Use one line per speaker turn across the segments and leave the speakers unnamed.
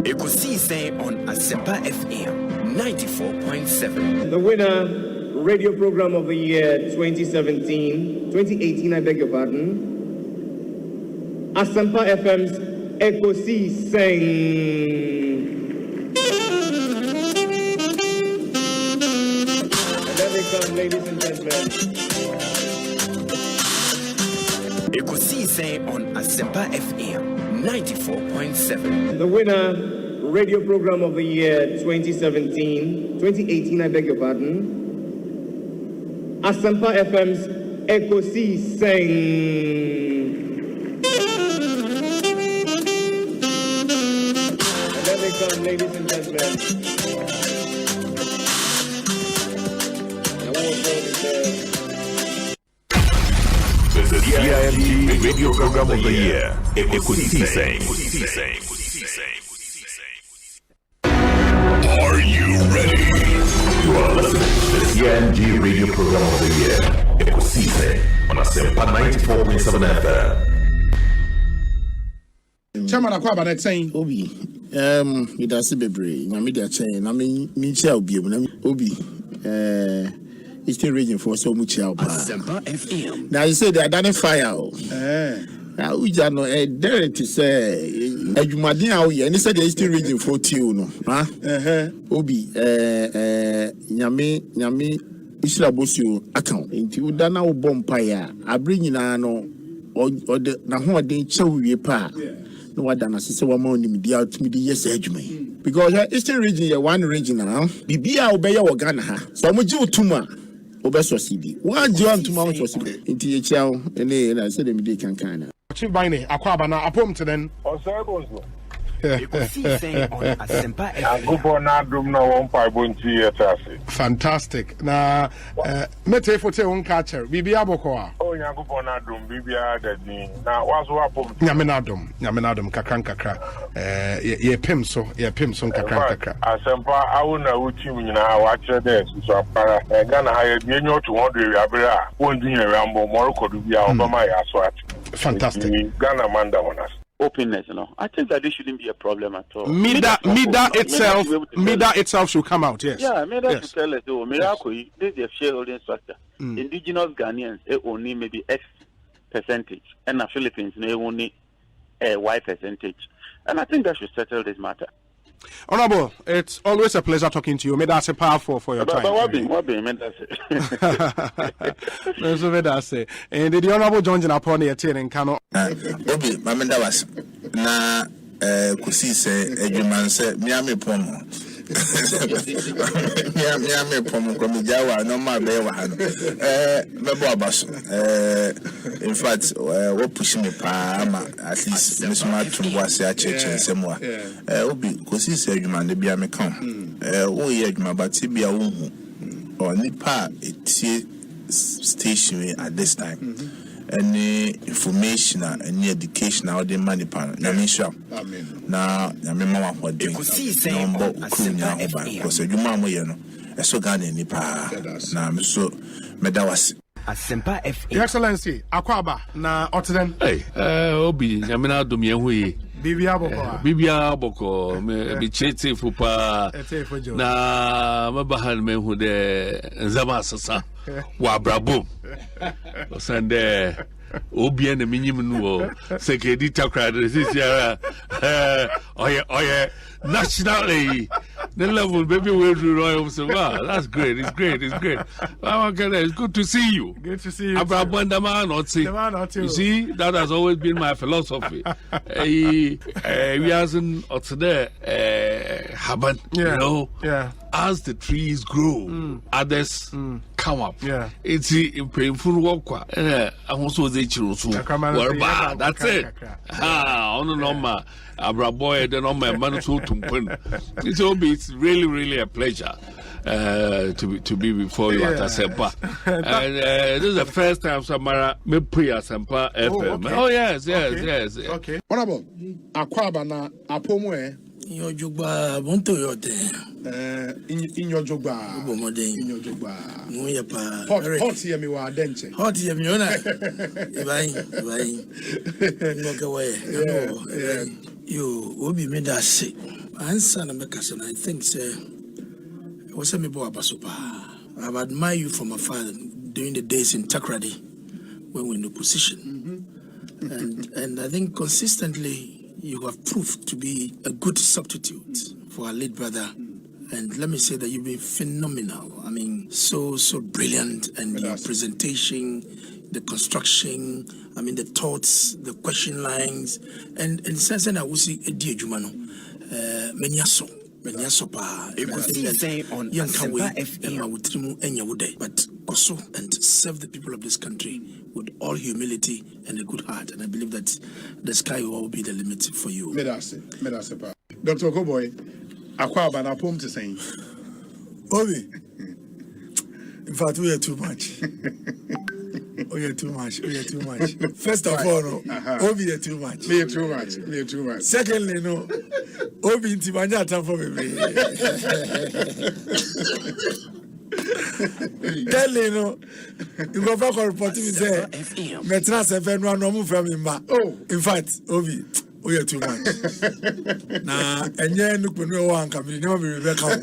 Ekosiisen On Asempa FM 94.7.
The winner, radio program of the year 2018, I beg your pardon. Asempa FM's Ekosiisen. And there they come, ladies and gentlemen.
Ekosiisen On Asempa FM 94.7.
The winner, radio program of the year 2018, I beg your pardon. Asempa FM's Ekosiisen. And there they come, ladies and gentlemen.
The CIMG Radio Program of the Year, Ekosiisen. Are you ready? You are listening to the CIMG Radio Program of the Year, Ekosiisen, on Asempa 94.7 FM.
Chairman Akwaba na saying
Obi it has to be brave na media chain na me chia obi obi Eastern region for so much help. Now you say they identify now we just know there to say Ejumadi out here and he said the Eastern region for you no Obi nyame Israbosu account nti uda na ubompa ya abri na no or the na ho den chewe pa no wada na sese wa ma oni media ultimately yes ejuma because Eastern region ya one region now bibia obeye wo Ghana ha so mo ji utuma obeso CB one ji utuma wo so CB nti ye chiao ene na say dem dey kankana
Chief Bine Akwaba na apom to den
Osebozo
Ekosiisen On Asempa FM.
Agubo na dum na won pa bonti etase.
Fantastic. Na mete fote on catcher. Bibi aboko a.
O Nyagubo na dum bibia dadi. Na wazo apom.
Nyame na dum kakra. Ye pem so kakra.
Asempa awu na wuti nyina wa kire de so apara. Ghana ha ye bi enyo to 100 abere a. Won di yen rambo moroko du bia obama ya so at.
Fantastic.
Ghana manda wonas.
Openness, I think that this shouldn't be a problem at all.
Mida itself should come out, yes.
Yeah, Mida should tell us, Miracle, this is a shareholding structure. Indigenous Ghanaians, they only maybe X percentage, and the Philippines, they only a Y percentage. And I think that should settle this matter.
Honorable, it's always a pleasure talking to you. May that's a powerful for your time.
What be,
say. And the Honorable John upon the attending cannot.
Obi, Mamenda was na Ekosiisen Ejuman said, Miami Pomo. Miami Pomo, Komijawa, no more Bewan. In fact, what pushing me Pama, at least Miss Martin was a church and somewhere. Obi, Ekosiisen Ejuman, the Biame come. Oh, Yajma, but Tibia or Nipa, it's station at this time. Any information and any education out the money pan. Amen. Now, mama what doing. No because you mama so Ghana nipa. Na so medawas.
Asempa FM.
Your Excellency, Akwaba na Otden.
Hey, Obi, Yamina dum yehui. Bibia boko me chete fupa na mabahan me hu de nzama sasa wa brabo osande obi na minyim no sekedi takra this year oye nationally the level baby we do royal so wow that's great it's great it's good to see you Abraham man not see you see that has always been my philosophy we hasn't today happen you know as the trees grow others come up it's painful work I also say that's it on normal Abraboy the normal man so it's really a pleasure to be before you at Asempa. And this is the first time Samara me pre Asempa FM. Oh yes.
Okay. Honorable Akwaba na apomwe
in your jugba bonto yote.
In your jugba.
In your jugba. No yapa.
Hot here me wa denche.
Hot here me ona. Ibai. No kawaye.
You will be made us say. Answer na make us, and I think say was a me boy Abasopa. I admire you from afar during the days in Takrady when we're in opposition. And I think consistently you have proved to be a good substitute for our late brother. And let me say that you've been phenomenal. I mean, so brilliant, and your presentation, the construction, I mean, the thoughts, the question lines, and since then I will see a dear Jumano, Menyaso pa.
Ekosiise On Asempa
FM, but also and serve the people of this country with all humility and a good heart. And I believe that the sky will all be the limit for you.
Medase pa. Dr. Koboy, akwa bana pom to saying.
Obi. In fact, we are too much. We are too much. First of all, Obi are too much.
Me too much.
Secondly, no. Obi intimanya time for me. Thirdly, no. You go back and report to me say, Metna seven no move from him. In fact, Obi, we are too much. Na enye nukwu no one come, never be Rebecca.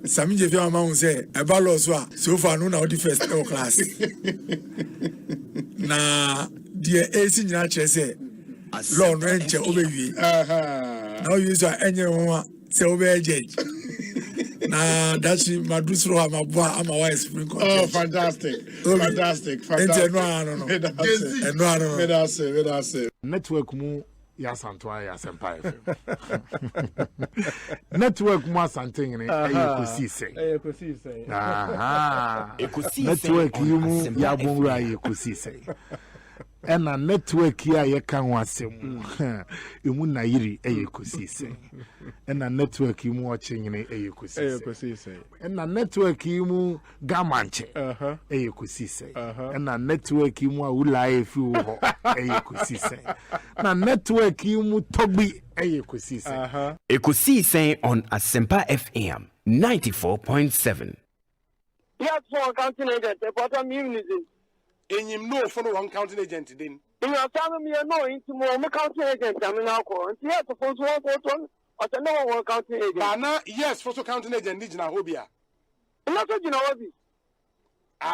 Sami je fi mama say, e ba lo so far no na the first class. Na die AC nyina che say, law no enche obewie. Now you say enye won say obeje. Nah, that's my dusro my boy, I'm a wife spring.
Oh, fantastic. No.
Network mu ya Santwa ya Asempa FM. Network mu Asanteng ni Ekosiise. Aha. Network mu ya Bonra Ekosiise. Ena network ya yeka ho asem emu na yiri Ekosiise. Ena network mu ochenyene Ekosiise. Ena network mu gamanche Ekosiise. Ena network mu awula efi ho Ekosiise. Na network mu togbi Ekosiise.
Ekosiise On Asempa FM 94.7.
Yes, for accounting agent, but I'm using.
And you know for one counting agent then.
You are telling me no into more counting agent. I mean, now, yes, for one, or the no one counting agent.
Bana, yes, for counting agent, Nijna Hobia.
Not what you know,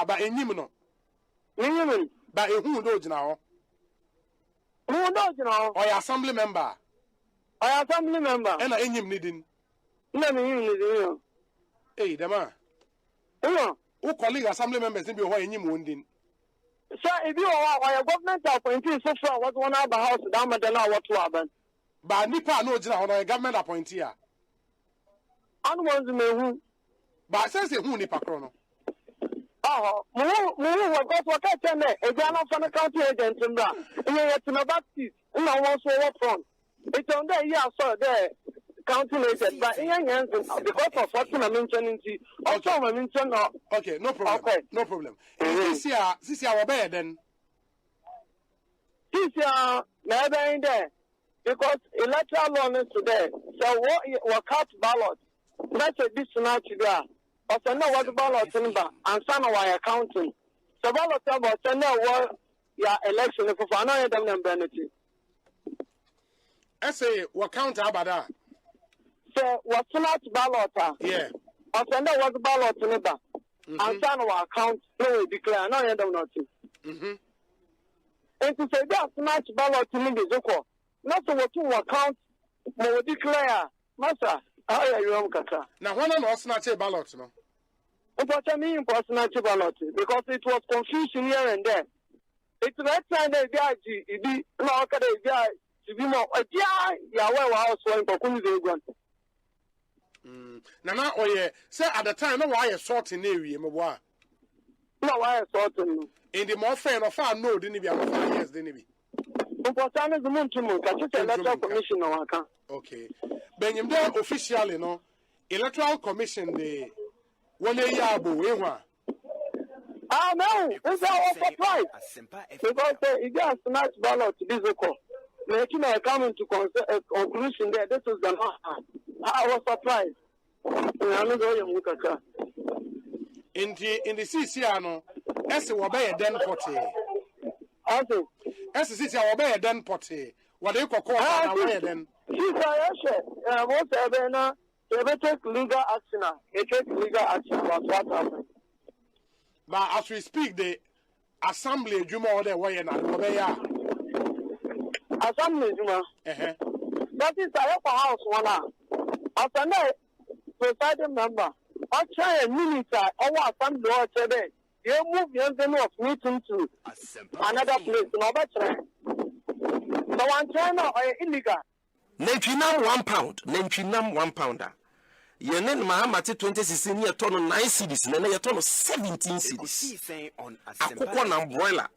but in Yimino. But who knows now?
Who knows now?
Or your assembly member.
And
I ain't him needing.
No,
hey, the man. Who calling assembly members in behind him wounding?
So if you are a government appointee, so far, what one other house, down at the law, what to happen?
But Nipa knows now on a government appointee.
Unwants me who.
But says who Nipa Chrono.
Oh, what I tell me, a gun of an county agent in that. And you have to know about this. And I want to work from. It's on there, yeah, so there. Calculated, but because of what I mentioned, also I mentioned.
Okay, no problem. Okay. No problem. This year, we're better then.
This year, never in there because electoral law is today. So what cut ballot? That's a dictionary today. But I know what ballot number and some of our accounting. So ballot about I know what your election if I know them number.
I say what count about that.
So what's not ballot?
Yeah.
I know what ballot number. And some of our account no declare. I know you don't know. And to say that's not ballot to me is okay. Not what to account no declare. Master, how are you?
Now, one of us not a ballot, no.
But I mean, personal ballot because it was confusion here and there. It's that time that it be not to be more. Yeah, well, I was going for Kunzi.
Now, oh yeah, say at the time, no, why a sort in area, no, why
a sort
in the more fair or far, no, didn't be 5 years, didn't be.
Important is the moon to move. I just electoral commission on account.
Okay, Benjamin officially, no, electoral commission, the 1 year ago,
no, it's all surprise because it got snatch ballot to this call. Making a coming to conclusion there, this is the I was surprised.
In the CCR, as a wabay den potty.
Also,
as a CCR wabay den potty,
What they call then?
She's a most they take legal action now. They take legal action about what happened.
But as we speak, the assembly Juma or the way and
Assembly Juma. That is a house one. After that, presiding member, I try a minute. Our assembly or today. You move your of meeting to another place. No better. So I'm trying to illegal.
Nentinam £1. Nentinam £1. Yenen Mahamati 2016 year ton 9 CDs, and a ton of 17 CDs. Akoko na broiler.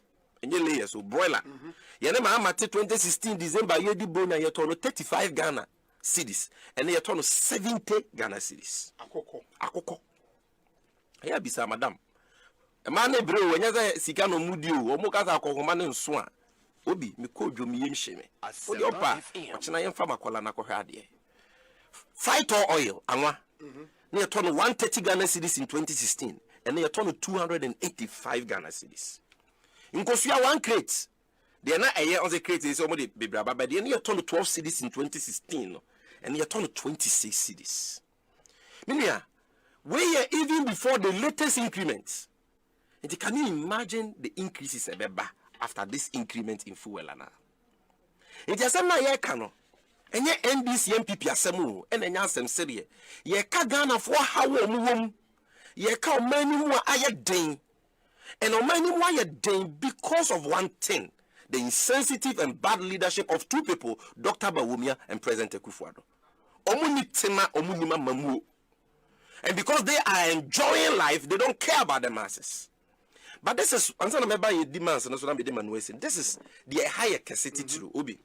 And you layers so broiler. Yenen Mahamati 2016 December yedi bona year ton 35 Ghana CDs, and a ton of 70 Ghana CDs. Akoko. Here bisa madam. A man bro when you sikano mudio, or Mokasa Koman and Swan. Obi, me call you me shame. Odi opa, ochina yem fama kola na kohade. Fight oil, anwa. Near ton 130 Ghana cedis in 2016, and near ton 285 Ghana cedis. In Kosua 1 crate, they are not a year on the crate is already bibra, but they near ton 12 cedis in 2016, and near ton 26 cedis. Minia, where even before the latest increments, and can you imagine the increases after this increment in fuel? It is a na kano. And ye NDC MPP asemu and enya asem serie ye ka Ghana for hawo omuwom ye ka omani mu aye den and omani mu aye den because of one thing, the insensitive and bad leadership of two people, Dr. Bawumia and President Akufo-Addo. Omuni tema omunima mamu. And because they are enjoying life, they don't care about the masses. But this is answer me by demands and so be demand. This is the higher capacity to obi.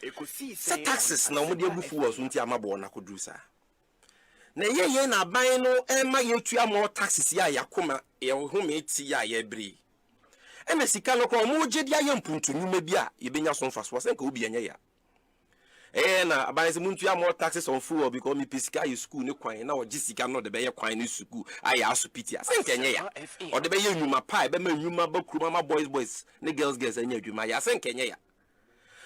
Ekosiise taxes na omudi ebufu was unti amabo na kodrusa. Na ye na ban no ema yetua mo taxes ya yakoma ye home eti ya ye bri. Ena sika no ko mo gye dia ye mpuntu nyuma bi a ye benya so mfaso senka obi enya ya. Na aban se muntua mo taxes on fuel because me pisika ye school ne kwan na ogye sika no de be ye kwan ne school aya asopiti senka enya ya. O de be ye nyuma pa be ma nyuma ba kuruma ma boys ne girls enya adwuma ya senka enya ya.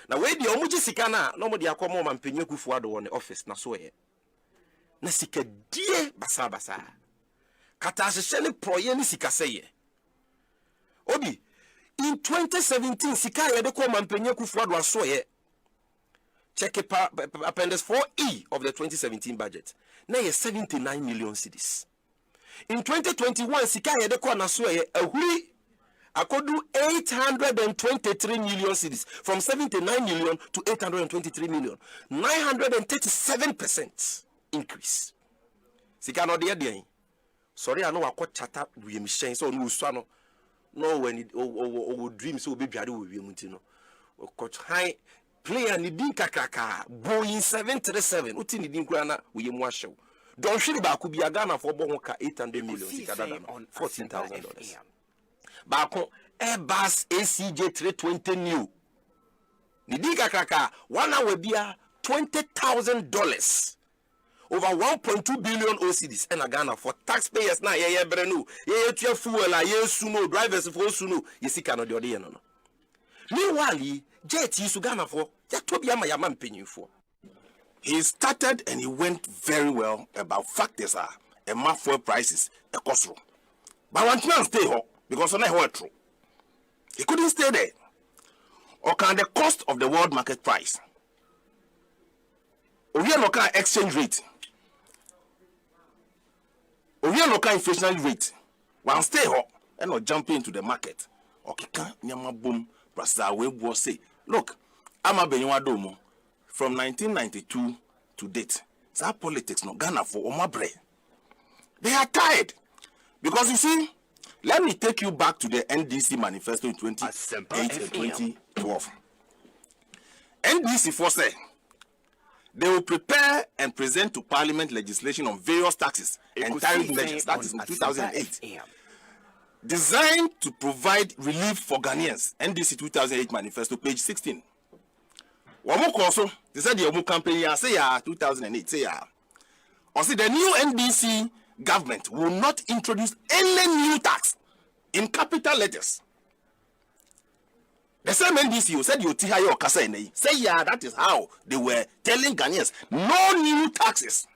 Na we di omuji sika na no mo di akomo ma mpanyi Akufo-Addo won office na so ye na sika die basa kata ahye ne proye ne sika seye obi in 2017 sika ye de ko ma mpanyi Akufo-Addo aso ye check appendix 4E of the 2017 budget na ye 79 million cedis. In 2021 sika ye de ko na so ye ahuri akodu 823 million cedis, from 79 million to 823 million, 937% increase. Sika no de dey. Sorry, I know I quote chata we mission so no usano. No when it dream so be biade we muti no. Coach high player ni din kakaka Boeing 737 uti ni din kura na we mu ahyew. Don hwiri ba ku bia Ghana for bo ho ka 800 million sika dada no $14,000. Bako Airbus ACJ 320 new. Nidika kaka 1 hour bia $20,000. Over 1.2 billion OCDs and Ghana for taxpayers na ye brenu. Ye tua fuel a ye suno drivers for suno ye sika no de ode no. Meanwhile, jet yi Ghana for ya to bia ma ya mampenyin for.
He started and he went very well about factors are and fuel prices ekosro. But one can't stay home. Because on a true. He couldn't stay there. Or can the cost of the world market price? Or real local exchange rate? Or real local inflationary rate? One stay home and not jump into the market. Or kika nyama boom brasa we will say, look, I'm a Benywa Domo from 1992 to date. That politics no Ghana for Omabre. They are tired. Because you see, let me take you back to the NDC manifesto in 2008 and 2012. NDC foresaid they will prepare and present to Parliament legislation on various taxes and tariff measures. That is in 2008. Designed to provide relief for Ghanaians. NDC 2008 manifesto, page 16. Also, they said the campaign say 2008 say or see the new NDC government will not introduce any new tax in capital letters. The same NDC said you higher or kasa say yeah, that is how they were telling Ghanaians no new taxes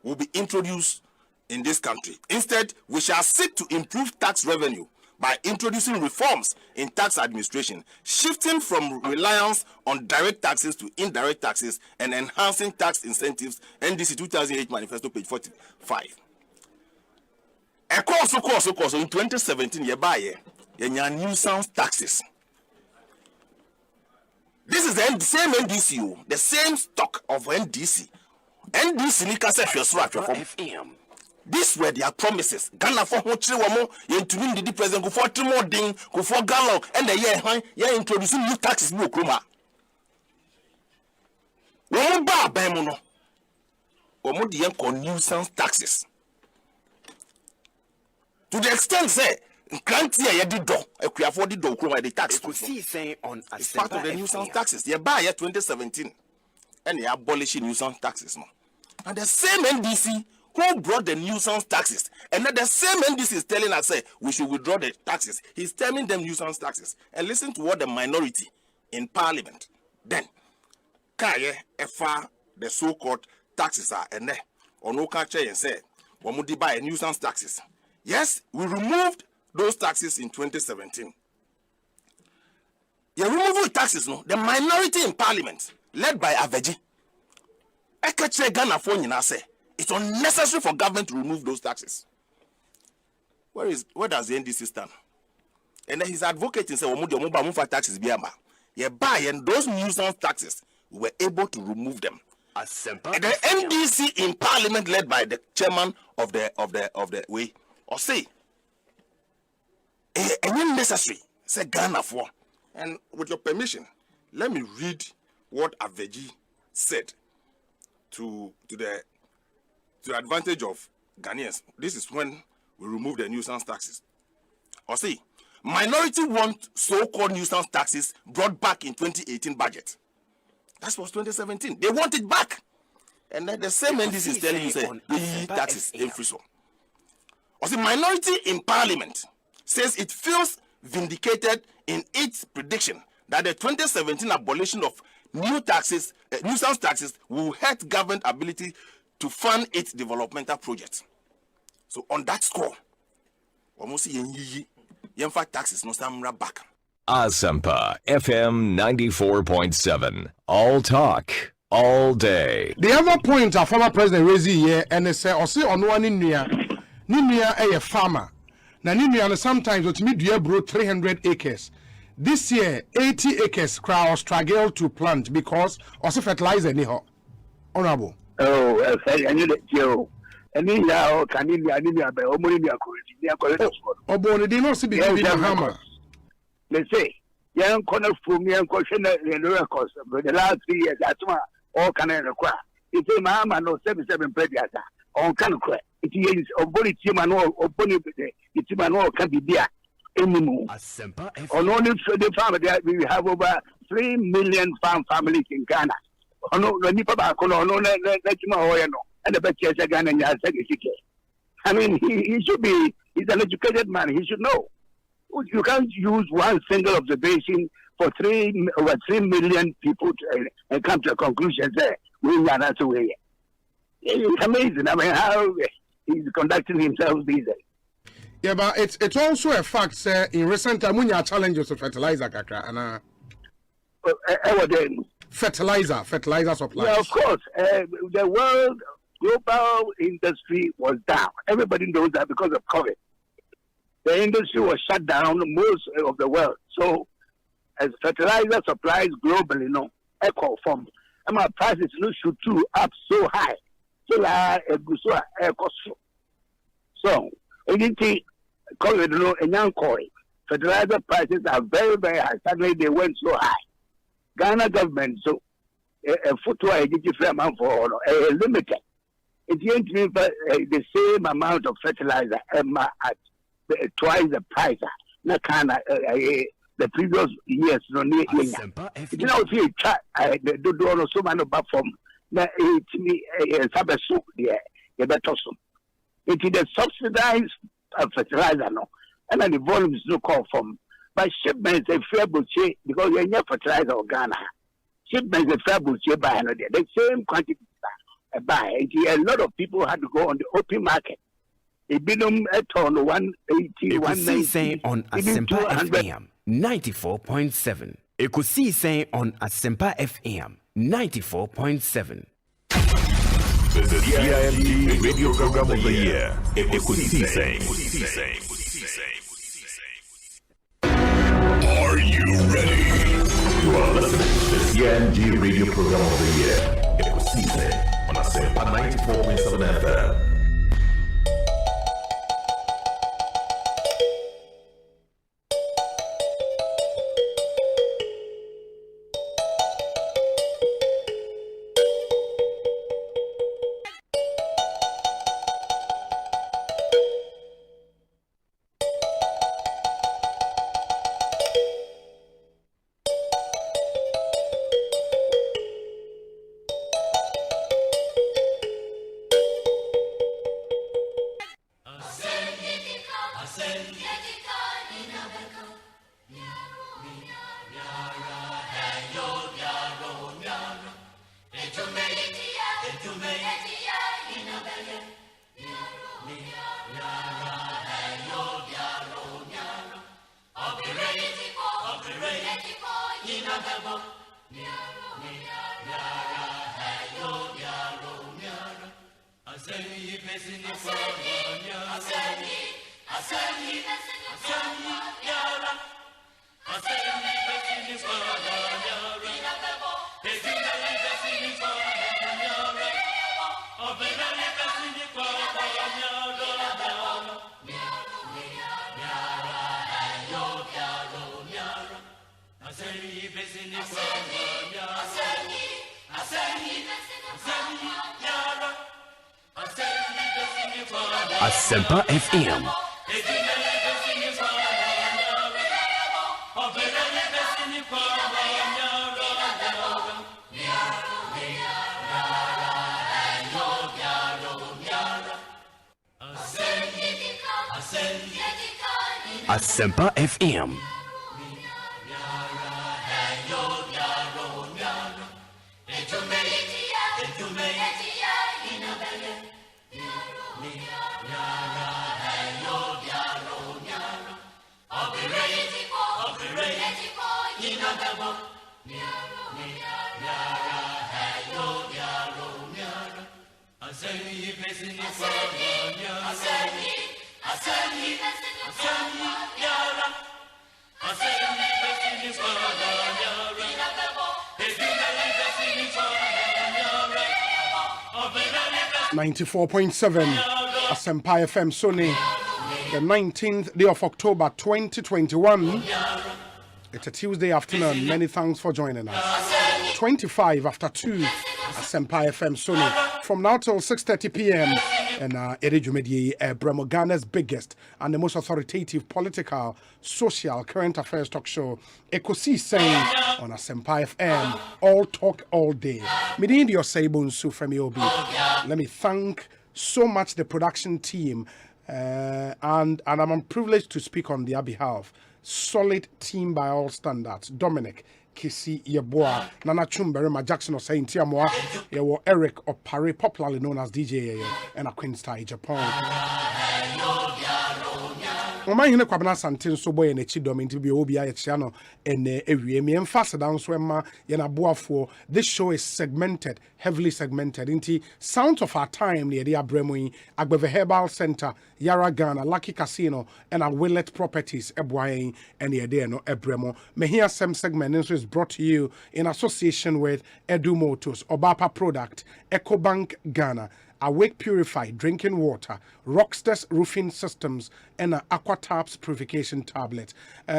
will be introduced in this country. Instead, we shall seek to improve tax revenue by introducing reforms in tax administration, shifting from reliance on direct taxes to indirect taxes, and enhancing tax incentives. NDC 2008 manifesto, page 45. Of course, in 2017, you buy nuisance taxes. This is the same NDC, the same stock of NDC. NDC Nika FM. These were their promises. Ghana for Hochewamo, you the president go for 3 more ding, go for gallon, and the year introducing new taxes. Woman ba bemono. Omo the nuisance taxes. To the extent say, grant here you did do, if you afford the tax. It's part of the nuisance taxes. You buy 2017, and they abolishing nuisance taxes. And the same NDC who brought the nuisance taxes, and then the same NDC is telling us, say, we should withdraw the taxes. He's telling them nuisance taxes. And listen to what the minority in parliament, then, Kaye, Efa, the so-called taxes are, and then, on no catcher and say, Wamudi buy nuisance taxes. Yes, we removed those taxes in 2017. You remove taxes, no? The minority in parliament, led by Aveji, Ekache Ghana for say, it's unnecessary for government to remove those taxes. Where does the NDC stand? And then he's advocating say, "Omufa taxes biama." Yeah, buy and those nuisance taxes, we were able to remove them. Asempa. And the NDC in parliament, led by the chairman of the way, or say, unnecessary. Say Ghana for. And with your permission, let me read what Aveji said to the advantage of Ghanaians. This is when we remove the nuisance taxes. Or see, minority want so-called nuisance taxes brought back in 2018 budget. That was 2017. They want it back. And then the same NDC is telling you, say, the taxes in free so. Or see, minority in parliament says it feels vindicated in its prediction that the 2017 abolition of nuisance taxes will hurt government ability to fund its developmental projects. So on that score, almost yenfa taxes no samra back.
Asempa FM 94.7. All talk, all day.
The other point our former president raised here, and they say, "I see on one in Ninia a farmer. Now Ninia sometimes what me do bro 300 acres. This year 80 acres crowd struggle to plant because also fertilizer anyhow. Honorable."
Oh, I knew that you. And then now, can you be a
oh, boy, they don't see the hammer.
They say, young corner from me and question the records for the last 3 years. That's why all can require. It's a mamma no 77 predator on can cry. It is a body team and all, bonny, it's man can be there anymore. On only for the farmer that we have over 3 million farm families in Ghana. Oh no, the Nipa no, and the best Ghana and I mean, he should be, he's an educated man, he should know. You can't use one single observation for over 3 million people and come to a conclusion there. We are not away. It's amazing. I mean, how he's conducting himself these days.
Yeah, but it's also a fact, sir. In recent time, when you are challenges of fertilizer, kakra, and fertilizer supply.
Yeah, of course. The world global industry was down. Everybody knows that because of COVID. The industry was shut down most of the world. So, as fertilizer supplies globally, echo from, prices shoot too up so high. So, anything COVID, fertilizer prices are very, very high. Suddenly they went so high. Ghana government, so a footwear amount for limited. It ain't the same amount of fertilizer at twice the price. The previous years, it's now the do so many from the Sabasu, the better. It is the subsidized fertilizer, and then the volumes no call from But shipments a fair budget because you're not fertilizer or Ghana. Shipments a fair budget by another. The same quantity buy. A lot of people had to go on the open market. It been at on 180, 190.
On Asempa FM 94.7. Ekosiisen on Asempa FM 94.7.
The CIMG Radio Program of the Year, Ekosiisen. Are you ready? You are listening to the CIMG Radio Program of the Year, Ekosiisen on Asempa 94.7 FM.
Asempa FM. Asempa FM.
.7 Asempa FM Sony, the 19th day of October 2021. It's a Tuesday afternoon. Many thanks for joining us. 25 after 2 Asempa FM Sony from now till 6:30 p.m. and Erijumedi Bremo, Ghana's biggest and the most authoritative political, social, current affairs talk show, Ekosiisen on Asempa FM. All talk all day. Midin your Sabun Sufremi Obi. Let me thank so much the production team, and I'm privileged to speak on their behalf. Solid team by all standards. Dominic Kisi Yeboah, Nana Chumberema Jackson or Saint Tiamoa, Yewo Eric Opare, popularly known as DJ, and a Queen Star Japan. Mama hine kwabena santin so boy na chi dominti bi obi aye chiano ene ewie me emphasize down so emma ye na boafo. This show is segmented, heavily segmented into sounds of our time near the Abremo Agbeve Herbal Center, Yara Ghana, Lucky Casino, and our Willet Properties Ebwain and the Ede no Ebremo. Me here some segment is brought to you in association with Edu Motors, Obapa Product, EcoBank Ghana, Awake Purified Drinking Water, Rockstars Roofing Systems, and Aqua Taps Purification Tablet.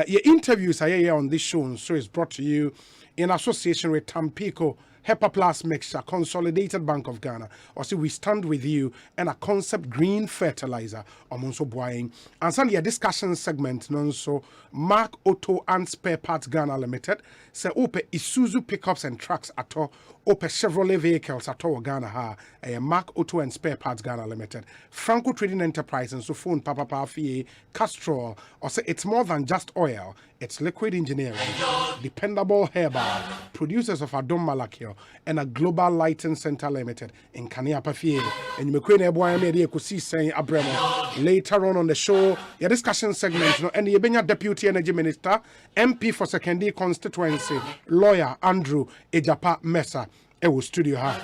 Your interviews are here on this show, so it's brought to you in association with Tampico HEPA Plus mixture, Consolidated Bank of Ghana. Or see, we stand with you, and a concept green fertilizer. Also buying. And some the discussion segment, non so Mark Auto and Spare Parts Ghana Limited. Say ope Isuzu pickups and trucks at all. Ope Chevrolet vehicles at all Ghana ha. Mark Auto and Spare Parts Ghana Limited. Franco Trading Enterprise and so phone Papa Fie Castrol. Or say it's more than just oil. It's liquid engineering, dependable herbal, producers of Adom Malakio, and a global lighting center limited in Kania Pafie. And you may Ekosiisen Abremo. Later on the show, your discussion segment, and the Ebenya Deputy Energy Minister, MP for Secondary Constituency, lawyer Andrew Ejapa Mesa, Ewo Studio Ha.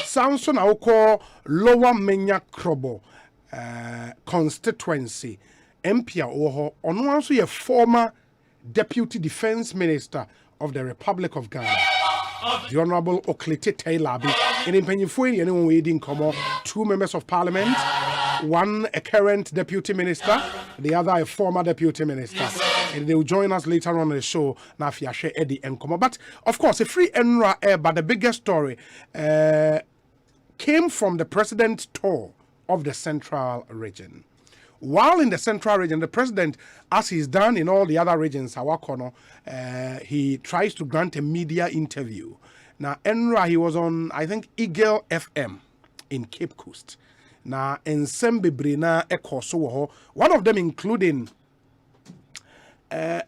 Samson Auko Lower Menya Krobo constituency. MP Oho, on also a former Deputy Defense Minister of the Republic of Ghana, the Honorable Oklete Tailabi, in Pennyfoy, anyone waiting come 2 members of Parliament, one a current Deputy Minister, the other a former Deputy Minister. And they will join us later on the show. Now, if you share Eddie and come. But of course, a free NRA air, but the biggest story came from the president's tour of the Central Region. While in the Central Region, the president, as he's done in all the other regions, he tries to grant a media interview. Now, Enra, he was on, I think, Eagle FM in Cape Coast. Now, in Sembebrina, Ekoso, one of them including a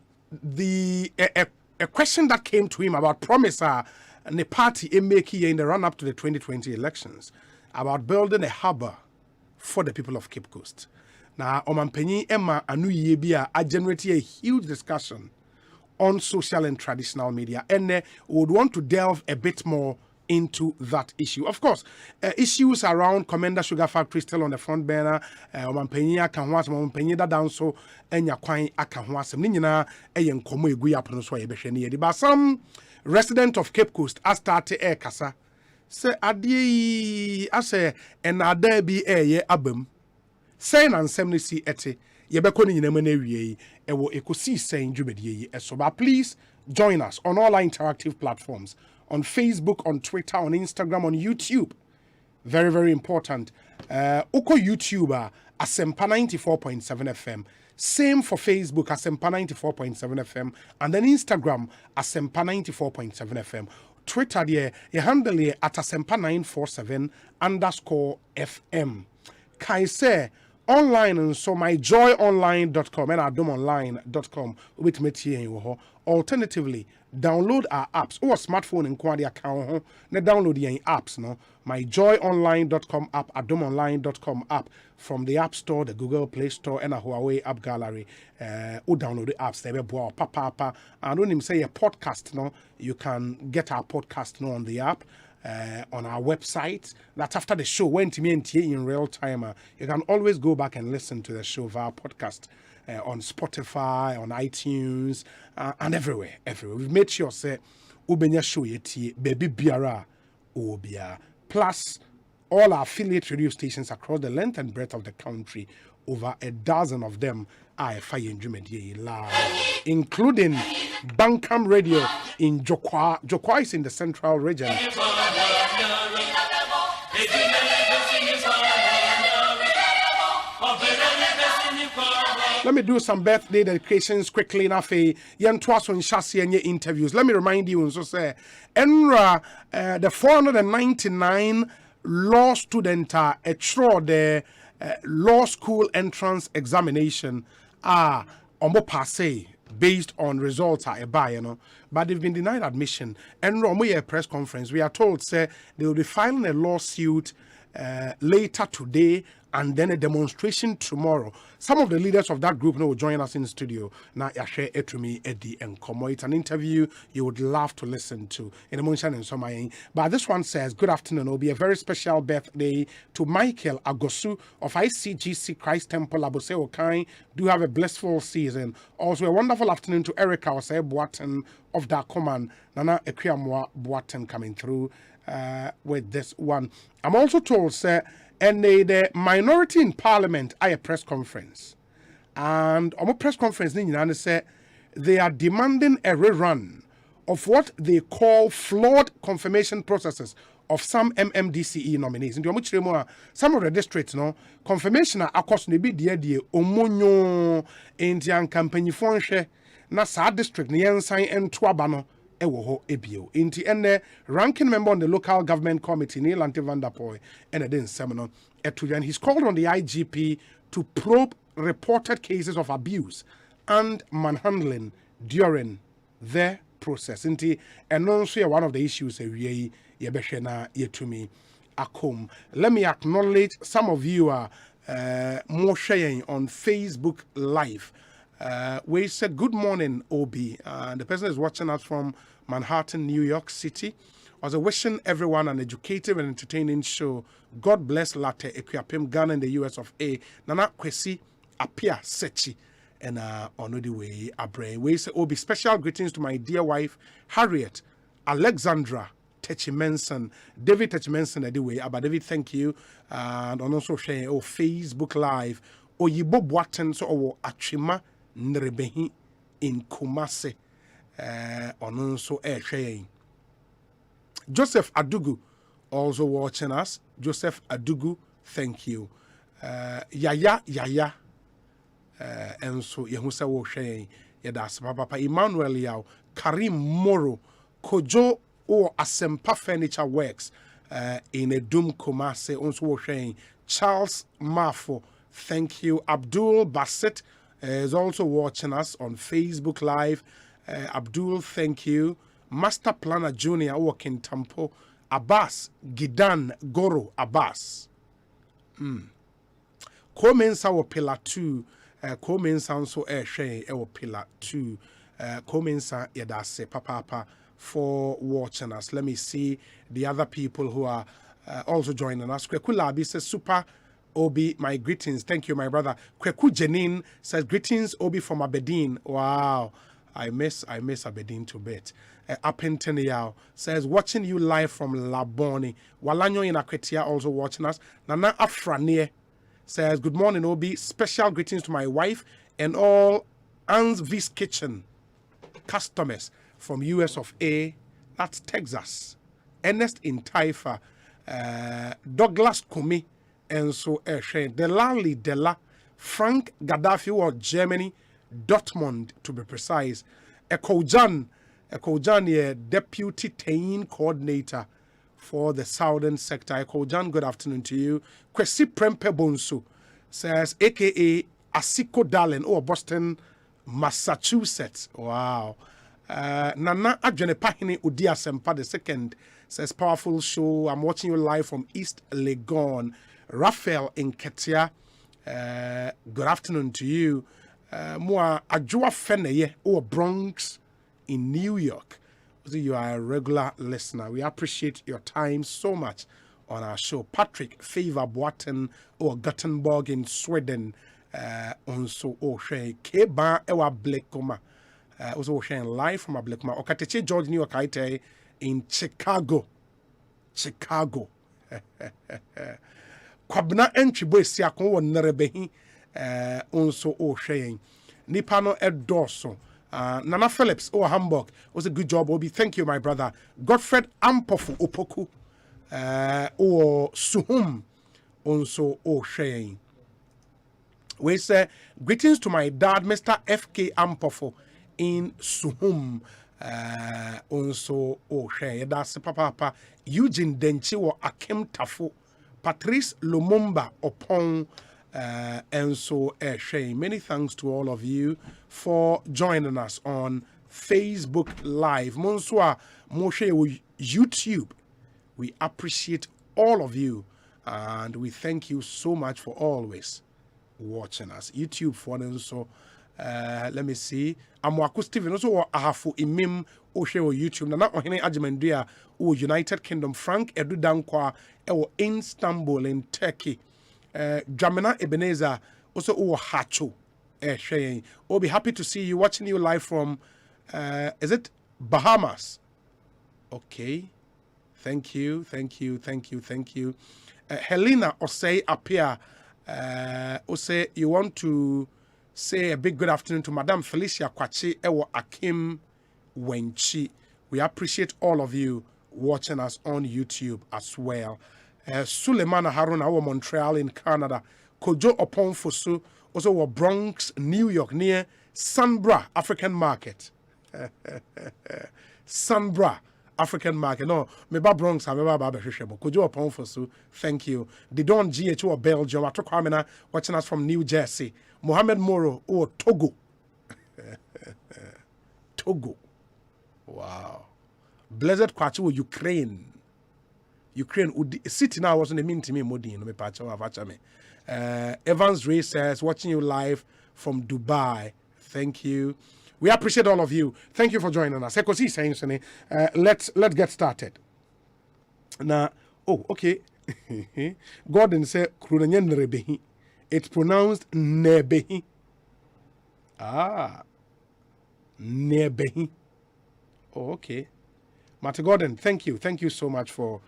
question that came to him about promise and the party in the run-up to the 2020 elections about building a harbour for the people of Cape Coast. Now, Omanpenyi Emma Anu Yebia a generated a huge discussion on social and traditional media, and would want to delve a bit more into that issue. Of course, issues around Komenda Sugar Factory still on the front burner. Omanpenyi akanwas, Omanpenyi da down so enya kwan akanwas. Ninyina eyen komo egu ya prono so yebehwe ne yedi. But some resident of Cape Coast a start e kasa say adie ase enada bi eye abam. Say na nsem ne si ete yebeko ne nyina na wie ewo Ekosiisen dwumedie yi. So but please join us on all our interactive platforms, on Facebook, on Twitter, on Instagram, on YouTube. Very, very important. Uko YouTuber Asempa 94.7 FM. Same for Facebook, Asempa 94.7 FM. And then Instagram, Asempa 94.7 FM. Twitter, you handle it at Asempa947_FM. Kaise online and so myjoyonline.com and adomonline.com with me here. Alternatively, download our apps or smartphone and quality account. Ne download the apps, no. myjoyonline.com app, adomonline.com app from the App Store, the Google Play Store, and a Huawei app gallery. Or download the apps. They will papa. And when him say a podcast, no, you can get our podcast no on the app. On our website. That's after the show went me in real time. You can always go back and listen to the show via podcast on Spotify, on iTunes, and everywhere. We've made sure say ubenya show yeti baby biara obia. Plus all our affiliate radio stations across the length and breadth of the country. Over a dozen of them are live, including Bankam Radio in Jokwa. Jokwa is in the Central Region. Let me do some birthday dedications quickly enough. Interviews. Let me remind you, so say, Enra, the 499 law student the law school entrance examination omo passe based on results but they've been denied admission. And a press conference, we are told say they will be filing a lawsuit later today and then a demonstration tomorrow. Some of the leaders of that group will join us in the studio. Now, Yashe Etumi, Eddie, and Komo. It's an interview you would love to listen to in the Moonshine and Somayin. But this one says, good afternoon. It will be a very special birthday to Michael Agosu of ICGC Christ Temple, Abose Okai. Do have a blissful season. Also, a wonderful afternoon to Erica Osei Boaten of Dakoman. Nana Ekriamwa Boaten coming through with this one. I'm also told, sir, and the minority in parliament at a press conference. And on a press conference, they are demanding a rerun of what they call flawed confirmation processes of some MMDCE nominees. Some of the districts, no confirmation across ne bi de omonyo Indian company fonhwe na sa district ne yensan ento aba no ewo ho ebio. Inti ene ranking member on the local government committee Neil Vanderpoy and then seminar and he's called on the IGP to probe reported cases of abuse and manhandling during their process. Inti and also one of the issues we yebeshena yetumi akom. Let me acknowledge some of you are more sharing on Facebook Live. We said good morning, Obi. The person is watching us from Manhattan, New York City. I was wishing everyone an educative and entertaining show. God bless Latte Equiapim Ghana in the US of A. Nana Kwesi Apia Sechi and on the way Abre. We say Obi, special greetings to my dear wife Harriet Alexandra Techimenson, David Techimenson anyway. But David, thank you. And also sharing Facebook Live. Oyibo Boaten so Achima Nrebehi in Kumase. Also sharing. Joseph Adugu also watching us. Joseph Adugu, thank you. Yaya. And so Yehusa wo sharing. Yadas Papa Emmanuel Yao, Karim Moro, Kojo or Asempa Furniture Works in a Doom Kumase, also sharing. Charles Mafo, thank you. Abdul Bassett is also watching us on Facebook Live. Abdul, thank you. Master Planner Junior working Tampo. Abbas Gidan Goro Abbas. Comensa wo pillar 2. Comensa so share pillar 2. Comensa yadase papa for watching us. Let me see the other people who are also joining us. Kwekulabi says super Obi, my greetings. Thank you, my brother. Kweku Jenin says greetings, Obi from Aberdeen. Wow, I miss Aberdeen to bit. Appington Yao says watching you live from Laboni. Walanyo in Akwetia also watching us. Nana Afranie says good morning, Obi. Special greetings to my wife and all Anne's V's Kitchen customers from US of A. That's Texas. Ernest in Taifa. Douglas Kumi. And so Delali Della, Frank Gaddafi or Germany, Dortmund to be precise. Ekojan, Deputy Tain Coordinator for the Southern Sector. Ekojan, good afternoon to you. Kwesi Prempe Bonsu says, aka Asiko Darling, Boston, Massachusetts. Wow. Nana Adjane Pahini Udi Asempa II says, powerful show. I'm watching you live from East Legon. Raphael in Ketia, good afternoon to you. Moa Ajua Feneye or Bronx in New York. You are a regular listener. We appreciate your time so much on our show. Patrick Favor Boaten or Gothenburg in Sweden. Also, Keba Ewa Blekoma. Also, sharing live from a Blekoma. Okateche George New York in Chicago. Kwabna entry si akon won nerebehi onso sharing nipano edoso Nana Phillips Hamburg was a good job, Obi. Thank you, my brother. Godfred Ampofu Opoku Suhum onso sharing. We say greetings to my dad, Mr. FK Ampofu in Suhum onso sharing. That's papa Eugene Denchi or Akim Tafu. Patrice Lumumba upon and so sharing. Many thanks to all of you for joining us on Facebook Live. Monswa Moshe YouTube. We appreciate all of you and we thank you so much for always watching us. YouTube for them. So let me see. Amwaku Steven also ahafu imim oshe o YouTube. Nana ohene ajimendia o United Kingdom. Frank Edudankwa ewo Istanbul in Turkey. Jamina Ebenezer also o Hacho. Sharing. We'll be happy to see you, watching you live from is it Bahamas? Okay. Thank you. Helena Osei appear. Osei, you want to say a big good afternoon to Madame Felicia Kwachi Ewo Akim Wenchi. We appreciate all of you watching us on YouTube as well. Suleiman Haruna, our Montreal in Canada. Kojo Oponfosu, also our Bronx, New York, near Sunbra African Market. Sunbra African Market. No, meba Bronx, meba Baba Shishebo. Kojo Oponfosu, thank you. Didon GHO of Belgium, Atokwamena, watching us from New Jersey. Mohamed Moro, Togo. Togo. Wow. Blessed Kwachu, Ukraine. City now wasn't a mean to me, Modi, no me pacho avachame. Evans Ray says, watching you live from Dubai. Thank you. We appreciate all of you. Thank you for joining us. Ekosiise, let's get started. Now, okay. Gordon said, it's pronounced Nebehi. Nebehi. Oh, okay. Marty Gordon, thank you. Thank you so much for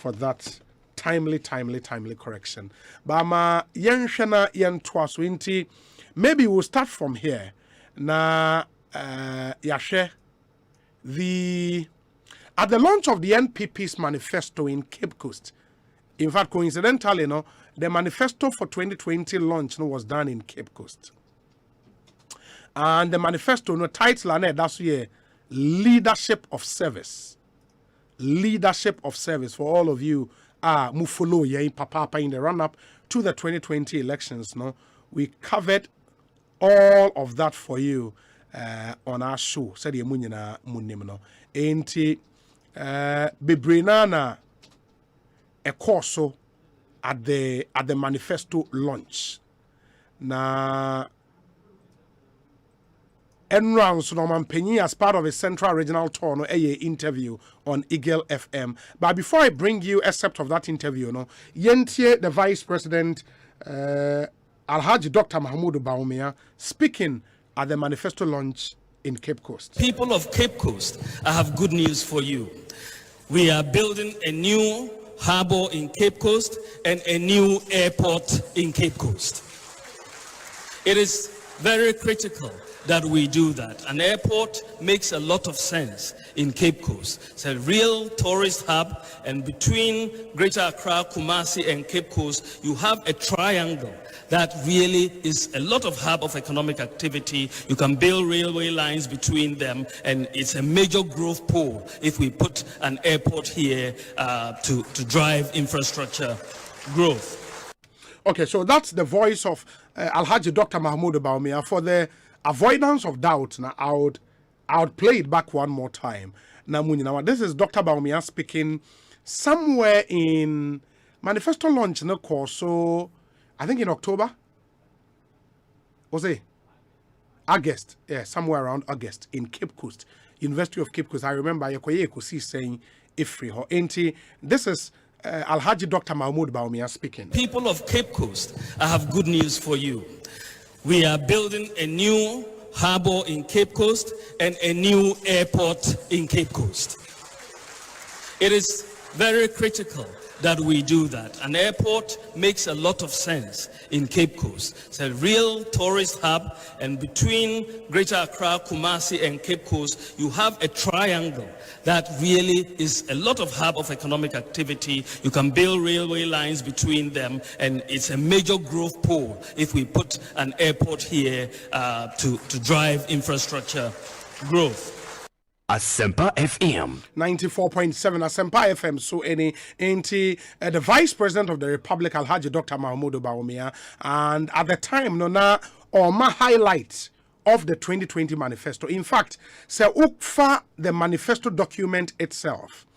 that timely correction. Bama yenshana yen twaswinti. Maybe we'll start from here. Na yashe at the launch of the NPP's manifesto in Cape Coast. In fact, coincidentally, the manifesto for 2020 launch was done in Cape Coast. And the manifesto, title that's year, Leadership of Service. Leadership of Service for all of you follow papa in the run-up to the 2020 elections. We covered all of that for you on our show. Said the munyina munimno. Enti bibrinana a course at the manifesto launch. Na Enrounds Norman Penny as part of a Central Regional Tour, interview on Eagle FM. But before I bring you a excerpt of that interview, Yentie, the Vice President, Alhaji Dr. Mahmoud Baumia, speaking at the manifesto launch in Cape Coast.
People of Cape Coast, I have good news for you. We are building a new harbor in Cape Coast and a new airport in Cape Coast. It is very critical that we do that. An airport makes a lot of sense in Cape Coast. It's a real tourist hub, and between Greater Accra, Kumasi, and Cape Coast, you have a triangle that really is a lot of hub of economic activity. You can build railway lines between them, and it's a major growth pole if we put an airport here to drive infrastructure growth.
Okay, so that's the voice of Alhaji Dr. Mahmoud Baumia. For the avoidance of doubt, now I would play it back one more time. Now, this is Dr. Baumia speaking somewhere in manifesto launch, course. So I think in October. Was it August? Yeah, somewhere around August in Cape Coast, University of Cape Coast. I remember Ekosiise saying Ifri ho enti. This is Alhaji Dr. Mahmoud Baumia speaking.
People of Cape Coast, I have good news for you. We are building a new harbor in Cape Coast and a new airport in Cape Coast. It is very critical that we do that. An airport makes a lot of sense in Cape Coast. It's a real tourist hub, and between Greater Accra, Kumasi, and Cape Coast, you have a triangle that really is a lot of hub of economic activity. You can build railway lines between them, and it's a major growth pole if we put an airport here to drive infrastructure growth.
Asempa FM
94.7 Asempa FM. So the Vice President of the Republic, Alhaji Dr. Mahmoud Baumia, and at the time, my highlight of the 2020 manifesto. In fact, ukfa the manifesto document itself.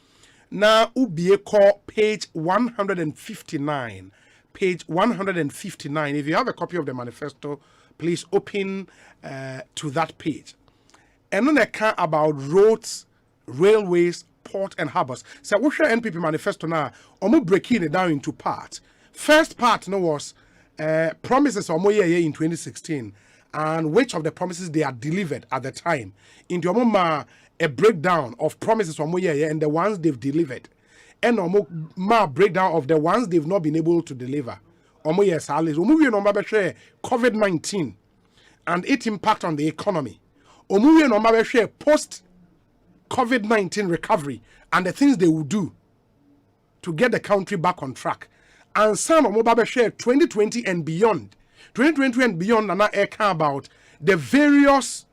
Now ubieko page 159. Page 159. If you have a copy of the manifesto, please open to that page. And then I care about roads, railways, port, and harbors. So what's your NPP manifesto now? I'm breaking it down into parts. First part was promises in 2016, and which of the promises they are delivered at the time. Into a breakdown of promises and the ones they've delivered, and a breakdown of the ones they've not been able to deliver. COVID-19 and its impact on the economy. Post COVID-19 recovery and the things they will do to get the country back on track. And some of mobile share 2020 and beyond. 2020 and beyond and I care about the various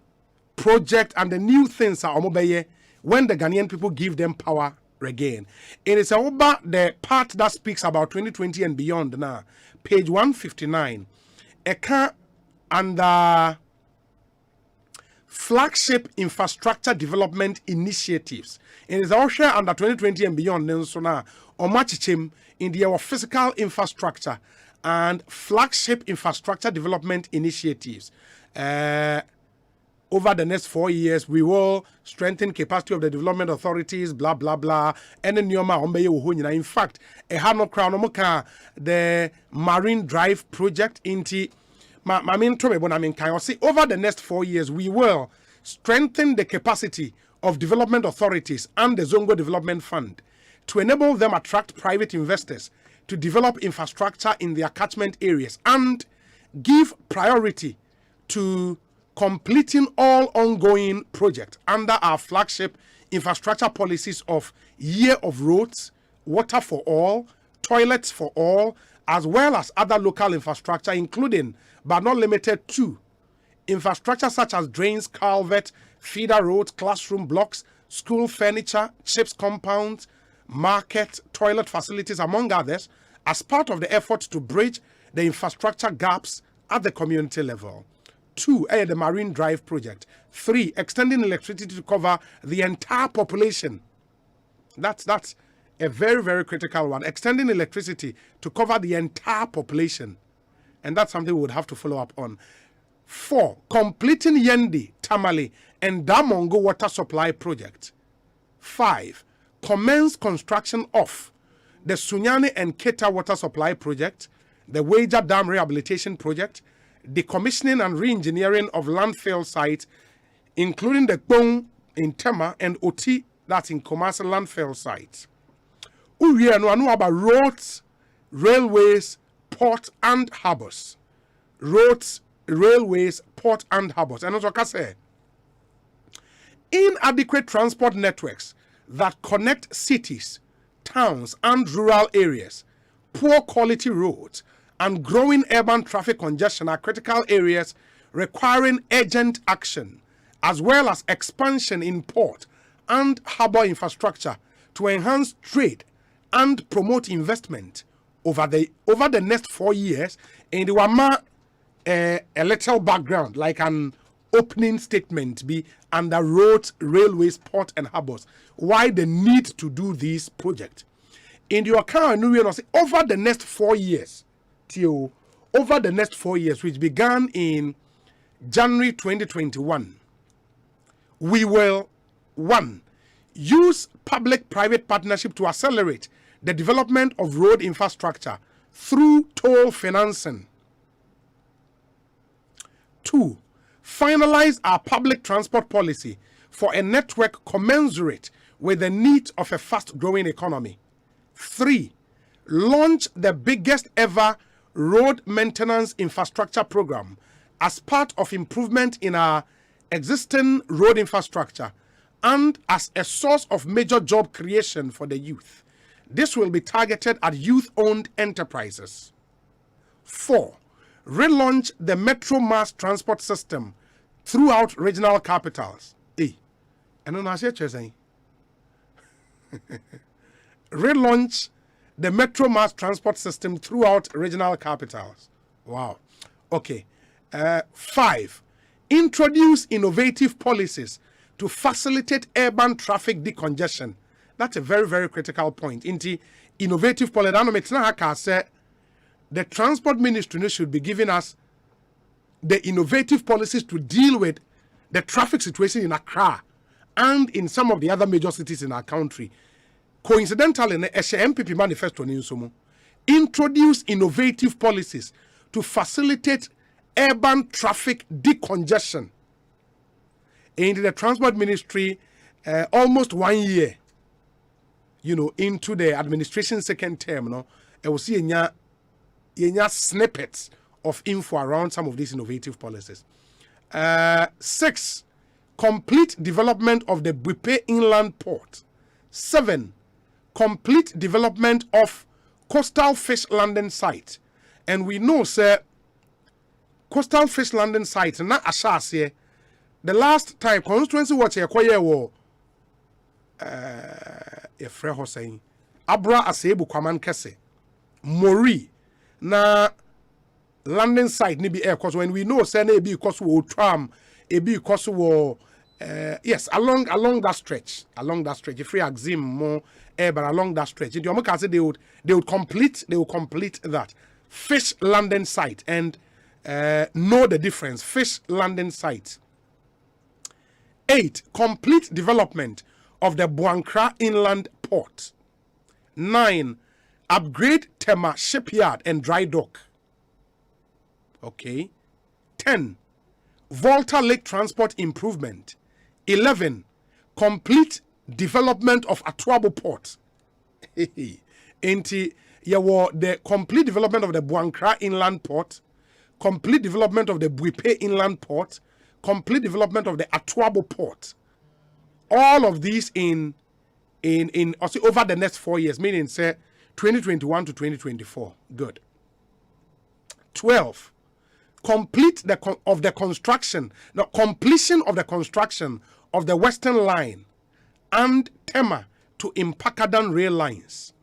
projects and the new things are mobile when the Ghanaian people give them power again. It is about the part that speaks about 2020 and beyond now. Page 159. Eka under flagship infrastructure development initiatives. It is also under 2020 and beyond. So now, Omachichim in the physical infrastructure and flagship infrastructure development initiatives. Over the next 4 years, we will strengthen capacity of the development authorities, blah, blah, blah. And in fact, the Marine Drive project over the next 4 years, we will strengthen the capacity of development authorities and the Zongo Development Fund to enable them attract private investors to develop infrastructure in their catchment areas and give priority to completing all ongoing projects under our flagship infrastructure policies of Year of Roads, Water for All, Toilets for All, as well as other local infrastructure, including but not limited to infrastructure such as drains, culvert, feeder roads, classroom blocks, school furniture, chips compounds, market, toilet facilities, among others, as part of the effort to bridge the infrastructure gaps at the community level. 2, the Marine Drive project. 3, extending electricity to cover the entire population. That's a very, very critical one. Extending electricity to cover the entire population. And that's something we would have to follow up on. 4, completing Yendi, Tamale, and Damongo water supply project. 5, commence construction of the Sunyani and Keta water supply project, the Wager Dam rehabilitation project, decommissioning and re-engineering of landfill sites, including the Gbong in Tema and Oti, that's in commercial landfill sites. We know about roads, railways, port and harbors. Roads, railways, port and harbors. And also, I say, inadequate transport networks that connect cities, towns, and rural areas, poor quality roads, and growing urban traffic congestion are critical areas requiring urgent action, as well as expansion in port and harbor infrastructure to enhance trade and promote investment over the next 4 years. And the Wama a little background, like an opening statement, be under roads, railways, port, and harbors. Why the need to do this project? In the account, over the next 4 years, over the next 4 years, which began in January 2021, we will, 1, use public-private partnership to accelerate the development of road infrastructure through toll financing. 2, finalize our public transport policy for a network commensurate with the needs of a fast-growing economy. 3, launch the biggest ever road maintenance infrastructure program as part of improvement in our existing road infrastructure and as a source of major job creation for the youth. This will be targeted at youth-owned enterprises. 4, relaunch the metro mass transport system throughout regional capitals. Relaunch the metro mass transport system throughout regional capitals. Wow. Okay. 5, introduce innovative policies to facilitate urban traffic decongestion. That's a very, very critical point. Innovative policy. The transport ministry should be giving us the innovative policies to deal with the traffic situation in Accra and in some of the other major cities in our country. Coincidentally, the MPP manifesto introduce innovative policies to facilitate urban traffic decongestion. In the transport ministry, almost 1 year, into the administration's second term, I will see snippets of info around some of these innovative policies. 6, complete development of the Buipe Inland Port. 7. Complete development of coastal fish landing site. And we know, sir, coastal fish landing site, not Ashase. The last time, constituency watch a choir war, Efre Hossein, Abra Asebu Kwaman Kese, Mori, na landing site, maybe air course, when we know, sir, maybe because we tram, a be because we yes, along that stretch, if we exim more air, but along that stretch, in the say they would complete that fish landing site and know the difference. Fish landing site. 8. Complete development of the Buankra Inland Port. 9. Upgrade Tema Shipyard and Dry Dock. Okay. 10. Volta Lake Transport Improvement. 11. Complete development of Atuabo Port. The complete development of the Buankra Inland Port, complete development of the Buipe Inland Port, complete development of the Atuabo Port. All of these in also over the next 4 years, meaning say 2021 to 2024. Good. 12. Completion of the construction of the Western Line and Tema to Impakadan rail lines.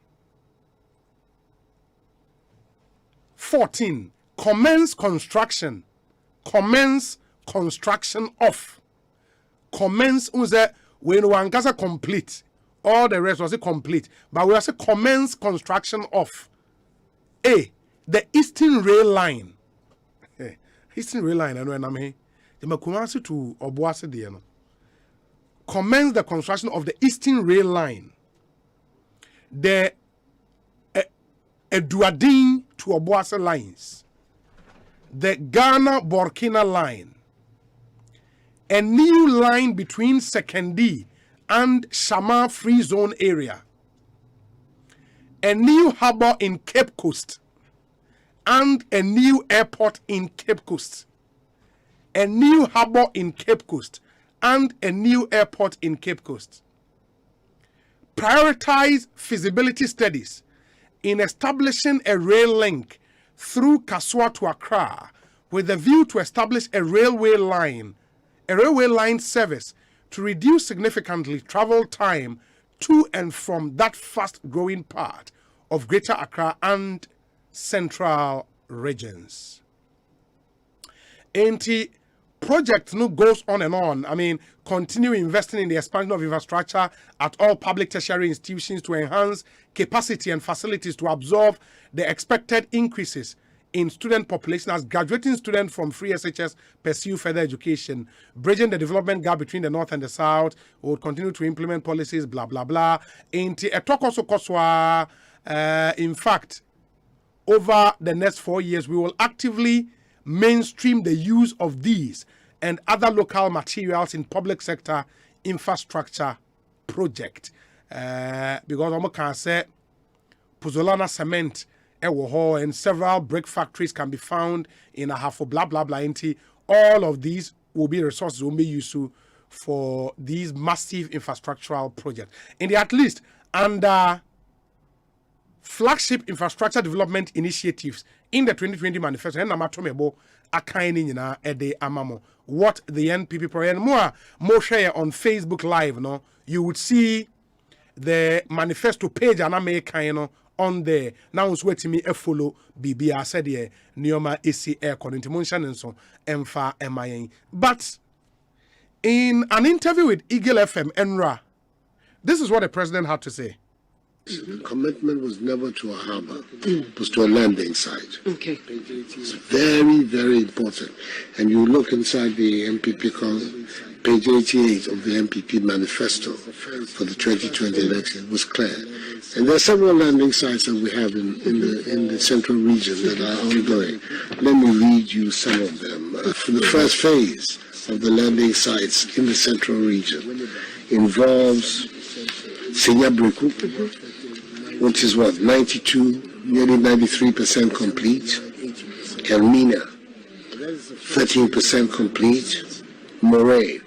14. Commence construction of. Commence unze when wankasa complete. All the rest was a complete. But we also commence construction of. A. The Eastern Rail Line. Eastern Rail Line, I know I'm here. The Makumasi to Obuasi Diano. Commence the construction of the Eastern Rail Line. The Eduadin to Obuasi lines. The Ghana-Burkina line. A new line between Sekendi and Shama Free Zone area. A new harbor in Cape Coast. And a new airport in Cape Coast. A new harbor in Cape Coast. And a new airport in Cape Coast. Prioritize feasibility studies in establishing a rail link through Kasua to Accra with a view to establish a railway line service to reduce significantly travel time to and from that fast-growing part of Greater Accra and Central regions. Project goes on and on. I mean, continue investing in the expansion of infrastructure at all public tertiary institutions to enhance capacity and facilities to absorb the expected increases in student population as graduating students from free SHS pursue further education, bridging the development gap between the North and the South. We will continue to implement policies, blah, blah, blah. In fact, over the next 4 years, we will actively mainstream the use of these and other local materials in public sector infrastructure project. Because I can say Pozolana cement and several brick factories can be found in Ahafo, blah, blah, blah. All of these will be resources will be used for these massive infrastructural projects. At least under flagship infrastructure development initiatives in the 2020 manifesto, what the NPP program more share on Facebook Live, no, you would see the manifesto page and I make on there. Now it's waiting me a follow BB. I said here Neoma AC air condition and so Emfa MIA. But in an interview with Eagle FM Enra, this is what the president had to say.
The commitment was never to a harbor, it was to a landing site.
Okay.
It's very, very important. And you look inside the MPP, page 88 of the MPP manifesto for the 2020 election, it was clear. And there are several landing sites that we have in the central region that are ongoing. Let me read you some of them. For the first phase of the landing sites in the central region involves Senyabreku, which is what, 92, nearly 93% complete. Elmina, 13% complete. Moray,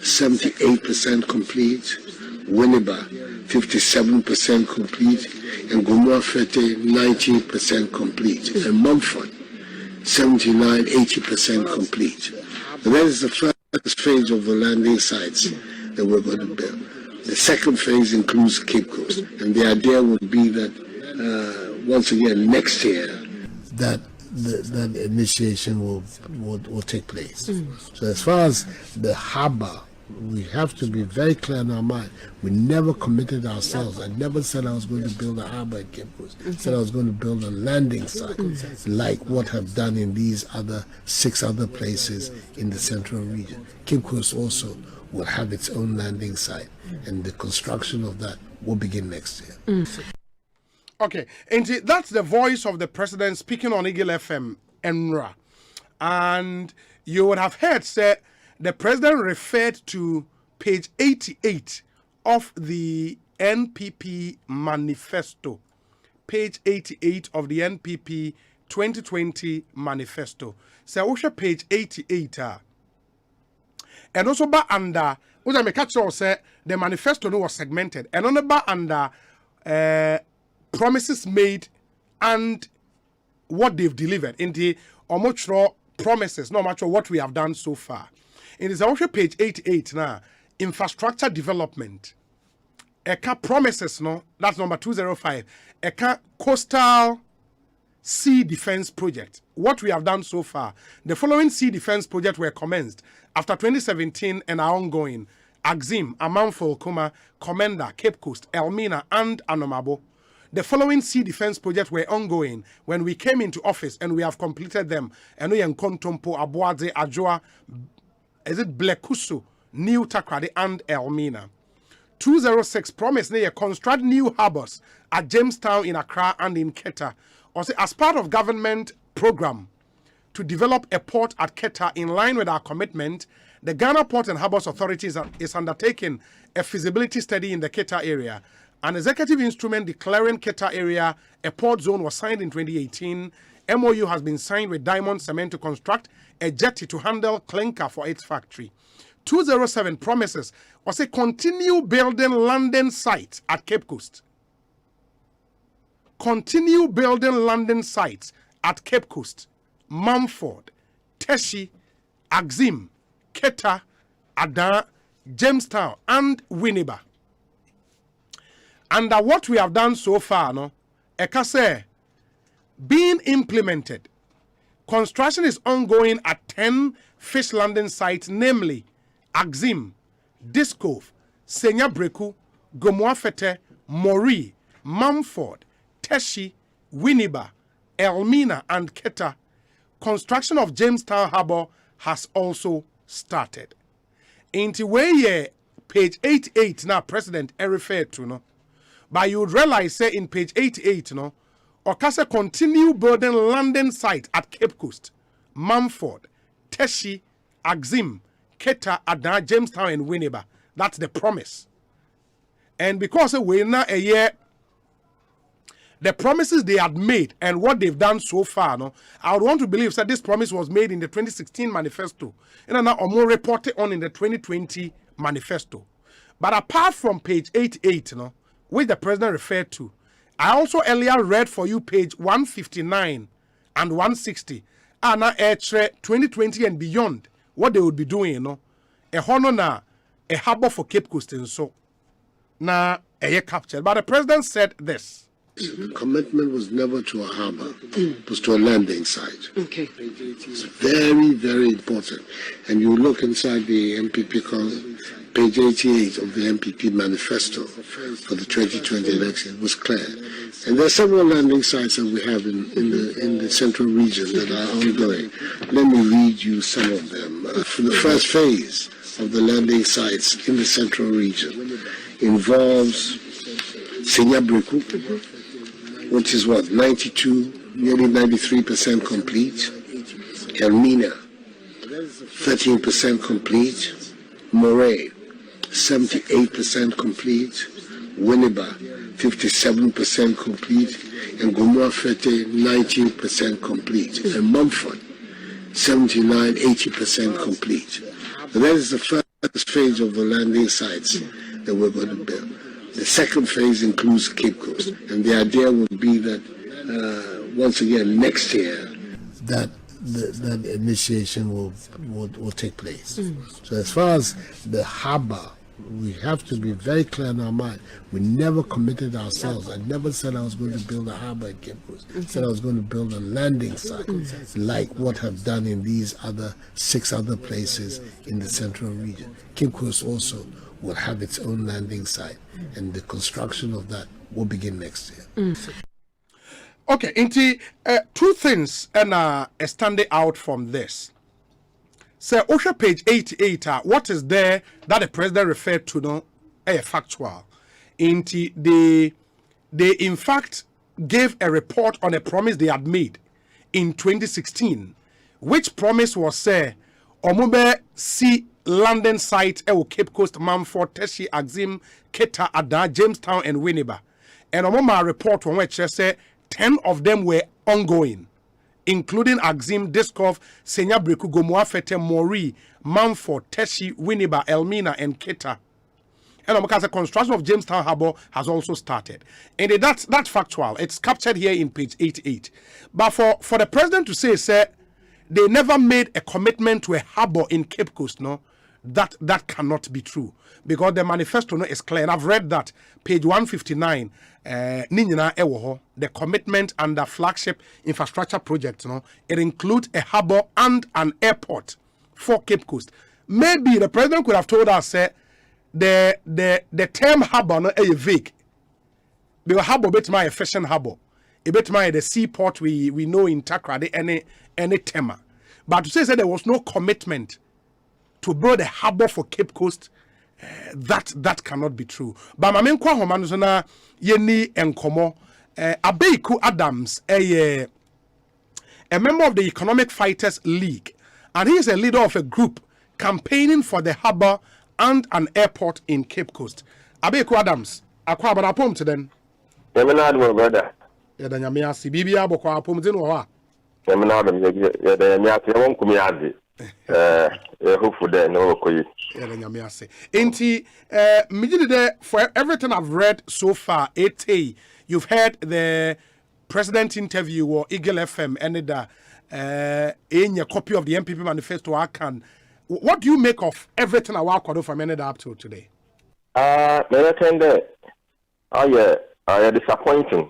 78% complete, Winneba 57% complete, and Gomoafete 19% complete, and Mumford 79-80% complete. And that is the first phase of the landing sites that we're going to build. The second phase includes Cape Coast, and the idea would be that once again next year that the initiation will take place. So as far as the harbor, we have to be very clear in our mind. We never committed ourselves. I never said I was going to build a harbor at Cape Coast. I said I was going to build a landing site, like what I've done in these 6 other places in the central region. Cape Coast also will have its own landing site, and the construction of that will begin next year.
Okay, and that's the voice of the president speaking on Eagle FM, Enra. And you would have heard, say, the president referred to page 88 of the NPP manifesto. Page 88 of the NPP 2020 manifesto. So, also page 88. And also, under, what I may catch all say, the manifesto was segmented. And on the under promises made and what they've delivered. In the Omochro promises, no matter what we have done so far. In this also page 88 now, infrastructure development. Eka promises, no, that's number 205. Eka coastal sea defense project. What we have done so far. The following sea defense projects were commenced after 2017 and are ongoing. Axim, Amanfo, Kuma, Komenda, Cape Coast, Elmina, and Anomabo. The following sea defense projects were ongoing when we came into office, and we have completed them. And we Kontompo, Abuadze, Ajoa, is it Blekusu, New Takrady, and Elmina. 206 promised to construct new harbors at Jamestown in Accra and in Keta. Also, as part of government program to develop a port at Keta in line with our commitment, the Ghana Port and Harbors Authority is undertaking a feasibility study in the Keta area. An executive instrument declaring Keta area a port zone was signed in 2018. MOU has been signed with Diamond Cement to construct a jetty to handle clinker for its factory. 207 promises was a continue building landing sites at Cape Coast. Continue building landing sites at Cape Coast, Mumford, Teshi, Axim, Keta, Ada, Jamestown, and Winneba. Under what we have done so far, no, Ekase being implemented. Construction is ongoing at 10 fish landing sites, namely Axim, Discove, Senya Breku, Gomoafete, Mori, Mumford, Teshi, Winneba, Elmina, and Keta. Construction of Jamestown Harbour has also started. Into where page 88 now, President referred to, no. But you would realize, say, in page 88, no, Okasa continue building landing site at Cape Coast, Mumford, Teshi, Axim, Keta, Ada, Jamestown, and Winneba. That's the promise. And because we're now a year, the promises they had made and what they've done so far, no, I would want to believe that this promise was made in the 2016 manifesto and now or more reported on in the 2020 manifesto. But apart from page 88, no, which the president referred to, I also earlier read for you page 159 and 160. And now 2020 and beyond, what they would be doing, you know, a honor na a harbor for Cape Coast and so na a year captured. But the president said this.
The commitment was never to a harbor, it was to a landing site.
Okay.
It's very, very important. And you look inside the MPP, page 88 of the MPP manifesto for the 2020 election was clear. And there are several landing sites that we have in the central region that are ongoing. Let me read you some of them. For the first phase of the landing sites in the central region involves Senya Breku, which is what, 92, nearly 93% complete. Elmina, 13% complete. Moray, 78% complete. Winneba, 57% complete. And Gomoafete, 19% complete. And Mumford, 79-80% complete. And that is the first first phase of the landing sites that we're going to build. The second phase includes Cape Coast, and the idea would be that once again next year that the initiation will take place. So as far as the harbor, we have to be very clear in our mind. We never committed ourselves. I never said I was going to build a harbor in Cape Coast. I said I was going to build a landing site, like what I've done in these 6 other places in the central region. Cape Coast also will have its own landing site, and the construction of that will begin next year.
Okay, Inti, 2 things and standing out from this. So, Osha page 88, what is there that the president referred to no factual? Inti, they in fact gave a report on a promise they had made in 2016, which promise was say, Omube see landing site Cape Coast, Mamfort, Teshi, Axim, Keta, Ada, Jamestown, and Winneba. And Omoma report on which they say 10 of them were ongoing, including Axim, Diskov, Senya Breku, Gomoa Fete, Mori, Mamfort, Teshi, Winneba, Elmina, and Keta. And the construction of Jamestown Harbour has also started. And that's factual. It's captured here in page 88. But for the president to say they never made a commitment to a harbour in Cape Coast, no, that cannot be true. Because the manifesto is clear. And I've read that. Page 159, the commitment and the flagship infrastructure project, no, it includes a harbour and an airport for Cape Coast. Maybe the president could have told us, the term harbour no is vague. Because harbour bit my efficient harbour. It bit my the seaport we know in Takrade any tema. But to say there was no commitment to build a harbour for Cape Coast, that cannot be true. But my main question yeni enkomo Abeiku Adams, a member of the Economic Fighters League, and he is a leader of a group campaigning for the harbour and an airport in Cape Coast. Abeiku Adams, akwa barapom to them.
Yemenad, my brother.
Yadanyamia si bibia bokwa apom zinu wa.
Yemenad, yadanyamia si won kumiazi. Hopefully there no koyi.
Yadanyamia si. Inti for everything I've read so far, you've heard the president interview or Eagle FM and in your copy of the MPP manifesto. What do you make of everything I walk from ended up to today?
Disappointing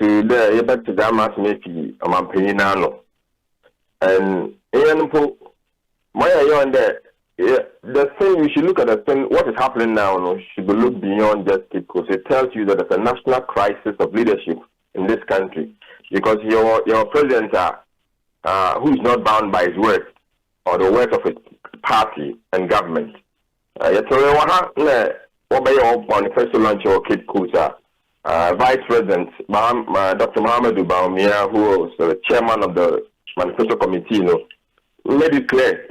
to the back to Damas maybe Penino. And the thing you should look at the thing, what is happening now, no, should look beyond just because it tells you that there's a national crisis of leadership in this country. Because your president who is not bound by his word or the words of his party and government. Manifesto launch or Cape Coast, Vice President Dr. Mohamed Baumia, who was the chairman of the Manifesto Committee, made it clear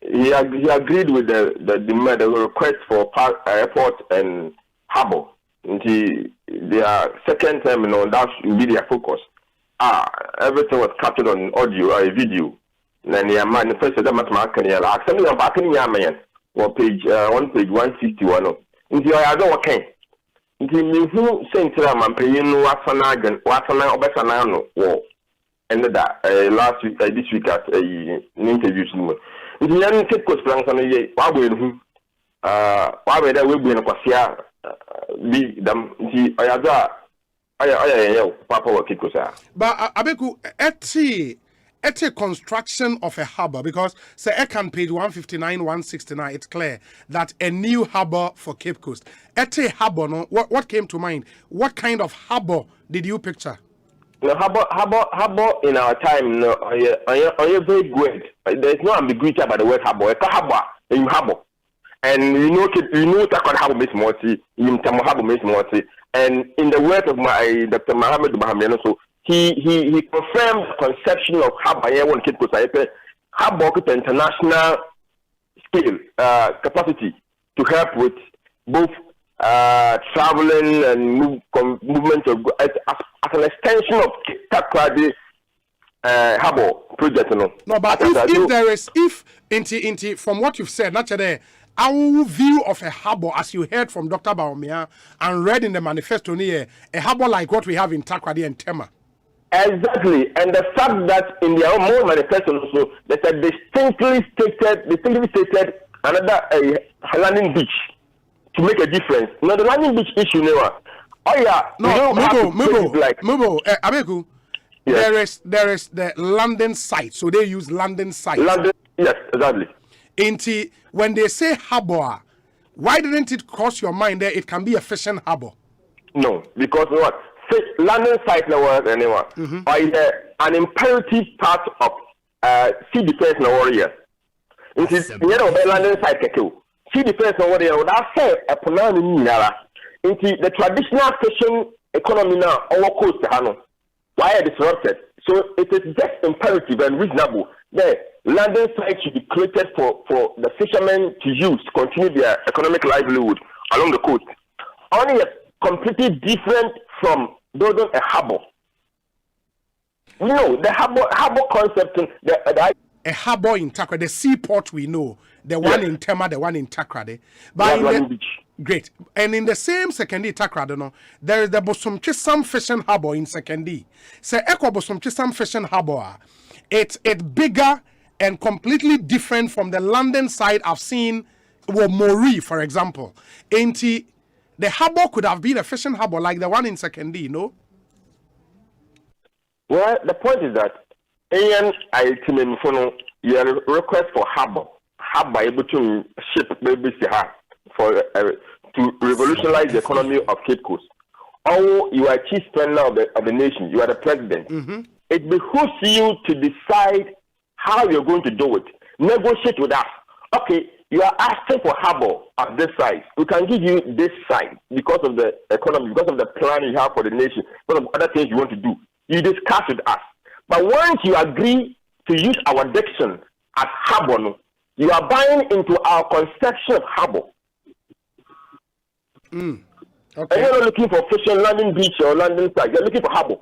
he agreed with the request for airport and harbour. Their second term, that should be their focus. Everything was captured on audio or video. Then the manifesto that much more can you like something about page 161. I don't okay. Who sent to them paying Watana Obesanano war ended that last week, this week at an interview. The young Cape Coast plans on a why that will be in a Quasia be them. I Papa Cape Coast.
But Abeku at a construction of a harbour, because say Ekan page 159, 169, it's clear that a new harbour for Cape Coast. At a harbour, no, what came to mind? What kind of harbour did you picture?
No, harbour in our time, no, are very good. There's no ambiguity about the word harbour. It's a harbour, in harbour. And you know that could harbour Miss Morty, in Tamohabo Miss Morty. And in the words of my Dr. Mohamed Bahamiano, so he confirmed the conception of harbour. I want to keep harbour with international scale capacity to help with both traveling and movement of as an extension of Takrade harbour project.
No, but if Inti, from what you've said, naturally, our view of a harbor, as you heard from Dr. Baumia and read in the manifesto here, a harbor like what we have in Takrady and Tema.
Exactly, and the fact that in their own manifesto also, there's a distinctly stated another landing beach to make a difference. Now the landing beach issue, never. Oh yeah,
Mubo, Abeku. Yes. There is the London site, so they use London site.
London, yes, exactly.
Inti, when they say harbor, why didn't it cross your mind that it can be a fishing harbor?
No, because what? London site no work anymore. An imperative part of sea defense no warrior. It is London site sea defense no warrior. Would I say a Punani Nara? Into the traditional fishing economy now, our coast Hano. Why are disrupted? So it is just imperative and reasonable that London site should be created for the fishermen to use to continue their economic livelihood along the coast. Only a completely different from building a harbor. No, the harbor concept,
a harbor in Takrady, the seaport we know, the one in Tema, the one in Takrady. But great. And in the same secondary Takrady, no, there is the Bosomchisam fishing harbor in secondary. So Eko Bosomchisam fishing harbor, it's bigger and completely different from the London side I've seen, or Mori, for example. The harbor could have been a fishing harbor like the one in secondary, no?
Well, the point is that your request for harbor able to ship babies for to revolutionize the economy of Cape Coast. Or you are chief spender of the nation, you are the president. It behooves you to decide how you're going to do it. Negotiate with us. Okay, you are asking for harbor at this side. We can give you this side because of the economy, because of the plan you have for the nation, because of other things you want to do. You discuss with us. But once you agree to use our diction as harbor, you are buying into our conception of harbor.
Okay.
And you're not looking for fishing, landing beach or landing site. You're looking for harbor.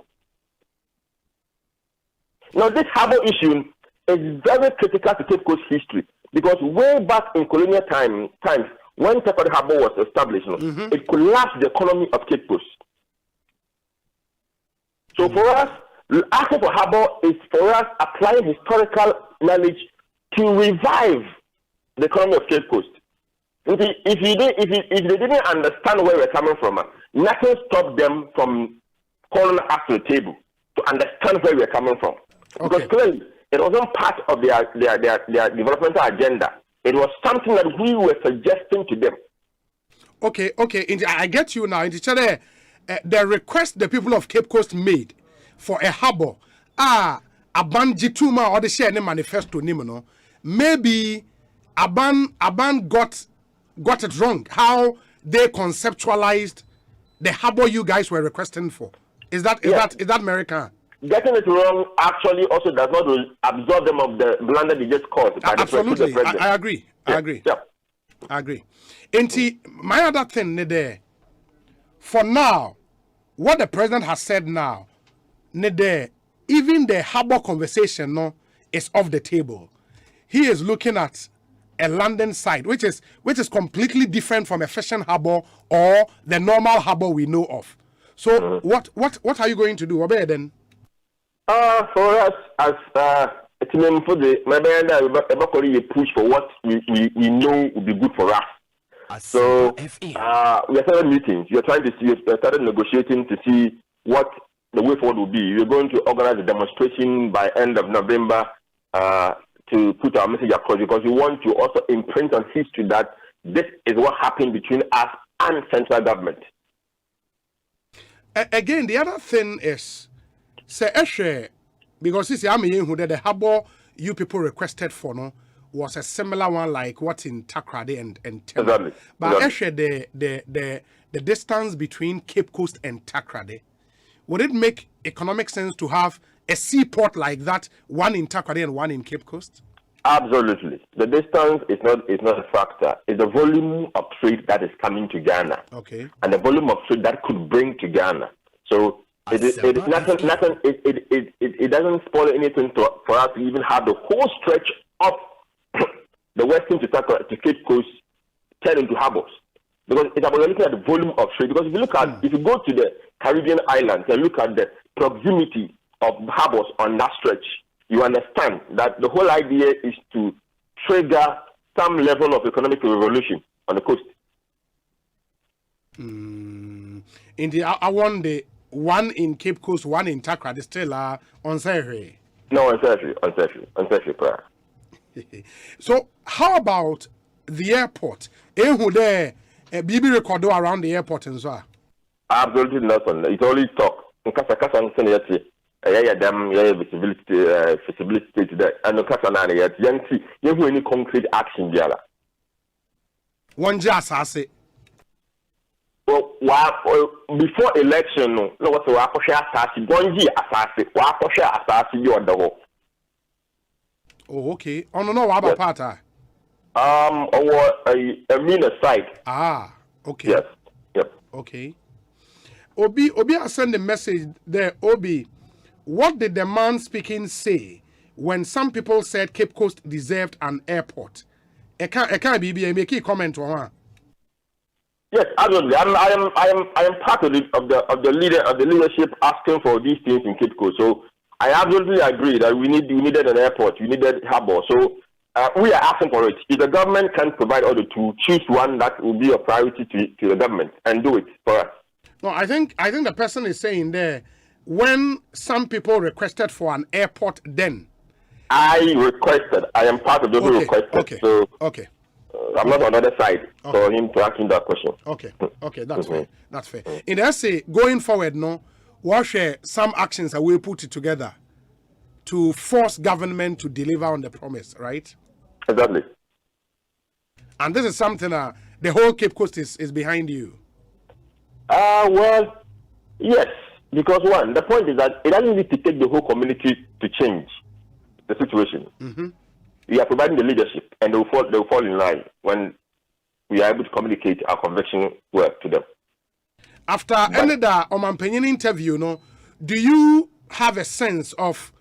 Now, this harbor issue is very critical to Cape Coast history because way back in colonial times, when Takrady Harbor was established, it collapsed the economy of Cape Coast. So for us, asking for harbor is for us applying historical knowledge to revive the economy of Cape Coast. If they didn't understand where we're coming from, nothing stopped them from calling us to the table to understand where we're coming from. Because clearly, it wasn't part of their developmental agenda. It was something that we were suggesting to them.
Okay. I get you now. The request the people of Cape Coast made for a harbor, Aban Jituma or the share manifesto, maybe Aban got it wrong. How they conceptualized the harbor you guys were requesting for. Is that American?
Getting it wrong actually also does not absolve them of the blunder they just caused.
Absolutely, I agree.
Yeah.
I agree.
Yeah.
I agree. My other thing there, for now, what the president has said now, even the harbor conversation is off the table. He is looking at a London site, which is completely different from a fishing harbor or the normal harbor we know of. So what are you going to do? Obey then.
For us as for the push for what we know would be good for us. So we are started meetings. We are trying to see. We started negotiating to see what the way forward will be. We're going to organize a demonstration by end of November to put our message across because we want to also imprint on history that this is what happened between us and central government.
Again, the other thing is, because this the harbor you people requested for was a similar one like what in Takrady and Tema.
Exactly.
But the distance between Cape Coast and Takrady, would it make economic sense to have a seaport like that, one in Takrady and one in Cape Coast?
Absolutely. The distance is not a factor. It's the volume of trade that is coming to Ghana.
Okay.
And the volume of trade that could bring to Ghana. So it is nothing. It doesn't spoil anything for us to even have the whole stretch of the western to Cape Coast turn into harbors. Because it's about looking at the volume of trade. Because if you look at, if you go to the Caribbean islands and look at the proximity of harbors on that stretch, you understand that the whole idea is to trigger some level of economic revolution on the coast.
In the one in Cape Coast, one in Takra, they still are on Saturday.
No, on Saturday.
So how about the airport? There, BB record around the airport and so.
Absolutely not. It's only talk. Visibility to that. And the Casanana yet, Yancy, you have any concrete action, Diala.
One just has it.
Well, before election, no, what's the Waposha assassin? 1 year assassin, Waposha assassin, you are the whole.
Oh, okay. Oh, no, what about Pata?
Or a mean site.
Ah, okay.
Yes. Yep.
Okay. Obi, I send a message there. Obi, what did the man speaking say when some people said Cape Coast deserved an airport? I can't be make a comment on that.
Yes, absolutely. I am part of the leadership asking for these things in Cape Coast. So I absolutely agree that we needed an airport, we needed harbor. So we are asking for it. If the government can provide all the tools, choose one that will be a priority to the government and do it for us.
No, I think the person is saying there, when some people requested for an airport, then
I requested. I am part of those who requested.
Okay.
So
okay.
I'm not on the other side for him to ask him that question.
Okay, that's fair. That's fair. In the essay, going forward, what share some actions that we put it together to force government to deliver on the promise, right?
Exactly.
And this is something the whole Cape Coast is behind you.
Well, yes, because one, the point is that it doesn't need to take the whole community to change the situation.
Mm-hmm.
We are providing the leadership, and they'll fall in line when we are able to communicate our conviction work to them.
After ending the Omanpenyin interview, do you have a sense of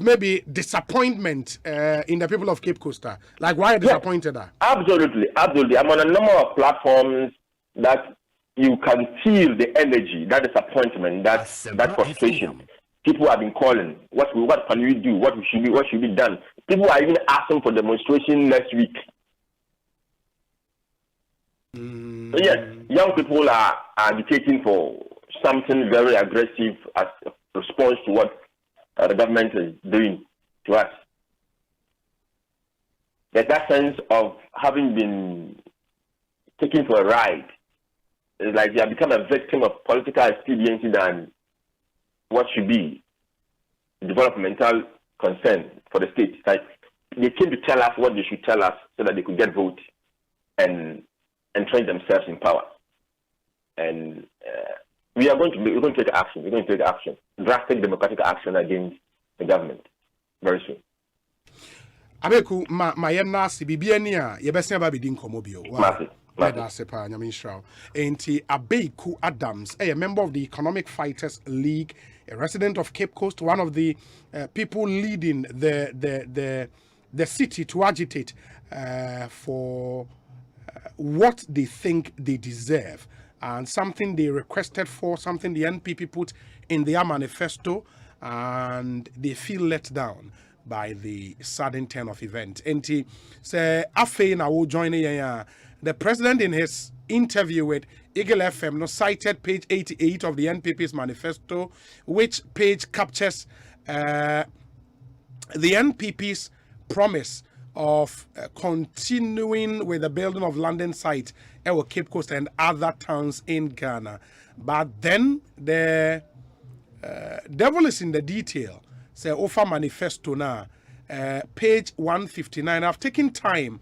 maybe disappointment in the people of Cape Coast? Like, why are you disappointed?
Absolutely. I'm on a number of platforms that you can feel the energy, that disappointment, that frustration. People have been calling. What can we do? What should be done? People are even asking for demonstration next week. So yes, young people are advocating for something very aggressive as a response to what the government is doing to us. There's that sense of having been taken for a ride. It's like they have become a victim of political expediency than what should be developmental concern for the state. Like they came to tell us what they should tell us so that they could get vote and entrench themselves in power. And we're going to take action. We're going to take action, drastic democratic action against the government very soon.
Abeku ma yena si bibiania yebese ba bidin komobio. Enti Abeku Adams, a member of the Economic Fighters League, a resident of Cape Coast, one of the people leading the city to agitate for what they think they deserve, and something they requested for, something the NPP put in their manifesto, and they feel let down by the sudden turn of event. And he say, Afe na will join the president in his interview with Eagle FM cited page 88 of the NPP's manifesto, which page captures the NPP's promise of continuing with the building of landing site at Cape Coast and other towns in Ghana. But then the devil is in the detail. Say offer manifesto now, page 159. I've taken time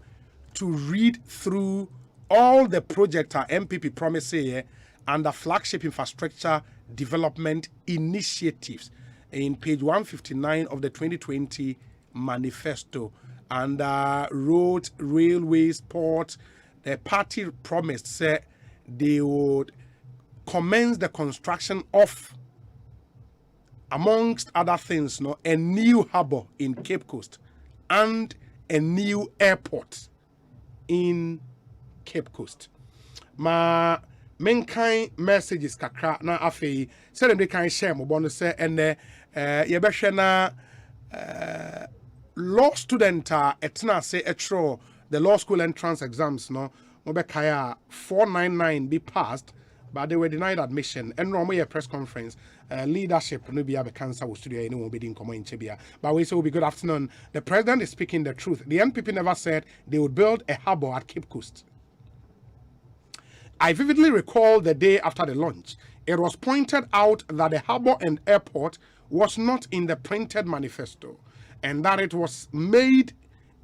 to read through all the projects our MPP promise here and the flagship infrastructure development initiatives in page 159 of the 2020 manifesto. And roads, railways, ports, the party promised said they would commence the construction of, amongst other things, a new harbor in Cape Coast and a new airport. in Cape Coast. Ma menkai messages kakra na afei say dem dey kan share mo bono say ene ye behwe na law student etna say etro the law school entrance exams no mo be kaya 499 be passed but they were denied admission and no more press conference leadership no be have a cancer studio anyone be in common in Chebia. But we say will be good afternoon. The president is speaking the truth. The NPP never said they would build a harbor at Cape Coast. I vividly recall the day after the launch. It was pointed out that the harbor and airport was not in the printed manifesto and that it was made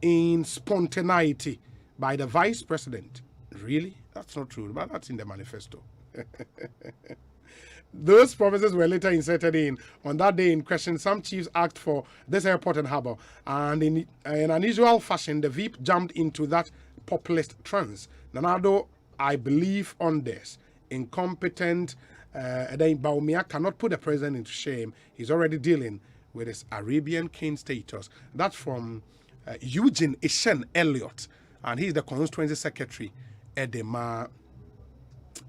in spontaneity by the vice president. Really? That's not true, but that's in the manifesto. Those promises were later inserted in. On that day in question, some chiefs asked for this airport and harbor, and in an unusual fashion, the VIP jumped into that populist trance. Nanado, I believe on this. Incompetent, Baumia cannot put the president into shame. He's already dealing with his Arabian king status. That's from Eugene Ishen Elliott, and he's the constituency secretary at the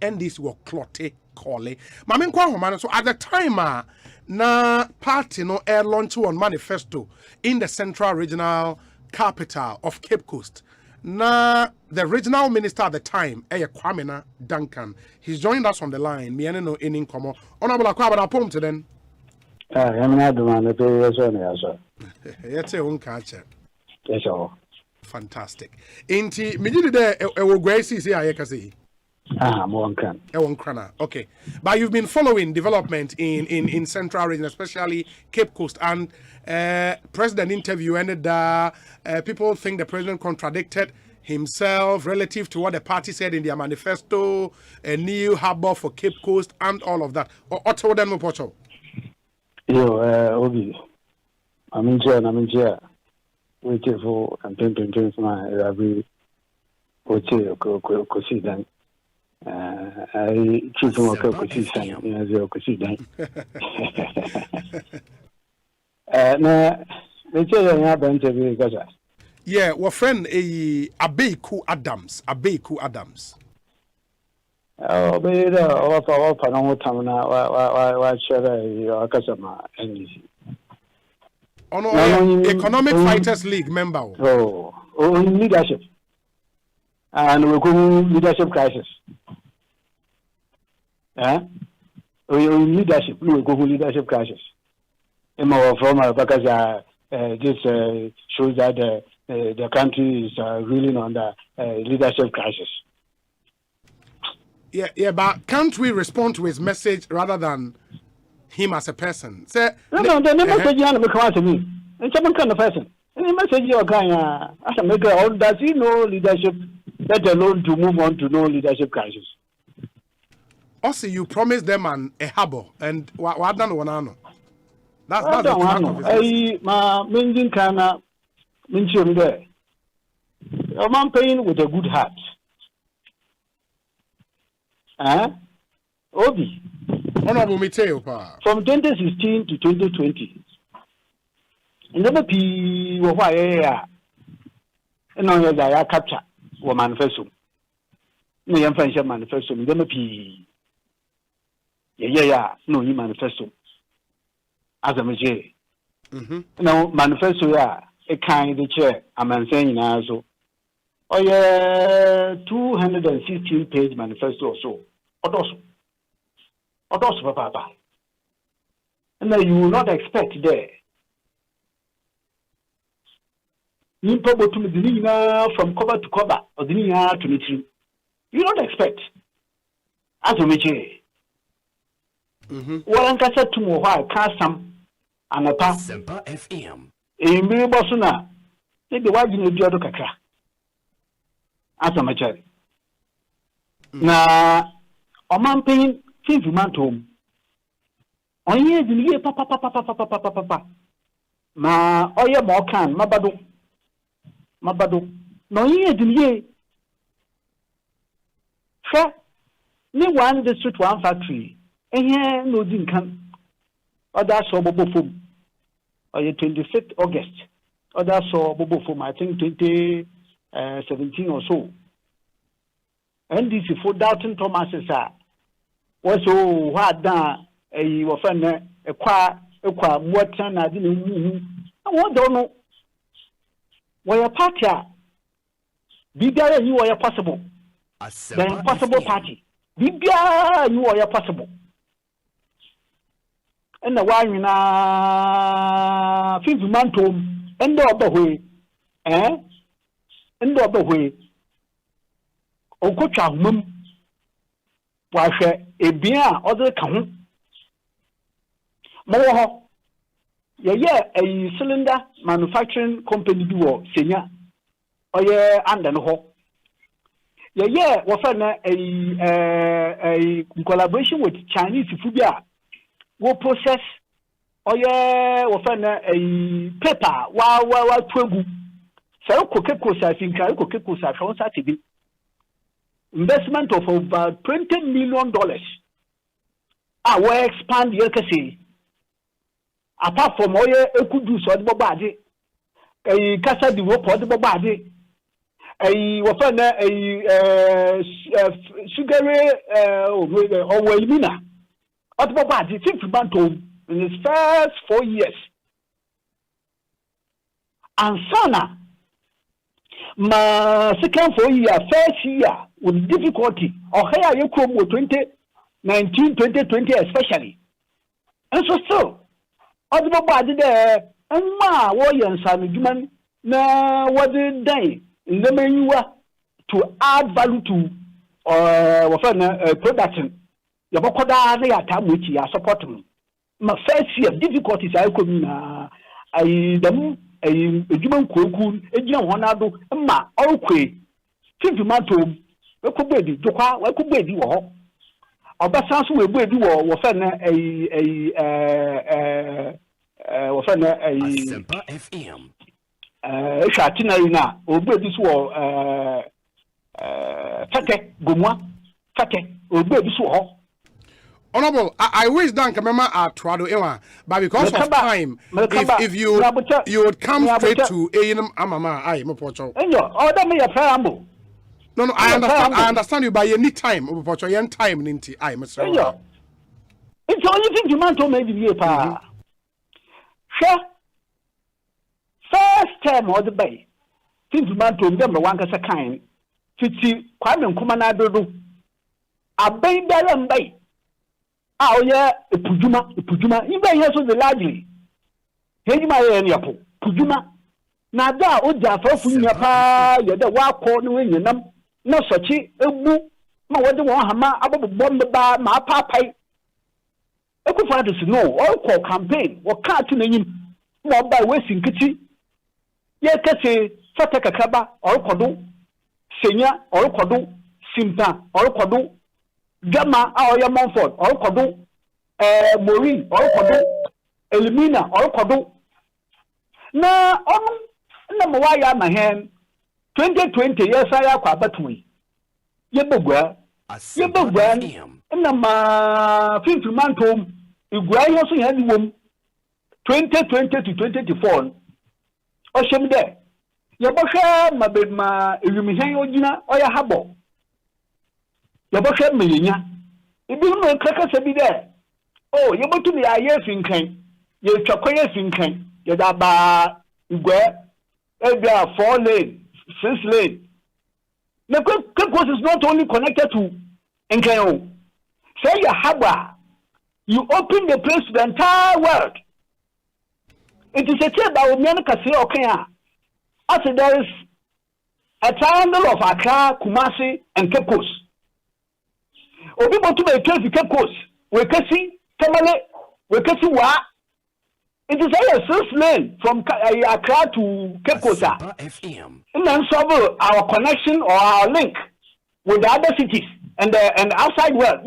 and this were clotte Kole. Mamin kwa so at the time na party no air launch on manifesto in the central regional capital of Cape Coast. Na the regional minister at the time, Kwamena Duncan, he's joined us on the line. Me no in komo. Honorable Akwabada pom to then. Fantastic. Inti mijidi de ewo gwesi si ayekasi. Okay. But you've been following development in Central Region, especially Cape Coast, and president interview ended people think the president contradicted himself relative to what the party said in their manifesto, a new harbor for Cape Coast, and all of that. Otto then Mopocho.
Yo, Obi. I'm in chair. Waiting for and things my every Ekosiisen. I choose more Ekosiisen as Ekosiisen. Now, they say I have been to
yeah, our friend Abeku Adams.
Oh, but what Panama Tamana, why share your customer NDC?
Economic Fighters League member.
Oh, leadership. And we're going leadership crisis. Leadership. We're going leadership crisis. In our former, because this shows that the country is really under leadership crisis.
Yeah, but can't we respond to his message rather than him as a person? Say,
no, the message you want to come to me. And some kind of person. And the message you are going as a maker, does he know leadership, let alone to move on to no leadership crisis?
Also, you promised them a harbor, and what done one? That's the
track of his my main kana mention there. A man paying with a good heart. Obi.
Honorable Miteo,
from 2016 to 2020. Never be why and on your capture or manifesto. No, I'm French manifesto. Never be no new manifesto. As a major. Now, manifesto, a kind of chair, I'm saying also. Oh, yeah, 216-page manifesto or so. Or those, Papa. And then you will not expect there. You probably to the from cover to cover or the to meet you. You don't expect. As a major. What I'm going to more while cast some and a pass.
Asempa FM.
In Miri Bosuna, take the wide in the Jodo Kakra. As a major. Now, a man paying 50 months home. On ye the year papa. Ma oya more can, Mabado. No ye the year. Sure. Me one district one factory. And here no dinkan. Other saw Bobo Foam. Or 25th August. Other saw Bobo Foam, I think 20 17 or so. NDC for Dalton Thomas was so hard down a offender a qua what son I didn't don't know why a party be there you are possible. The impossible party. Be there you are possible. And the one in a 5 month home and the other way, and the other way. Okocha mum wa hwe ebia other kan mo ho ye a cylinder manufacturing company bi wo senya oye under no ho ye wo fa na a collaboration with Chinese food bia wo process oye wo fa na a paper wa twegu so kokeko sa finka kokeko sa hwon sa tibi investment of over $20 million. I will expand your case. Apart from all you could do so the body, a casa de rope or the body, a sugary or mina. What body, 50 bantam in his first 4 years. And Sana, my second 4 year, first year. With difficulty, or higher you come with 2019, 2020 especially. And so still, other body there, and ma warrior and San na what did they in the menu to add value to production. The Bokoda they are time which you are supporting. My first year difficulties I come I them a human cocoon, a young one, ma, okay, 50 months. We could be Joka, we could be war. Or Bassans will be war,
Asempa FM.
Shatina, or be this war, Fate, Gumwa, Fate, or be this war.
Honorable, I wish Dan Kamema at Trado Ewa, but because of time, if you would come straight to A&M Amama, I am a portal.
And your order me a preamble.
No, I understand you, but you need time. But you need time, Ninti. I must say.
It's only thing you want to make the pa. Sure. First time or the bay. Things you want to remember one as a kind. Fitzy, Kwame Kumanado. A bay there and bay. Oh, yeah, a Pujuma. You may have the largely. Here you might end up. Pujuma. Now, that would have for pa, you're the wild corner in your number. No such a boo, my what the one hammer about bomb bar, my papa. I could find us no all call campaign or cartoon him more by wasting kitty. Yet, say, Fataka Kaba or Kodo, Senya or Kodo, Simta or Kodo, Gamma or Yamonford or Kodo, Maureen or Kodo, Elimina or Kodo. Now, number why I'm a hand. 2020 yes I akwa batui yebogwa na ma 50 mantom igwa yeso ya diwom 2020 to 2024 o shemde yebohwe mabedma ewimihan ogina oya habo yebohwe meyenya ibi no kaka sabi de oh yebotu ya yefinkan ye twakoye finkan ye da ba igwa ebia 4 lane 6 lane. The course is not only connected to Nkayo. Say your harbor, you open the place to the entire world. It is a tale about America say okay. As there is a triangle of Accra, Kumasi, and Cape Coast. Obi want to make Cape Coast. We can see Tamale, we can see what. It is a 6 lane from Accra to Cape Coast. And then solve our connection or our link with the other cities and the outside world.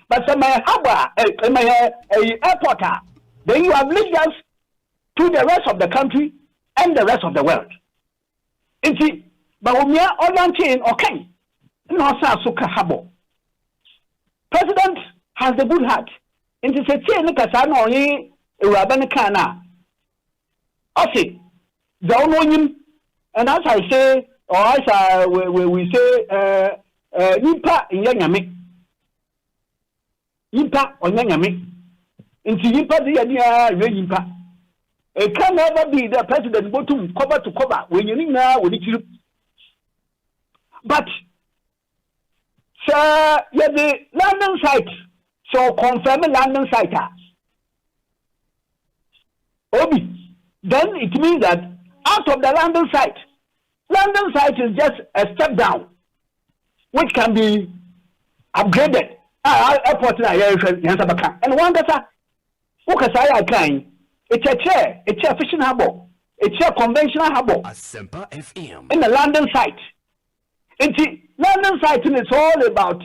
But some harbor, airport, then you have linked us to the rest of the country and the rest of the world. You see, but we are all chain okay. No, Suka Habo. President has the good heart. It is a chain Kasano. Rabanikana. Okay, the him, and as I say, or as we say, Nipa in Yangame. Nipa on Yangame. Into Nipa the idea, Nipa. It can never be the president bottom cover to cover when you need now, when you. But, sir, the London site, so confirm London site. Obi, then it means that out of the London site is just a step down, which can be upgraded. Airport and one that's a kind. It's a chair fishing harbor, it's a conventional harbor.
Asempa FM.
In the London site. The London site is all about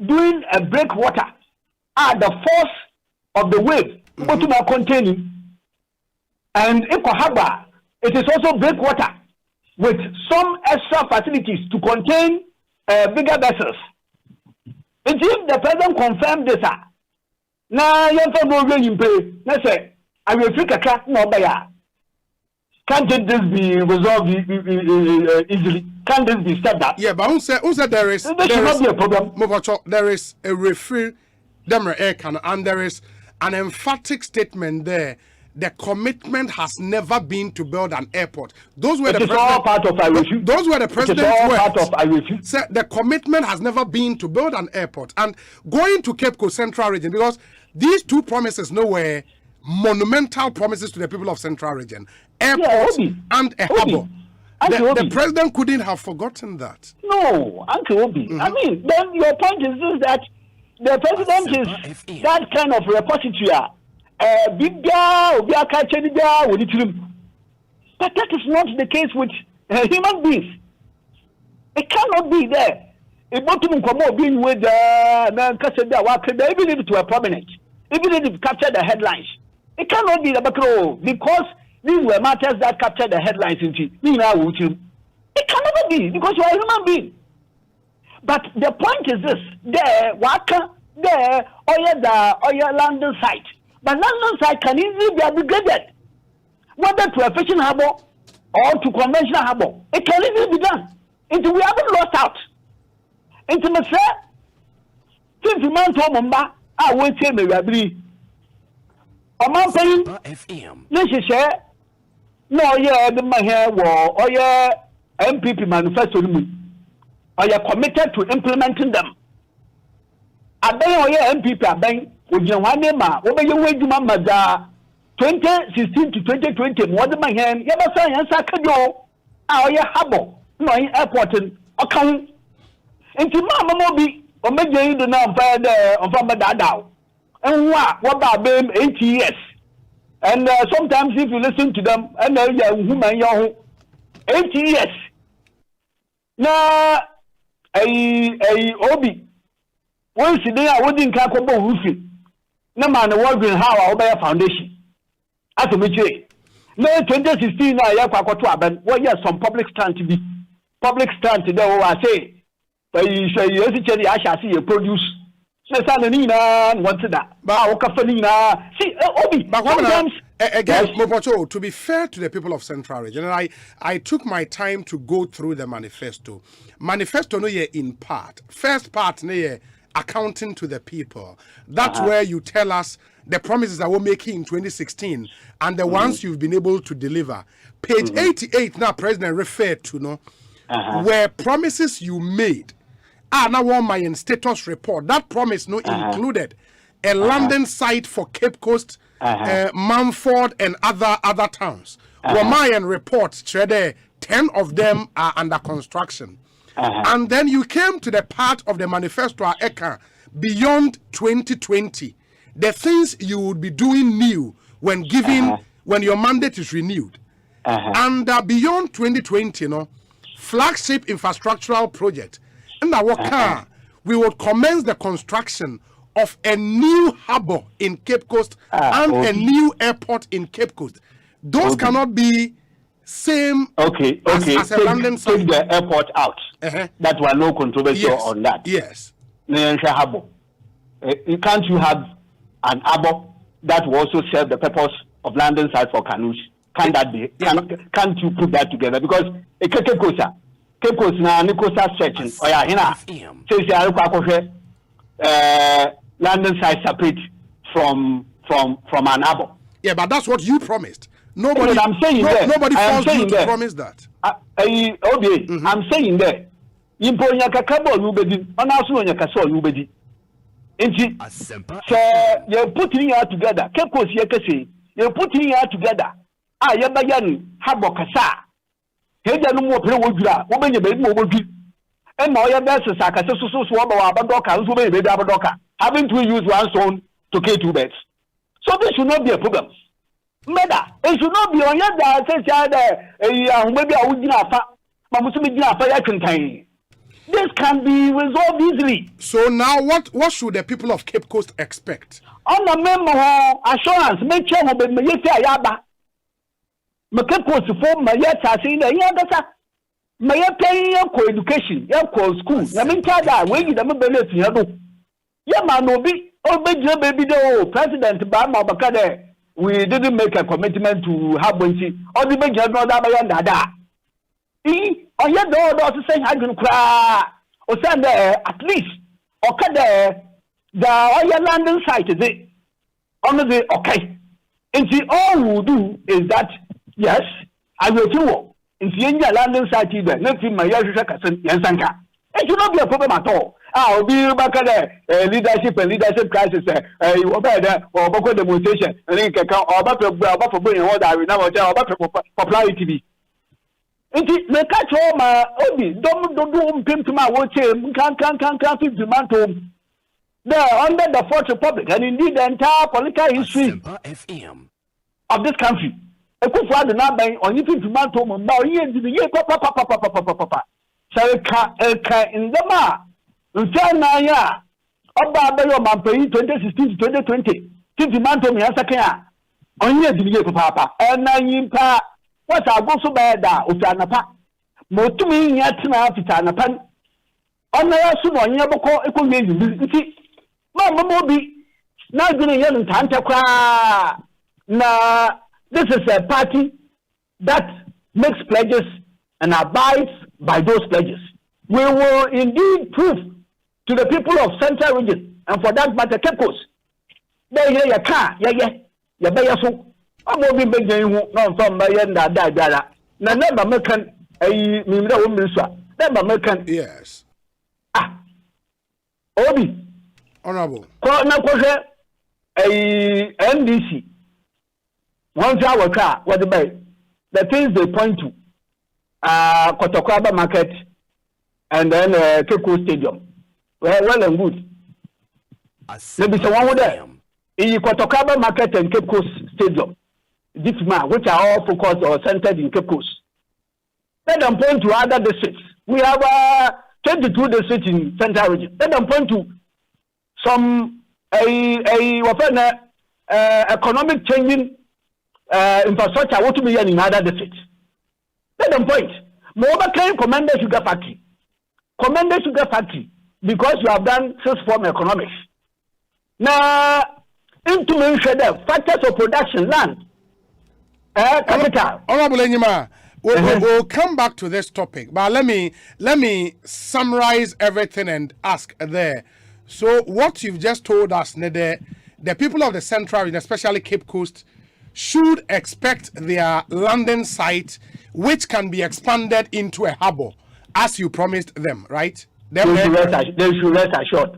doing a breakwater. The force of the wave containing. And Eco Harbor, it is also breakwater with some extra facilities to contain bigger vessels. And if the president confirmed this, now you don't pay. Let's say, I will fix a cat, no buyer. Can't this be resolved easily? Can't this be stepped up?
Yeah, but who said there is?
There should not be a problem.
There is a referee, and there is an emphatic statement there. The commitment has never been to build an airport. Those were the president's words. The commitment has never been to build an airport. And going to Cape Coast Central Region, because these two promises were monumental promises to the people of Central Region. Airport and a harbour. The president couldn't have forgotten that.
No, Uncle Obi. I mean, then your point is this, that the president is that kind of repository. But that is not the case with human beings. It cannot be there. Even if it were prominent, even if it captured the headlines, it cannot be because these were matters that captured the headlines. It cannot be because you are a human being. But the point is this: there, oil London site. But London site can easily be upgraded, whether to a fishing harbor or to conventional harbor. It can easily be done. Until we haven't lost out. Until we say, since we man to Mumba, I won't say me agree. A man paying, this is share. No, yeah, the man here, or yeah, MPP manifesto, or you're committed to implementing them. I beg or yeah, MPP, I beg. 2016 to 2020, more than my hand, Yabasa and Sakajo, our harbor, no airport, account. And to Mamma Mobi, or make the number of Babadao. And what about them 80 years? And sometimes if you listen to them, and woman, 80 years. Now, a Obi, once they are wooden Kakobo roofing. No man, wondering how I'll buy a foundation. As a métier. May 2016, I have some public stand to be public stand to know what I say. But you say, I shall see you produce.
Again, Mopocho, to be fair to the people of Central Region, and I took my time to go through the manifesto. Manifesto no ye in part. First part no ye accounting to the people. That's where you tell us the promises that we're making in 2016 and the ones you've been able to deliver. Page 88 now, President referred to, where promises you made. Now one my status report. That promise included a London site for Cape Coast, Mumford, and other towns. Mayan reports, 10 of them are under construction. And then you came to the part of the manifesto Eka beyond 2020, the things you would be doing new when when your mandate is renewed. And beyond 2020, flagship infrastructural project. And we will commence the construction of a new harbor in Cape Coast and a new airport in Cape Coast. Those cannot be same as a London site.
Take the airport out. That was no controversy on that.
Yes.
Can't you have an harbor that will also serve the purpose of London site for canoes? Can't that be? Can't you put that together? Because Cape Coast, Cape Coast na Nicosa section or ya hina says ya akwa London side separate from an abo.
Yeah, but that's what you promised. Nobody
I'm saying
nobody forced you to promise that.
I'm saying that impo nya kakabo lubedi ona so nya kaso lubedi. Enti you putting it together. Cape Coast ye kese you putting it together. Ah ye bayan habo kasa. Heja no mo pere wodura wo benye be mo wodwi. E ma oya be sesa kase so ba wa abadoka so be abadoka. Haven't we used one stone to kill two birds? So this should not be a problem. It should not be on your dad this can be resolved easily.
So now what should the people of Cape Coast expect?
On the memo assurance, make sure that me yete ayaba. Me Cape Coast form me yete say na yanda me pay ko education, ko school. Na me tada we gi da me benefit ya do. Ya ma no bi baby do president ba ma bakade. We didn't make a commitment to have Bunchi or the big general Dada. On your door, also saying, I can cry or send there at least or cut there the London site is it. Only the okay. And see, all we do is that, yes, I will do. In the London site, either nothing my Yansanka. It should not be a problem at all. I'll be back at leadership and leadership crisis. You better or Boko demonstration and then can come or about for bringing what I will now tell about popularity. It may catch all my obi. Don't pimp to my watch him. Can't the mantle. There under the Fourth Republic and indeed the entire political history of this country. I could find the number on you to mantle. Now, ye papa. Sarika in the ma. Until ya. Oba Bayo Mampe 2016 to 2020. Since the mantle me asaka. On ye the papa. And na yimpa. What I go so bad utanapa. Motumi yatina fitanapan. On na su no nya boko ekomeji nti. Mama mobi. Na gina yen tante kwa. Na this is a party that makes pledges and abides by those pledges. We will indeed prove to the people of Central Region, and for that matter, Cape Coast, they hear your car, ya bear so. I'm moving big, no, from my end, that. Now, never American, a woman, never American.
Yes.
Obi.
Honorable.
A NDC. Once our car, what the things they point to. Kotokwaba Market and then Cape Coast Stadium. Well and good. Maybe someone there. In Kotokwaba Market and Cape Coast Stadium, which are all focused or centered in Cape Coast. Let them point to other districts. We have 22 districts in Central Region. Let them point to some economic changing infrastructure what to be in other districts. Let them point. Moreover, can Komenda Sugar Factory. Komenda Sugar Factory, because you have done six-form economics. Now, into mention the factors of production, land, capital.
Honorable Enyima, we'll come back to this topic, but let me summarize everything and ask there. So, what you've just told us, the people of the Central Region, especially Cape Coast, should expect their London site, which can be expanded into a harbour, as you promised them, right? They should
rest assured.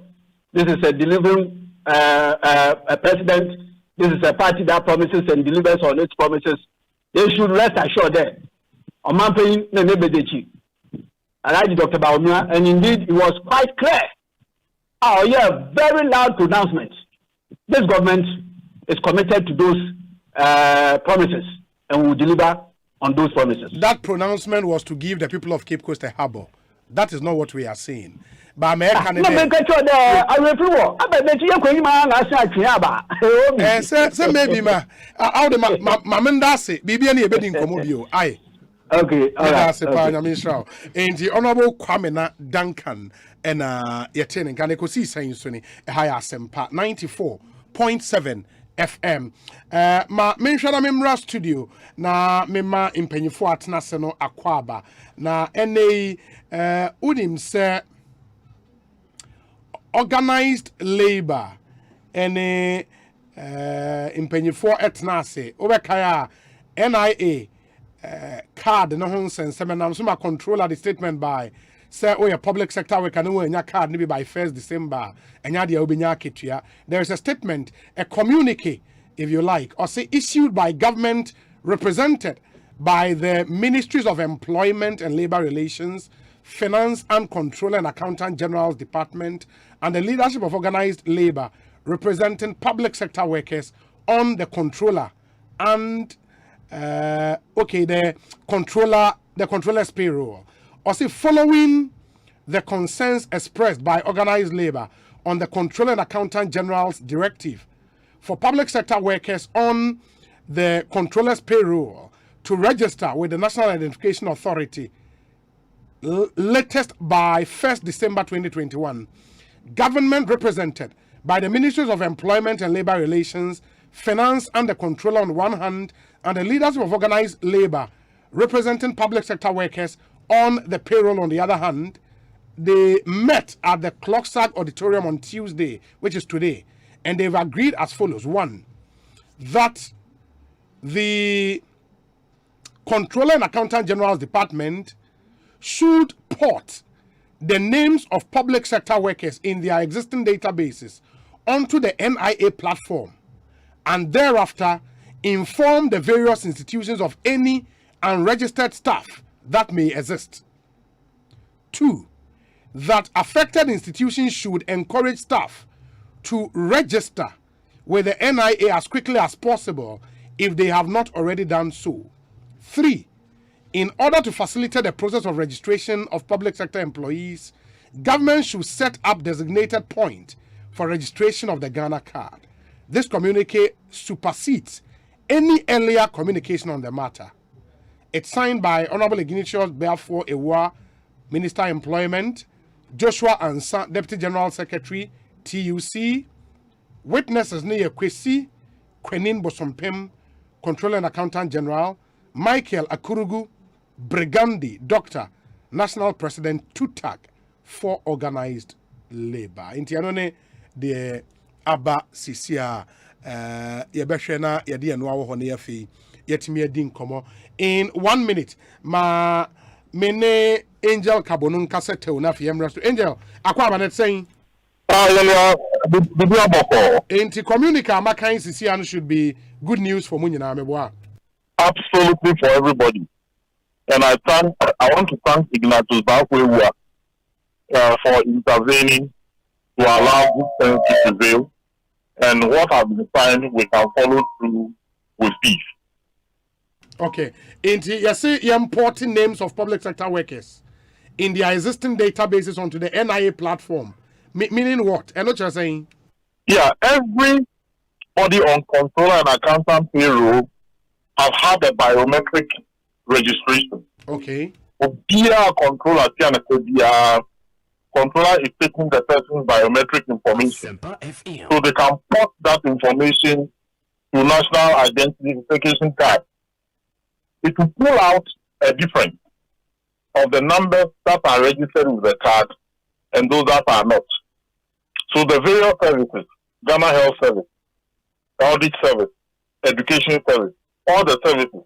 This is a delivering a president. This is a party that promises and delivers on its promises. They should rest assured there. Omanpeyin Nenebedechi. And I did Dr. Baumia, and indeed it was quite clear. Oh yeah, very loud pronouncement. This government is committed to those promises and will deliver on those promises.
That pronouncement was to give the people of Cape Coast a harbour. That is not what we are saying. But American maybe ma how the mamendase bibi ani ebedi nkomobio ai
okay all right
and the honorable Kwamena Duncan and yetene nkan Ekosiisen so ni Asempa 94.7 FM. Ma menshana memra studio na mema impanyifo atena se no akwaba na ene unim se organized labor ene impanyifo etena se obekaya NIA card no ho sense menam so ma controller the statement by say oh, public sector worker no anya card maybe by 1st December anya dia obenya ketua. There is a statement, a communique if you like, or say issued by government represented by the Ministries of Employment and Labor Relations, Finance and Control and Accountant General's Department, and the leadership of organized labor representing public sector workers on the controller and the controller's payroll. Or say following the concerns expressed by organized labor on the Controller and Accountant General's directive for public sector workers on the controller's payroll to register with the National Identification Authority latest by 1st December 2021, government represented by the Ministries of Employment and Labor Relations, Finance and the Controller on one hand, and the leaders of organized labor representing public sector workers on the payroll on the other hand, they met at the Clocksag Auditorium on Tuesday, which is today, and they've agreed as follows. One, that the Controller and Accountant General's Department should port the names of public sector workers in their existing databases onto the NIA platform, and thereafter inform the various institutions of any unregistered staff that may exist. Two, that affected institutions should encourage staff to register with the NIA as quickly as possible if they have not already done so. Three, in order to facilitate the process of registration of public sector employees, government should set up designated point for registration of the Ghana card. This communique supersedes any earlier communication on the matter. It's signed by Honorable Ignatius Belfort Ewa, Minister Employment, Joshua Ansa, Deputy General Secretary, TUC, witnesses near Kwesi, Kwenin Bosompem, Controller and Accountant General, Michael Akurugu, Brigandi, Doctor, National President, TUTAG, for Organized Labor. Intianone de Abba Sisia, Yebeshena, Yadi and Wahonefi, Yetimi Din Komo. In 1 minute, ma mene Angel Kabonun Cassette Unafi Emrest. Angel, Aquabanet saying, Inti Communica, Makain Sisian should be good news for Munina Meboa.
Absolutely for everybody. And I want to thank Ignatius Bakwewa for intervening to allow this thing to prevail. And what has been signed, we can follow through with peace.
Okay. Inti, you see, you're importing names of public sector workers in their existing databases onto the NIA platform. Meaning what? I know what you're saying.
Yeah, everybody on controller and accountant payroll have had a biometric registration.
Okay.
Controller is taking the person's biometric information. So they can port that information to national identification card. It will pull out a difference of the numbers that are registered with the card and those that are not. So the various services, Ghana Health Service, Audit Service, Education Service, all the services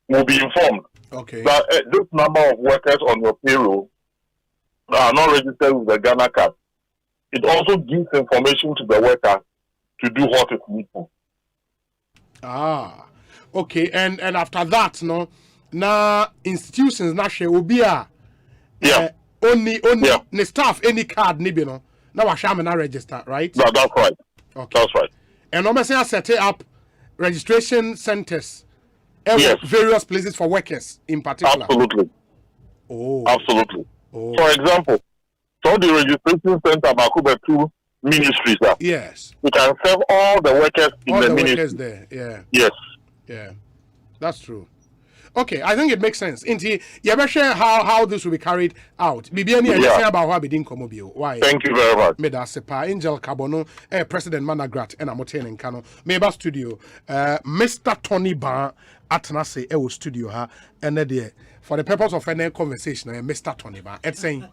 will be informed that this number of workers on your payroll are not registered with the Ghana card. It also gives information to the worker to do what is needful.
Okay, and after that, no, now institutions na share obia only the staff any card nibi no. Now I shall not register, right?
No, that's right.
Okay.
That's right.
And I'm saying set up registration centers various places for workers in particular.
Absolutely. Absolutely. For example, so the registration center Makuba 2 ministries are.
Yes.
You can serve all the workers in
all
the
ministry.
Workers
there, yeah.
Yes.
Yeah. That's true. Okay, I think it makes sense. Inti, you ever share how this will be carried out? Bibiani, I say about how Bidin Komobio. Why?
Thank you very much.
Meda Sepa, Angel Carbono, President Managrat, and Amoten and Kano. Meba Studio, Mr. Tony Bar at Nase, Ewo Studio, and there. For the purpose of any conversation, Mr. Tony Bar, it's saying,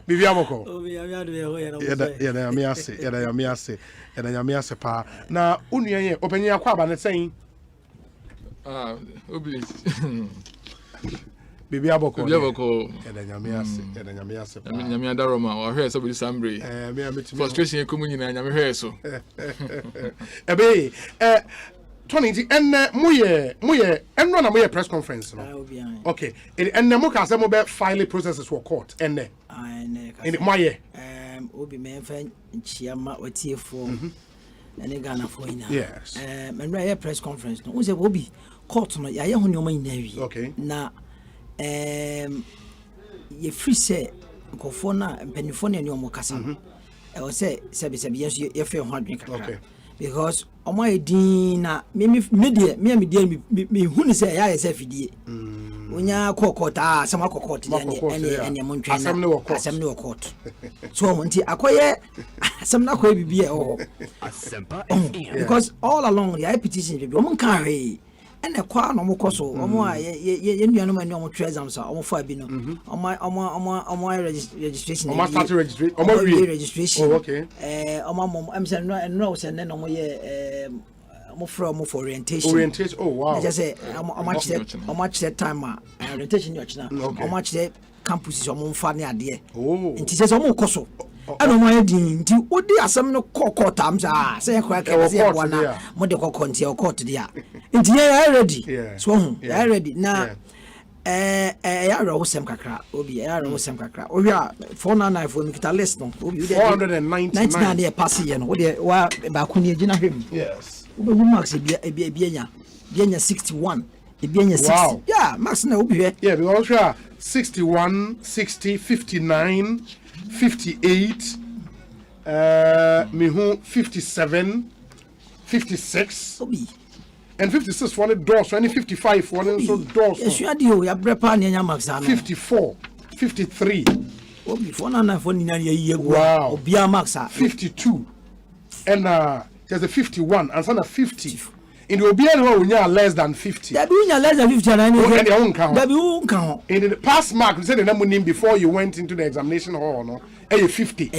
Bibiamoko. Now, Unia, open your quab and saying, Bibi aboko and then Yamias
Daroma or hair so with Sambri. Frustration communion and Yami so.
Ebe Tony and Muye and run a press conference. Okay, and the Moka Samobe filing processes were court and in Maye.
Obi Menfen Chiama or TF4 and Ghana for
yes.
And right press conference. No, was a Obi court no ya ho nyoma nyinawi.
Okay.
Na ye free say nkofo na mpanifo na nyoma kasa. E wo say sebi yesu ye fe ho adwen kakra.
Okay.
Because omo edin na me hunu say ya say fidie. Unya kokota sama kokota ene mo ntwe na asem ne court. So nti akoye asem na akoye bibie
Asempa
because all along the petition be omo kan hwe ene kwa no mo koso omo a ye nuanu ma ne omo twa exam so omo fa bi no omo registration
omo start registration omo
registration
okay
omo am say no say ne no mo ye omo for orientation
oh wow
I just say omo check time orientation you china omo check campuses omo fa ne ade nti say omo koso ano mo edin nti odi asem no kokko tam say ekwa ka say wana mo de kokko nti e court dia nti ya ready so ya ready na ya ro sem kakra obi ya ro sem kakra obi a 499 for nikita list no obi 499 dey pass ye no wo de wa ba ko ni agina hwem
yes
obi max bienya 61 bienya 60 yeah max na obi he
yeah because 61 60 59 58 Mihu 57 56
Obi
and 56 one doors and 55 one so doors
yes you are the ya brepa na nya max
54 53
Obi for na for ni na ye
wow
obi a max
52 and there's a 51 and some 50 in the obian who nya less than 50
that be nya less than 50 and
that be who can in the pass mark you said the number name before you went into the examination hall no 50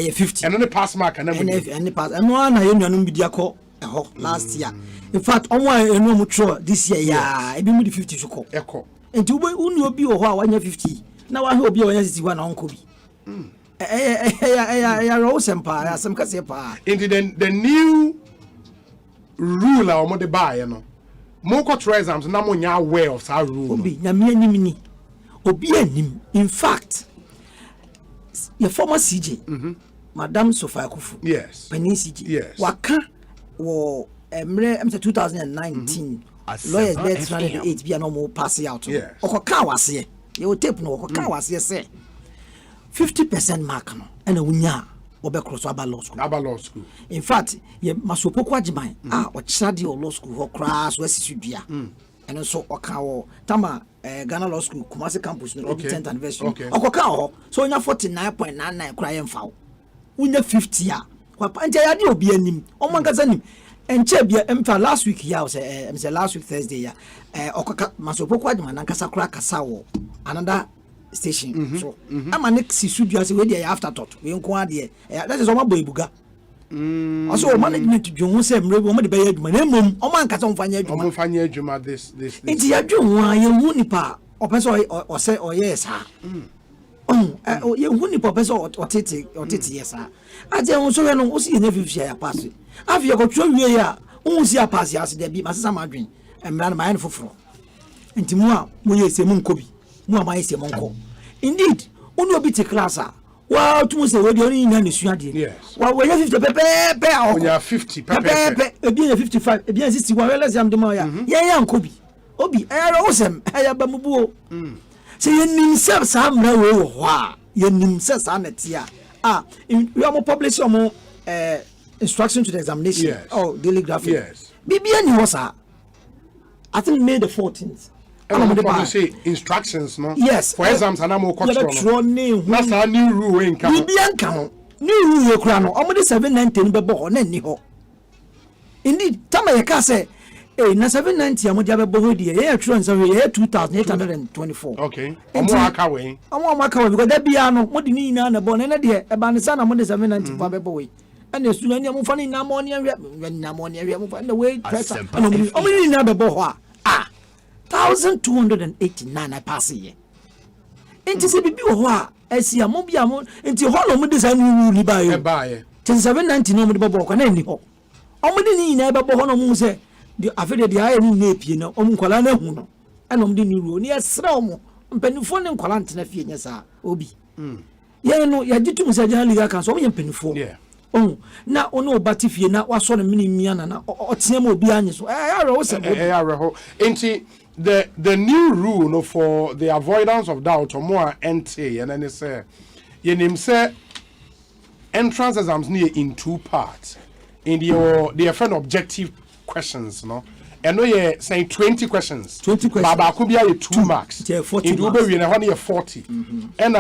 and then the pass mark and
the pass and one na you nanu bi diako last year in fact omo enu mu tro this year ya e bi mu di 50 soko
eko
enti unu obi wo ho a wanya 50 na wa he obi wanya 61 na onko bi ya ro sempa ya sem kase pa
into the new rule or the buy you know mo ko try exams na mo nya aware of that rule
obi nya me anim ni obi anim in fact your former CJ Madam Sophia Kufu
yes
Penny CJ
yes
waka wo emre 2019 lawyers there 308 be no more pass out
yes
okoka wase you tape no okoka wase say 50% mark no and wunya obe cross aba law school in fact ye masopoko agiban o chade o law school ho class wasi dua and so oka wo tama Ghana Law School Kumasi campus no 10th anniversary okoka ho so onya 49.99 kra ye mfa unya 50 a kwa nje ya de obi anim o mangaza nim enche bia emfa last week ya say last week Thursday ya okoka masopoko agiban nankasa kra kasa wo another station so ama next studio say we dey after thought we nko ade that is o ma boy buga also management dwon say mre bo mo de be adwuma na mom o man kasa mfanya adwuma
this
nti adwuma ye hu nipa o pese o say o yes ha ye hu nipa pese o tete yes ha ade won so we no o si na 50 ya pass afia ko twa wie ya o si ya pass ya se de bi masesa madwen emra na maye foforo nti mu a mo ye se mu nkobi mu a maye se mo nko indeed unu obi te class a wa tumu se we de oni nya ne suade
yes
wa we 50 pepe a
onya 50 pepe
ebi 55 ebi 60 wa let's am de ma ya ya nkobi obi era wosem ya ba mubuo se yenim se sa mra we wo ho a yenim se sa na tia we am publish am instruction to the examination
yes.
daily graphic
yes
bibi ani wo sa I think May the 14th
And say instructions, no?
Yes.
For exams, and I'm more control. That's
a
new rule in
Bianca. New rule, Crano. Almost 719 bebo, Nenny. Indeed, Tamaka say, na 790 amodia bebo here, yeah, true and sorry, 2,824.
Okay. I'm more
because that piano, what do you need on a bonnet here, about the son of 790 bebo. And the student, I'm funny, Namonia, when Namonia, and the way, only number boha. 1,289 I pass here. Ain't it be what? I see a mobiamon into hollow with this annual buy. 790 no more can any ho. Omini never bohono muse. The affair the iron napino, Colana Huno, and the new near Sromo, and Penifon and Colantina Fienesa, Obi. Yeah, no, you did to say Jaliga so you penifon. Yeah. Oh, now, no, but if you not was on a mini miana or Tiamo Bianis, I also the new rule no, for the avoidance of doubt or more NT, and then it's your name say entrance exams near in two parts. In the different objective questions, no. And no, you're saying 20 questions. 20 questions. But could be 2 marks. Yeah, 40. It will be 40. And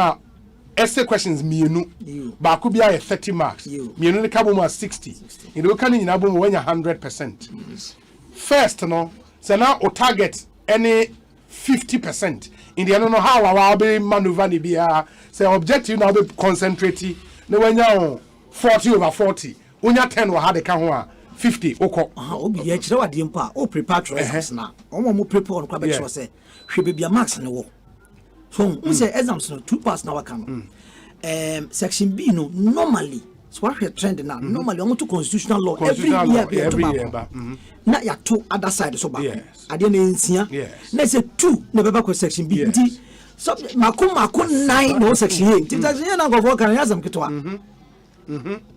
essay questions mienu. But could be 30 marks. Mienu the cabo 60. In the can in abo when 100%. First, no. So now o target any 50%. In the don't know how I will be maneuver ni be say objective now be concentrating. No when you 40 over 40. Unya 10 wa hade ka ho 50 oko. Obi ye kire wade mpa o prepare to exams na. Omo mo prepare on kwa be sure say hwe be bia marks ne wo. So we say exams no 2 parts na waka no. Section B no normally so what we trend now normally omo to constitutional law every year. Na ya to other side so ba. Ade na nsia. Na say 2 na be back section B. Nti so mako 9 no section A. Nti section A na go for kan yazam kitwa.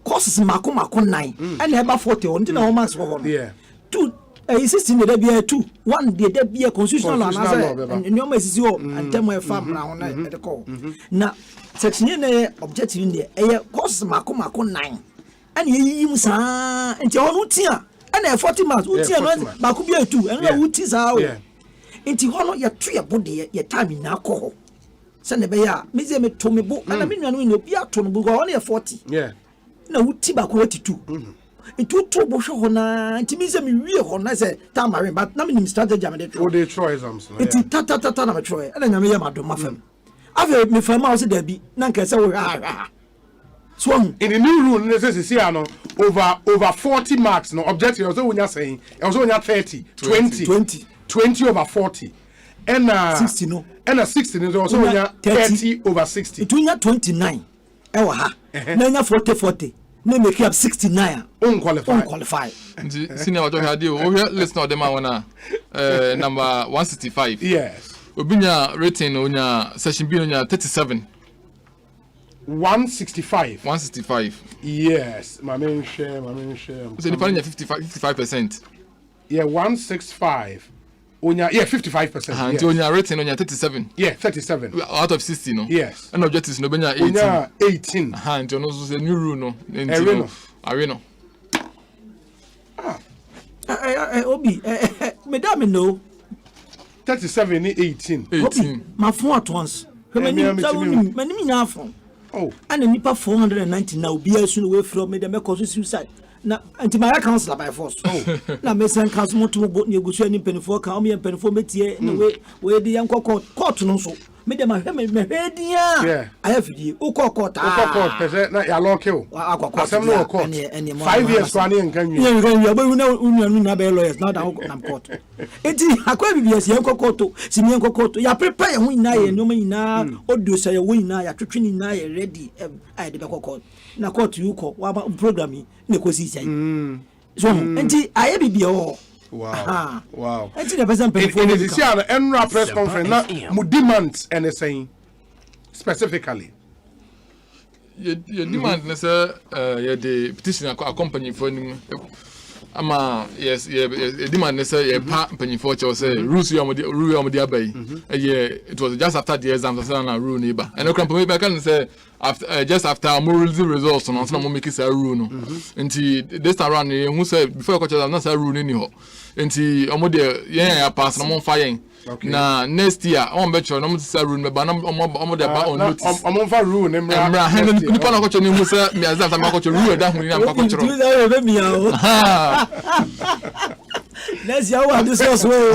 Courses mako 9 and about 40 on the marks for 2 16 there be 2 1 there be a constitutional law and your message and tell my farm now at the call now section in objective in there courses mako 9 and you sa and your utia and 40 marks utia mako be 2 and utia sa into hono ya tree body ya time na call send be ya me say me to me bo and me nanu no bia to no bo only 40 na wuti ba ko 82 itu to bo hwe hona ntimi se me wie hona se tamare but na me strategy am dey try dey try exams no it ta na me try and na me ya madom mafam ave me fam house da bi na nka se wo so in the new rule ne say see ano over 40 marks no objective also wonya saying also wonya 30 20 over 40 and 60 no and 60 no also wonya 30 over 60 it wonya 29 ewa ha na nya 40 na make up 69 unqualified
senior wato hade o listen of them one number 165
yes
obinya rating onya session B onya 37
165 yes my main share
so the final 55%
yeah 165 onya 55%.
And onya rating onya 37.
Yeah, 37.
Out of 60 no.
Yes.
And objectives no benya 18.
Onya 18.
And you know so new rule no. Areno.
Obi madam no
37 18.
Obi my phone at once. Many nya phone.
Oh.
And nipa 490 now be soon away from me dem cause suicide. Na anti my council by force. Oh. Na me sen council mo to go negotiate ni penifo ka o me penifo metie na we dey yan court no so. Me dem ahwe me hwedia.
Yeah.
I have the o court
pese na ya lock you. Asem no court. 5 years kwa ni nkan nwi.
Yeah, but we na be lawyers now that am court. Enti akwa bibia si yan court si me yan court ya prepare ho ina ye no ina odo say wo ina ya twetwe ni ina ye ready I dey be court. Na court you call wa programming na kosi sai. So enti aye bibia o.
Wow.
Enti the person pay for
it. This year the NRA press conference na mu demand anything specifically.
Your demand na say the petition accompany for him. Ama yes demand na say pa penny for say rules you am dey abay. It was just after the exam so na rule neighbor. And no company can say after just after morality results no so na mo make say rule no nti this time around who say before coach na say rule ni ho nti omo de yen ya pass na mo fa yen na next year on be cho na mo say rule me ba na omo de ba on notice
omo fa rule ne
mra hen ni pa na coach ni who say me azam ma coach rule da hu ni na pa coach ro
let's see how this is well.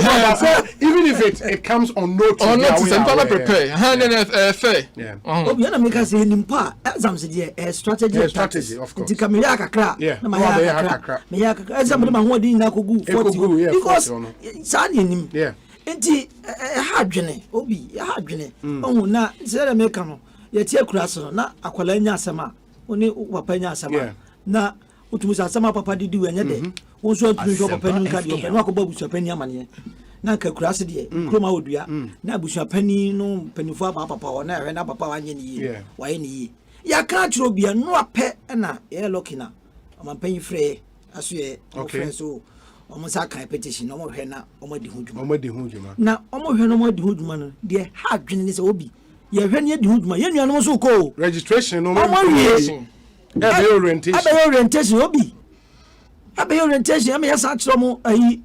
Even if it comes on notice,
I'm gonna prepare. Fair.
Yeah.
Oh, you know, make us say nimpa. Exam say strategy.
Strategy, of course.
Nti kamera kakra.
Yeah.
Na maya kakra. Maya kakra. Exam dem ho din na kogu 40. Because sani nim.
Yeah.
Nti ha dwene. Obi ha dwene. Ohu na say dem make no. Ye tie kura so na akwala nya asema. Oni papa nya asema. Na utumusa asema papa didi we nya de. Wonso atunu papa ni nka de opa na akoba busu pani amane na ka kurase de kroma odua na busu pani no panifo aba papa na hwe na papa wanye ni waye ni ya ka tro bia no apɛ na ye lokina amampanyi frɛ aso ye frɛ so omo sa kan petition no mo hwe na omo di hudwuma na omo hwe no mo di hudwuma no de ha dwene ni sɛ obi ye hwe ne di hudwuma ye nuanom so ko
registration no
mo orientation obi abe orientation am yes atro mo ayi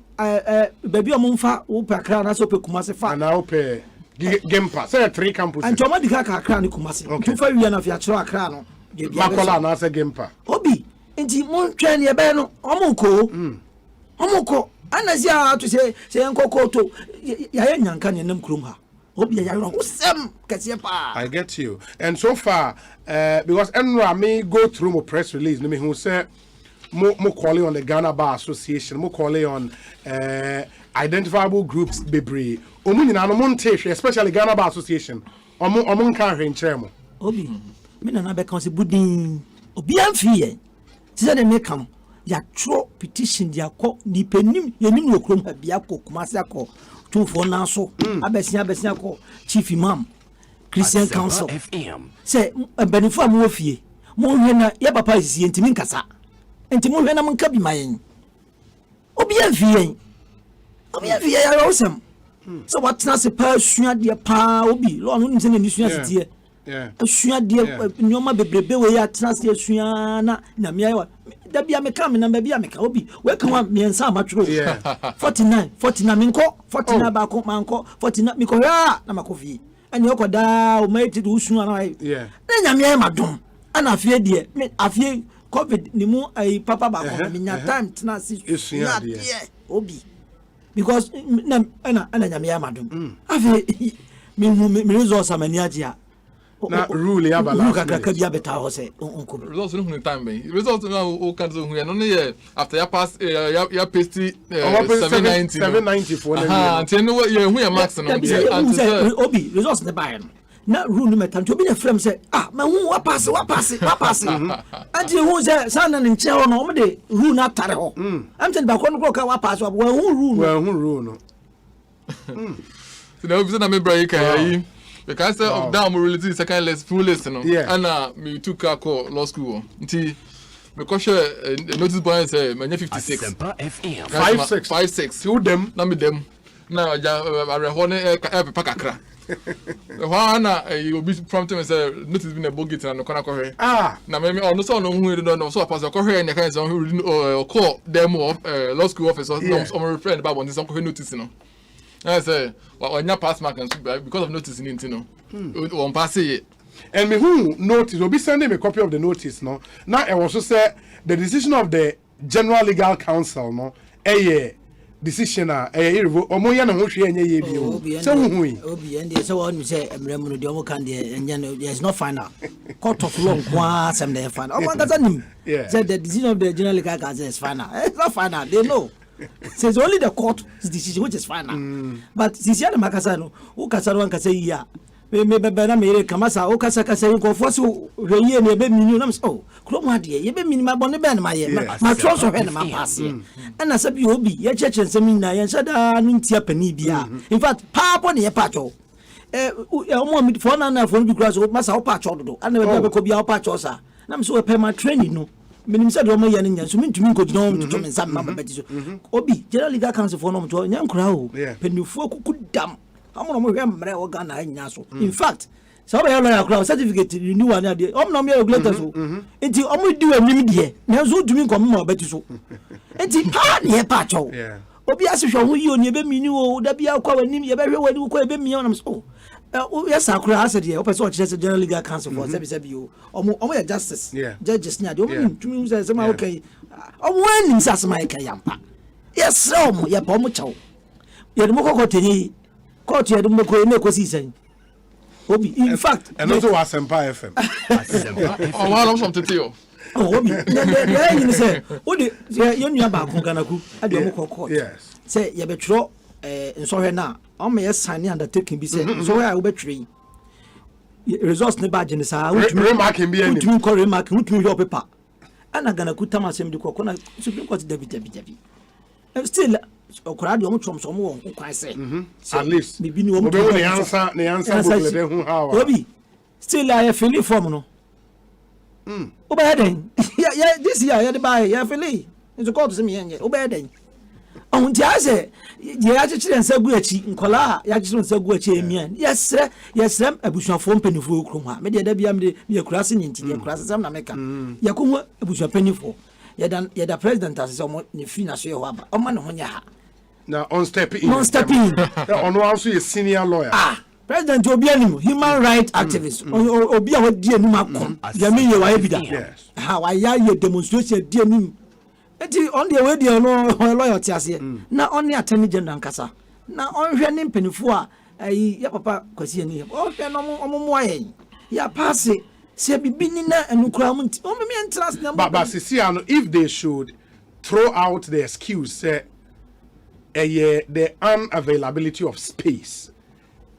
baby omfa wo pakra na so pe kumase fa
na wo pe gempa say 3 campus
and choma dika ka akra ni kumase tu fa wi na fi atro akra no
makola na say gempa
obi enti mo twa ne ebe no omonko anazia to say enkoko to ya ye nyanka ne nam krum ha obi ya ro usem kase pa.
I get you. And so far because enra me go through my press release me who say mo calling on the Ghana Bar Association, mo calling on identifiable groups bebre. Omu nyina no monte, especially Ghana Bar Association. Omu nka hwe nkyere mo.
Obi, me na be kan se budin. Obi amfie. Ti se de me kam. Ya tro petition dia kɔ nipanim yenim no krom ha bia kɔ kumase akɔ tumfo na so. Abesia kɔ chief imam Christian Council. Say benefo am wo fie. Mo hwe na ye papa isi ntimi nkasa. Enti mo hwe na monka bi mayen obi afie ya rosem so what na se pa sua de pa obi lo no nim se na ni sua sitie sua de nyoma bebrebe we ya tena se sua na me ayo da bia me ka me na bia me ka obi we ka wa me nsa amatwro 49 minko 49 ba ko manko 49 miko ya na makofi ani okoda o mai ti du sua na na nyame madom ana afie de me afie COVID ni mu ai papa ba ko mi nya time tena si ya obi because na nyame ya madum afi mi results amani agia
na rule ya balance
ka ka bia beta ho se onko
results no time ben results no o kan so hu ya no ye after ya pass ya paste 790
for na
until no ye hu ya max no
obi results ne buy no na rule no metan to bi na frame say ma hu wa pass anti hu say sana ne nche ho no o de rule na tare ho am tell ba ko no ka wa pass wa hu rule
no
so na obi na me bra kai because of down morality second less full list no and me took a call law school nti me ko share notice boy say me 56
Asempa FM
56
to them
na me dem na ja areho ne pa kakra na you be prompting me say notice been a bogit na no kona ko hwe na me no so no hu no so pass ko hwe ne kan so call them of law school officer no so friend ba bon so ko notice no I say when you pass mark and because of notice in no one pass it
and me who notice will be sending me a copy of the notice no now I also say the decision of the General Legal Council no decision omo ya na ho hwe anya ye bi so hu
obi and so one say emrem no de omo kan de anya no there is no final court of law kwa sem the final omo ngata nim say the decision of the General Legal Council is final it's not final they know so it's only the court's decision which is final but sisi ana makasa no o kasa ro nkasa yi a me be na me kamasa o kasa yi ko foso hweye ne be minu na so krom ade ye be minu ma bone be na ma ye ma tro so hwe na ma pass ye ana sabi obi ye cheche nsemi na ye nshada no ntia pani bia in fact paapo ne ye pacho o mo for na for bi kura so masa o pacho dodo ana be ko bia o pacho sa na me so pe ma training no minim said o maye nya so mintumi ko gina o mto me nsam ma beti so obi General Legal Council for no mto nya nkura o penifu akuku dam amono mo hwe mre o Ghana anya so in fact So I have a certificate renew one idea. No me regulators. Enti omo di anim de. Na so dumi kom ma beti so. Enti pa ne pa cho. Obi asehwe ho yi oni ebe mini o da bia kwa wanim ye behwe wadi kwa ebe mi onam so. Yes, akura ased ye. Open so general legal counsel for sebi o. Omo ya justice. Judges ni ade. Omo tumi say say okay. Omo anim sasema e kan yampa. Yes, omo ye pa omo cho. Ye de moko koteni. Court ye de moko e Ekosiisen. Obi, in fact,
and also Asempa FM.
Oh, one of something to you.
Oh, Obi, you say, what the you knew about Konganaku at the Moko court. Yes. Say, you betro, and so now, I may sign undertaking be said, so I will betray. Resource the badge in the side, which remarking be any remarking, which your paper. And I'm gonna put Tamasem the Kokona Supreme Court Debbie. And still, okura de omtrom so mo won kwan say
at least
bibi ni omtrom
the answer book le hu ha wa
obi still I feel form no obeden yeah this year yeah the buy yeah feel it's called to me yen obeden on ti ase ye ya chechire nsagu achi nkola ya chechire nsagu achi emian yesrem abusuafo mpanifo okrum ha me de da bia me de kurase nyinti de kurase sam na meka ya ko abusuafo mpanifo ya president as so ne fi na so ye ho aba o ma ne ho nya ha.
Now on step in. On also a senior lawyer.
President Obianim, human rights activist. Obia what dear Numakom. Yami ye wa ebida. Yes. How I ya demonstration dear nim. Eti on the way dear no loyalty as here. Na only attorney general nkasa. Na on hwe nim penifo a ya papa kwasi ani. O hwe no mo ayen. Ya pass se bibi ni na enukura mu nti. O me entrance na.
But if they should throw out the excuse say the unavailability of space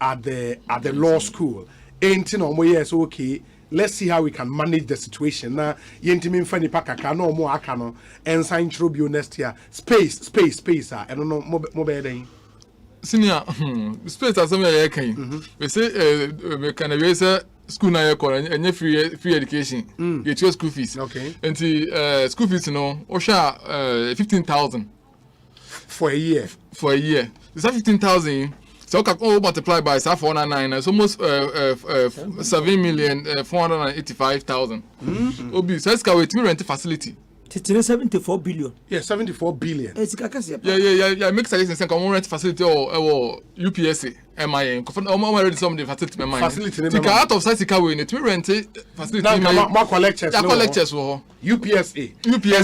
at the law school. Ain't no more yes, okay. Let's see how we can manage the situation. Now, yentimi mfani pakaka no more akano and sign tribune next year. Space. I don't know more better.
Senior, space as something I can. We say we can raise school na you call and free education. You choose school fees.
Okay.
And the school fees no, osha 15,000.
For a year.
It's 15,000. So all multiply by 499. It's almost 7,485,000. Obi, so let's wait. We rent a facility.
It's 74 billion.
Yeah, 74 billion.
Yeah. Make suggestions. Come rent facility or UPSA. MIA. I'm already some of the facility.
Facility.
Take out of size. We rent facility.
Now, collectors. UPSA.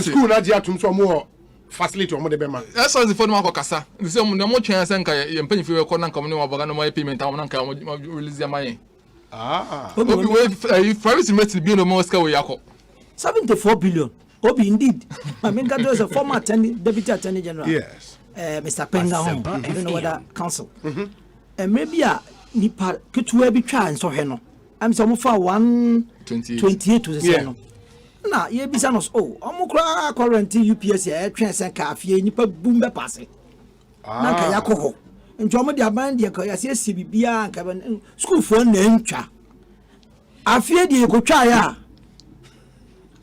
School na dia tumso more. Facility or more bema.
That's why the phone mark kasa. The same no more chance and you pay for your corner company or bagano my payment and release your money. If private investment be no more scale yako.
74 billion. Obi indeed. I mean that was a former deputy attorney general.
Yes.
Mr. Penga I don't know whether council. And maybe nipa ketuwa bi twa nso hwe no. I'm some for 128 to the same. Na ye bisa nos omukra current UPS e twen sen ka afie nipa bumbe passe na ka yakoho nti omo de aban de ka yase esi bibia nka school fo na ntwa afie de ko twa ya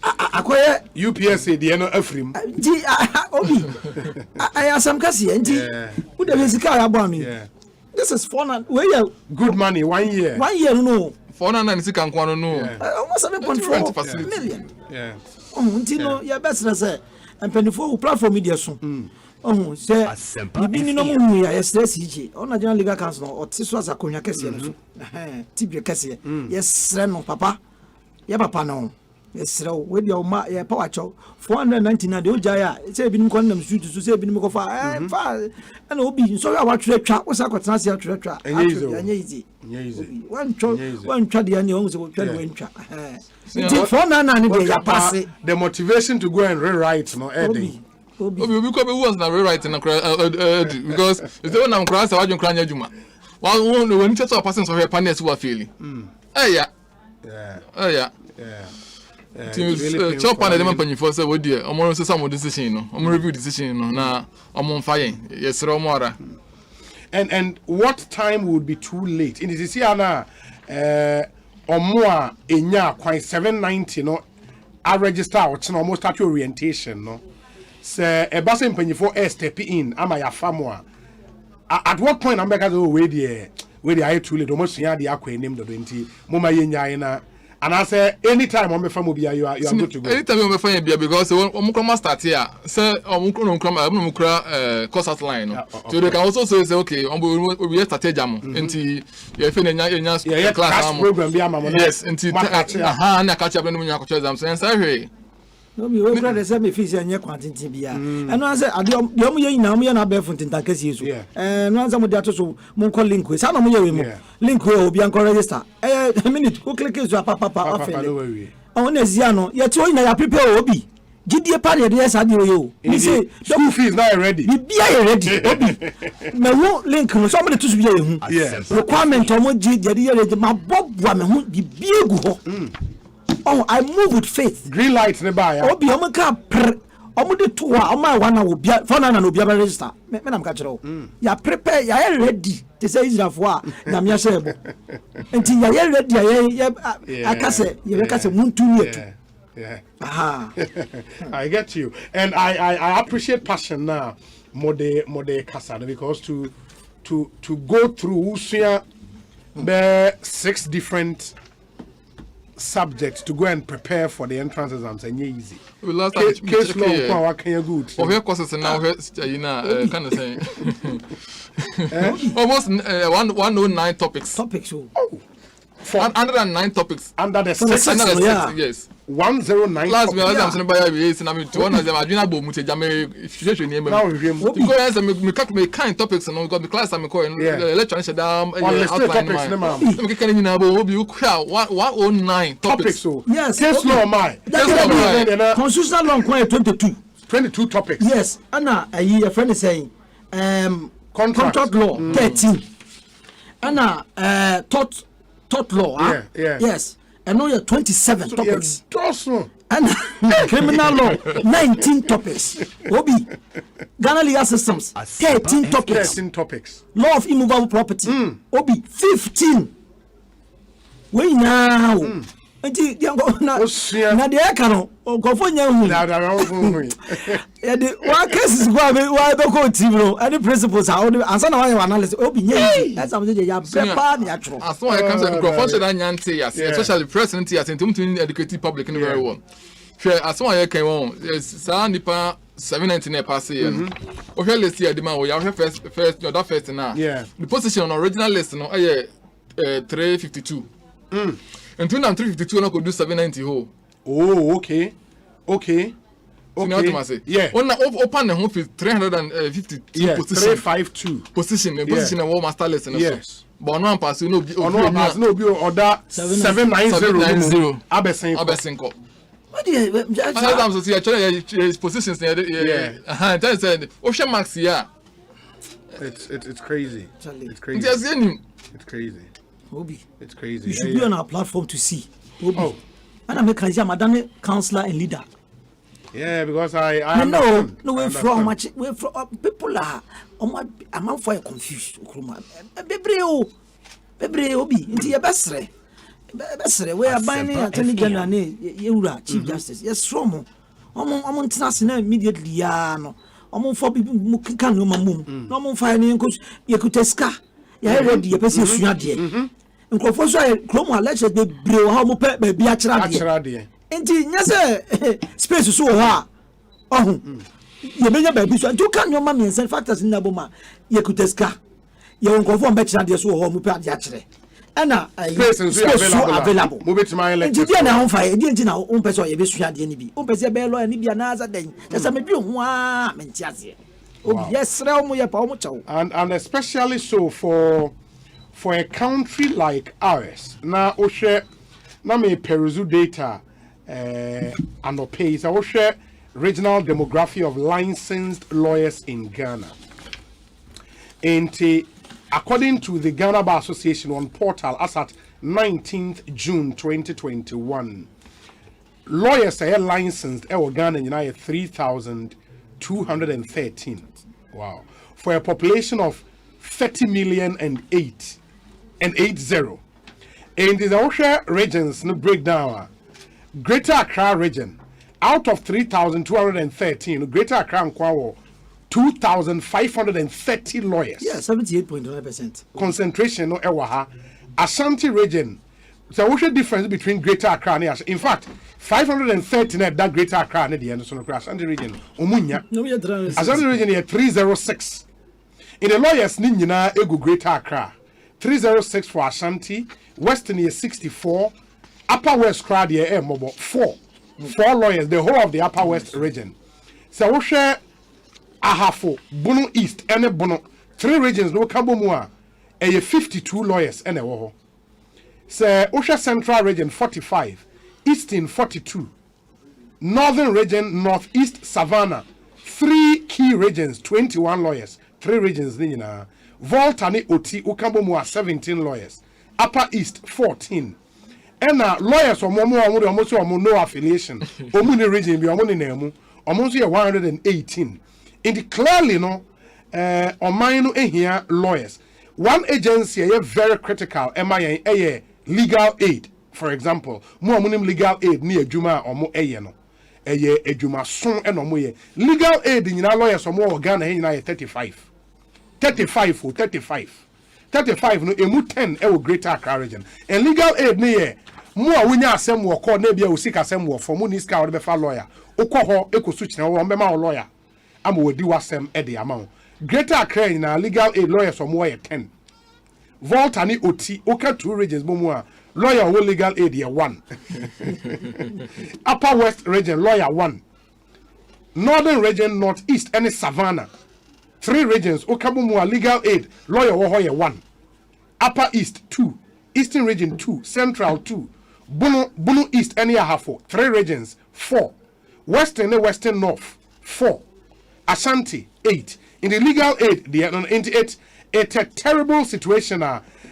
akoye
UPS de no afrim
nti obi ayasam kasi nti wo de besika ya bo ami this is fun we
good money 1 year
no
496 kan kwano no
almost 7.4 million.
Yeah.
Until no, your best say, and penny for platform media soon. Say, you been no more, yes, CG, on a general legal council, or Tiswas Akonia Cassia, Tibia Cassia. Yes, no, papa. Yeah, papa, no. Yes, sir, with your power chow, 499, the old Jaya, it's a been condemned to say, been Mokofa, and Obi, so I watch the trap, was I could transfer to the trap. And easy. One trade and young will tell you in trap.
The motivation to go and rewrite, no, Eddie.
Because not rewriting because it's the one I'm cross, I don't cry Juma. Well, when you just a person of her panels who are feeling. Chop on the company for say, oh dear, I'm also some decision, I'm review decision, now I'm on fire. Yes, Romara.
And what time would be too late? In this year, or more in ya quite 790, no, I register out almost at your orientation, no. Say a bus in penny for a step in, am I a famwa? At what point I'm back at the way there? where the eye too late almost ya the aqua name the 20 mama yenya and I say anytime on my family you are good to go.
Anytime on my family because when start here say cost outline so they can also say okay we start jam until you finish class
program
yes until na catch up no nya exam so say
no me we brother say me fees anya kwantintin bia and no say ade mo ye nyina mo ye na be funtintan kase so no answer mo dey so mo call link we say na mo ye we mo link we obi an register minute go click so papa afele on na zia no ye ti o nyina ya prepare obi gidie pa de dey say yo me say
school fees now ready
bia you ready obi me wo link no so mo dey to so bia ye hu requirement o mo gi de dey ready ma bobwa me hu bia gu ho. Oh, I move with faith.
Green light nearby.
Obi omo ka omo de to a omo wa na obi for na obi register. Me na ka kire o. Ya prepare, ya ready. They say Israel for na me share bo. Enti ya ready ya aka say muntu yetu.
Yeah. Aha. I get you. And I appreciate passion now more de kasa because to go through the 6 different subjects to go and prepare for the entrance exams and easy.
We last
case law what can you good.
Of your courses now you know kind of saying almost 109 topics.
Oh.
109 topics
under the 6
yes
109
last me I'm saying by yes na me to one of them adwina bo mu te jame situation near me because me kind topics no because the class I'm going electronics down outline me can you know bo you 109 topics
yes
case law my
constitutional law
22 topics
yes ana your friend is saying contract law 13 ana tort law yes and now 27 topics and criminal law 19 topics obi Ghana legal systems 13 topics law of immovable property obi 15 we now enti na de aka no go for nya hu ya de wa cases go wa be ko team no any principles how answer na one analysis obi nya that's am say ya prepare na atro
as one can say go for say that nyante yes especially president yes into educative public in very well share as one can won sa nipa 719 pass here o share list here the man we have first that first now the position on original list no 352 and 352 no could do 790 ho.
Oh, okay.
You know what I say? Yeah. On open the home 352 position.
352
position. Position and master list.
Yes.
But no pass no
be order 790.
Abesenko. What do you? I'm so see actually positions there. Yeah. That said, Ocean Max here.
It's crazy. It's crazy. It's crazy.
Obi.
It's crazy.
You should be on our platform to see. Obi. And I'm a Madame counselor and leader.
Yeah, because I
no way from much way from people are I'm for confused. Bebre Obi into your best we are binding attorney general ne chief justice. Yes, from international immediately no. For people can no mamum. No more finding cause you could teska. Ya ready ya pese sua de nkofo so kromo lecture be brew ha mo pe ba bi akira de enti nya se space so ho a ye benya ba bi so you can your man mention factors in aboma ye kuteska ye nkofo mba kira de so ho mo pe ade akire ana
space so available mo betima lecture
enti na ho fa e enti na o pese o ye be sua de ni bi o pese be lo ni bi na za den esa me bi ho a menti ase. Wow. Yes,
and especially so for a country like ours. Now, Oshe, na me peruse data, and opace. I share regional demography of licensed lawyers in Ghana. And according to the Ghana Bar Association on portal, as at 19th June 2021, lawyers are licensed in Ghana in 3,213. Wow. For a population of 30,000,008 and 80. In the Osha regions, no breakdown. Greater Accra region, out of 3,213, Greater Accra and Kwawo, 2,530 lawyers.
Yeah, 78.9%.
Concentration no ewaha. Ashanti region. So what's the difference between Greater Accra and Ashanti? In fact, 530 that Greater Accra and the Ashanti region. Umunya. Ashanti region here 306. In the lawyers Ninjina ego Greater Accra. 306 for Ashanti. Western here 64. Upper West crowd here mobile 4 lawyers, the whole of the Upper West region. So we share Ahafo, Bono East, and Bono 3 regions. No Kabomua, 52 lawyers and a woho. So Osha Central region 45, Eastern 42, Northern region Northeast Savannah 3 key regions 21 lawyers, 3 regions nina. Voltani Oti Ukabomua 17 lawyers, Upper East 14. And lawyers or almost no affiliation. Omuni region be omuni nemu. Almost 118. In the clearly no omino here lawyers. One agency is very critical. MIA legal aid, for example. Mo legal aid ni ejuma or mo no. Ejuma son and omo legal aid in lawyers or more Ghana in 35. 35 no emu 10 e Greater Accra region. And legal aid ni mo a wonya asem wo call na bia usika asem wo for mo ni ska wo be fa lawyer. Okoho ekosuchi na wo be ma lawyer. Am wo di wasem e de amount. Greater Accra na legal aid lawyers or more 10. Volta ni Oti oka 2 regions mo a lawyer wo legal aid here 1. Upper West region lawyer 1. Northern region Northeast and Savannah 3 regions Okabumu legal aid lawyer wohoye 1. Upper East 2, Eastern region 2, Central 2, Bunu East and Yahafo 3 regions 4, Western and Western North 4, Ashanti 8. In the legal aid they are on 88. It's a terrible situation.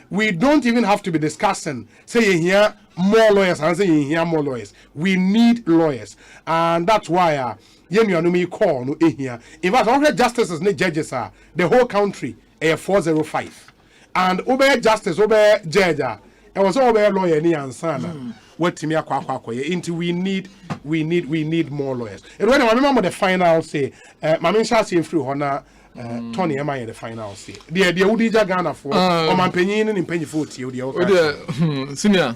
We don't even have to be discussing saying here more lawyers and saying here more lawyers. We need lawyers, and that's why Yemi call no here. In fact, all the justices and judges are the whole country 405, and over justice over judge it was over lawyer ni ansana. What to me into we need more lawyers. And when I remember the final say, Mamin Shasi through Hona. Tony, am I in the final say? The Udija Ghana for my penny and penny 40.
Senior,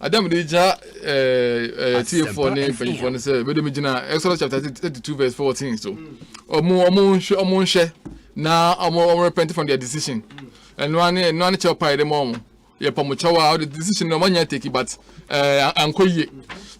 I don't believe TF4 name penny for the Medina, Exodus chapter 32, verse 14. So, or more share now, or more repent from their decision. And one chop by the mom. Yeah, Pamuchawa, the decision no one yet take it, but Uncle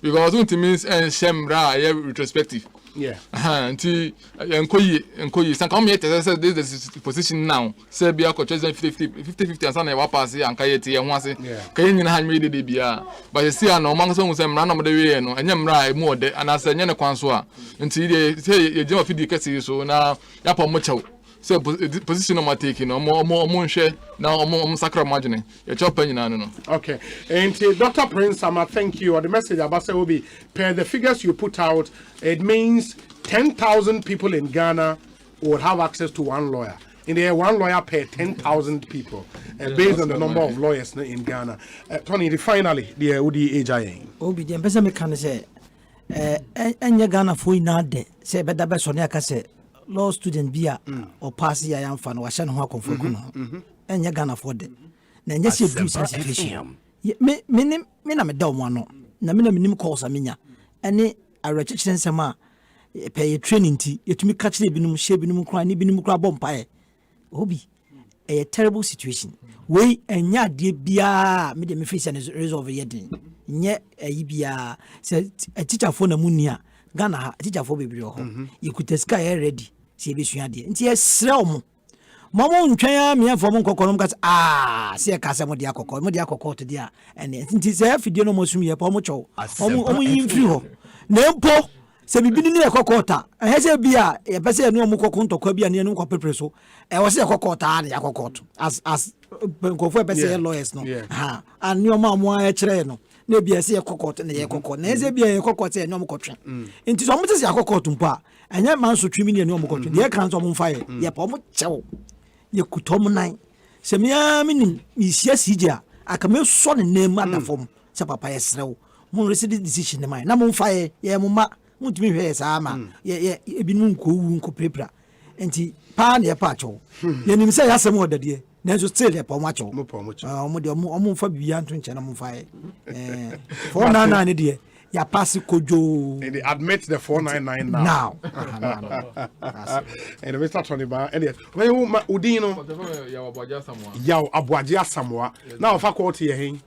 because it means and Shemra, retrospective.
Yeah.
Until Nkoyi, some come yet. This is the position now. Serbia could 50-50 and some of pass and Kayeti and once. Kayin in hand made the BR. But you see, no man some run of the way and Yamra more and I said, Yana Kwanswa until they say you don't feed the Cassie. So now, Yapa Mucho. So, position of my taking, or more share now, more sacra margin. You're chopping, I don't know.
Okay. And Dr. Prince, thank you. Or the message about say will be per the figures you put out, it means 10,000 people in Ghana would have access to one lawyer. In there, one lawyer per 10,000 people, based on the number of lawyers in Ghana. Tony, finally, the Udi AJA.
Obi, the person can say, and Ghana for inade, say, but the best on your cassette. Law student bia or pass ya yam fan wa shan ho konfo kuno enya Ghana for de na nya se do situation me na me da mo no na me na minim course amenya ene arechichen nsema pay training ti yetumi ka kire binum she binum kra ni binum kra bompa e obi a terrible situation we enya de bia me de me face and resolve yedin nye ayi bia se a teacher for na munia Ghana teacher for bebre ho you could sky ready see be suade nti esrel mo momo ntwan me afo mo kokonom ka se e ka se mo dia kokko to dia ene nti se afidie no mo sum ye pa mo chow omo yimfiri ho na mpo se bibini ne kokko ta ehese bia ye pese enu mo kokko ntokwa bia ne enu ko pepre so e wo se kokko ta na yakokko to as nkofo pese lawyers no ha ani o ma mo a kire no na bia se yakokko na yakokko na eze bia yakokko te enu mo kotwe nti so mo te se yakokko to mpo a enya man so twimi ne enu mo kotwe de kan so mo mfa ye pa mo chew ye kutom nan se mia minim mi sia sija aka me so ne nem adafom se papa ye srew mo receive decision ne mai na mo mfa ye mo ma mutumi hwe sa ma ye ebi mu nko wu nko prepra enti pa na pacho ye nim say asem wo dade nanso still ye pa macho omo de omo fa bibia nto nche na mo fa for na ne de ya pass kojo
and they admit the 499 now and Mr. Tony Ba and when you udino yaw aboaje asamoa now fa court here hin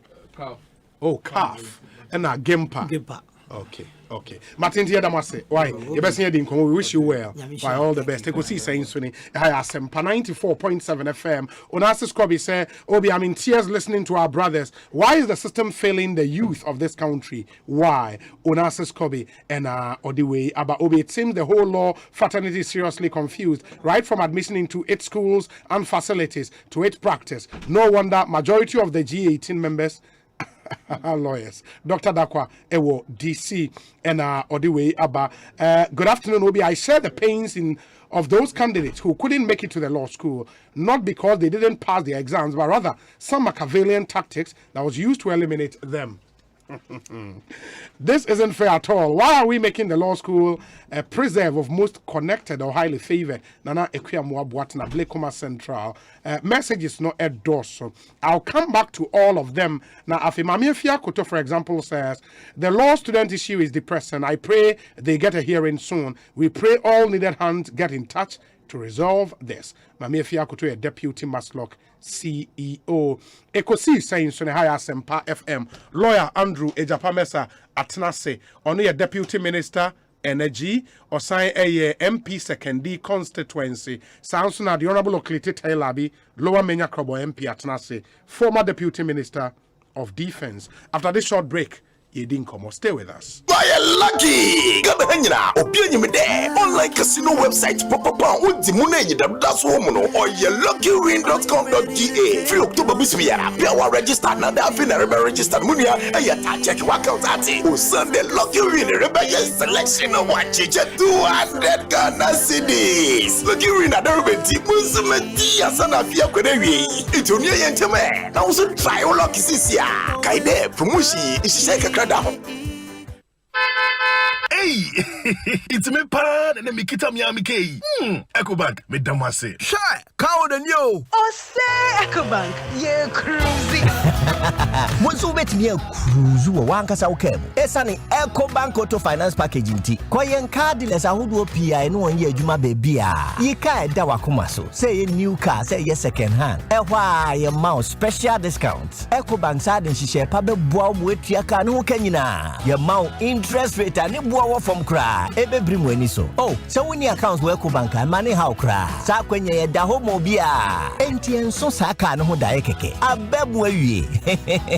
calf and a gimpa okay Martin dear damase why you best hear the we wish you well by all the best Ekosiise Nsuni Asempa 94.7 FM Onassis Kobi say Obi I'm in tears listening to our brothers. Why is the system failing the youth of this country? Why? Onassis Kobi and Odiwe about Obi, it seems the whole law fraternity is seriously confused right from admission into its schools and facilities to its practice. No wonder majority of the G18 members lawyers. Dr. Dakwa Ewo DC and Odiwe Abba. Good afternoon, Obi. I share the pains of those candidates who couldn't make it to the law school, not because they didn't pass their exams, but rather some Machiavellian tactics that was used to eliminate them. This isn't fair at all. Why are we making the law school a preserve of most connected or highly favored? Nana Ekwiyamwa Boatena, Blakoma Central. Message is not endorsed. So I'll come back to all of them. Now, Afimamia Fiakoto, for example, says the law student issue is depressing. I pray they get a hearing soon. We pray all needed hands get in touch to resolve this. Mamia Fiakoto, a deputy Maslock CEO. Ekosiise On Asempa FM. Lawyer Andrew Ejapamesa Atnase. Only a deputy minister energy or sign a MP second D constituency. Sounds na the Honorable Okliti Tailabi, Lower Menya Krobo MP Atnase, former deputy minister of defense. After this short break, you didn't come or stay with us.
Why lucky? Got the hangina, opinion me there. Online casino website, papa, with the money that's woman or your luckyring.com.ga. Free October Bisbia, Piawa registered, now that I've registered Munia, and you check your account at it. Who Sunday Lucky Ring, rebellious selection of what you 200 Ghana CDs. Lucky Ring, I don't remember Musumetia, son of Yakurevi. It's only a gentleman. Now, also try all lucky Sisia. Kaide, Promushi, is shake a
Hey, it's me pan and me kita mi amike. Ecobank, me damase.
Shy, count and yo. Oh, say Ecobank, yeah, cruising.
Once you bet me a cruise, you want to say okay. It's an Ecobank Auto Finance Package in T. Koyen card dealers are who do PI no one year Juma baby. Ye ka dawa kumaso. Say a new car, say yes second hand. Why your mouse special discounts. Ecobank side and she share pabe boa with your car no kenina. Your mount interest rate and it boa from cry. Ebe bring when so. Oh, so when your accounts work Ecobank and money how cry. Sa kwenye da homo bia. Entien so saka no dae keke. Abebwe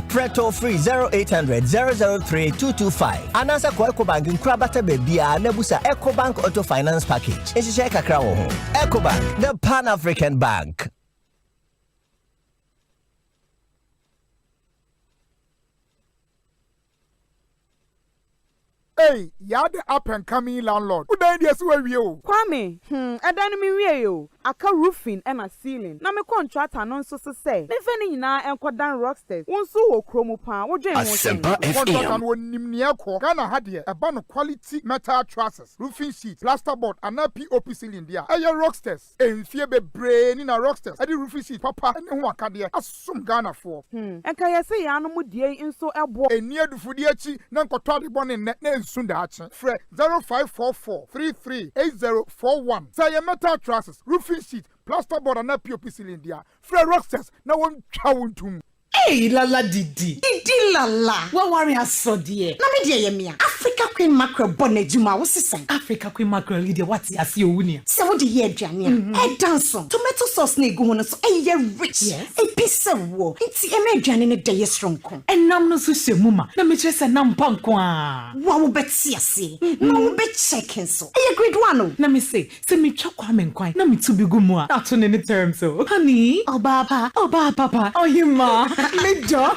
Preto free 0800 003 225. Anasa kwa Ecobank nkrabata bebia nebusa Ecobank Auto Finance Package. Eshishe kakra wo ho. Ecobank, the Pan-African Bank.
Hey, you're the up and coming landlord. Who died yes where you?
Kwame, I done me we aka roofing and a ceiling. Na me contract anon so say. Me feni nyina enko dan rocksters. Wonso wo kromo pa, wo dwen mo.
Asempa FM.
Won nimnia ko. Ghana ha de e ba no quality metal trusses, roofing sheet, plasterboard and POP ceiling dia. Aye rocksters. Enfie bebre ni na rocksters. Ade roofing sheet papa ne ho aka de asum Ghana for.
Enka yesi ya no mu die nso ebo.
Eni adufudi achi na nkoto ade bo ne Sundachi, Fred 0544 338041. Say a metal trusses, roofing sheet, plasterboard and POP cylinder. Fred Rocksters, now one chawuntum.
Hey, lala didi lala. What worry us so dear? Na me dear yemia. Africa Queen Mackerel bonejuma wo sisan. Africa Queen Mackerel leader what ya see owunia. Se wo de ye aduane a. E dance tomato sauce na egu ho no so e rich. Yes. E pisa wo. Nti e me aduane ne de ye stronko. Enam no so hemuma. Na me kire se nam panko a. Wa wo beti ase. Na wo be checking so. E grade 1 na me say me twa kwa me nkwan. Na me tu bi gumu a. Ato ne term so. Honey, oba papa, oh hima. Me dog.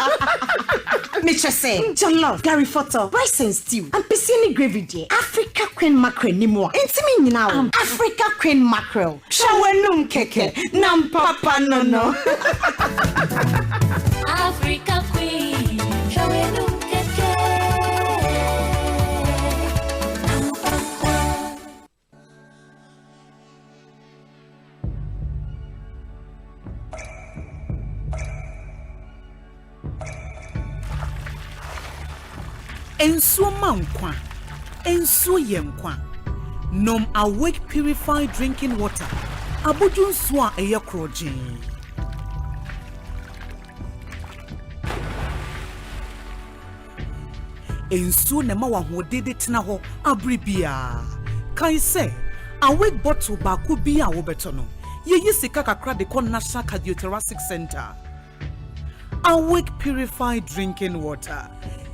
Nature say, John Love, Gary Photo, rice and stew, and piscine gravy dear. Africa Queen Mackerel ni more. Intimate now. Africa Queen Mackerel. Shawenum keke. Nam papa no.
Africa Queen. Shawenum keke.
Ensuo mankwa. Ensuo yenkwa. Nom Awake purified drinking water. Abudun swa eye krojin. Ensuo ne ma wahode tena ho abribia. Kai say Awake bottle ba ku bi a wo beto no. Ye sika kakra de kon National Cardiothoracic Center. Awake purified drinking water.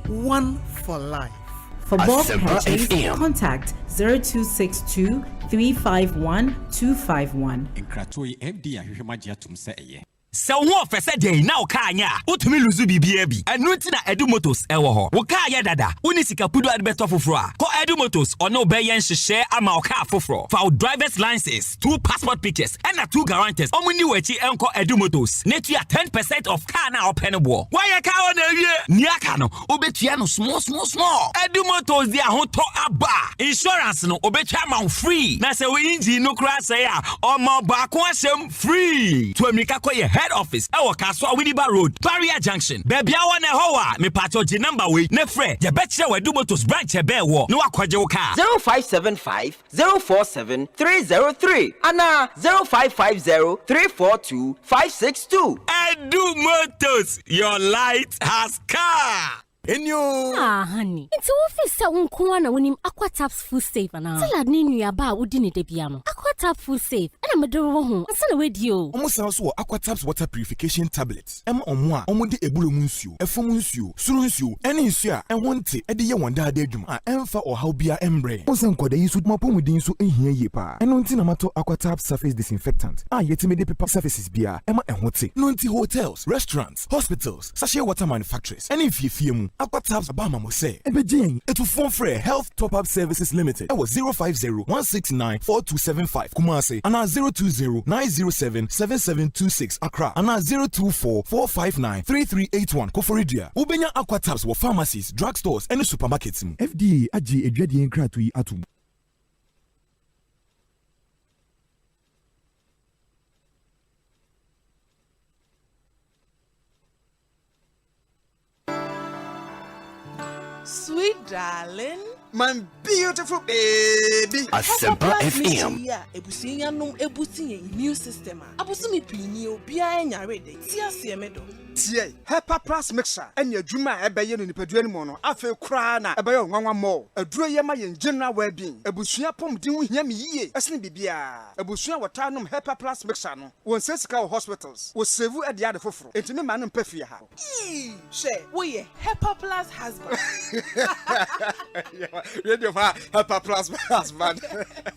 One for life.
For bulk purchase, contact 0262 351 251.
Nkratoi FD ahwehwemagia tumse eye.
So wo fese dey na o ka anya utumi luzu bibia bi enu nti na Edu Motors ewo ho wo ka ya dada uni sika pudu adbeto foforo a ko Edu Motors ono be yen hwehwe ama o ka foforo for driver's license 2 passport pictures and 2 guarantors omuni wachi enko Edu Motors netu ya 10% of car na openable why ya ka o na wie ni aka no obetua no small Edu Motors dia ho to aba insurance no obetwa ma free na se we engine no kra say a omo ba ko asem free to america ko ye head office ewo Kaswa Widiba Road Barrier Junction baby I want howa me pato G number we ne frɛ ye betche we Edu Motors branch e be wo no akwaje wo ka
0575 047 303 ana 0550 342 562
Edu Motors your light has car.
Honey. It's office sa unkuwa na unim Aquataps full safe ana. Salad ni nuyaba udi ni debiano. Aquatap full safe. Ana medoro ho. Ansana wedio.
Omo sa so Aquataps water purification tablets. Omo de ebulu munsuo, efo munsuo, suru nsuo, ene nsuo a ehonte ede ye wanda ade adwuma a emfa ohaw bia embre. Onsan kwada yi so mapomuden so ehia ye pa. Eno nti na mato Aquataps surface disinfectant. Yetime de paper surfaces bia ema ehote. No nti hotels, restaurants, hospitals, sachet water manufacturers. Ene fiefie mu Aquataps Abama mo say ebejen etu phone free Health Top Up Services Limited. It was 050-169-4275 Kumasi and 020-907-7726 Accra and 024-459-3381 Koforidia. Ubenya Aquataps were pharmacies, drugstores and supermarkets. FDA aji edwadi enkratu yi atum.
Sweet darling, my beautiful baby.
Asempa FM.
Ebusinya num ebusinya new system. Abusumi pini obia enya ready. Tia siemedo. Tie, Hepa Plus mixer. Enya adwuma ebeye no nipadua ni mo no. Afa kura na ebeye nwanwa mo. Aduro ye ma ye general well-being. Ebusua pomdin wo hia me yie. Esene bibia. Ebusua wota num Hepa Plus mixer no. Won sesika hospitals. Wo save ade ade foforo. Entimi ma no mpafie ha. She, wo ye Hepa Plus husband. Radio for Hepa Plus husband.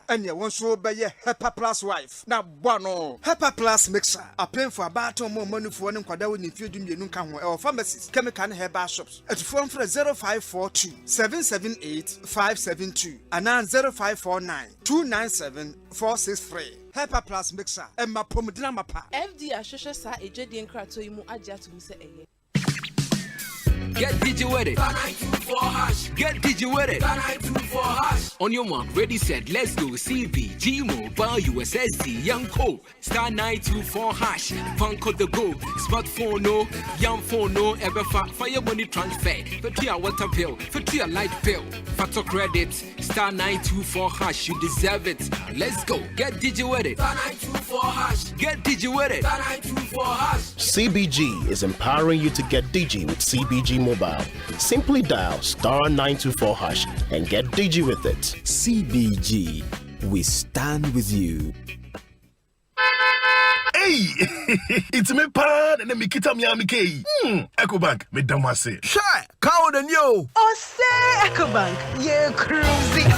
And you want so be ye Hepa Plus wife. Na bono Hepa Plus mixer. A pen for about more money for one kwada we need feeding you can or pharmacies, chemical and herbal shops. At phone for 0542 778 572 and 0549 297 463. Hepa Plus mixer. And my pomodina mapa. FD Ashosha sa ejedi enkrato imu aja to say eye.
Get digi with it. Get digi with it. On your mark, ready, set, let's go. CBG Mobile USSD Young Code star 924 hash. Phone code the go. Smartphone no, young phone no. Ever fire money transfer. For your water bill, for your light bill. Factor credit star 924 hash. You deserve it. Let's go. Get digi with it. Star 924 hash. Get digi with it. Star 924 hash.
CBG is empowering you to get digi with CBG Mobile. Simply dial star 924 hash and get digi with it. CBG, we stand with you.
Hey, it's me pan and me kita Miami K. Ecobank, me damase.
Shy, count and yo. Oh, say Ecobank, yeah, cruising.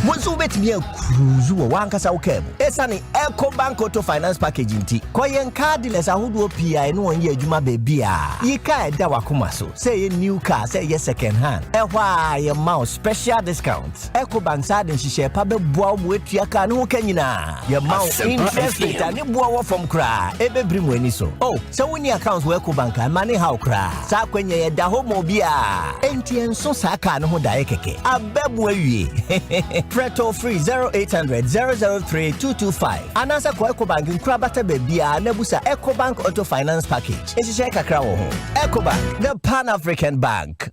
Once you bet me a cruise, you want us out cab. It's an Ecobank Auto Finance Packaging T. Koyen cardless, I would PI no 1 year Juma baby. Ye can't dawakumaso. Say a new car, say yes second hand. Why your mouse special discounts. Ecobank side and she share public boy with your can who can you na. Your mouse interest rate and you boy from cry. Ebe bring when so. Oh, so when your accounts work Ecobank and money how cry. Sa when ye da homo bia. NTN so saka no da keke. Abebwe. Preto free 0800 003 225. Anasa kwa Ecobank in Krabata Bebia Nebusa Ecobank Auto Finance Package. It's a kakra wo ho. Ecobank, the Pan-African Bank.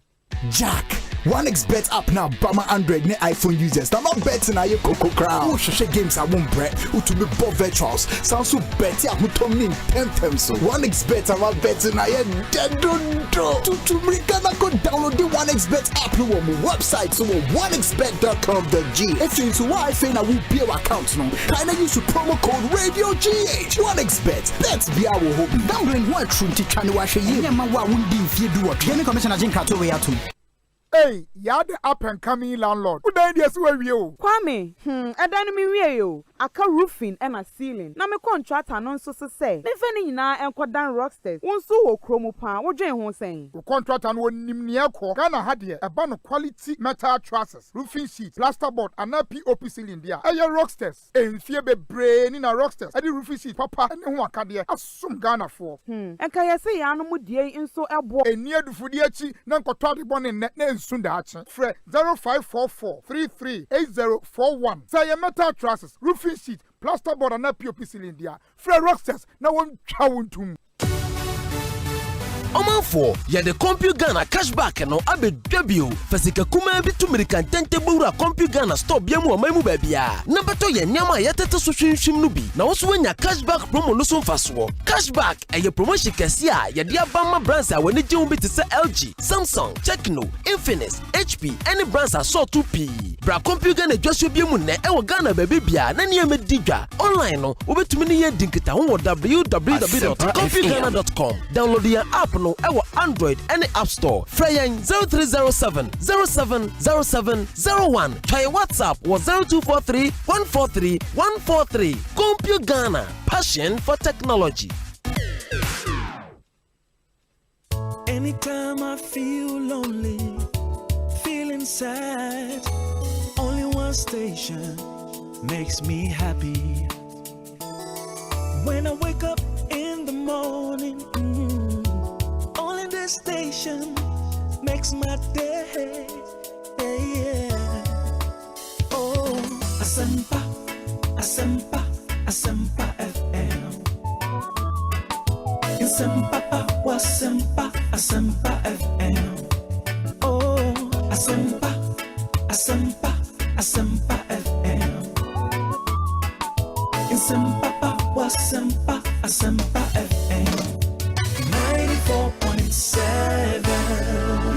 Jack.
1xBet app now Bama Android ne iPhone users. Now not betting na ye coco crowd. Who share games I won't bet. Who to be both virtuals. Sound so bet ya who to mean 10 times so. 1xBet I'm not betting na ye dead don't do. To me gonna go download the 1xBet app no on my website so 1xBet.com.g. If you into Wi-Fi na we be our account no. Kinda use the promo code Radio GH. 1xBet. That's be our hobby. Download one true to channel wash ye. Yeah man wa wundi if you do what. Any commissioner Jim Kato we are too.
Hey, you're the up and coming landlord. Who died yes where you?
Kwame, Adani mi wie yo. Aka roofing and a ceiling. Na me contract anonso se say. Ne feni nyina enko dan rocksters. Wonso wo kromo pa. Wo dwen ho sen.
The contract and won nimnia ko. Ghana had here a ban of quality metal trusses, roofing sheets, plasterboard, and a POP ceiling there. Aye rocksters. Enfie be brain in a rocksters. Adi roofing sheet papa and who aka there. Asum Ghana for.
Enka yesi ya no mu die nso ebo.
Enia du fudi achi na nkotwa de bon ne Sundachi. Fre 0544 338041. Say your metal trusses, roofing sheet, plasterboard and a POP ceiling there. Fre rocksters na won chawuntum.
Omanfo, ya de Compute Ghana cashback no abe dwabio. Fasika kuma bi tumiri kantente bura Compute Ghana store biamu amaimu babia. Na bato ye nyama ya tete so hwinhwim no bi. Na wo so wanya cashback promo no so mfaso. Cashback eye promotion kese a ye de abama brands a wani je bi te se LG, Samsung, Tecno, Infinix, HP, any brands are so 2p. Bra Compute Ghana dwaso biamu ne e wo Ghana babia na ne medidwa. Online no obetumi ne ye dinkita ho www.computeghana.com. Download your app no ewa Android any app store. Freyan 0307 070701. Try WhatsApp was 0243 143 143. Compute Ghana. Passion for technology.
Anytime I feel lonely, feeling sad, only one station makes me happy. When I wake up in the morning, only this station makes my day. Yeah. Oh, Asempa, Asempa, Asempa FM. Asempa, Asempa, Asempa FM. Oh, Asempa, Asempa, Asempa FM. Asempa, Asempa, Asempa FM.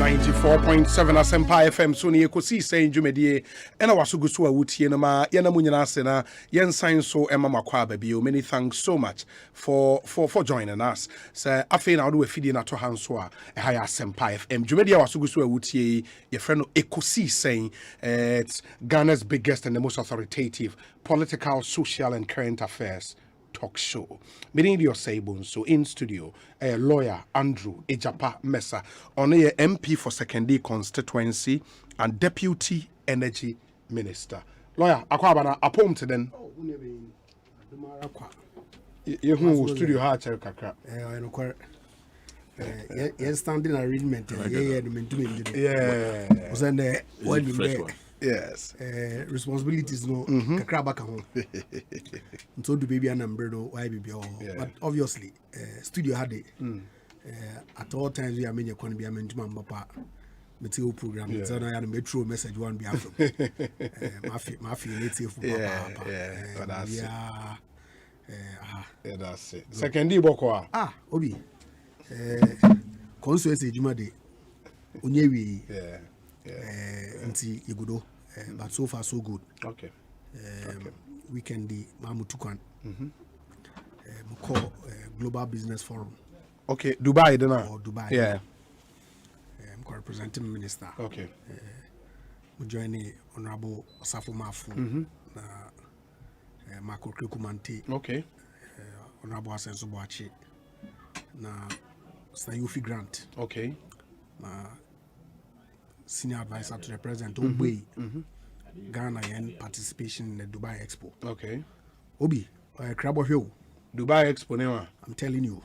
94.7 Asempa FM so ne Ekosiisen Dwumedie ena wasogu so awutie no ma yana munyina ase na yen sign so emama kwa babio. Many thanks so much for joining us. Say afi na do afidi na to hanso a ehaya Asempa FM Dwumedie wasogu so awutie ye friend no Ekosiisen. It's Ghana's biggest and the most authoritative political, social and current affairs talk show. Meaning your Sabon, so in studio, a lawyer Andrew Ejapa Mesa, on a MP for Secondary constituency and Deputy Energy Minister. Lawyer, Akwabana, appoint to then. You who studio hard kakra.
Yes, standing arrangement.
Yes.
Responsibilities no kakraba ka ho. So do baby and umbrella why be but obviously studio had it. At all times we are many can be amendment papa material program so na metro message one be afro. My native papa. Yeah,
that's it. Secondary boko
obi constituency juma de onyewi nti yegudo but so far so good.
Okay.
Weekend the mamutukan call Global Business Forum.
Okay, Dubai then.
Or Dubai.
Yeah.
I'm co-representing minister.
Okay.
We join the Honorable Osafo Mafu na Marco Krekumanti.
Okay.
Honorable Asenso Boachi na Sayufi Grant.
Okay.
Senior advisor to the president Obey Ghana and participation in the Dubai Expo.
Okay.
Obi, Krabo Hill.
Dubai Expo now.
I'm telling you.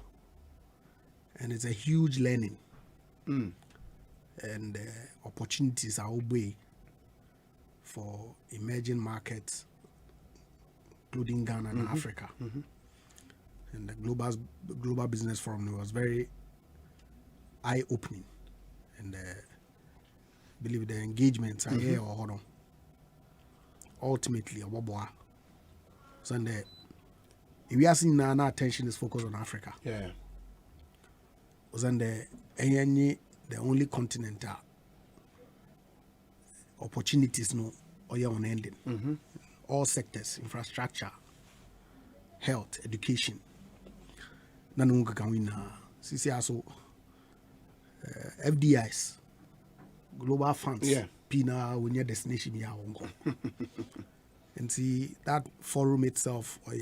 And it's a huge learning. And opportunities are Obey for emerging markets, including Ghana and Africa. And the Global Business Forum was very eye-opening. And believe the engagements are here or no. Ultimately, Sunday, if we are seeing our attention is focused on Africa.
Yeah.
Sunday, the only continent opportunities no or unending. All sectors, infrastructure, health, education. Nanunga can win. Sisi also FDIs, global funds.
Yeah.
Pina when your destination ya wongo. And see that forum itself, or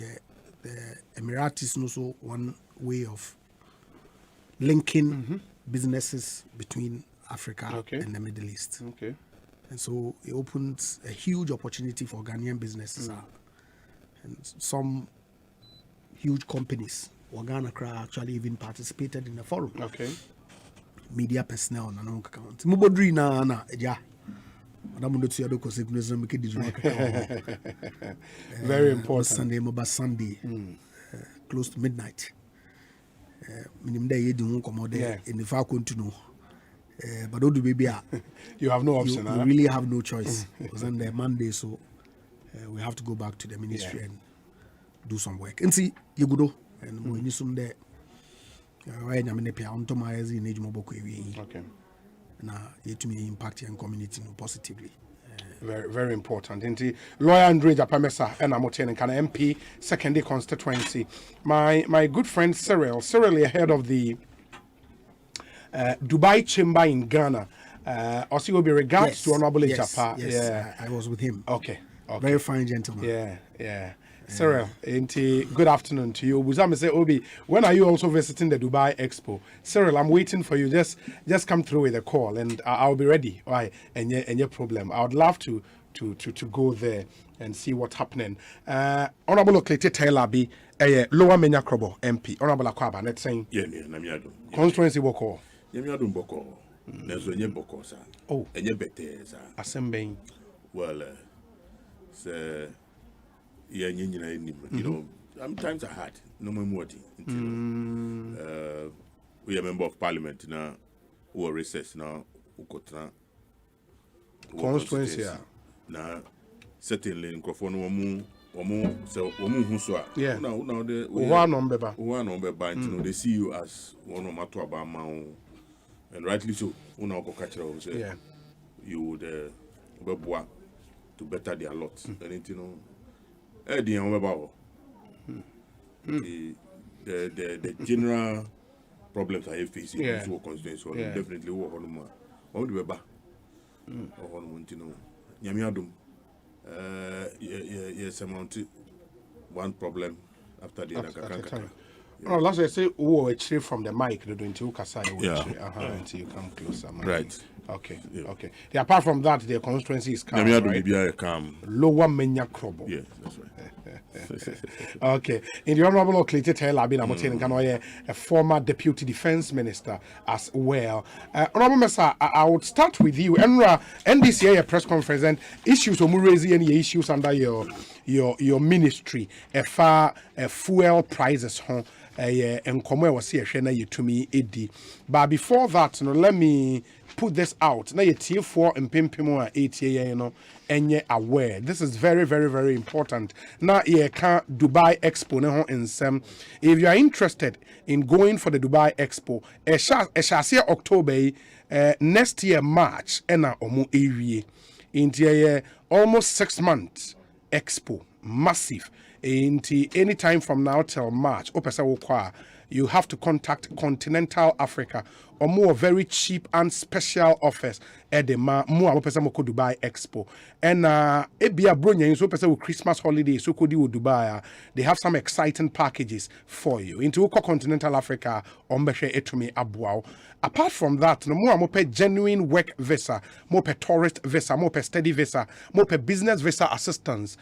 the Emiratis also one way of linking businesses between Africa and the Middle East.
Okay.
And so it opens a huge opportunity for Ghanaian businesses. And some huge companies, Ghana actually even participated in the forum.
Okay.
Media personnel na no account. Mubodri na eja. Madam no tiyado ko signals na make
very important.
Sunday close to midnight. Minim day yedi ho komo there in the far continue. But do baby
you have no option.
You really have no choice. Because on the Monday, so we have to go back to the ministry and do some work. And see, you go and when you soon there. Okay. Now, it may impact your community positively.
Very, very important. Indeed, Lawyer Andre Japamesa and Amoten and Kana MP, secondary constituency. My good friend Cyril ahead of the Dubai Chamber in Ghana. Also, will be regards to Honorable Japa.
Yes,
yeah.
I was with him.
Okay.
Very fine gentleman.
Yeah. Cyril, good afternoon to you. Buzame say, Obi, when are you also visiting the Dubai Expo? Cyril, I'm waiting for you. Just come through with a call, and I'll be ready. Why? And your problem. I would love to go there and see what's happening. Honorable Oklete Taylor be a Lower Menya Krobo MP. Honorable Akwaba, let's say. Constituency Boko.
Yamiadum Boko. Nezo nye Boko sa.
Oh.
Enye bete sa.
Asempa.
Well, yeah, you know, times are hard. No more we are member of parliament now. We are recess now.
Constituency
now. Certainly, microphone. Yeah. Now they see you as one of my and rightly so. Yeah. You would to better their lot. And you know. The general problems I face in this constituency, so definitely work on more. What do you know? Yes, amount one problem after the other.
Oh, last I say, actually from the mic, they don't you until you come closer.
Right.
Okay. Okay. Yeah, apart from that, the constituency is calm. Right? Lower Menya Krobo.
Yes, that's right.
Okay. In the Honorable Oklete Taylor, a former Deputy Defense Minister as well. Honorable Mesa, I would start with you. NDCA press conference and issues or raising any issues under your ministry. Fuel prices, and come was here, to me, Eddie. But before that, let me put this out. Now, tier 4 and Pimpimo 8 and you're aware. This is very, very, very important. Now, you can Dubai Expo in some. If you are interested in going for the Dubai Expo, it shall say October next year, March, and omu area. In almost 6 months, Expo, massive. Any time from now till March, you have to contact Continental Africa or more very cheap and special offers at the Dubai Expo. And Ebia Brunya so person with Christmas holidays so could you Dubai. They have some exciting packages for you. Into Continental Africa Ombeshe Etumi Abuao. Apart from that, no more genuine work visa, more tourist visa, more study visa, more business visa assistance.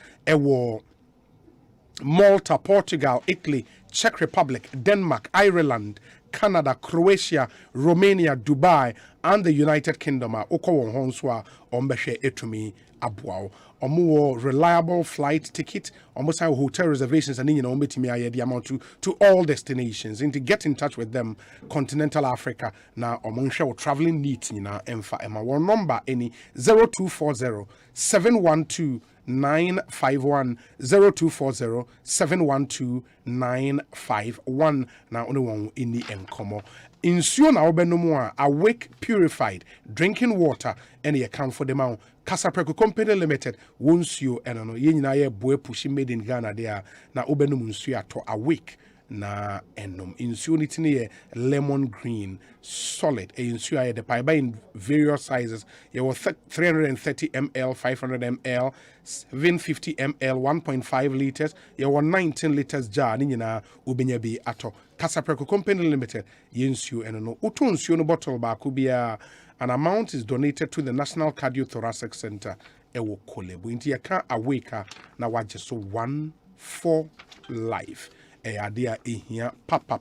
Malta, Portugal, Italy, Czech Republic, Denmark, Ireland, Canada, Croatia, Romania, Dubai, and the United Kingdom. Okowon Honswa Ombeshe Etumi aboa omo reliable flight ticket almost have hotel reservations and betimi aye the amount to all destinations and to get in touch with them continental Africa na omo nhwe traveling needs nyina emfa ema one number any 0240 712 951 0240 712 951 na only one in the encomo insuo na obenom a awake purified drinking water and you account for them out Casapreco Company Limited wonsuo eno no ye nyina ye boe pushi made in Ghana there na obenum nsuo ato awake na enom insuo ni tine lemon green solid e insuo aye the pipe in various sizes ye was 330 ml 500 ml 750 ml 1.5 liters ye was 19 liters jar ni nyina obenya bi ato Casapreco Company Limited ye insuo eno no uto nsuo no bottle ba ko bia an amount is donated to the National Cardiothoracic Center ewo Kolebu inti yaka awake na waje so one for life adea ehia papa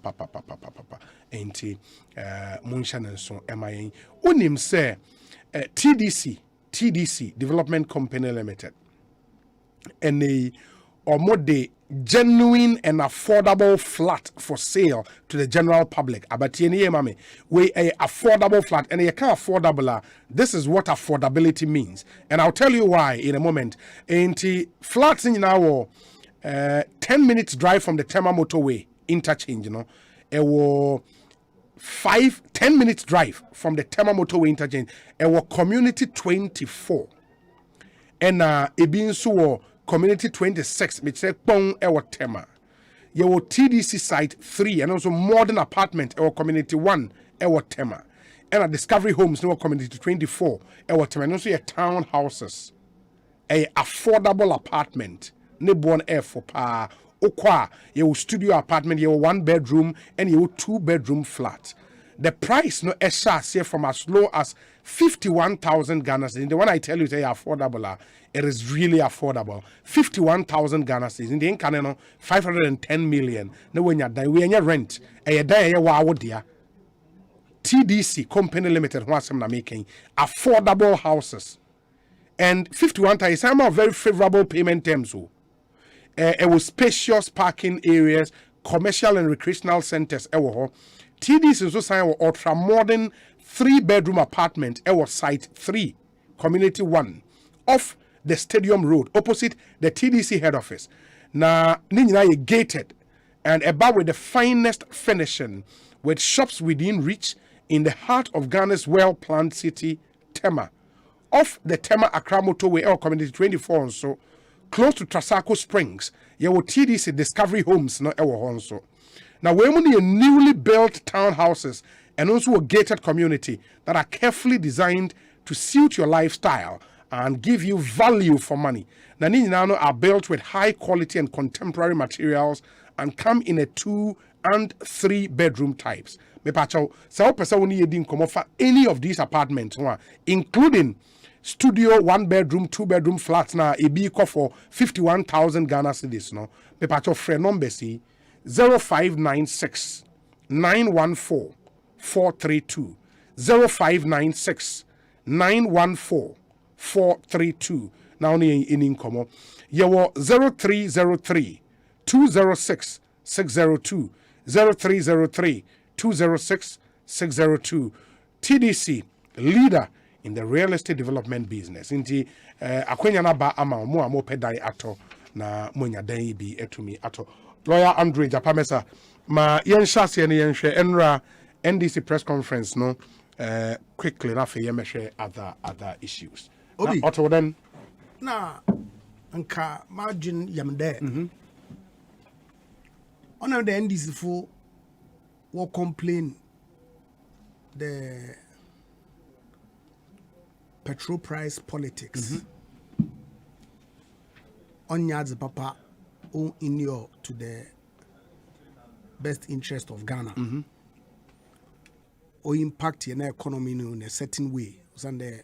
enti munsha nanso emayen onim se TDC Development Company Limited and omode genuine and affordable flat for sale to the general public abatieni mame we a affordable flat and you can't affordable this is what affordability means and I'll tell you why in a moment enti flats in our 10 minutes drive from the Tema motorway interchange, it was 10 minutes drive from the Tema motorway interchange. It was community 24, and it being so community 26, which say Pong ewa Tema. You were TDC site 3, and also modern apartment ewa community 1 ewa Tema, and a Discovery Homes no community 24 ewa Tema, and also your townhouses, a affordable apartment. Nebon air for pa okwa your studio apartment your 1 bedroom and your 2 bedroom flat. The price no esha from as low as 51,000 Ghana cedis. The one I tell you say affordable, it is really affordable. 51,000 Ghana cedis. In the Canano 510 million. No when you die we rent a day wow dear. TDC Company Limited what's na making affordable houses. And 51,000 is some very favorable payment terms. It was spacious parking areas, commercial and recreational centers. TDC is also signed ultra modern 3-bedroom apartment. It was site 3, community 1, off the Stadium Road, opposite the TDC head office. Now, Nina gated and above with the finest finishing, with shops within reach in the heart of Ghana's well-planned city, Tema. Off the Tema Accra motorway or community 24 and so. Close to Trasaco Springs, you will TDC Discovery Homes, no ever honso. Now, we're only a newly built townhouses and also a gated community that are carefully designed to suit your lifestyle and give you value for money. Now, Ninano are built with high quality and contemporary materials and come in a 2 and 3 bedroom types. Me pacho, so person when you didn't come offer any of these apartments, including studio 1 bedroom 2 bedroom flats na e be for 51,000 Ghana cedis no me pacho friend number si 0596 914 432 0596 914 432 now only in income you 0303 206 602 0303 206 602 TDC leader in the real estate development business. Inti akwenya na ba ama mo amo pedai ato na monya dan bi etumi ato. Lawyer Andre Japamesa ma yensha se ne yenhwe enra NDC press conference no quickly na fe yemhwe other issues.
Obi
Otto then
na nka margin yamde. On the NDC for will complain the petrol price politics on yards papa in your to the best interest of Ghana or impact in the economy in a certain way and the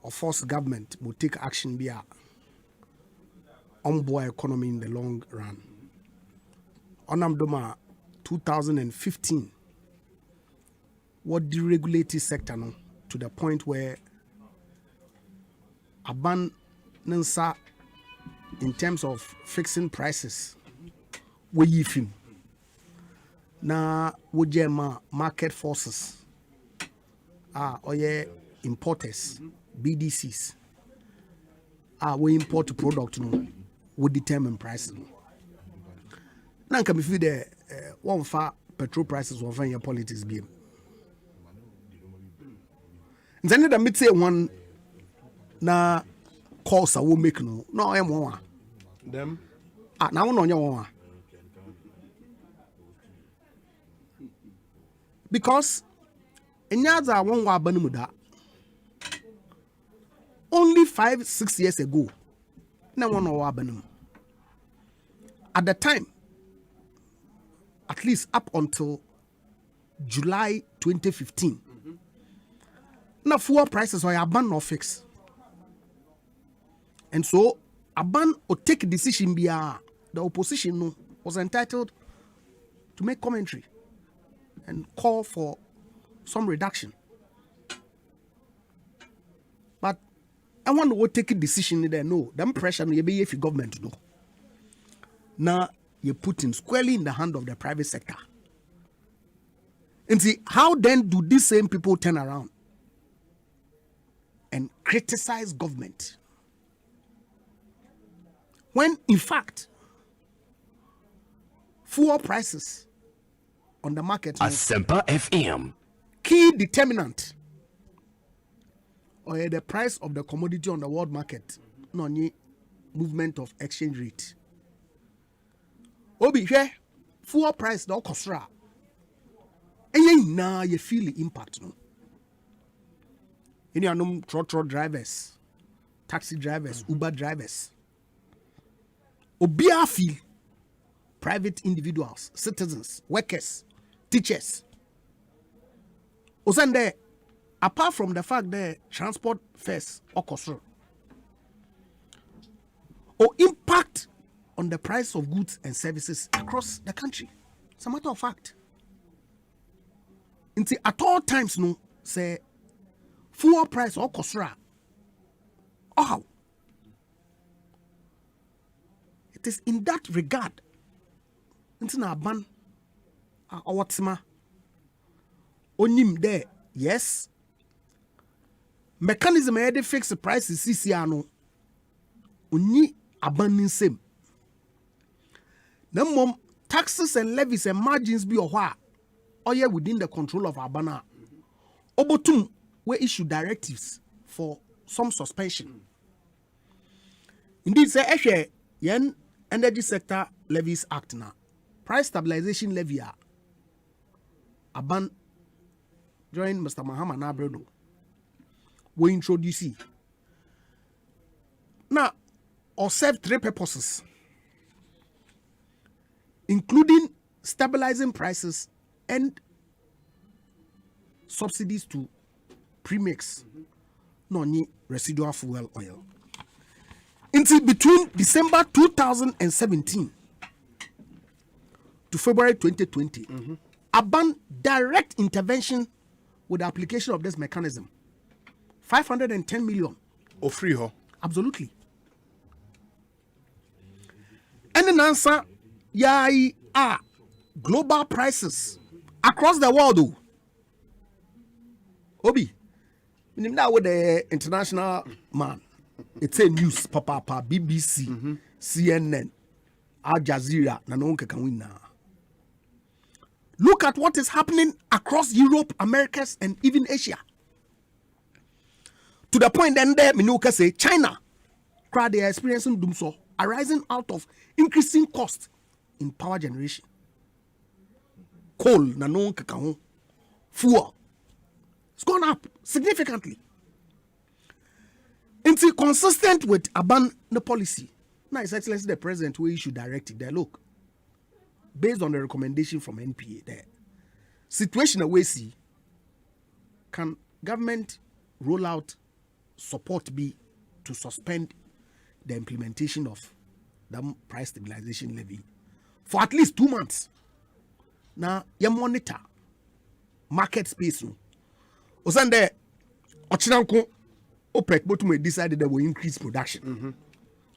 of force government will take action be on board economy in the long run. On Amdoma 2015 what deregulated sector no to the point where abundance in terms of fixing prices. We yield him. Now we jema market forces. Importers, BDCs. We import product no, we determine prices. Now can be feel the one for petrol prices one for your politics game. Then the mid say one na calls I will make no I am one.
Them
Now on your one. Because Enyaza won wa banumuda only 5-6 years ago. Na one wa banum. At the time, at least up until July 2015, na fuel prices were ban or fix. And so Aban or take decision the opposition no, was entitled to make commentary and call for some reduction. But I want to take a decision there. No, them pressure no be if government do. Now you put in squarely in the hand of the private sector. And see, how then do these same people turn around and criticize government? When in fact, fuel prices on the market
Asempa FM.
Key determinant or the price of the commodity on the world market, no movement of exchange rate. Obi here, fuel price no kosra. And now you feel the impact. No, you know, trotro drivers, taxi drivers, Uber drivers. Obia feel private individuals, citizens, workers, teachers. Osande, apart from the fact that transport fares or cost or impact on the price of goods and services across the country. It's a matter of fact. At all times, no, say fuel price or cost how? It is in that regard. It's na ban awatsma onim there, yes. Mechanism they fix the prices CCR no. Uni abanin same. Then mom taxes and levies and margins be or within the control of Abana. Obotum we issue directives for some suspension. Indeed, say yen Energy Sector Levies Act na price stabilization levy aban during Mr. Mahama Nabredo we introduce now or serve 3 purposes, including stabilizing prices and subsidies to premix non residual fuel oil. Until between December 2017 to February 2020, Aban direct intervention with the application of this mechanism. 510 million.
Or free ho?
Absolutely. And an answer, global prices across the world. Though. Obi, now with the international man. It's a news, Papa, BBC, CNN, Al Jazeera, Nanonka can win now. Look at what is happening across Europe, Americas, and even Asia. To the point then there, Minuka say China, they are experiencing doom so arising out of increasing cost in power generation. Coal, Nanonka can fuel. It's gone up significantly. It's consistent with Aban the policy. Now, His Excellency the President will issue directive there. Look, based on the recommendation from NPA there, situation we see, can government roll out support be to suspend the implementation of the price stabilization levy for at least 2 months. Now, you monitor market space. Osande, Ochinanko, OPEC but we decided they will increase production.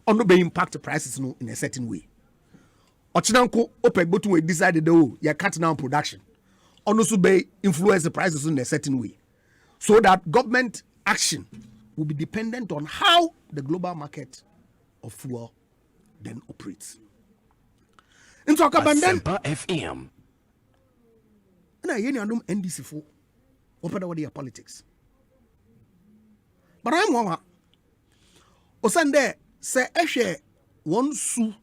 Or no be impact the prices no in a certain way. Ochinanko OPEC but we decided they will cut down production. Or no so be influence the prices in a certain way. So that government action will be dependent on how the global market of fuel then operates. In talk about then
Asempa FM.
na yeni anum NDC for open what their politics. But I'm one. Osande say ehwe one su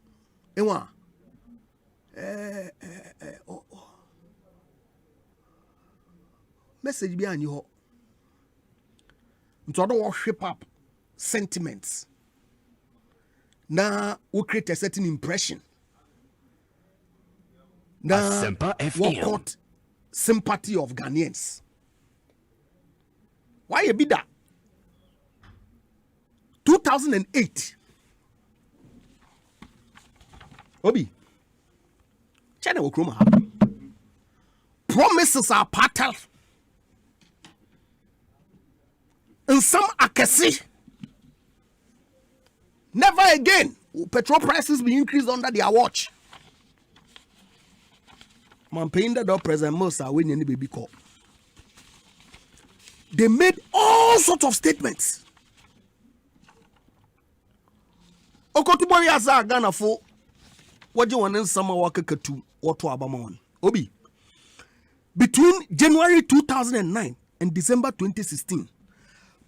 enwa message bi anyi ho. Nto do shape up sentiments. Now we create a certain impression. Now we caught sympathy of Ghanaians. Why you be that? 2008. Obi. China will come. Promises are parted. And some akesi. Never again will petrol prices be increased under their watch. Man paying the President most are winning the baby call. They made all sorts of statements. Okotubori aza Ghana for what you want in summer work to what to Abamon. Obi. Between January 2009 and December 2016,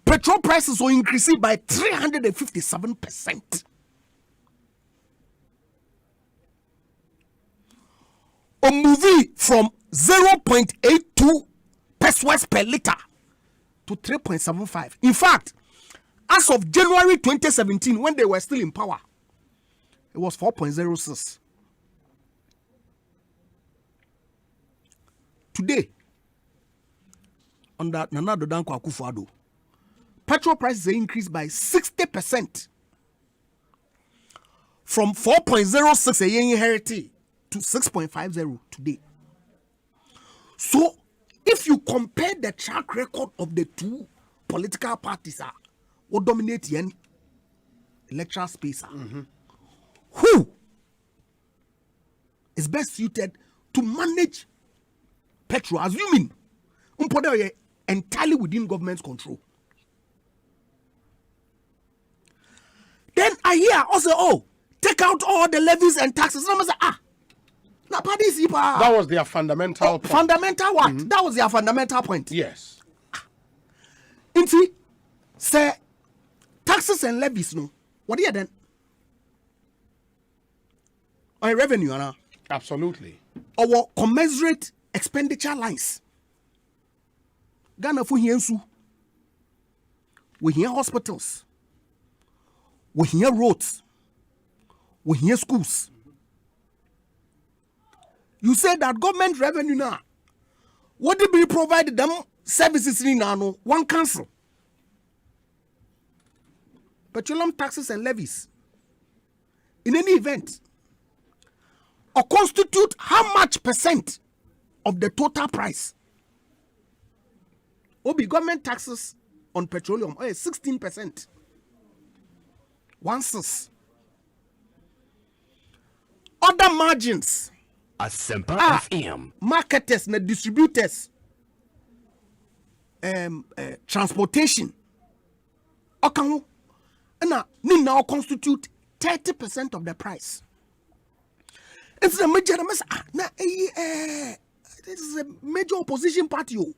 petrol prices were increasing by 357%. A movie from 0.82 pesos per liter to 3.75. In fact, as of January 2017, when they were still in power, it was 4.06. Today, under Nana Danko Akufo-Addo, petrol prices increased by 60% from 4.06 a year inherited to 6.50 today. So, if you compare the track record of the two political parties, what dominate the electoral space, who is best suited to manage petrol, assuming entirely within government's control? Then I hear also, take out all the levies and taxes. And I say,
that was their fundamental point.
Fundamental what? That was their fundamental point.
Yes.
Inti, say, taxes and levies, no. What are you then? On revenue, Anna?
Absolutely.
Our commensurate expenditure lines. Ghana for here, we hear hospitals. We hear roads. We hear schools. You say that government revenue now, what did we provide them services in now? One council. Petroleum taxes and levies. In any event, or constitute how much percent of the total price? Obi government taxes on petroleum, 16%. 1/6. Other margins.
Asempa FM.
Marketers and distributors. Transportation. Okay. And now constitute 30% of the price. It's a major this is a major opposition party.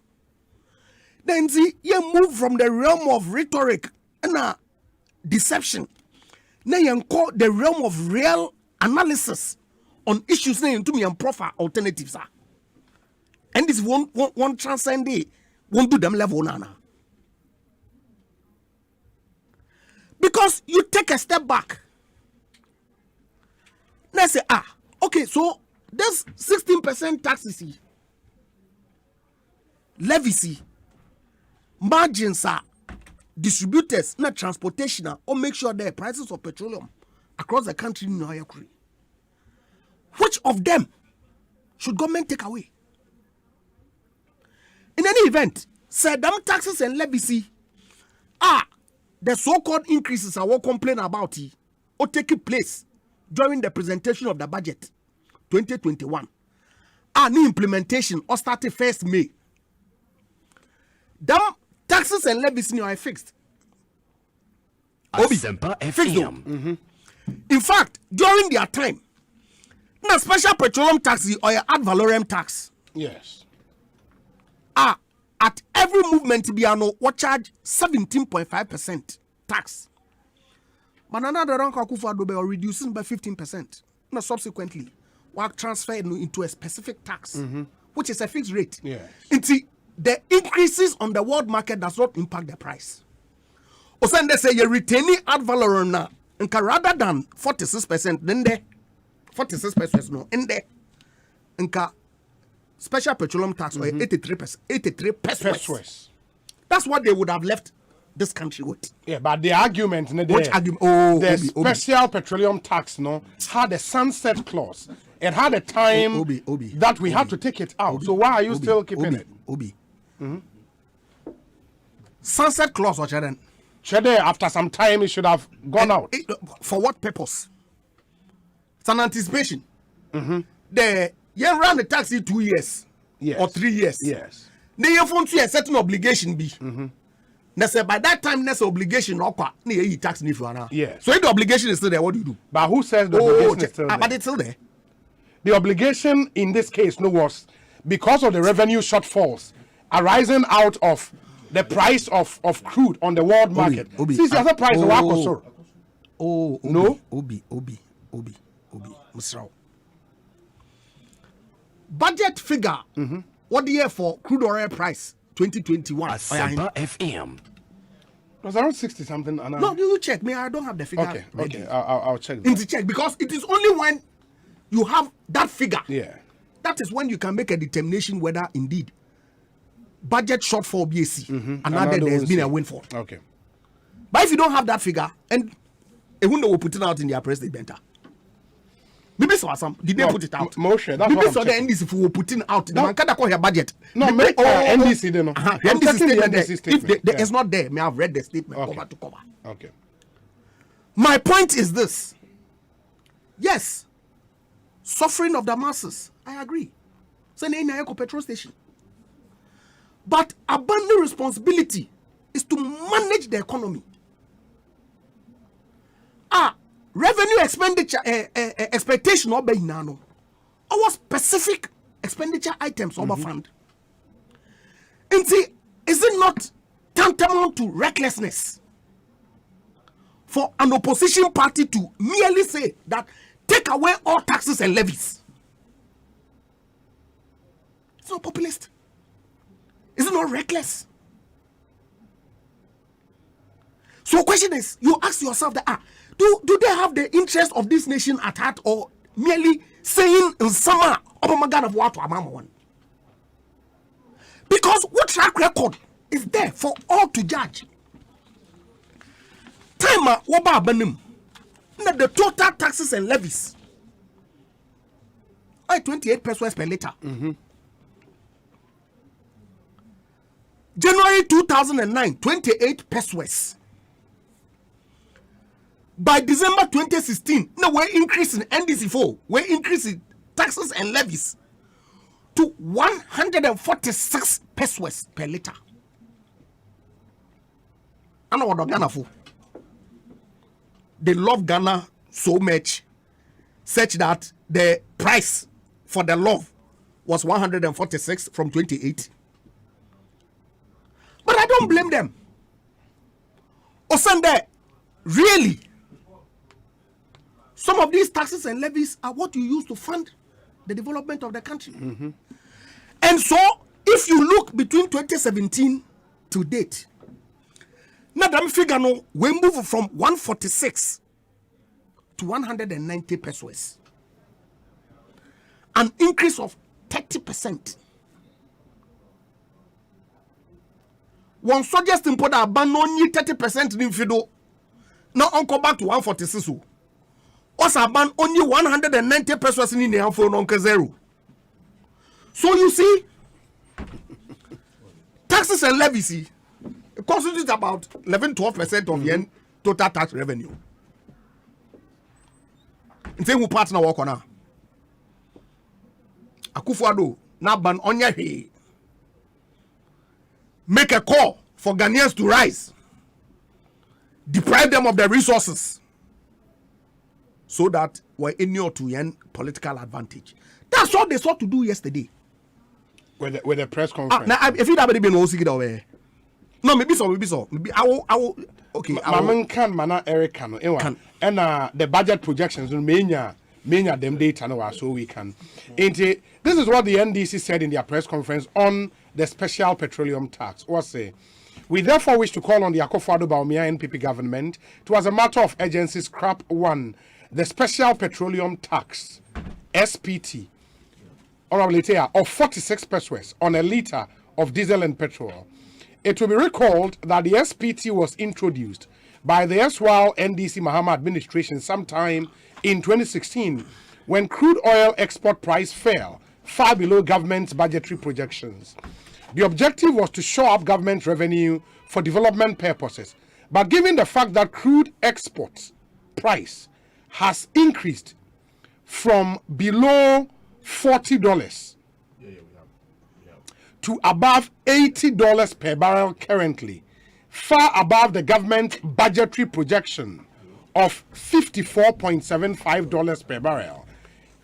Then see, you move from the realm of rhetoric and deception. Now you call the realm of real analysis on issues now into me and profile alternatives. And this won't transcend it, won't do them level nana. Because you take a step back. Let's say, okay, so there's 16% taxes, levies, margins are distributors, not transportation, or make sure the prices of petroleum across the country in higher. Which of them should government take away? In any event, say them taxes and levies
the so-called increases I will complain about it or take place during the presentation of the budget 2021 and implementation or started 1st May. Them taxes and levies are fixed.
Asempa FM.
In fact, during their time, the special petroleum tax or ad valorem tax.
Yes.
At every movement, Biano will charge 17.5% tax. But another rank are reducing by 15%. Now, subsequently, will transfer into a specific tax, which is a fixed rate.
Yes.
The increases on the world market does not impact the price. Or they say you're retaining ad valorem now, and rather than 46%, then there 46% no in there. And special petroleum tax or 83 pesos. That's what they would have left this country with.
Yeah, but the argument,
which argument?
The special petroleum tax, had a sunset clause. It had a time that we had to take it out. So why are you still keeping it?
Sunset clause or Chaden?
After some time, it should have gone out.
For what purpose? It's an anticipation. You run the tax in 2 years or 3 years.
Yes.
Then you want to a certain obligation be. Say by that time, there's obligation you tax
Yes.
So if the obligation is still there, what do you do?
But who says the obligation is still there?
But it's still there.
The obligation in this case was because of the revenue shortfalls arising out of the price of crude on the world market. Since the other price no.
Budget figure. What the year for crude oil price 2021?
Asempa FM.
It was around 60 something.
No, you check me. I don't have the figure.
Okay. I'll check.
Check because it is only when you have that figure.
Yeah.
That is when you can make a determination whether indeed budget shortfall BAC and there's been a windfall.
Okay.
But if you don't have that figure, and a window will put it out in their press statement. Maybe so some did they put it out?
Moshe, that's
maybe
what
so
I'm
the NDC will put it out. The man can't call your budget.
No, make NDC they know.
NDC statement.
If
it's not there, may have read the statement cover to cover.
Okay.
My point is this. Yes, suffering of the masses. I agree. Send in a petrol station. But abundant responsibility is to manage the economy. Revenue expenditure expectation or being nano. Our specific expenditure items overfund. And see, is it not tantamount to recklessness for an opposition party to merely say that take away all taxes and levies? It's not populist. Is it not reckless? So the question is, you ask yourself that do they have the interest of this nation at heart or merely saying in summer of what to one? Because what track record is there for all to judge? Time the total taxes and levies are 28 pesos per liter. January 2009, 28 pesos. By December 2016, now we're increasing NDC4, we're increasing taxes and levies to 146 pesos per liter. I know what Ghana for. They love Ghana so much, such that the price for the love was 146 from 28. But I don't blame them. Osande, really, some of these taxes and levies are what you use to fund the development of the country. And so, if you look between 2017 to date, Nadam Figano, we move from 146 to 190 pesos. An increase of 30%. One suggest in Poda abandon 30% in Fido. Now uncle back to 146. Also ban only 190 pesos in the for Uncle Zero. So you see, taxes and levies, constitutes about 11-12% of the total tax revenue. In who partner work on now. Akufo-Addo na ban onya he. Make a call for Ghanaians to rise. Deprive them of their resources so that we're inured to earn political advantage. That's what they sought to do yesterday.
With the press conference.
Now, if you have been away. No, maybe so. Maybe I will. Okay.
Maman can mana Eric can. And the budget projections mania them data no so we can. This is what the NDC said in their press conference on the special petroleum tax. What say? We therefore wish to call on the Akufo-Addo Bawumia NPP government to, as a matter of urgency, scrap 1, the special petroleum tax, SPT, of 46 pesos on a litre of diesel and petrol. It will be recalled that the SPT was introduced by the erstwhile NDC Mahama administration sometime in 2016 when crude oil export price fell far below government's budgetary projections. The objective was to shore up government revenue for development purposes. But given the fact that crude export price has increased from below $40 to above $80 per barrel currently, far above the government budgetary projection of $54.75 per barrel,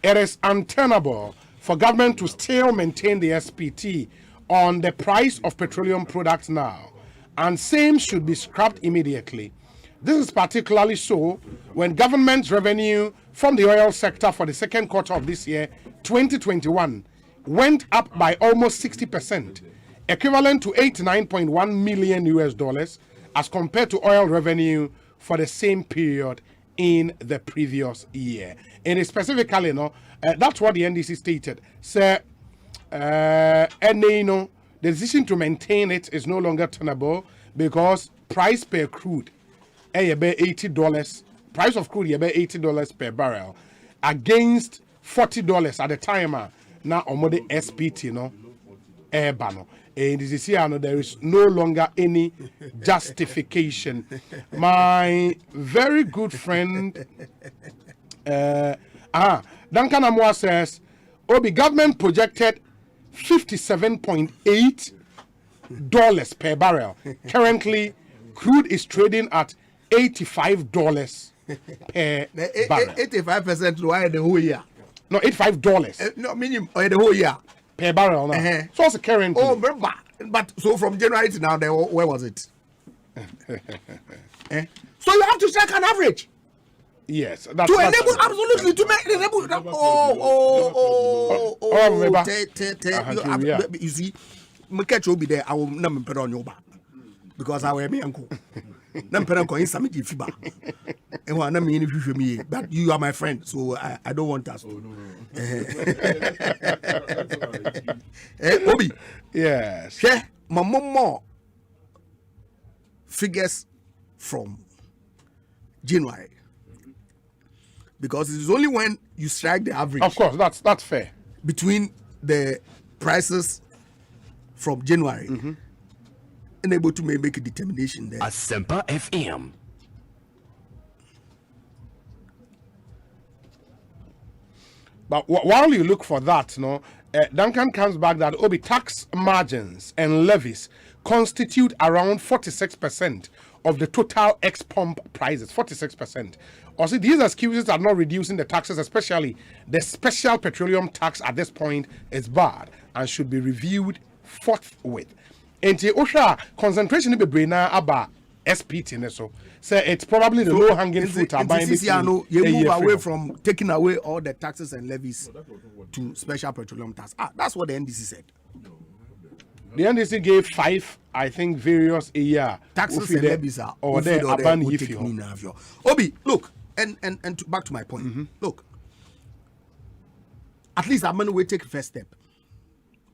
it is untenable for government to still maintain the SPT on the price of petroleum products now, and same should be scrapped immediately. This is particularly so when government revenue from the oil sector for the second quarter of this year, 2021, went up by almost 60%, equivalent to $89.1 million as compared to oil revenue for the same period in the previous year. And specifically, that's what the NDC stated. Sir, and the decision to maintain it is no longer tenable because price per crude $80, price of crude $80 per barrel against $40 at the time. Now on the SPT and this is here there is no longer any justification. My very good friend Duncan Amwa says Obi government projected $57.8 per barrel. Currently, crude is trading at $85 per barrel.
85% why the whole year?
No, $85.
No, minimum the whole year
per barrel now. So what's the current?
Oh, but so from January to now, where was it? So you have to check an average.
Yes,
that's to enable absolutely to make enable. You see, me catch you be there. I will not put on your back because I wear me uncle. Namperanko in some fiba. And one name if you me, but you are my friend, so I don't want us. Obi,
yes.
Yeah, my mom figures from January. Because it is only when you strike the average.
Of course, that's fair.
Between the prices from January and able to make a determination there.
Asempa FM.
But while you look for that, Duncan comes back that Obi tax margins and levies constitute around 46% of the total ex-pump prices. 46%. Also, these excuses are not reducing the taxes, especially the special petroleum tax at this point is bad and should be reviewed forthwith. And the OSHA concentration in the brain about SPT, so it's probably the low-hanging fruit.
You move away from taking away all the taxes and levies to special petroleum tax. That's what the NDC said.
The NDC gave 5, I think, various a year
taxes and levies are or there. Obi, look, and back to my point. Look, at least I'm going to take first step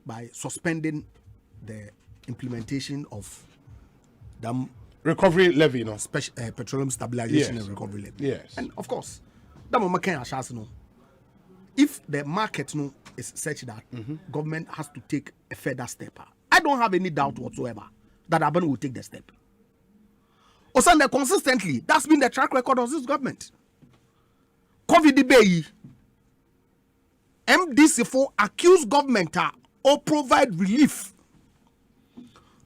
by suspending the implementation of the
recovery levy,
special petroleum stabilization and recovery levy.
Yes,
and of course, if the market is such that government has to take a further step, I don't have any doubt whatsoever that Aban will take the step. Osande consistently, that's been the track record of this government. COVID bay MDCE accuse government or provide relief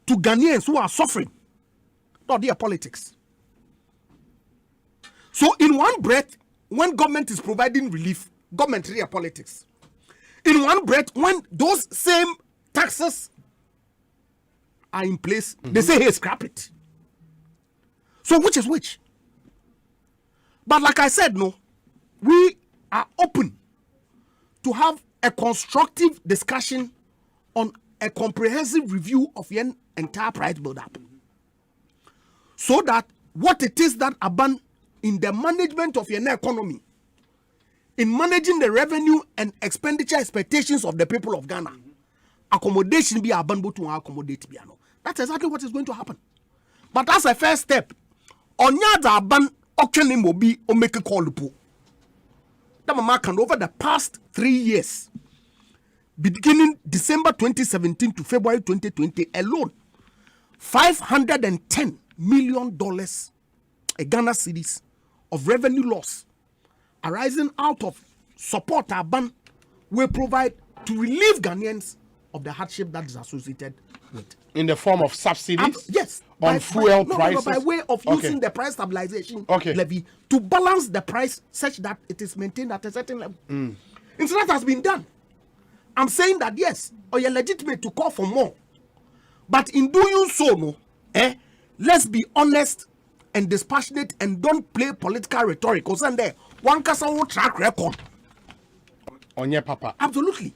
to Ghanaians who are suffering. Not their politics. So in one breath, when government is providing relief, government real politics. In one breath, when those same taxes are in place, they say, hey, scrap it. So which is which? But like I said, no, we are open to have a constructive discussion on a comprehensive review of your entire price build-up. So that what it is that Aban in the management of your economy, in managing the revenue and expenditure expectations of the people of Ghana, accommodation be Aban to accommodate piano. That's exactly what is going to happen. But as a first step, Onya Aban auctioning will be or make a call to over the past 3 years, beginning December 2017 to February 2020 alone, $510 million a Ghana cedis of revenue loss arising out of support Aban will provide to relieve Ghanaians of the hardship that is associated with.
In the form of subsidies?
Yes.
On fuel prices?
By way of using the price stabilization levy to balance the price such that it is maintained at a certain level. And so that has been done. I'm saying that yes, or you're legitimate to call for more. But in doing so, no, let's be honest and dispassionate and don't play political rhetoric. Because there, one can track record.
On your papa.
Absolutely.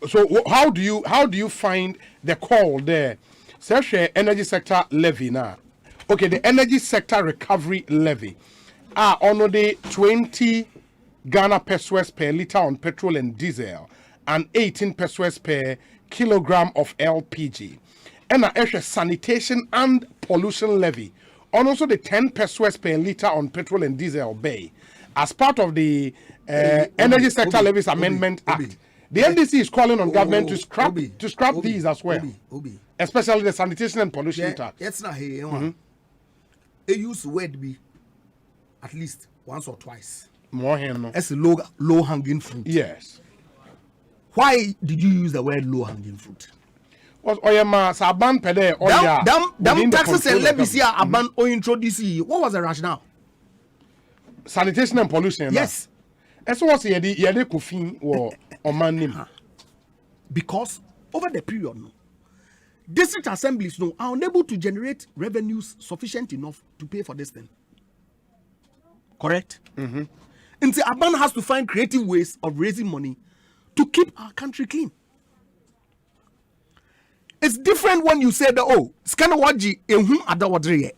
So how do you find the call there? Such energy sector levy now. Okay, the energy sector recovery levy are on the 20 Ghana pesos per liter on petrol and diesel and 18 pesos per kilogram of LPG. And a sanitation and pollution levy on also the 10 pesos per liter on petrol and diesel bay as part of the Energy Sector Levies Amendment Act. The NDC is calling on government to scrap these as well, especially the sanitation and pollution tax.
It's not here. They use word be at least once or twice.
More here, no.
It's a low hanging fruit.
Yes.
Why did you use the word low hanging fruit?
Was Oyama Saban Pede Oya?
Damn taxes and levies here Aban or introduce. What was the rationale?
Sanitation and pollution.
Yes.
And so what's yedi kufin or omanim?
Because over the period, no, district assemblies no are unable to generate revenues sufficient enough to pay for this thing. Correct?
Mm-hmm.
And so Aban has to find creative ways of raising money to keep our country clean. It's different when you say that, oh, Skanawaji ehun adawadreye.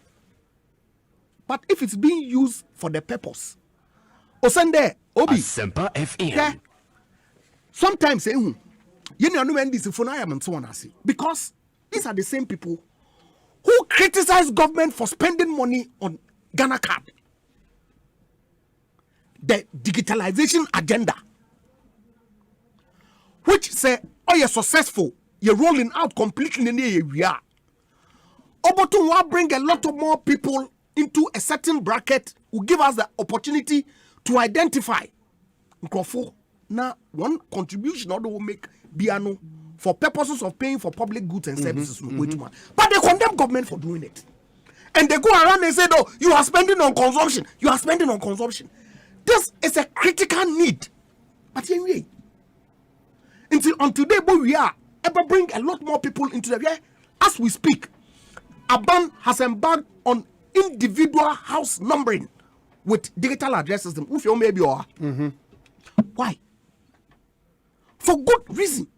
But if it's being used for the purpose, Osende, Obi,
Asempa FM.
Yeah, sometimes ehun, you know, MMDCE for now and so on. Because these are the same people who criticize government for spending money on Ghana card, the digitalization agenda, which say, oh, you're successful. You're rolling out completely in the area. Obotu will bring a lot of more people into a certain bracket, will give us the opportunity to identify. Now, one contribution or will make Biano for purposes of paying for public goods and services. But they condemn government for doing it. And they go around and say, oh, you are spending on consumption. You are spending on consumption. This is a critical need. But anyway, on today, we are ever bring a lot more people into the area. As we speak, Aban has embarked on individual house numbering with digital address system. If you maybe are. Why? For good reason.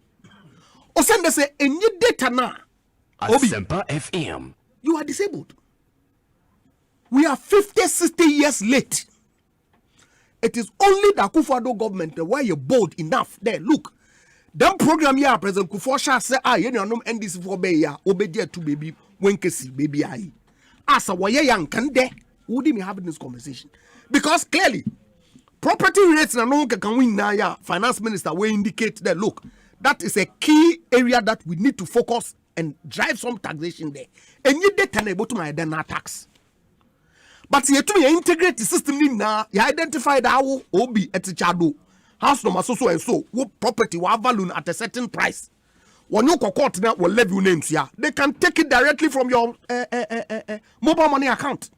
Osende say any data now.
Asempa FM.
You are disabled. We are 50-60 years late. It is only the Akufo-Addo government why you're bold enough. There, look. That program here, President Kufosha say, you know, NDC for bay ya, obey to baby, wenkesi, baby. As a way young can there, would me having this conversation? Because clearly, property rates and no can win now. Finance Minister will indicate that look, that is a key area that we need to focus and drive some taxation there. And you did able to my then tax. But you to integrate the system now, you identify that obi etichado house number so and so what property will value at a certain price. When you court now will levy names here, they can take it directly from your mobile money account.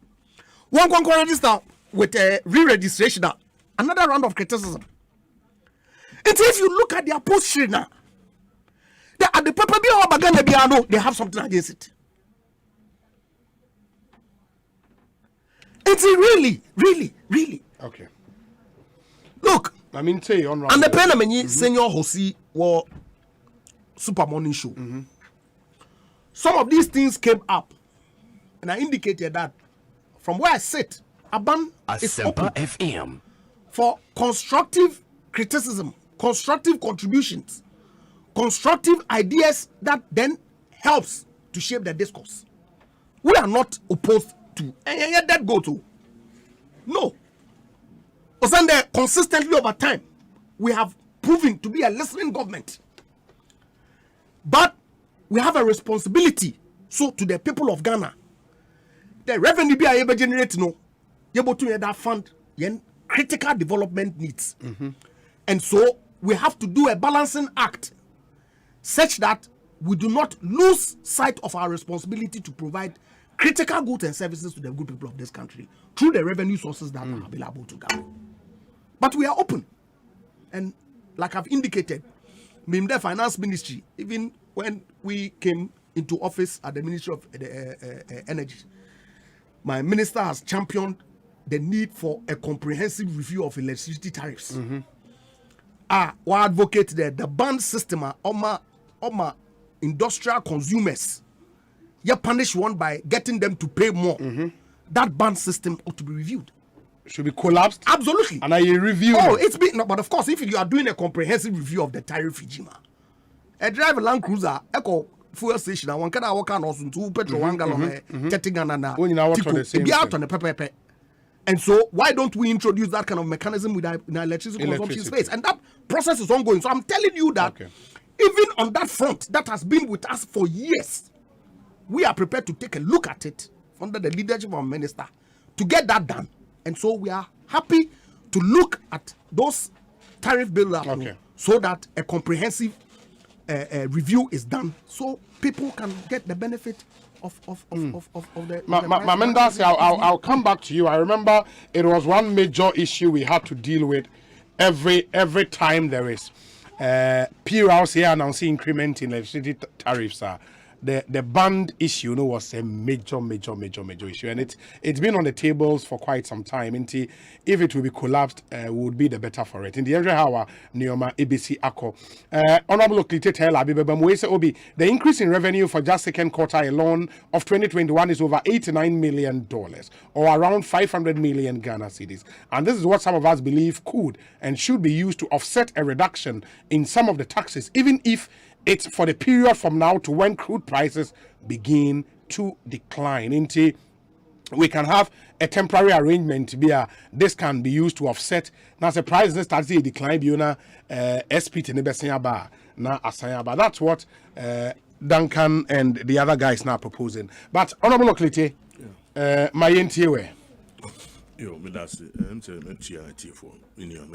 One can register with a re-registration. Another round of criticism. And if you look at their post now, they at the paper they have something against it. It's really.
Okay.
Look.
I mean, say on.
And the pen senior Hosi war Super Morning Show. Some of these things came up, and I indicated that from where I sit, Aban is open
FM
for constructive criticism, constructive contributions, constructive ideas that then helps to shape the discourse. We are not opposed to, and yet that go to. No. Osande, consistently over time, we have proven to be a listening government. But we have a responsibility, so to the people of Ghana, the revenue be able to generate no, able to that fund critical development needs. And so we have to do a balancing act such that we do not lose sight of our responsibility to provide critical goods and services to the good people of this country through the revenue sources that are available to Ghana. But we are open. And like I've indicated, the Finance Ministry, even when we came into office at the Ministry of Energy, my minister has championed the need for a comprehensive review of electricity tariffs. We advocate the band system of industrial consumers. You punish one by getting them to pay more. That band system ought to be reviewed.
Should be collapsed?
Absolutely.
And I review.
Oh, it's been no, but of course, if you are doing a comprehensive review of the tariff regime, a drive a Land Cruiser, echo fuel station, one can walk on also to petrol 1 gallon, getting an out on the pepper. And so, why don't we introduce that kind of mechanism with our electricity consumption space? And that process is ongoing. So I'm telling you that even on that front, that has been with us for years, we are prepared to take a look at it under the leadership of our minister to get that done. And so we are happy to look at those tariff bills so that a comprehensive review is done so people can get the benefit of the...
Mamendasi, I'll come back to you. I remember it was one major issue we had to deal with every time there is PROs here announcing increment in electricity tariffs. The band issue, was a major issue, and it's been on the tables for quite some time. And if it will be collapsed, would be the better for it. In the area, how Neoma ABC Ako, Honorable Obi, the increase in revenue for just second quarter alone of 2021 is over $89 million, or around 500 million Ghana cedis, and this is what some of us believe could and should be used to offset a reduction in some of the taxes, even if it's for the period from now to when crude prices begin to decline. We can have a temporary arrangement to be this can be used to offset. Now, the prices start to decline. SP to bar na asayaba. That's what Duncan and the other guys now proposing. But Honorable Oklite, my NTA.
Yo, me that's it. I'm saying I'm for in your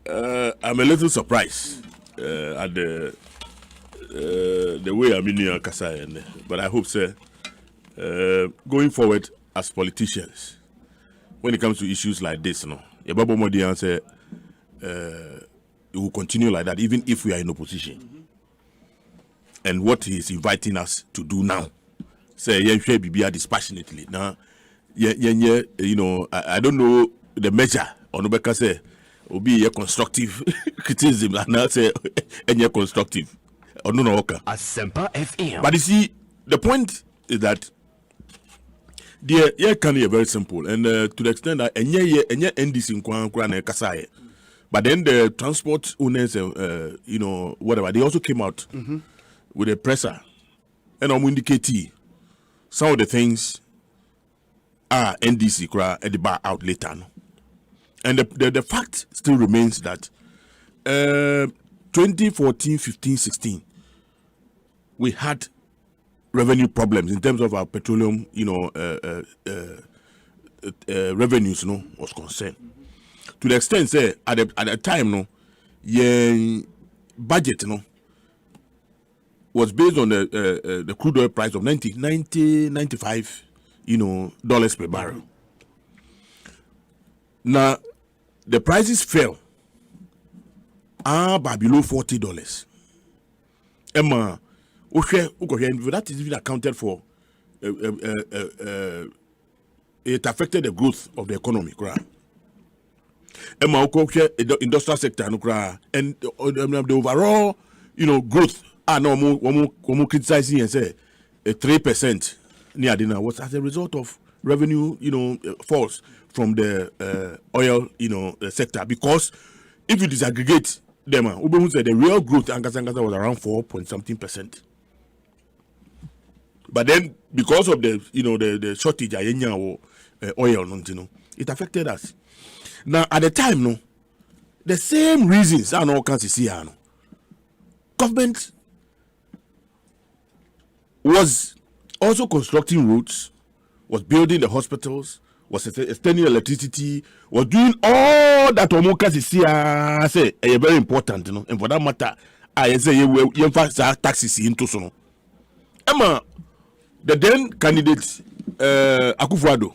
I'm a little surprised at the way I'm in here, Kasai, but I hope, sir, going forward as politicians, when it comes to issues like this, Yababo Modi answer, it will continue like that, even if we are in opposition. And what he is inviting us to do now, say, be dispassionately. Now, I don't know the measure on Obeka say. Will be a constructive criticism and not say any constructive or no
Asempa FM.
But you see, the point is that the air can be very simple, and to the extent that any NDC in Kwan Kasai, but then the transport owners, whatever, they also came out with a presser and indicate some of the things are NDC at the bar out later. And the fact still remains that 2014, 15, 16, we had revenue problems in terms of our petroleum, revenues, was concerned. To the extent, say at the time, budget, was based on the crude oil price of $95, dollars per barrel. Now, the prices fell by below $40. Emma, that is even accounted for. It affected the growth of the economy. Emma, the industrial sector, and the overall, growth. No more criticizing and say 3% near dinner was as a result of revenue, falls from the oil, sector. Because if you disaggregate them, the real growth was around 4.something%. But then, because of the the shortage of oil, it affected us. Now at the time, the same reasons are no cancer. Government was also constructing roads, was building the hospitals, was extending electricity, was doing all that I say very important, and for that matter, I say you emphasize taxes into so. Emma, the then candidate Akufo-Addo,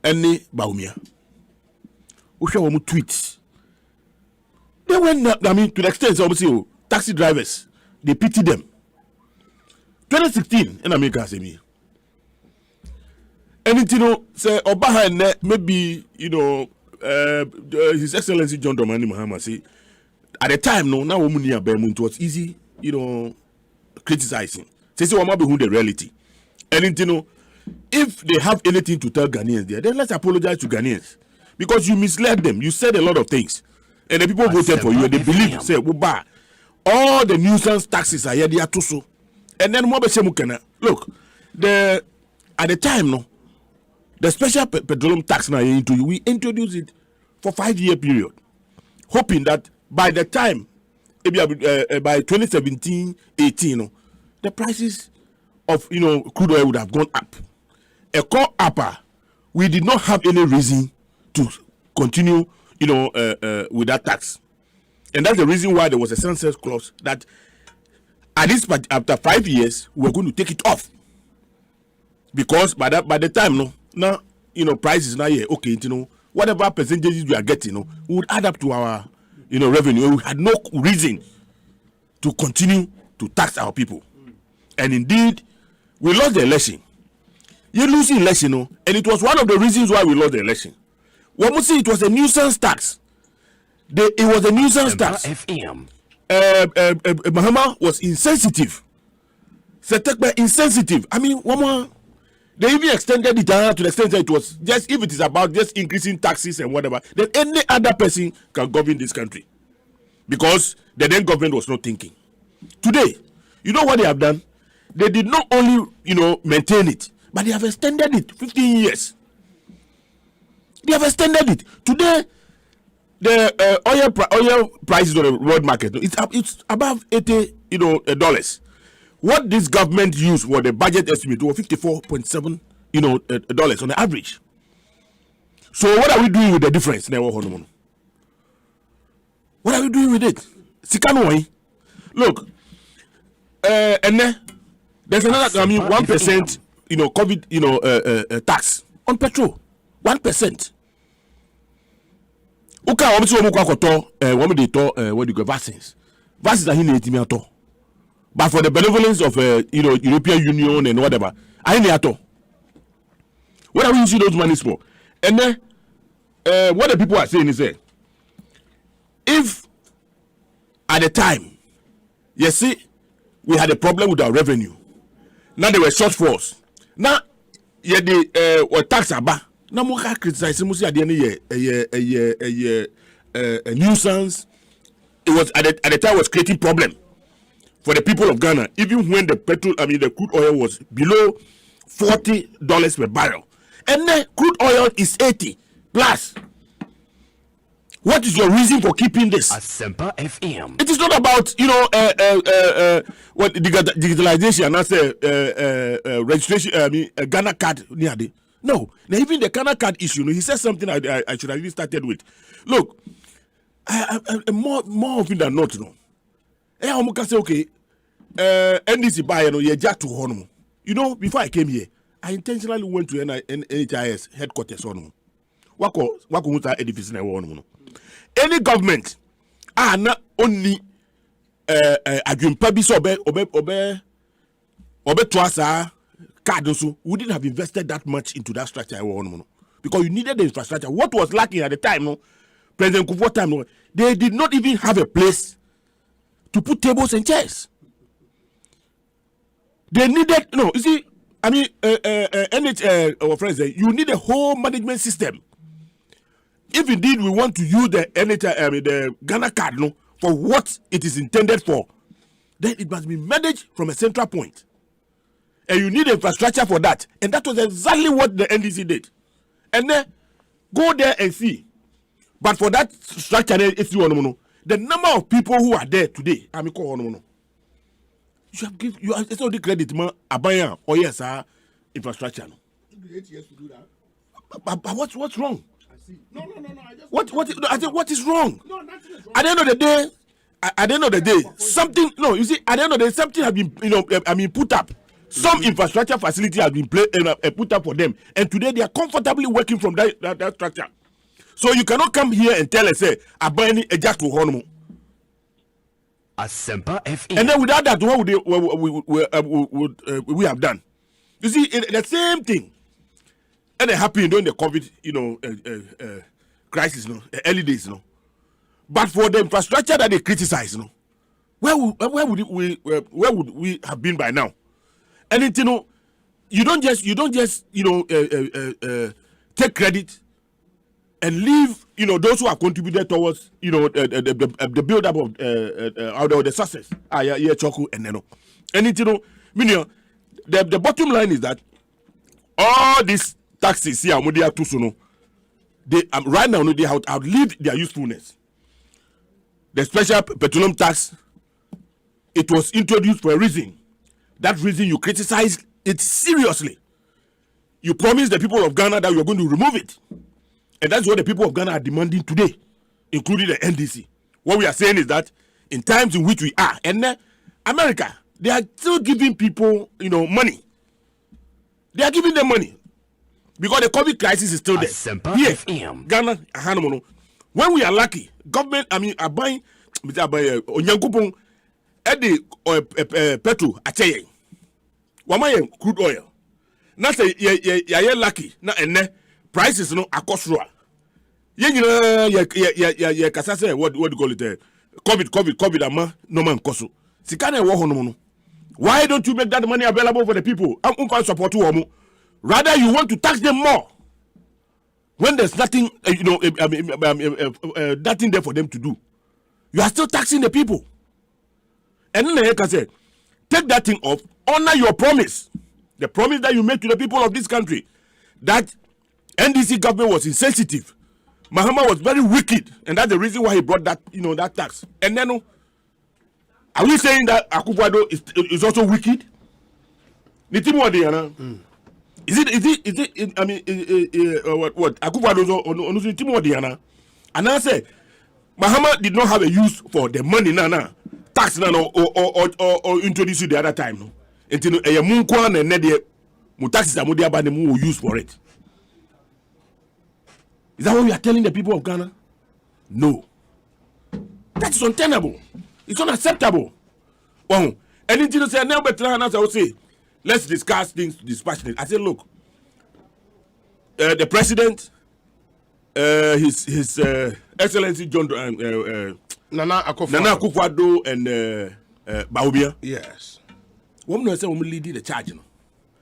any Baumia, who show them tweets. They went, to the extent obviously taxi drivers, they pity them. 2016 in America, say me. And say Obaha maybe His Excellency John Dramani Mahama say at the time now woman near Bermuda, it was easy criticizing. Say we might be who the reality. And if they have anything to tell Ghanaians there, then let's apologize to Ghanaians because you misled them. You said a lot of things, and the people voted for you. And they believe say all the nuisance taxes are here. They are too so. And then look, at the time, the special petroleum tax now we introduced it for 5-year period, hoping that by the time, by 2017-18, the prices of crude oil would have gone up. A core upper, we did not have any reason to continue, with that tax, and that's the reason why there was a sunset clause that. At least after 5 years, we're going to take it off because by the time now prices now here okay whatever percentages we are getting would add up to our revenue. We had no reason to continue to tax our people, and indeed we lost the election. You lose the election, and it was one of the reasons why we lost the election. When we say it was a nuisance tax, it was a nuisance tax.
FM.
Mahama was insensitive. Setekbe insensitive. I mean, one more. They even extended it to the extent that it was just if it is about just increasing taxes and whatever, then any other person can govern this country because the then government was not thinking. Today, you know what they have done? They did not only maintain it, but they have extended it 15 years. They have extended it. Today, the oil prices on the world market it's above $80 dollars. What this government used was the budget estimate was $54.7 dollars on the average. So what are we doing with the difference? What are we doing with it? Look, and then there's another 1% COVID tax on petrol. 1%. Uka wamsi wamu kwa koto wamu de to what do you go vaccines are here to me at all. But for the benevolence of European Union and whatever, I ain't at all. What are we using those monies for? And then what the people are saying is that if at the time, you see, we had a problem with our revenue. Now there were shortfalls. Now the tax aba. Now we can criticize him. A nuisance. It was at the time was creating problem for the people of Ghana. Even when the crude oil was below $40 per barrel, and then crude oil is 80 plus. What is your reason for keeping this?
Asempa FM.
It is not about what digitalization and registration. I mean, Ghana card. No, now even the Ghana card issue. He said something I should have even started with. Look, I more often than not, I'm gonna say okay. NDC buy you just to honor. Before I came here, I intentionally went to NHIS headquarters on. Wako edifice na one. Any government not only adwumpa bi so obe toasa card so wouldn't have invested that much into that structure because you needed the infrastructure. What was lacking at the time, President Kufuor time, they did not even have a place to put tables and chairs. They needed you see, I mean, our friends, you need a whole management system. If indeed we want to use the the Ghana card for what it is intended for, then it must be managed from a central point. And you need infrastructure for that. And that was exactly what the NDC did. And then go there and see. But for that structure, if you want to know, the number of people who are there today, you have give you it's not the credit man abaya or yes infrastructure. But what's wrong? No. I think what is wrong? No, nothing is wrong. At the end of the day, something. No, you see, at the end of the day, something has been, put up. Some infrastructure facility has been put up for them, and today they are comfortably working from that structure. So you cannot come here and tell us, say, "Abani ejak to honomo."
Asempa FM.
And then without that, what would we have done? You see, the same thing. And it happened during the COVID, crisis, early days, But for the infrastructure that they criticize, where would we have been by now? And it, you don't just take credit and leave, those who have contributed towards, the build up of the success. And it, the bottom line is that all these taxes here, they right now they have outlived their usefulness. The special petroleum tax, it was introduced for a reason. That reason you criticize it seriously. You promised the people of Ghana that you are going to remove it, and that's what the people of Ghana are demanding today, including the NDC. What we are saying is that in times in which we are, and America, they are still giving people, money. They are giving them money because the COVID crisis is still there. Here, Ghana, when we are lucky, government, are buying Onyankopon Eddie petrol acheye. Wamaye crude oil. Na say ye lucky na enne prices no akosroa. Ye nyina ye kasa say what do you call it? COVID ama no man koso. Sika na wo ho no. Why don't you make that money available for the people? Support you. Rather, you want to tax them more when there's nothing, nothing there for them to do. You are still taxing the people. And then I say, take that thing off, honor your promise, the promise that you made to the people of this country, that NDC government was insensitive. Mahama was very wicked, and that's the reason why he brought that, that tax. And then. Are we saying that Akufo-Addo is also wicked? Is it? I mean, what Akufo-Addo also Timodiana? And I say, Mahama did not have a use for the money, tax, or introduce you the other time, no. Until a munkwan and Nedia Mutaxis Amudia Banemu will use for it. Is that what we are telling the people of Ghana? No. That is untenable. It's unacceptable. Oh, anything to say now, but I will say, let's discuss things dispassionately. I say, look, the president, his Excellency John Nana Akufo-Addo and Bawumia.
Yes.
Woman say woman lead the charge.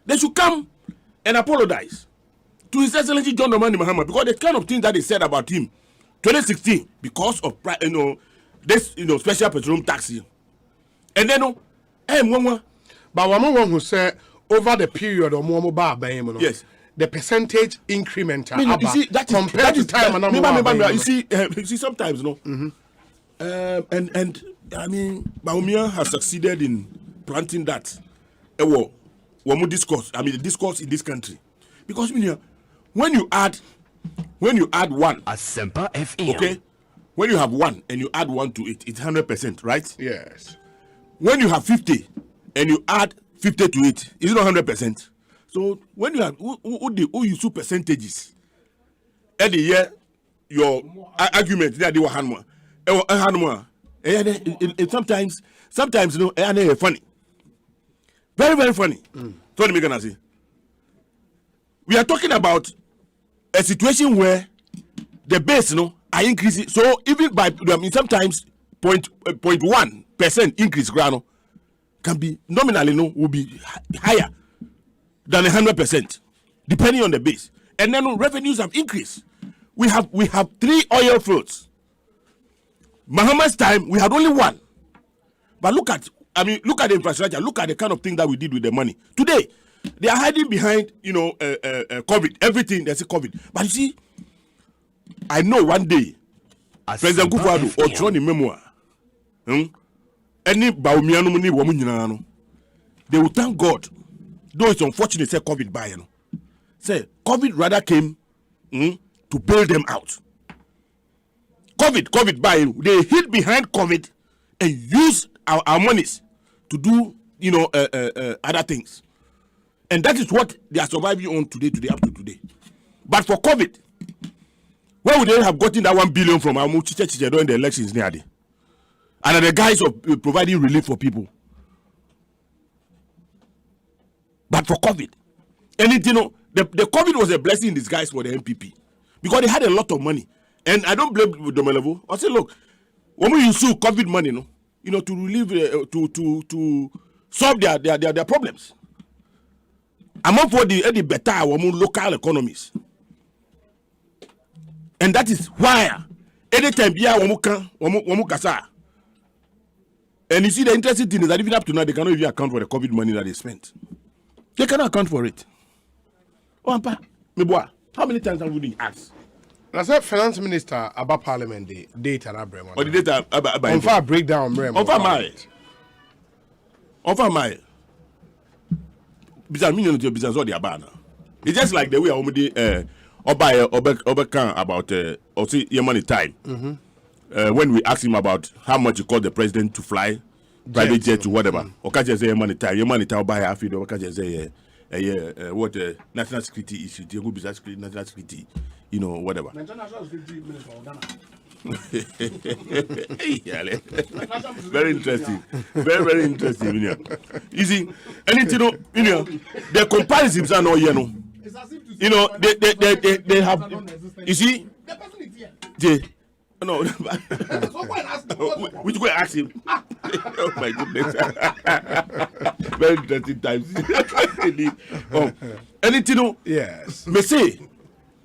They should come and apologize to His Excellency John Dramani Mahama because the kind of things that they said about him 2016 because of this special petroleum tax. And then
but one who said over the period of yes, the percentage increment.
You see,
compared to time
you see, sometimes, no. And I mean, Baumia has succeeded in planting that. The discourse in this country, because when you add one,
Asempa FM.
Okay, when you have one and you add one to it, it's 100%, right?
Yes.
When you have 50 and you add 50 to it, it's not 100%. So when you have who use percentages, at the year your argument that they were handmore, sometimes funny, very very funny. So let me gonna say, we are talking about a situation where the base, are increasing. So even by sometimes 0.1% increase, can be nominally will be higher than 100%, depending on the base. And then revenues have increased. We have 3 oil fields. Muhammad's time we had only 1. But look at the infrastructure. Look at the kind of thing that we did with the money. Today, they are hiding behind COVID. Everything they say COVID. But you see, I know one day President Kufuor or Tron in memoir. Any Baumiano money woman, they will thank God. Though it's unfortunate, say COVID by say COVID rather came to bail them out. COVID by they hid behind COVID and use our monies to do other things, and that is what they are surviving on today up to today. But for COVID, where would they have gotten that 1 billion from our Chiche during the elections near there? And the guys of providing relief for people. But for COVID, anything, the COVID was a blessing in disguise for the MPP because they had a lot of money. And I don't blame Domelevo. I say, look, when we use COVID money, to relieve, to solve their problems. Among for the better local economies. And that is why anytime kasa. And you see, the interesting thing is that even up to now, they cannot even account for the COVID money that they spent. They cannot account for it. How many times have we been asked?
I said Finance Minister about Parliament Day data Abraham.
Or the data about
on far breakdown
on my business or the abana. It's just like the way I already Obekan about also your money time. When we asked him about how much it cost the president to fly private jet to whatever. Okaje say your money time buy half it. Okaje say what national security issue, the good business security, national security, whatever. Very interesting. Very, very interesting. You see, anything, the comparisons are not here. They have, you see, no, which way ask him? Oh my goodness. Very interesting times. Anything,
yes.
May say,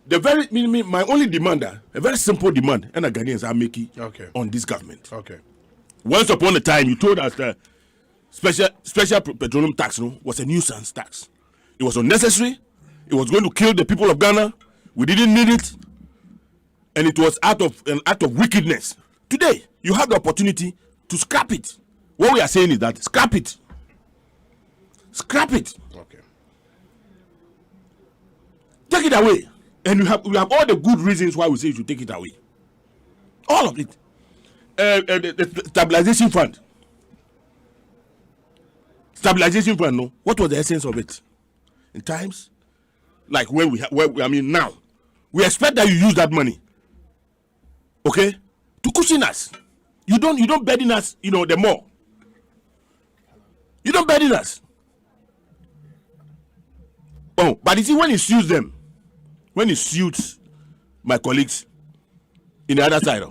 my only demand, a very simple demand, and the Ghanaians are making on this government.
Okay.
Once upon a time, you told us that special petroleum tax was a nuisance tax. It was unnecessary. It was going to kill the people of Ghana. We didn't need it. And it was an act of wickedness. Today, you have the opportunity to scrap it. What we are saying is that scrap it. Scrap it.
Okay.
Take it away. And we have all the good reasons why we say you should take it away. All of it. The stabilization fund. Stabilization fund, no. What was the essence of it? In times like now, we expect that you use that money, okay, to cushion us. You don't burden us, the more. You don't burden us. Oh, but you see, when it suits them, when it suits my colleagues in the other side,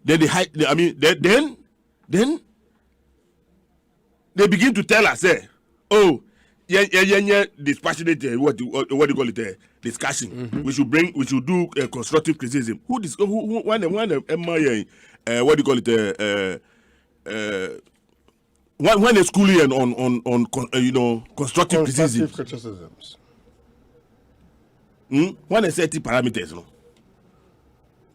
then then they begin to tell us, dispassionate what do you call it, discussion. Mm-hmm. We should do constructive criticism. When what do you call it, when a school year on constructive
criticisms.
When they set the parameters, no.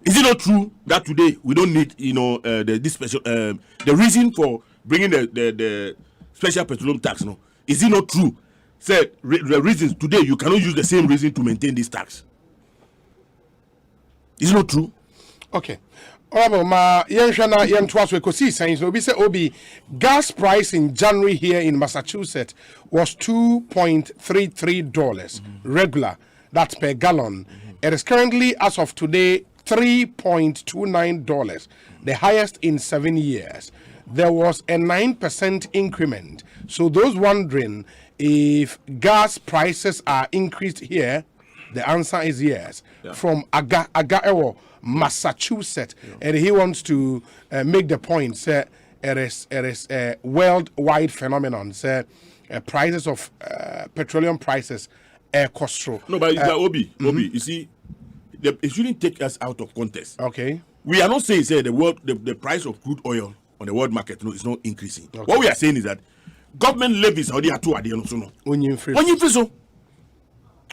Is it not true that today we don't need this special the reason for bringing the special petroleum tax? No, is it not true? Said the reasons today you cannot use the same reason to maintain this tax. Is it not true?
Okay. Ma Ekosiisen no be say obi gas price in January here in Massachusetts was $2.33 regular. That's per gallon. It is currently, as of today, $3.29, the highest in 7 years. There was a 9% increment. So those wondering if gas prices are increased here, the answer is yes. Yeah. From Aga Massachusetts, and he wants to make the point. Say it is a worldwide phenomenon. Say prices of petroleum prices.
No, but Obi, you see, it shouldn't take us out of context.
Okay.
We are not saying the price of crude oil on the world market is not increasing. Okay. What we are saying is that government levies are there too at the end of so.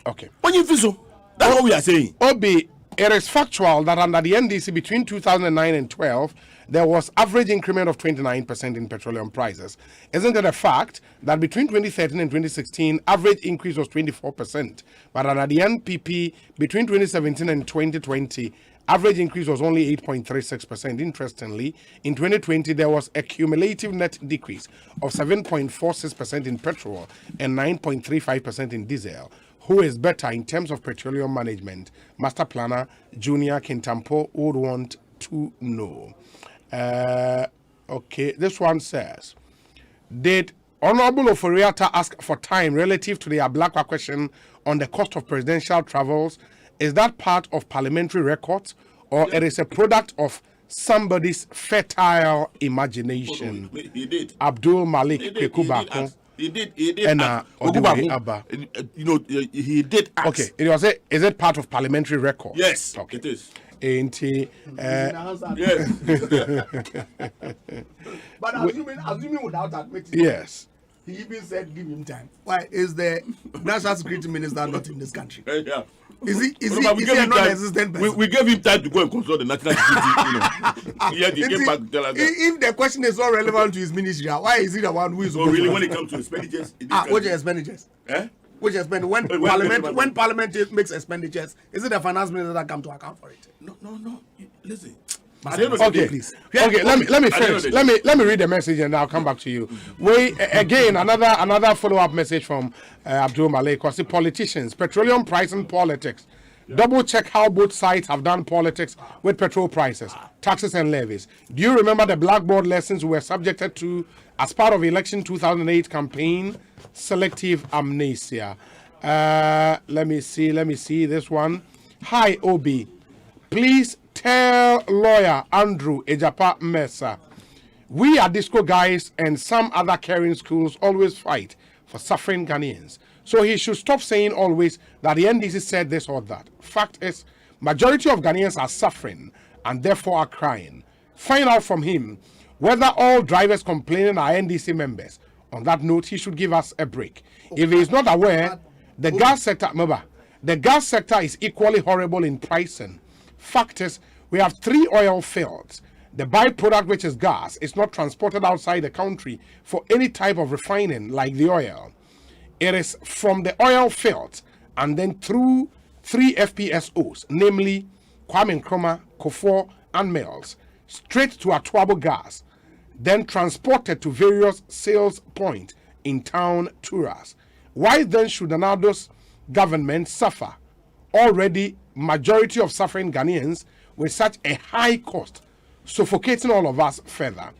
Okay. That's what we are saying.
Obi, it is factual that under the NDC between 2009 and 12, there was average increment of 29% in petroleum prices. Isn't it a fact that between 2013 and 2016, average increase was 24%, but under the NPP, between 2017 and 2020, average increase was only 8.36%. Interestingly, in 2020, there was a cumulative net decrease of 7.46% in petrol and 9.35% in diesel. Who is better in terms of petroleum management? Master Planner Junior Kintampo would want to know. Okay, this one says, did Honorable Oforiata ask for time relative to the Ablakwa question on the cost of presidential travels? Is that part of parliamentary records, or it is a product of somebody's fertile imagination?
He did.
Abdul Malik Kwekubako.
He did.
And
he did ask.
Okay, it was is it part of parliamentary record?
Yes,
okay.
It is.
Ain't he?
Yes.
But assuming without admitting.
Yes.
He even said, "Give him time." Why is the national security minister not in this country?
Yeah.
Is he a non-existent person?
We gave him time to go and consult the national security. He came back to tell us that.
If the question is not relevant to his ministry, why is he the one who is?
So really, when it comes to expenditures,
which expenditures? Which expenditures? When Parliament makes expenditures, is it the finance minister that come to account for it?
No. Listen.
Okay, please. Okay, let me finish. Let me read the message and I'll come back to you. Again, another follow-up message from Abdul Malik. Because the politicians, petroleum price and politics. Double check how both sides have done politics with petrol prices, taxes and levies. Do you remember the blackboard lessons we were subjected to as part of election 2008 campaign? Selective amnesia. Let me see this one. Hi, Obi. Please tell lawyer Andrew Ejapa Mesa, we at Disco Guys and some other caring schools always fight for suffering Ghanaians. So he should stop saying always that the NDC said this or that. Fact is, majority of Ghanaians are suffering and therefore are crying. Find out from him whether all drivers complaining are NDC members. On that note, he should give us a break. If he is not aware, the gas sector is equally horrible in pricing. Fact is, we have 3 oil fields. The byproduct, which is gas, is not transported outside the country for any type of refining like the oil. It is from the oil fields and then through 3 FPSOs, namely Kwame Nkrumah, Kofor, and Mills, straight to Atuabo gas, then transported to various sales points in town Turas. Why then should Anado's government suffer? Already, majority of suffering Ghanaians with such a high cost, suffocating all of us further.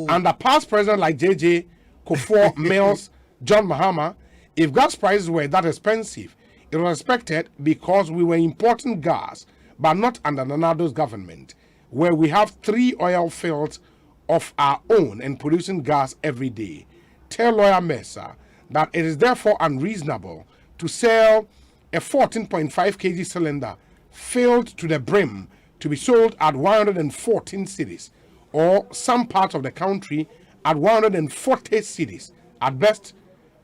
Under past presidents like JJ, Kofor, Mills, John Mahama, if gas prices were that expensive, it was expected because we were importing gas, but not under Nanado's government, where we have 3 oil fields of our own and producing gas every day. Tell lawyer Mesa that it is therefore unreasonable to sell a 14.5 kg cylinder filled to the brim to be sold at 114 cities or some parts of the country at 140 cities. At best,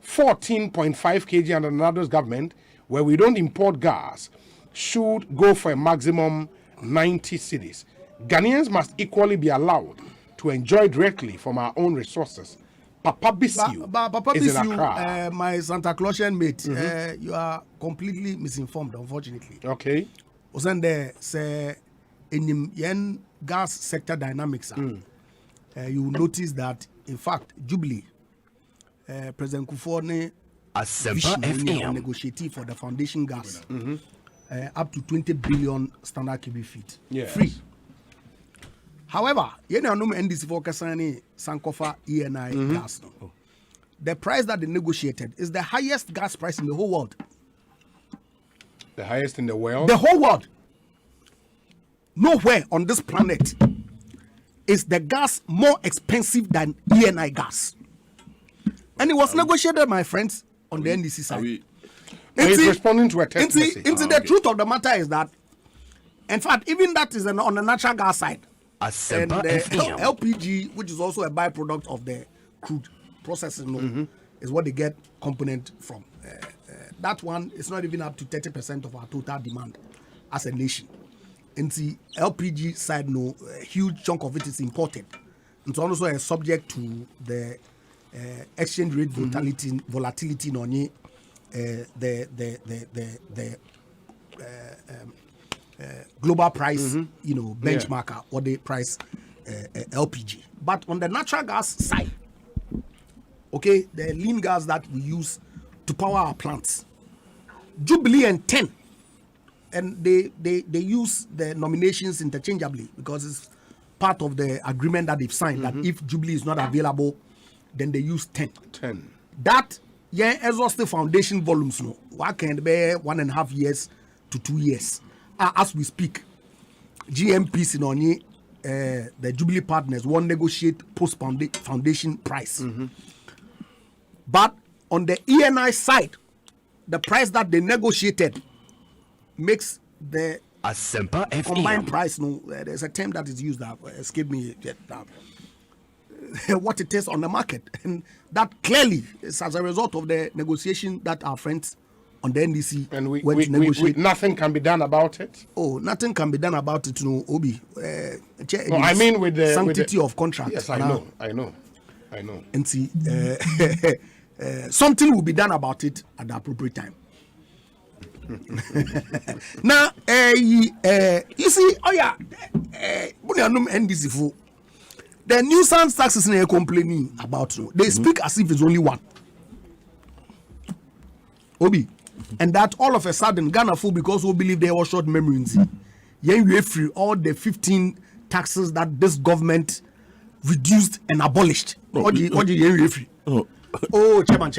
14.5 kg under Nado's government, where we don't import gas, should go for a maximum 90 cities. Ghanaians must equally be allowed to enjoy directly from our own resources. Papa Bisiu is in Accra.
My Santa Clausian mate, you are completely misinformed, unfortunately.
Okay.
Osande say in yen gas sector dynamics, you will notice that in fact Jubilee, President Kufone
Asempa FM
negotiating for the foundation gas up to 20 billion standard cubic feet free. However, NDC for Kasani Sankofa ENI gas. The price that they negotiated is the highest gas price in the whole world.
The highest in the world?
The whole world. Nowhere on this planet is the gas more expensive than ENI gas. And it was negotiated, my friends, on the NDC side.
He's responding to a text message.
The truth of the matter is that, in fact, even that is on the natural gas side. And the LPG, which is also a byproduct of the crude processing, is what they get component from. That one is not even up to 30% of our total demand as a nation. And the LPG side, a huge chunk of it is imported. It's also a subject to the exchange rate volatility on the global price, benchmarker or the price LPG. But on the natural gas side, okay, the lean gas that we use to power our plants, Jubilee and 10, and they use the nominations interchangeably because it's part of the agreement that they've signed that if Jubilee is not available, then they use 10. That exhaustive foundation volumes what can be 1.5 years to 2 years. As we speak, GMPs in the Jubilee partners won't negotiate post foundation price. But on the ENI side, the price that they negotiated makes the
Asempa
combined
FM
price. There's a term that is used that escaped me. What it is on the market, and that clearly is as a result of the negotiation that our friends on the NDC
and we nothing can be done about it.
Oh, nothing can be done about it. No, Obi.
No, I mean with the
sanctity of contract.
Yes, I know.
And see, something will be done about it at the appropriate time. Now, you see, NDC for the nuisance taxes they are complaining about. They speak as if it's only one. Obi. And that all of a sudden, Ghana full because we believe they were short memories. We free all the 15 taxes that this government reduced and abolished. What do you free? Oh, Chairman,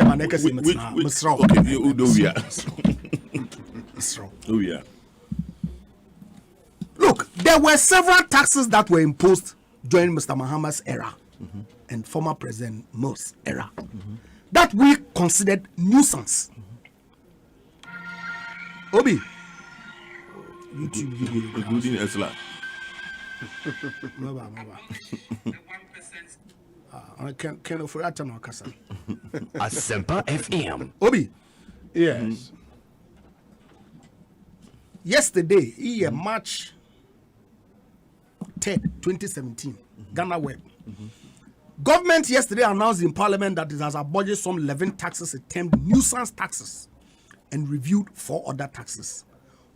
Look, there were several taxes that were imposed during Mr. Mahama's era and former President Mo's era that we considered nuisance. Obi, YouTube video,
including Esla.
I can't offer that no kasa.
Asempa FM.
Obi,
yes.
Yesterday, March 10, 2017, Ghana Web. Government yesterday announced in Parliament that it has abolished some 11 taxes termed nuisance taxes and reviewed 4 other taxes,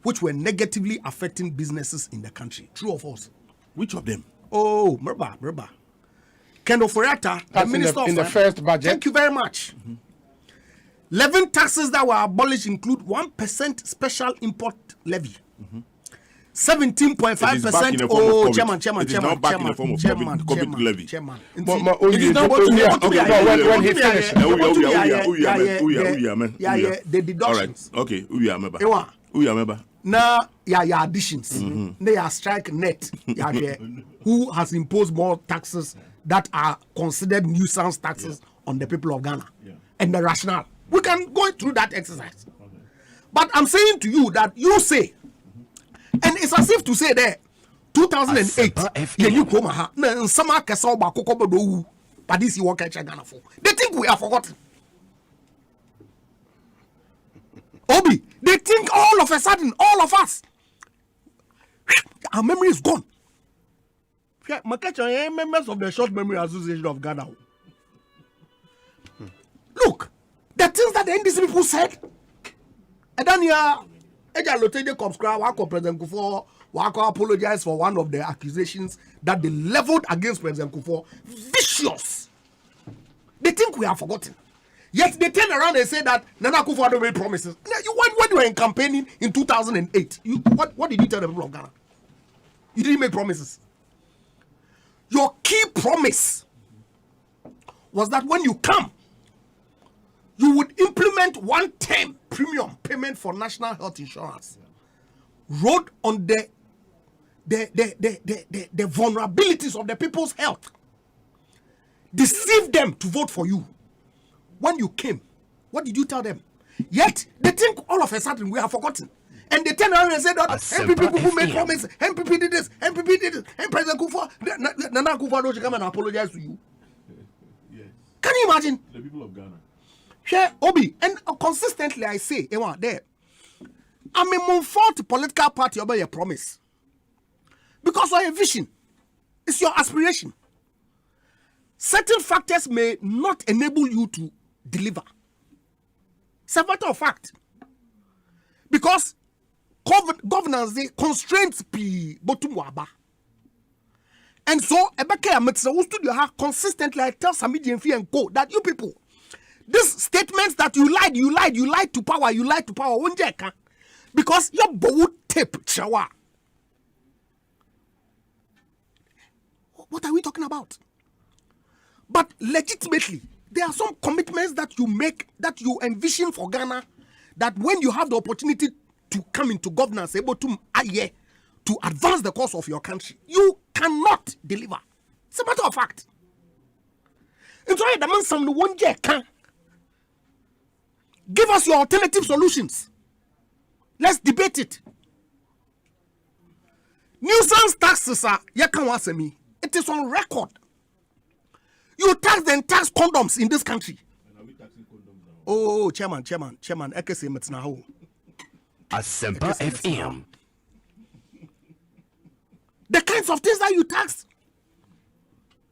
which were negatively affecting businesses in the country. True or false?
Which of them?
Oh, Merba. Kendo Foriata, the Minister
in the first budget.
Thank you very much. 11 taxes that were abolished include 1% special import levy. 17.5%. Oh, Chairman.
It is not back in the form of COVID levy.
Chairman.
It is not
when he finishes.
The deductions.
All right. Okay.
Now, additions. They are strike net. Who has imposed more taxes that are considered nuisance taxes on the people of Ghana? And the rationale. We can go through that exercise. But I'm saying to you that you say, and it's as if to say there, 2008, you come ha, summer castle bakokobodo. But this you work at Ghana for. They think we have forgotten. Obi, they think all of a sudden, all of us, our memory is gone. Yeah, members of the Short Memory Association of Ghana. Look, the things that the NDC people said, and then President Kufuor apologize for one of the accusations that they leveled against President Kufuor. Vicious. They think we have forgotten. Yet they turn around and say that Nana Kufuor made promises. When you were in campaigning in 2008, what did you tell the people of Ghana? You didn't make promises. Your key promise was that when you come, you would implement one-time premium payment for national health insurance. Rode on the vulnerabilities of the people's health. Deceive them to vote for you. When you came, what did you tell them? Yet they think all of a sudden we have forgotten. And they turn around and say that MPP people made promises. MPP did this, MPP did this, and President Kufuor, Nana Kufuor don't come and apologize to you.
Yes.
Can you imagine?
The people of Ghana.
Share Obi, and consistently I say, there. I'm a move forward political party about your promise. Because of your vision. It's your aspiration. Certain factors may not enable you to deliver. It's a matter of fact. Because governance, the constraints be botumwaba. And so, Ebeke Ametsa studio have consistently I tell Samiji and Fee and Co that you people, these statements that you lied to power, because your bow tape shower. What are we talking about? But legitimately, there are some commitments that you make, that you envision for Ghana, that when you have the opportunity to come into governance, able to advance the cause of your country, you cannot deliver. It's a matter of fact. And so the man some one year can give us your alternative solutions. Let's debate it. Nuisance taxes are yakanwasemi. It is on record. You tax condoms in this country. Oh, chairman. Ekosiise On
Asempa FM.
The kinds of things that you tax.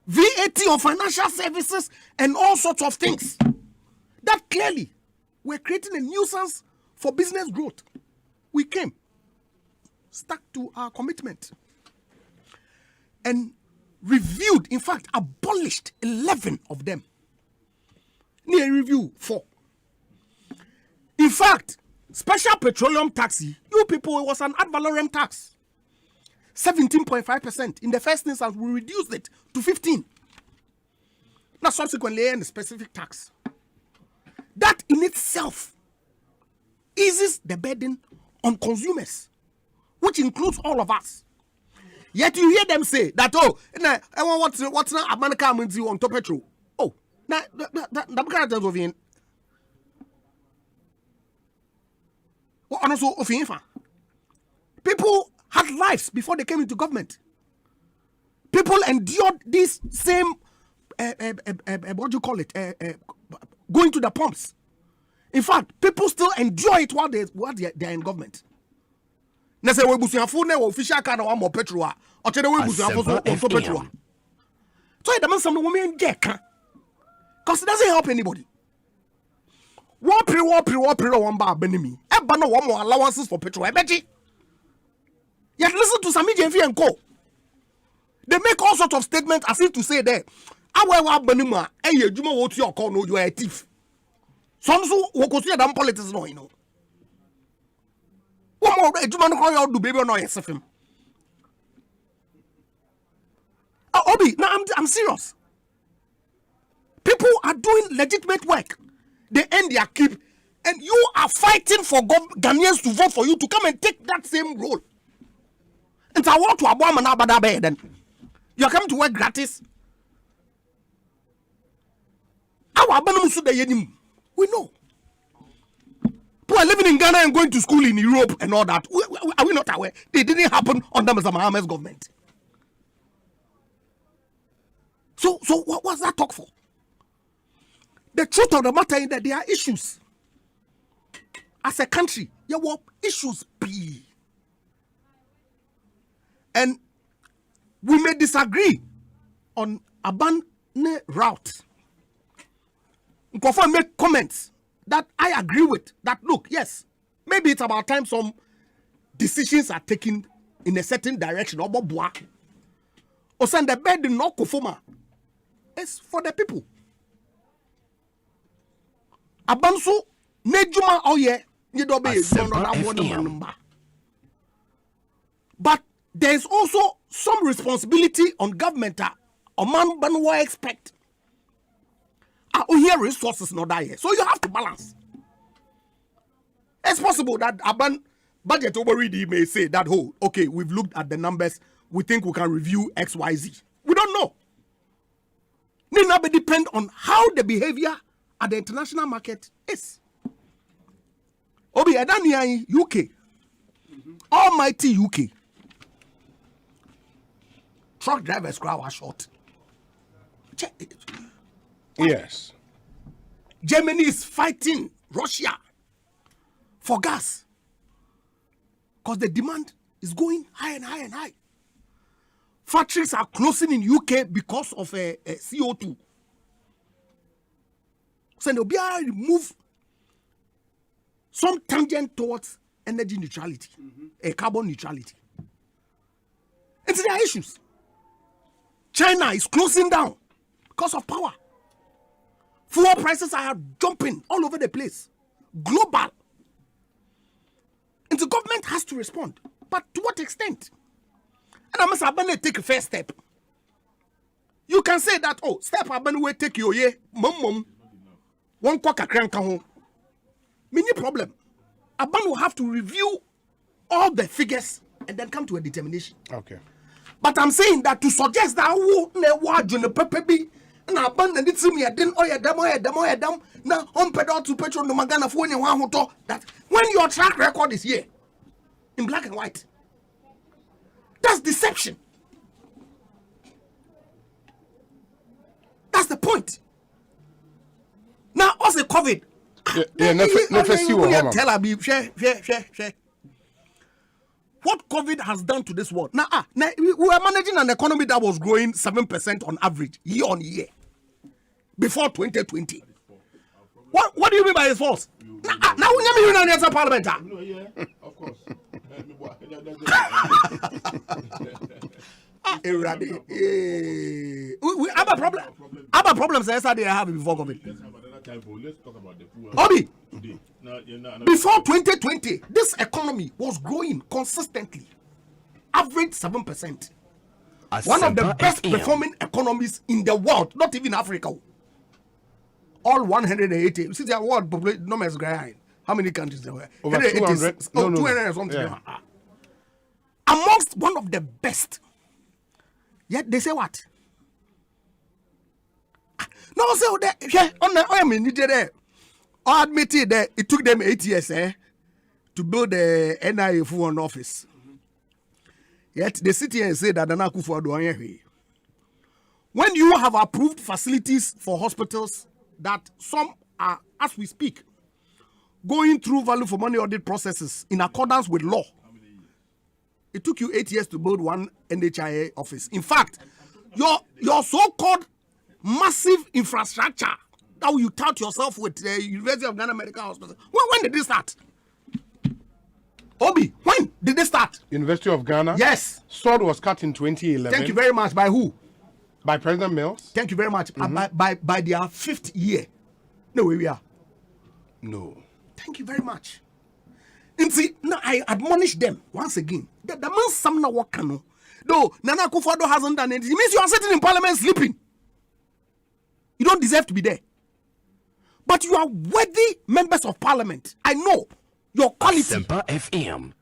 VAT on financial services and all sorts of things. That clearly we're creating a nuisance for business growth. We came, stuck to our commitment, and reviewed, in fact, abolished 11 of them. Near review 4. In fact, special petroleum tax, you people, it was an ad valorem tax. 17.5%. In the first instance, we reduced it to 15%. Now, subsequently, a specific tax. That in itself eases the burden on consumers, which includes all of us. Yet you hear them say that, what's not America means you on top petrol? Oh, the of in. What also of people had lives before they came into government. People endured this same what do you call it? Going to the pumps. In fact, people still enjoy it while they're in government. They say we busuafo na official card one more petrol. Or tell we busuafo so petrol. So it means some women get because it doesn't help anybody. War period one bar benemy. Eba no one more allowances for petrol. Yet listen to Samiji and Fee and Co. They make all sorts of statements as if to say that our benema you are a thief. Some so we see that politics no, you know. One more do baby or no SFM. Obi, now I'm serious. People are doing legitimate work. They earn their keep, and you are fighting for Ghanaians to vote for you to come and take that same role. And I want to abomb an abada then. You are coming to work gratis. We know. People are living in Ghana and going to school in Europe and all that. Are we not aware? They didn't happen under Mr. Mohammed's government. So So what's that talk for? The truth of the matter is that there are issues. As a country, there were issues be. And we may disagree on Aban route. Nkofa make comments that I agree with. That look, yes, maybe it's about time some decisions are taken in a certain direction. Or send the bed in no kofoma. It's for the people. Abansu nejuma oye but there is also some responsibility on government. Man banwa expect. Here resources not there, so you have to balance. It's possible that Aban budget overread may say that okay, we've looked at the numbers, we think we can review XYZ. We don't know. It will depend on how the behavior at the international market is. Obi Adania UK, almighty UK. Truck drivers crowd are short.
Yes.
Germany is fighting Russia for gas because the demand is going high and high and high. Factories are closing in UK because of CO2. So they'll be able to remove some tangent towards energy neutrality, carbon neutrality. And there are issues. China is closing down because of power. Fuel prices are jumping all over the place. Global. And the government has to respond. But to what extent? And I must abandon take a first step. You can say that, step abandon will take your mum. One kwaka crank home. Many problem. Aban will have to review all the figures and then come to a determination.
Okay.
But I'm saying that to suggest that na Aban and it's me a din demo now on pedal to petrol no magana for one that when your track record is here in black and white. That's deception. That's the point. Now, also COVID. Tell me, share. What COVID has done to this world. Now, we were managing an economy that was growing 7% on average, year on year, before 2020. What do you mean by it's false? Now, we never answer parliament.
Of course.
We have a problem. Other problems yesterday I have before COVID.
Let's talk about the poor.
Obi,
today.
Before 2020, this economy was growing consistently, average 7%. One of the best performing economies in the world, not even Africa. All 180. See the world population numbers growing. How many countries there were?
Over 200.
200 something. Yeah. Amongst one of the best. Yet they say what? No, so that I mean, there. I admitted that it took them 8 years to build the NIA Foreign office. Yet the city said that when you have approved facilities for hospitals that some are, as we speak, going through value for money audit processes in accordance with law, it took you 8 years to build one NHIA office. In fact, your so-called massive infrastructure that you tout yourself with the University of Ghana Medical Hospital. When did this start? Obi, when did this start?
University of Ghana?
Yes.
Sword was cut in 2011.
Thank you very much. By who?
By President Mills.
Thank you very much. By their 5th year. No, where we are.
No.
Thank you very much. And see, now I admonish them once again. The man some na work no. Though Nana Akufo-Addo hasn't done anything. It means you are sitting in parliament sleeping. You don't deserve to be there. But you are worthy members of parliament. I know your quality.
Asempa FM.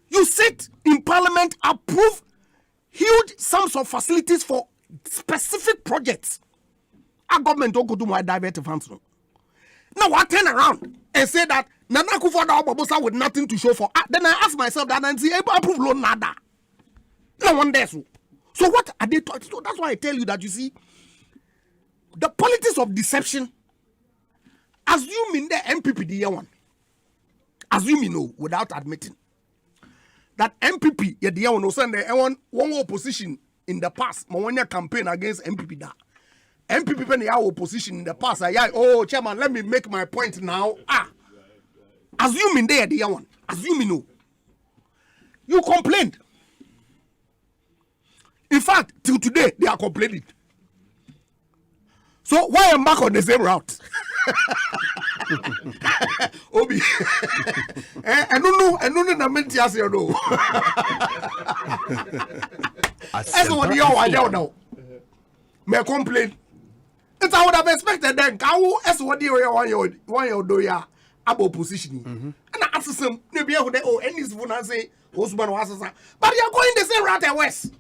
You sit in parliament, approve huge sums of facilities for specific projects. Our government don't go to my diverted funds. Now I turn around and say that Nana Akufo-Addo with nothing to show for. Then I ask myself that and see approve loan nada. No one there. So So what are they talking? So that's why I tell you that, you see, the politics of deception, assuming the MPP the one, assuming no, without admitting that MPP the one no send one opposition in the past, my one year campaign against MPP that. MPP when they are opposition in the past, oh chairman, let me make my point now. Assuming they are the one, assuming no, you complained. In fact, till today they are complaining. So why am I back on the same route? Obi, I don't know. I meant to you know. As what you are now, may complain. It's I would have expected then. How as what you want do ya about positioning? And I ask them, maybe I would any one say Osman was, but you are going the same route west.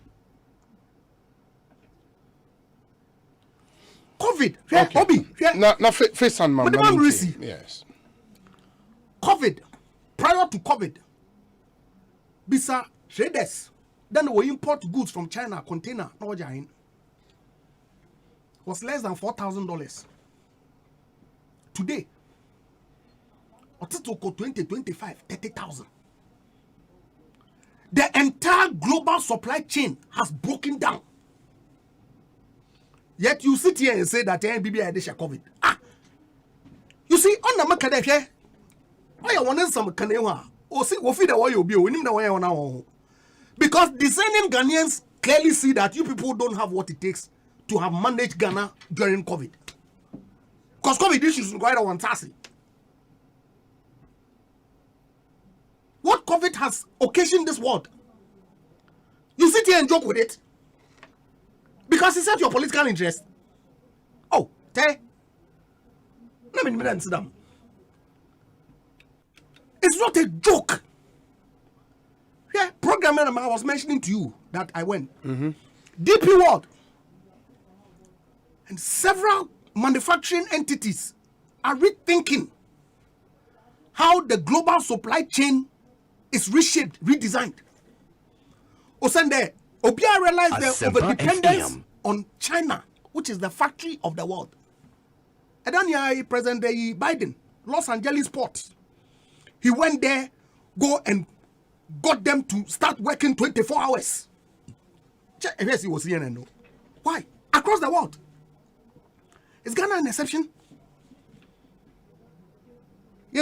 COVID, Obi,
now face and man.
Yes. COVID, prior to COVID, bisa traders, then we import goods from China, container, no giant. Was less than $4,000. Today, Otitoko 2025, 30,000. The entire global supply chain has broken down. Yet you sit here and say that NBB had COVID. You see, on the market here, why you want some Kanewa? Or see, what feed away you be winning the way on our. Because the same Ghanaians clearly see that you people don't have what it takes to have managed Ghana during COVID. Because COVID issues quite a fantastic. What COVID has occasioned this world? You sit here and joke with it. Because it's not your political interest. Oh, let me sit down. It's not a joke. Yeah, program I was mentioning to you that I went. DP World and several manufacturing entities are rethinking how the global supply chain is reshaped, redesigned. Osende, Obia realized their over-dependence on China, which is the factory of the world. And then President Biden, Los Angeles port, he went there, go and got them to start working 24 hours. Yes, he was CNN. Why? Across the world. Is Ghana an exception? Now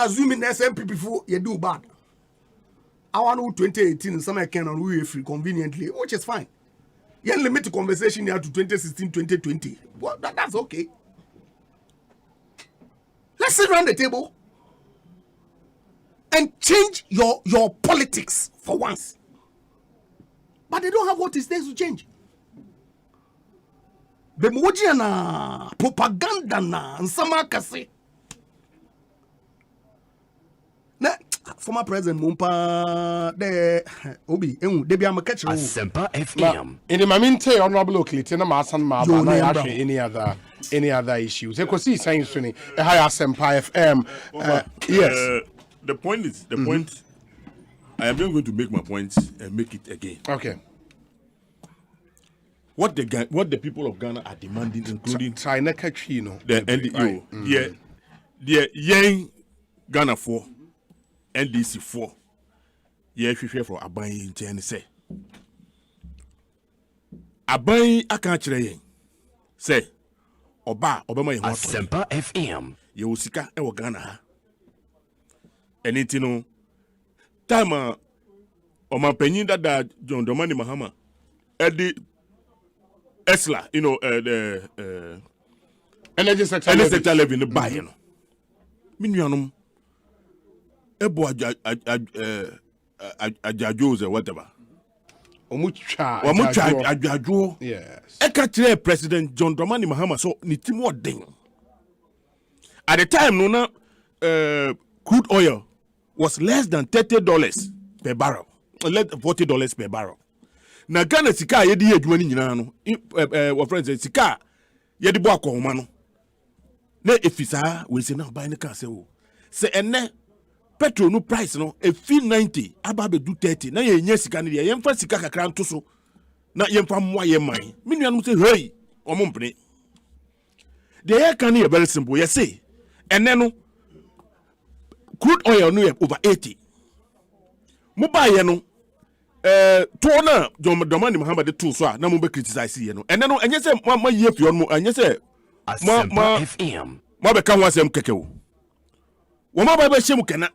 assuming the SMPP before you do bad. I want 2018 some can on we free conveniently, which is fine. You limit the conversation here to 2016, 2020. Well, that's okay. Let's sit around the table and change your politics for once. But they don't have what it takes to change. Bemoji na propaganda na nsama kase. Na former president Mumpa de Obi they be am catch
Asempa FM.
In the meantime, honorable locally, Tina Masan Maba, no actually any other issues. Ekosiisen saying to me, a high Asempa FM. Yes.
The point is point. I am not going to make my points and make it again.
Okay.
What the people of Ghana are demanding, including
the
NDO, the young Ghana 4, NDC 4, if for Abayi in China say. Abayi akanchire say Obama
Asempa FM.
Yewusika ewo Ghana ha. Anything time Omapenyin dada John Dramani Mahama Eddie Esla, the
energy sector
levy in the buy, Minianum Ebo Ajajos or whatever. Omucha
yes.
Ekatre President John Dramani Mahama so nitimo ding. At the time, crude oil was less than $30 per barrel, less than $40 per barrel. Na Ghana sika yedi adwuma ni nyina no what friends sika yedi bo akoma no na efisa we say na buy ne ka say o say enne petrol no price no e fi 90 aba be do 30 na ye nya sika ne ye yemfa sika kakra nto so na yemfa mmoa ye man me nua no say hey omo mpene the air can be very simple you say and then crude oil no over 80 mo ba ye no to na domani Muhammad to so na mo be criticize ye no and then enye say ma ye fi on mo enye say
Asempa FM
ma be kan wasem keke wo wo ma ba hye mu kana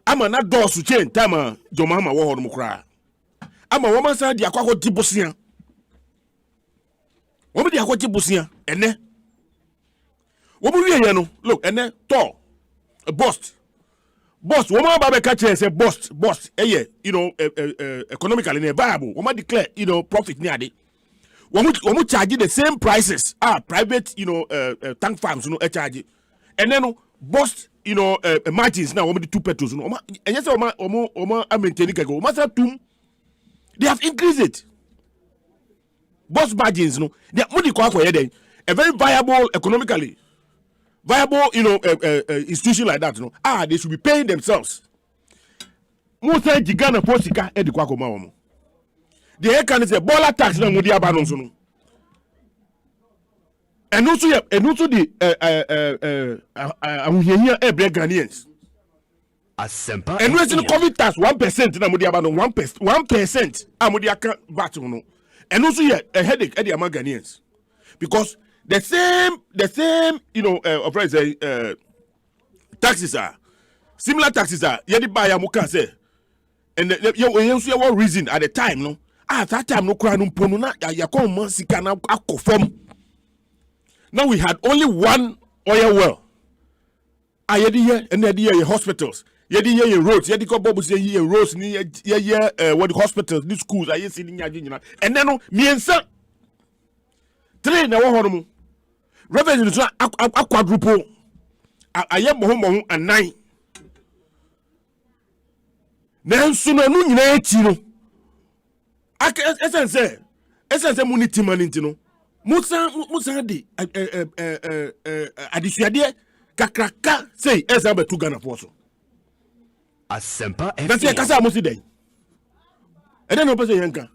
ama na dɔɔso chain time domama wo ho no kra ama wo ma sa di akwakɔ dibosia wo be di akwakɔ dibosia ene wo mu wiye no look ene to bust wo ma ba be ka say bust you know economically ne viable wo ma declare you know profit ni ade wo mu charge the same prices private you know tank farms no charge and then bust you know margins now wo the two petrols no and yes o maintain it go o tum they have increased it bust margins no they money ko akoye then a very viable economically viable you know institution like that no they should be paying themselves mo say gigana posika e di kwa koma wo the air can say bola tax na mo di aba no so no and also the ahuhia every Ghanaians
Asempa
and we see the COVID tax 1% na mo di aba no 1% amodi aka bat no and also a headache at the among Ghanaians because the same you know taxes are similar taxes are yedi buy amuka say and you one reason at the time no at that time no kra no mpono na yakon man sika na akofom. Now we had only one oil well. Yedi here and yedi hospitals. Yedi here roads. Yedi ko bobu say here roads ni what the hospitals, the schools are here sitting here. And then me and son 3 na wo hono. Revenue so a quadruple. Ayem mo and 9. Nanso na no nyina echi no. Essence money timani no. Musa di adisuade kakraka say esa be to Ghana for so
Asempa FM
that's kasa musi den e den no pese yenka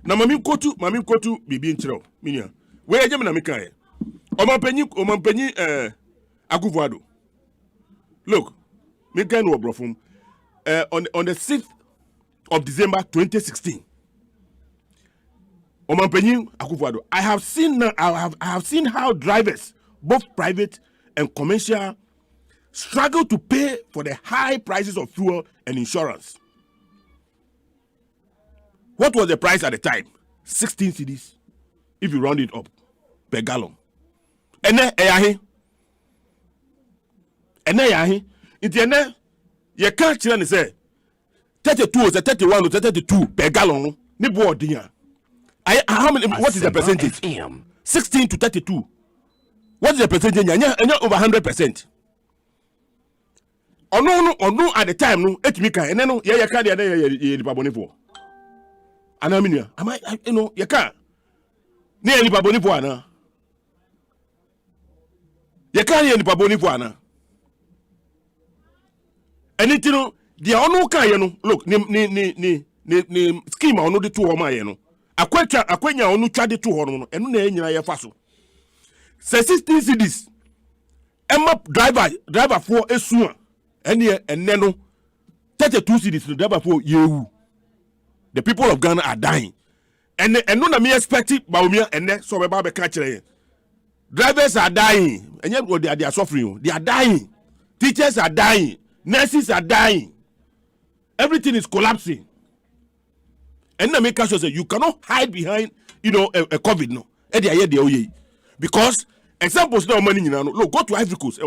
na mami kotu bibi nchiro minia we eje me na meka e o mampanyi Akufuado look me kan wo brofum on the 6th of December 2016 Akufuado, I have seen how drivers, both private and commercial, struggle to pay for the high prices of fuel and insurance. What was the price at the time? 16 cedis, if you round it up, per gallon. And then, you can't say 32 or 31 or 32 per gallon. Ni board dinya. How many? What is the percentage? 16 to 32. What is the percentage? Over 100%. Or no, at the time, no, and then, you can't, you baboni for. And I mean, am I, you know, you can't. Near the baboni for ana. You can't hear the baboni for ana. And it, you know, the ono ka, you know, look, ni scheme or no the 2 or my, you know. Akwenya onu twade to hono no enu na enyina ye fa so say 16 cedis emma driver for esu a ene no 32 cedis no driver for yewu. The people of Ghana are dying and no na me expect ba me ene so be ba be ka kire drivers are dying and they are suffering, they are dying, teachers are dying, nurses are dying, everything is collapsing. And na make sure say you cannot hide behind, you know, a COVID no. Because examples now money now. Look, go to Ivory Coast.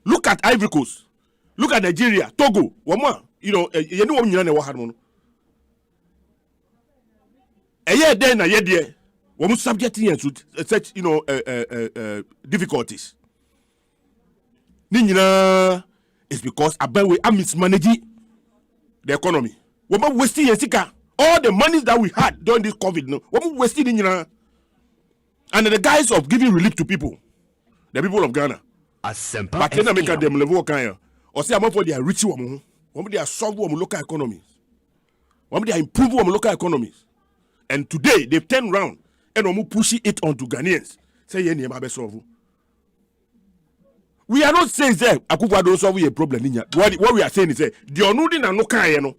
Look at Ivory Coast. Look at Nigeria, Togo. One more, you know, you know what you know what happened. A year then, a year there, we must subjecting to such, you know, difficulties. Nina is because I mismanaging the economy. We must wasting a all the money that we had during this COVID, no, we wasted in under the guise of giving relief to people, the people of Ghana.
Asempa
but then I make them level kind Or say I'm for their rich woman, they are solve local economies. They are improve local economies. And today they've turned around and pushing it onto Ghanaians. Say yeah, solve. We are not saying that Akufo don't solve a problem. What we are saying is that the onudi na no kaya no,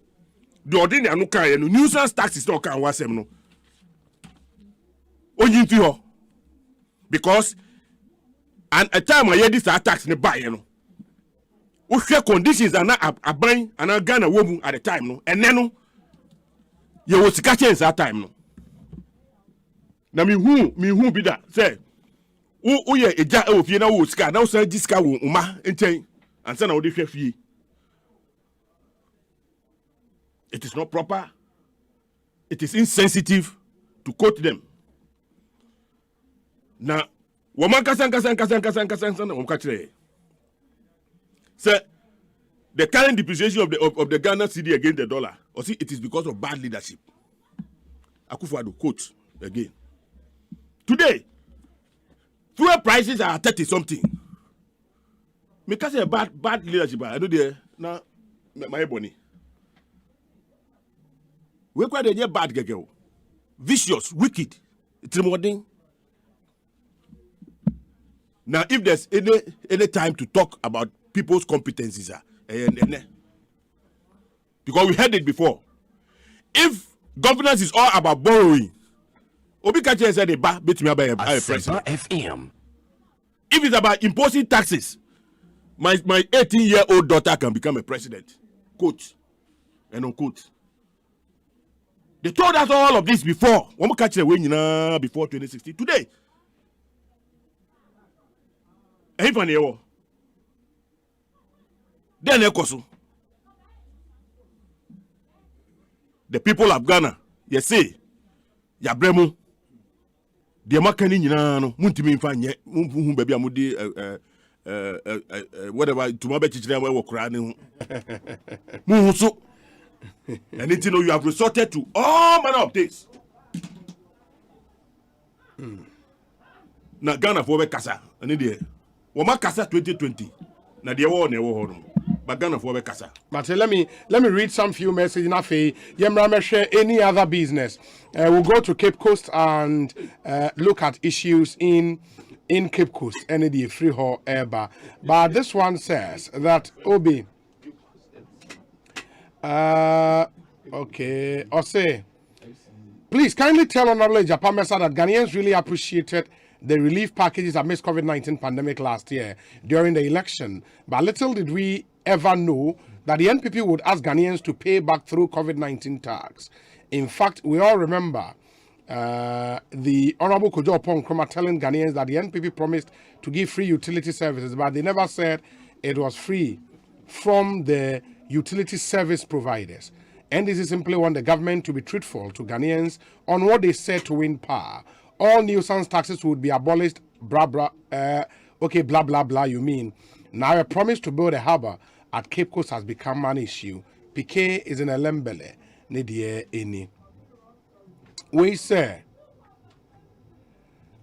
the ordinary na no kaya no, nuisance tax is not kaya wasem no. Only few because and a time I hear this tax ne buy no. We share conditions are not a buying and a Ghana woman at the time no, and then no, you will catch at that time no. Now me who be that say. Oh yeah, a jar of you know, scar now say this car will and say now the fee. It is not proper. It is insensitive to quote them. Now, woman kasan. Sir, the current depreciation of the Ghana cedi against the dollar, or see, it is because of bad leadership. Akufo-Addo quote again. Today, fuel prices are 30 something. Because of bad leadership, I know there now my bonny. We quite a bad girl, vicious, wicked. It's rewarding. Now, if there's any time to talk about people's competencies, because we heard it before, if governance is all about borrowing, Obi Kache said a president.
FM.
If it's about imposing taxes, my 18-year-old daughter can become a president. Quote and unquote. They told us all of this before. One catch before 2016. Today, then Ekosu. The people of Ghana, you see, Yabremu. The makani nyina no muntimi mfa nye hu ba bia mudi whatever tuma be chichire we wokra ne hu mu so and it you have resorted to all manner of things. Na Ghana for be kasa ani de wo makasa 2020 na de wo na wo ho no but Ghana for be kasa.
But let me read some few messages na fe yemra me share any other business. We'll go to Cape Coast and look at issues in Cape Coast and the free haul airbar. But this one says that Obi okay, or say please kindly tell Honorable Japan Mesa that Ghanaians really appreciated the relief packages amidst COVID-19 pandemic last year during the election. But little did we ever know that the NPP would ask Ghanaians to pay back through COVID-19 tax. In fact, we all remember the Honorable Kojo Oponkroma telling Ghanaians that the NPP promised to give free utility services, but they never said it was free from the utility service providers. NDC simply want the government to be truthful to Ghanaians on what they said to win power. All nuisance taxes would be abolished, blah, blah, you mean. Now a promise to build a harbour at Cape Coast has become an issue. PK is in a lembele. Nidie any. We say,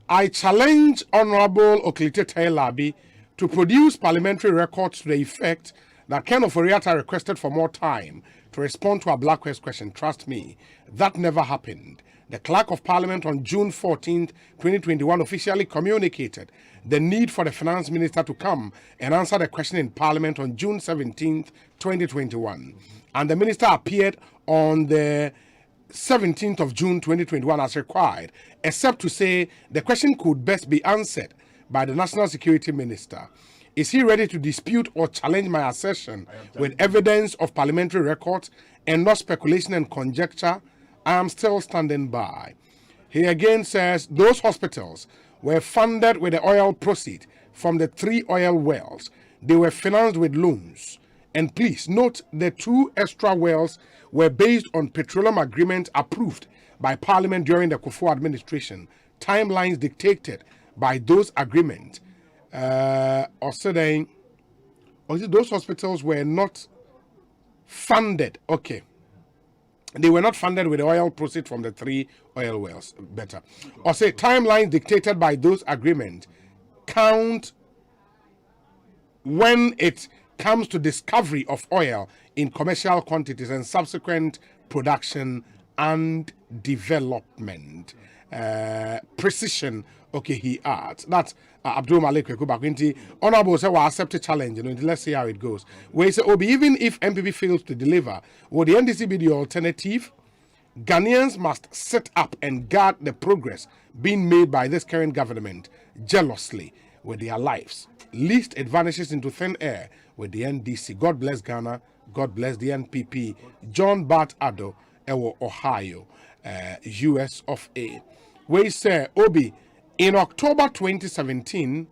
I challenge Honorable Oklite Tailabi to produce parliamentary records to the effect that Ken Oforiatta requested for more time to respond to a Black Quest question. Trust me, that never happened. The Clerk of Parliament on June 14th, 2021 officially communicated the need for the Finance Minister to come and answer the question in Parliament on June 17th, 2021. And the Minister appeared on the 17th of June, 2021 as required, except to say the question could best be answered by the National Security Minister. Is he ready to dispute or challenge my assertion with evidence of parliamentary records and not speculation and conjecture? I am still standing by. He again says those hospitals were funded with the oil proceeds from the 3 oil wells. They were financed with loans. And please note the 2 extra wells were based on petroleum agreement approved by Parliament during the Kufuor administration. Timelines dictated by those agreements. Or saying those hospitals were not funded. Okay. They were not funded with the oil proceeds from the 3 oil wells. Better. Or say timelines dictated by those agreements count when it comes to discovery of oil in commercial quantities and subsequent production and development. Precision, okay, he adds. That's Abdul Malik Kwekubakwinti. Honorable say, well, accept a challenge. Let's see how it goes. Where he say, even if MPP fails to deliver, will the NDC be the alternative? Ghanaians must sit up and guard the progress being made by this current government jealously with their lives. Least it vanishes into thin air with the NDC. God bless Ghana. God bless the NPP. John Bart Addo, Ewo, Ohio, US of A. We say, Obi, in October 2017,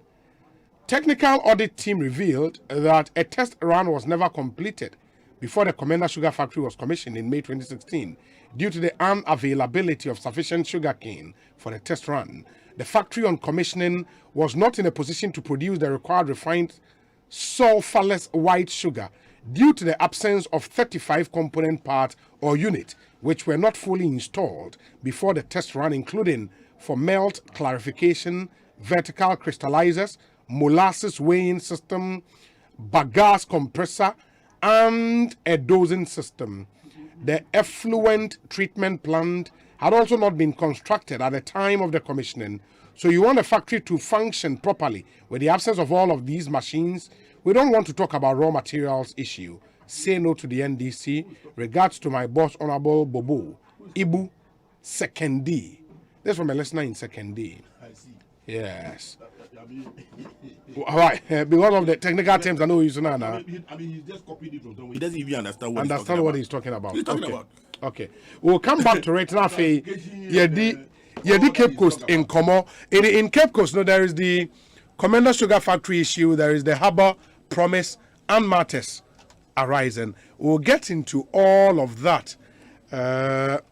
technical audit team revealed that a test run was never completed before the Komenda Sugar Factory was commissioned in May 2016. Due to the unavailability of sufficient sugarcane for the test run, the factory on commissioning was not in a position to produce the required refined sulfurless white sugar due to the absence of 35 component parts or units which were not fully installed before the test run, including for melt clarification, vertical crystallizers, molasses weighing system, bagasse compressor, and a dosing system. The effluent treatment plant had also not been constructed at the time of the commissioning. So you want a factory to function properly with the absence of all of these machines. We don't want to talk about raw materials issue. Say no to the NDC. Regards to my boss, Honorable Bobo Ibu Sekendi. This from a listener in Sekendi. Yes. All right, because of the technical terms I know he's now.
He just copied it from somewhere. He doesn't even understand
what he's talking about. Okay. We'll come back to it now. Yedi Cape Coast in Como. In Cape Coast, there is the Komenda Sugar Factory issue. There is the Harbour Promise and matters arising. We'll get into all of that, but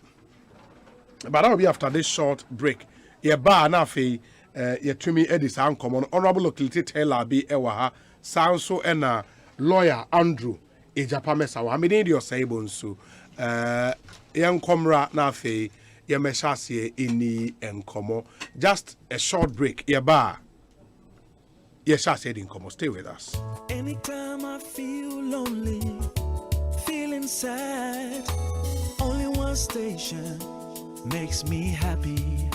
that will be after this short break. Yetumi Edis Uncommon, Honorable Locality Taylor B. Ewaha, Sanso and lawyer Andrew Ejapamesa. I mean, your Sabonsu, young Comra Nafe, Yameshasi Ini and Como. Just a short break. Yaba. Yes, I said in Como. Stay with us.
Anytime I feel lonely, feeling sad, only one station makes me happy.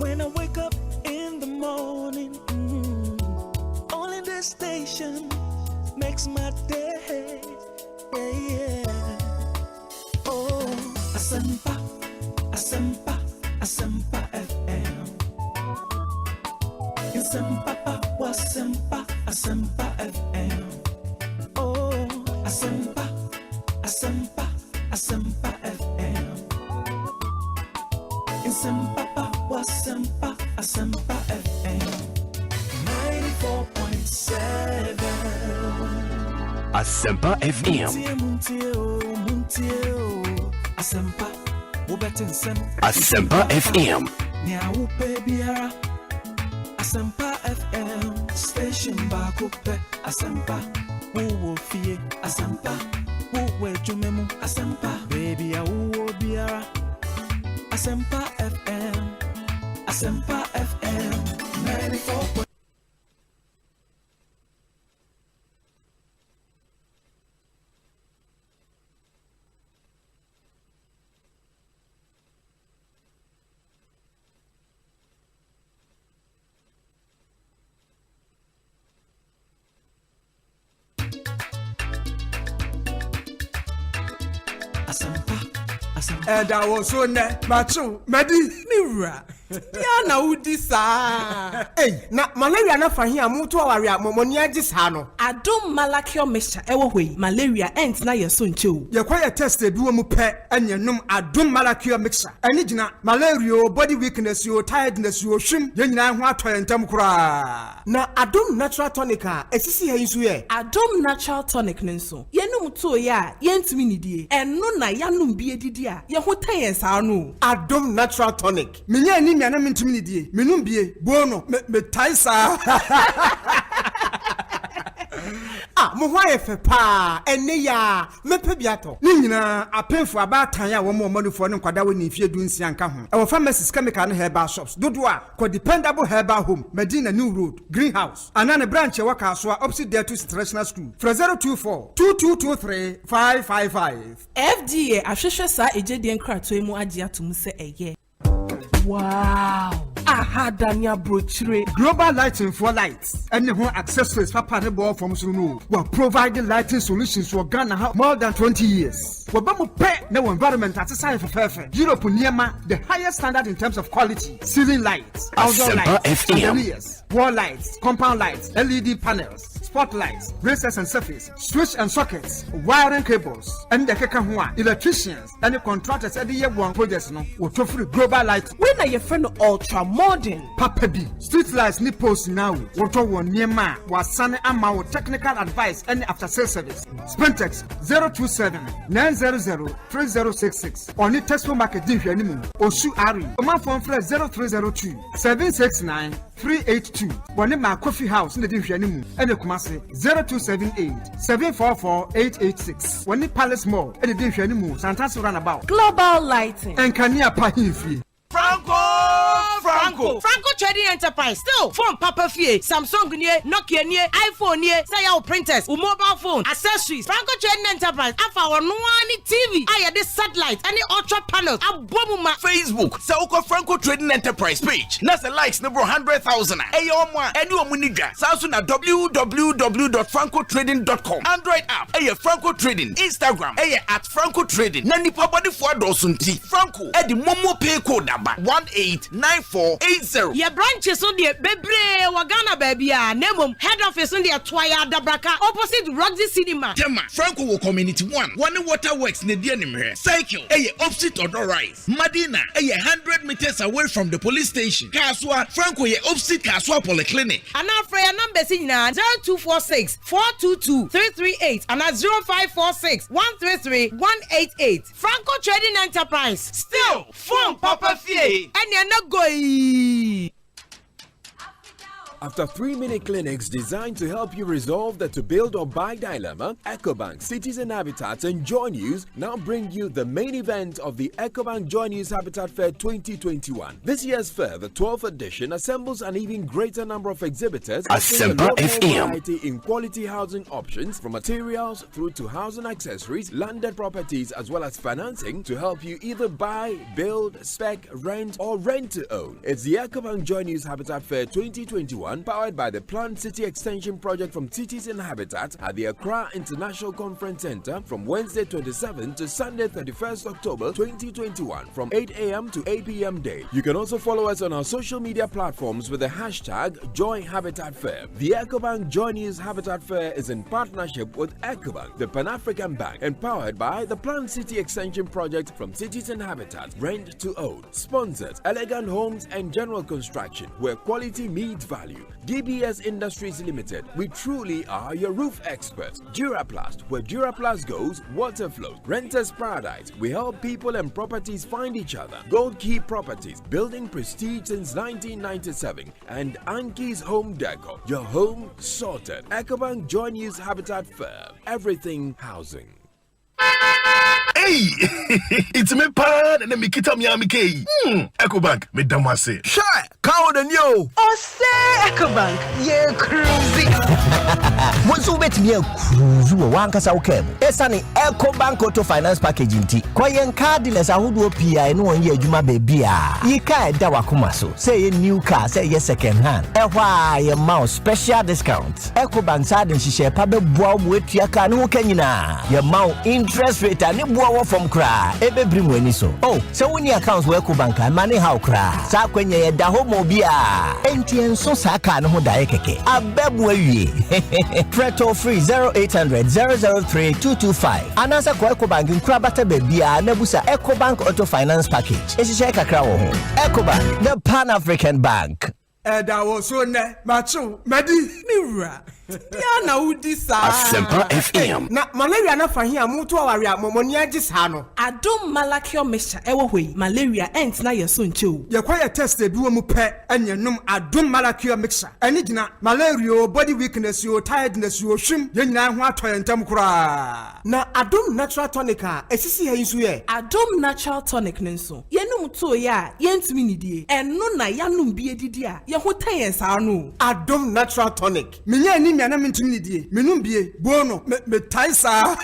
When I wake up in the morning, only this station makes my day. Yeah. Oh, Asempa, Asempa, Asempa FM. Asempa, Asempa, Asempa FM. Oh, Asempa, Asempa, Asempa FM. Asempa, Asempa FM 94.7.
Asempa FM.
Asempa,
Asempa FM.
Asempa FM station bakupe. Asempa, wo fie. Asempa, wo jumemu. Asempa, baby wo biara. Asempa FM. Asempa FM 94.
And I was so macho, Madi, Mira.
Yana udisa.
Hey, na malaria na fahia mutu awaria momonia disano.
Adom malakio mesha ewo hwe. Malaria ent na yeso nchew.
Ye kwa ye test bi wo mu pe anya num adom malakio mixture. Ani gina malaria, body weakness, your tiredness, your shim, ye nyina ho atoye ntam kura.
Na adom natural tonic a esisi ha yisu ye.
Adom natural tonic nso. Ye num to ya, ye ntimi nidie. Eno na ya num bi edidi a, ye ho tan ye sa no.
Adom natural tonic.
Minya ni na mentimi nidie. Menum bie, bono, me taisa. mo ho ayefe pa enne ya mepe biato ni nyina apemfo abatan ya wo mo manufo ne nkwada woni fie dunsia nka ho e wo pharmacies chemical ne herbal shops dodo a ko dependable herbal home Medina New Road Greenhouse anane branch e waka so opposite there to international school 024 2223 555
FDA ahwehwe sa ejedie nkrato emu agye atum se eye. Wow. Aha Dania brochure.
Global lighting for lights. Any home accessories papa ne ball from Sunu. We are providing lighting solutions for Ghana more than 20 years. We are pay no environment at sign for perfect. Europe Niema, the highest standard in terms of quality. Ceiling lights, outdoor lights, chandeliers, wall lights, compound lights, LED panels, spotlights, braces and surface, switch and sockets, wiring cables, and the kekahua, electricians, and the contractors at the year one projects no. We offer global lights.
When are your friend ultra modern?
Papa B, street lights ni post now. Water one near ma was sunny amount technical advice and after sales service. Spentex 027 900 3066. Only Tesco market div anymore. Osu Ari. Oma phone for 0302 769 382. One ma coffee house in the div anymore. And the Kumasi 0278 744 886. One Palace Mall and the div anymore. Santas runabout.
Global lighting.
And Kania Pahifi.
Franco Trading Enterprise still phone Papa Fie Samsung nie Nokia nie iPhone nie say your printers or mobile phone accessories Franco Trading Enterprise afa ono ani TV aya the satellite any ultra panels abomuma
Facebook say uko Franco Trading Enterprise page na say likes no 100,000 eyomwa eni omunidwa saso na www.francotrading.com Android app Franco Trading Instagram at Franco Trading na nipa body for dosunti Franco edi momo pay code number 189480.
Your branches on the Bebre Wagana baby Nemum head office on the Twaya Dabraka opposite Roxy Cinema.
Tema Franco Community 1 water works ne dianim cycle opposite Odor Rise Madina 100 meters away from the police station Kaswa Franco opposite Kaswa Polyclinic.
And now for your numbers in 0246 422 338 and 0546 133 188. Franco Trading Enterprise still phone Papa Fie and you're not going.
After 3-minute clinics designed to help you resolve the to build or buy dilemma, EcoBank Cities and Habitats and Joy News now bring you the main event of the EcoBank Joy News Habitat Fair 2021. This year's fair, the 12th edition, assembles an even greater number of exhibitors
Asempa FM
variety in quality housing options from materials through to housing accessories, landed properties as well as financing to help you either buy, build, spec, rent or rent to own. It's the EcoBank Joy News Habitat Fair 2021 powered by the Planned City Extension Project from Cities and Habitat at the Accra International Conference Center from Wednesday 27 to Sunday 31st October 2021 from 8 a.m. to 8 p.m. day. You can also follow us on our social media platforms with the hashtag Joy Habitat Fair. The EcoBank Joy News Habitat Fair is in partnership with EcoBank, the Pan-African Bank, and powered by the Planned City Extension Project from Cities and Habitat, Rent to Own. Sponsors Elegant Homes and General Construction, where quality meets value. DBS Industries Limited, we truly are your roof experts. Duraplast, where Duraplast goes, water flows. Renters Paradise, we help people and properties find each other. Gold Key Properties, building prestige since 1997. And Anki's Home Decor, your home sorted. EcoBank Joy News Habitat Fair, everything housing.
Hey, it's me pan and me kita mi amike. EcoBank, me damase.
Sure, count and yo. Oh, say EcoBank, yeah, cruising.
Once you bet me a cruise, you want to say okay. Esani EcoBank Auto Finance Packaging T. Koyen card dealers are who do PI no one year juma baby. Ye ka da wakumaso. Say a new car, say yes second hand. Why your mouse special discount. EcoBank side and she share pabe boa with your car no kenyina. Your mount interest rate and boa from cry. Ebe bring when so. Oh, so when your accounts work EcoBank and money how cry. Sa kwenye da homo bia. Entien so sa ka no da keke. Abebu ye. Preto free 0800 003 225. Anasa kwa EcoBank nkrabata bebia nebusa EcoBank Auto Finance Package. Eshisha kakra wo ho. EcoBank, the Pan-African Bank.
That was so ne macho medi miura.
Ya na udi sa.
Asempa FM.
Na malaria na fa hia mutu awaria momoni agis ha no.
Adom malakio mesha ewo hoi. Malaria ent na yeso nche.
Ye kwa ye test e biwo mu pe enyenum adom malakio mixture. Eni gina malaria, body weakness, tiredness, hwim ye nyina ho atoye ntam kura.
Na adom natural tonic a esisi ha nso ye.
Adom natural tonic nso. Yenum to ya yentimi nidie. Eno na yanum bi edidi a ye ho tan yen sa no.
Adom natural tonic.
Menye anemia na mentimi nidie. Menum bie bono me taisa.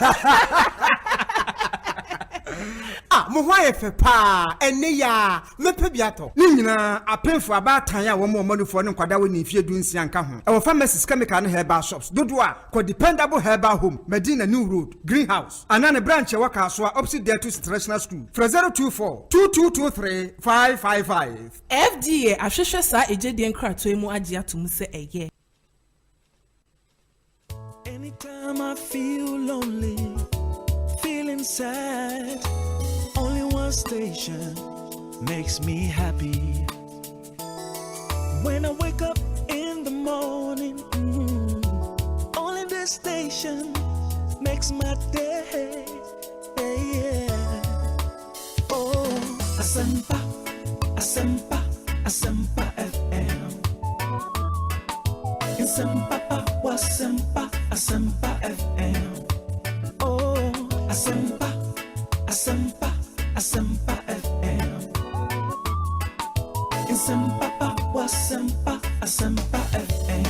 Ah, mo hwa ye fe pa ene ya mepe biato.
Ni nyina apemfo abatan ya wo mo manufo ne nkwada wo ni fie dunsia nka ho. E wo pharmacies chemical and herbal shops. Dodo a ko dependable herbal home, Medina New Road, Greenhouse. Anane branch e waka so opposite there to international school. 024 2223 555.
FDA ahwehwe sa ejedi enkrato mu age atum se eye.
Anytime I feel lonely, feeling sad, only one station makes me happy. When I wake up in the morning, only this station makes my day. Yeah. Oh, Asempa, Asempa, Asempa FM. Asempa, Asempa, Asempa FM. Oh, Asempa, Asempa, Asempa FM. Asempa, Asempa, Asempa FM.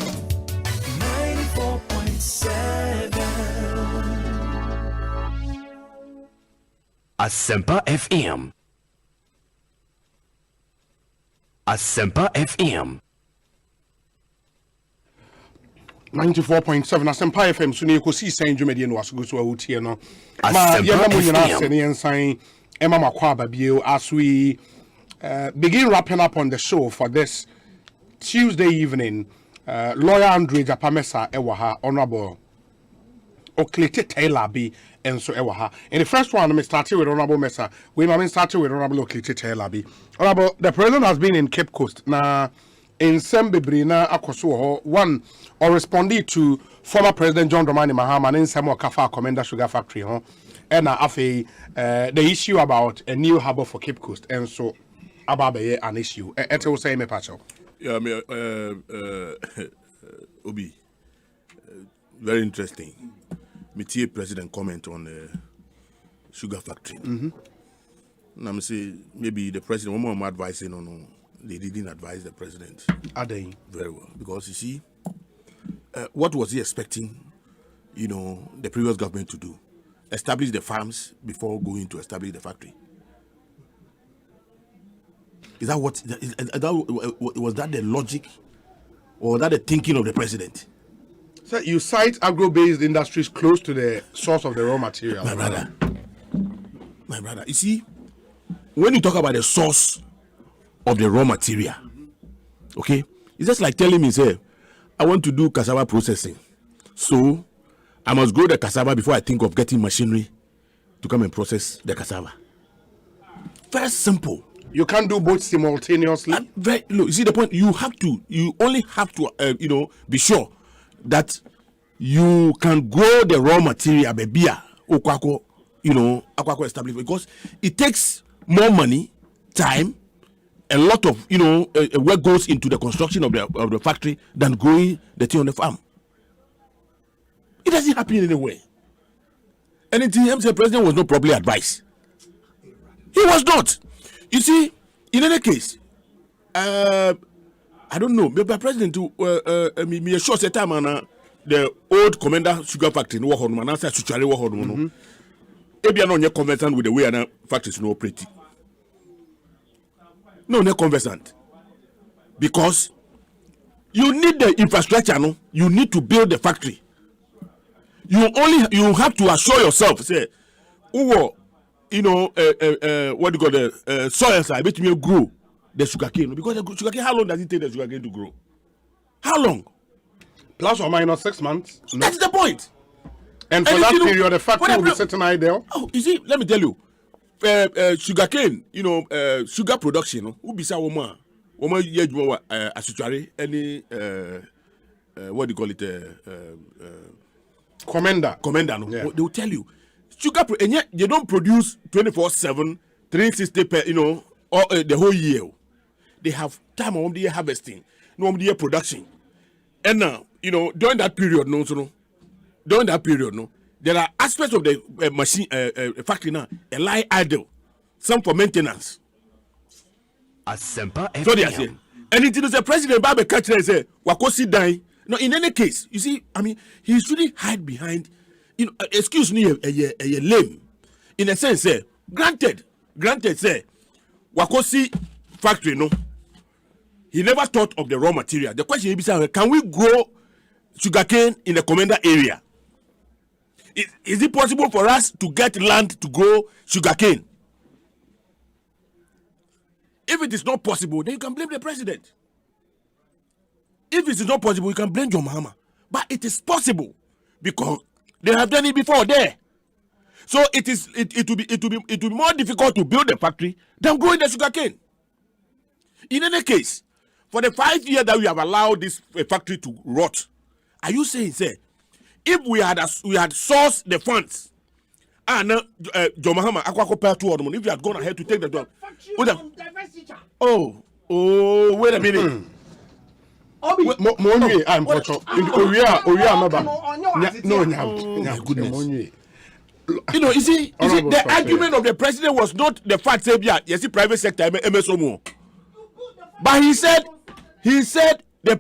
94.7.
Asempa FM. Asempa FM.
94.7 Asempa FM so ne Ekosiisen dwumadi no waso so awutie no ma
Asempa
ye na mo nyina
FM.
se ne yensan ema makwa babie as we begin wrapping up on the show for this Tuesday evening. Lawyer Andre Japamesa ewa ha, Honorable Oklete Taylor B enso ewa ha. In the first one, I started with Honorable Mesa. We started with Honorable Oklete Taylor B. Honorable, the president has been in Cape Coast. Now, in Sembebrina Akoso, one or responded to former President John Dramani Mahama in Samuel Kafa Komenda Sugar Factory, and the issue about a new harbor for Cape Coast, and so about an issue. It will say me pacho.
Yeah, Obi, very interesting. Metie President comment on the sugar factory. Now I say maybe the president one more advising on. They didn't advise the president.
Are they?
Very well. Because you see, what was he expecting, the previous government to do? Establish the farms before going to establish the factory. Is that what, was that the logic or that the thinking of the president?
So you cite agro-based industries close to the source of the raw material.
My brother, you see, when you talk about the source of the raw material, okay, it's just like telling me, say, I want to do cassava processing, so I must grow the cassava before I think of getting machinery to come and process the cassava. Very simple.
You can't do both simultaneously.
Look, you see the point. You only have to, be sure that you can grow the raw material, baby, okwako, akwako establishment, because it takes more money, time, a lot of work goes into the construction of the factory than growing the thing on the farm. It doesn't happen anywhere. And the president was not properly advised. He was not. You see, in any case, I don't know. But the president, me sure say time the old Komenda Sugar Factory no work on man. I say suchare work on no. Ebi no nye conversant with the way na factories no operate. No conversant, because you need the infrastructure. No, you need to build the factory. You have to assure yourself. Say, what do you call the soils are to grow the sugarcane, because the sugarcane, how long does it take the sugarcane to grow? How long?
Plus or minus 6 months.
No? That's the point.
And for that period, the factory will be sitting idle.
Oh, you see, let me tell you. Sugarcane, sugar production, who be sa woman ye asutware any what do you call it?
Komenda.
No?
Yeah.
They will tell you, sugar, and yet they don't produce 24/7, 360 per, or the whole year. They have time on the year harvesting, no on the year production. And now, during that period, there are aspects of the machine factory now, a lie idle, some for maintenance.
Asempa FM.
So they are saying, and it is the president Babe catch and say, Wakosi dying. No, in any case, you see, he shouldn't hide behind, excuse me, a lame. In a sense, granted, say, Wakosi factory, no, he never thought of the raw material. The question is, can we grow sugarcane in the Komenda area? Is it possible for us to get land to grow sugarcane? If it is not possible, then you can blame the president. If it is not possible, you can blame John Mahama. But it is possible because they have done it before there. So it will be more difficult to build a factory than growing the sugarcane. In any case, for the 5 years that we have allowed this factory to rot, are you saying, if we had sourced the funds, and John Mahama, if you had gone ahead to take the job, wait a minute. You see, the argument of the president was not the fact that yes, the private sector MSO, but he said the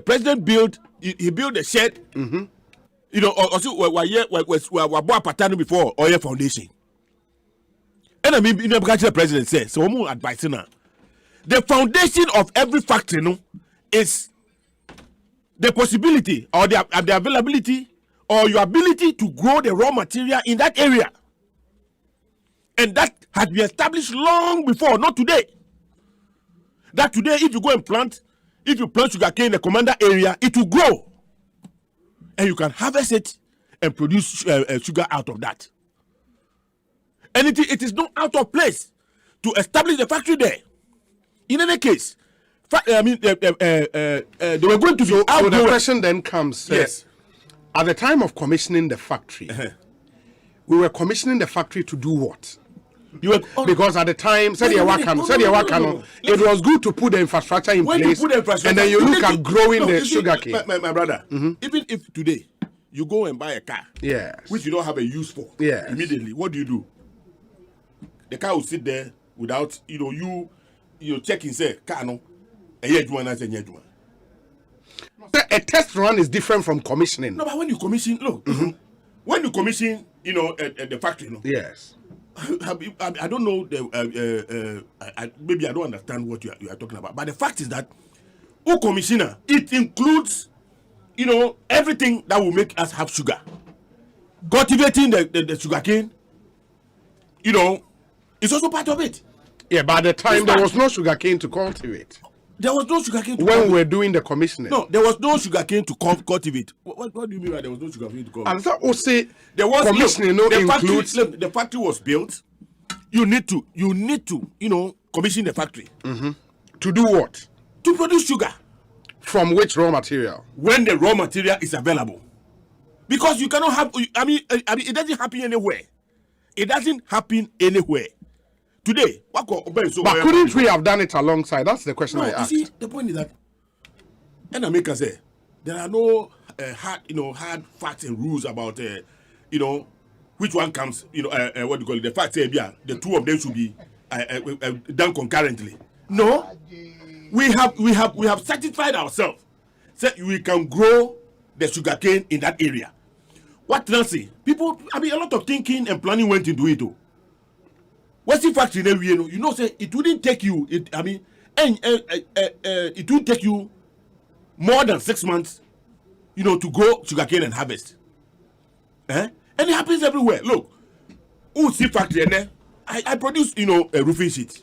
president built a shed. Also we pattern before oil foundation. And the president says so. We advise now. The foundation of every factory, is the possibility or the availability or your ability to grow the raw material in that area, and that has been established long before, not today. That today, if you plant sugarcane in the Komenda area, it will grow, and you can harvest it and produce sugar out of that. And it is not out of place to establish the factory there. In any case, they were going to be out.
So the question then comes,
yes.
At the time of commissioning the factory, we were commissioning the factory to do what? Because at the time, it was good to put the infrastructure in place, and then you look at growing the sugarcane.
My brother, even if today you go and buy a car, which you don't have a use for, immediately, what do? The car will sit there without, you checking, say, car no,
a test run is different from commissioning.
No, but when you commission, when you commission, the factory, yes. I don't know. Maybe I don't understand what you are talking about. But the fact is that, commissioner, it includes, everything that will make us have sugar. Cultivating the sugarcane, it's also part of it.
Yeah, but at the time there was no sugarcane to cultivate.
There was no sugarcane to
when we were doing the commissioning.
No, there was no sugarcane to cultivate. What do you mean by there was no sugarcane to cultivate?
I thought there was commissioning.
The factory was built. You need to, commission the factory.
To do what?
To produce sugar.
From which raw material?
When the raw material is available. Because you cannot have. It doesn't happen anywhere. It doesn't happen anywhere. Today, but
couldn't we have done it alongside? That's the question I asked.
You see, the point is that, and I make us say, there are no hard facts and rules about, which one comes, what do you call it? The fact say, the two of them should be done concurrently. No, we have satisfied ourselves. Say we can grow the sugarcane in that area. What Nancy? People, a lot of thinking and planning went into it. What's the factory there? Say it wouldn't take you. It wouldn't take you more than 6 months, to grow sugarcane and harvest. And it happens everywhere. Look, who see factory and there? I produce, a roofing sheet.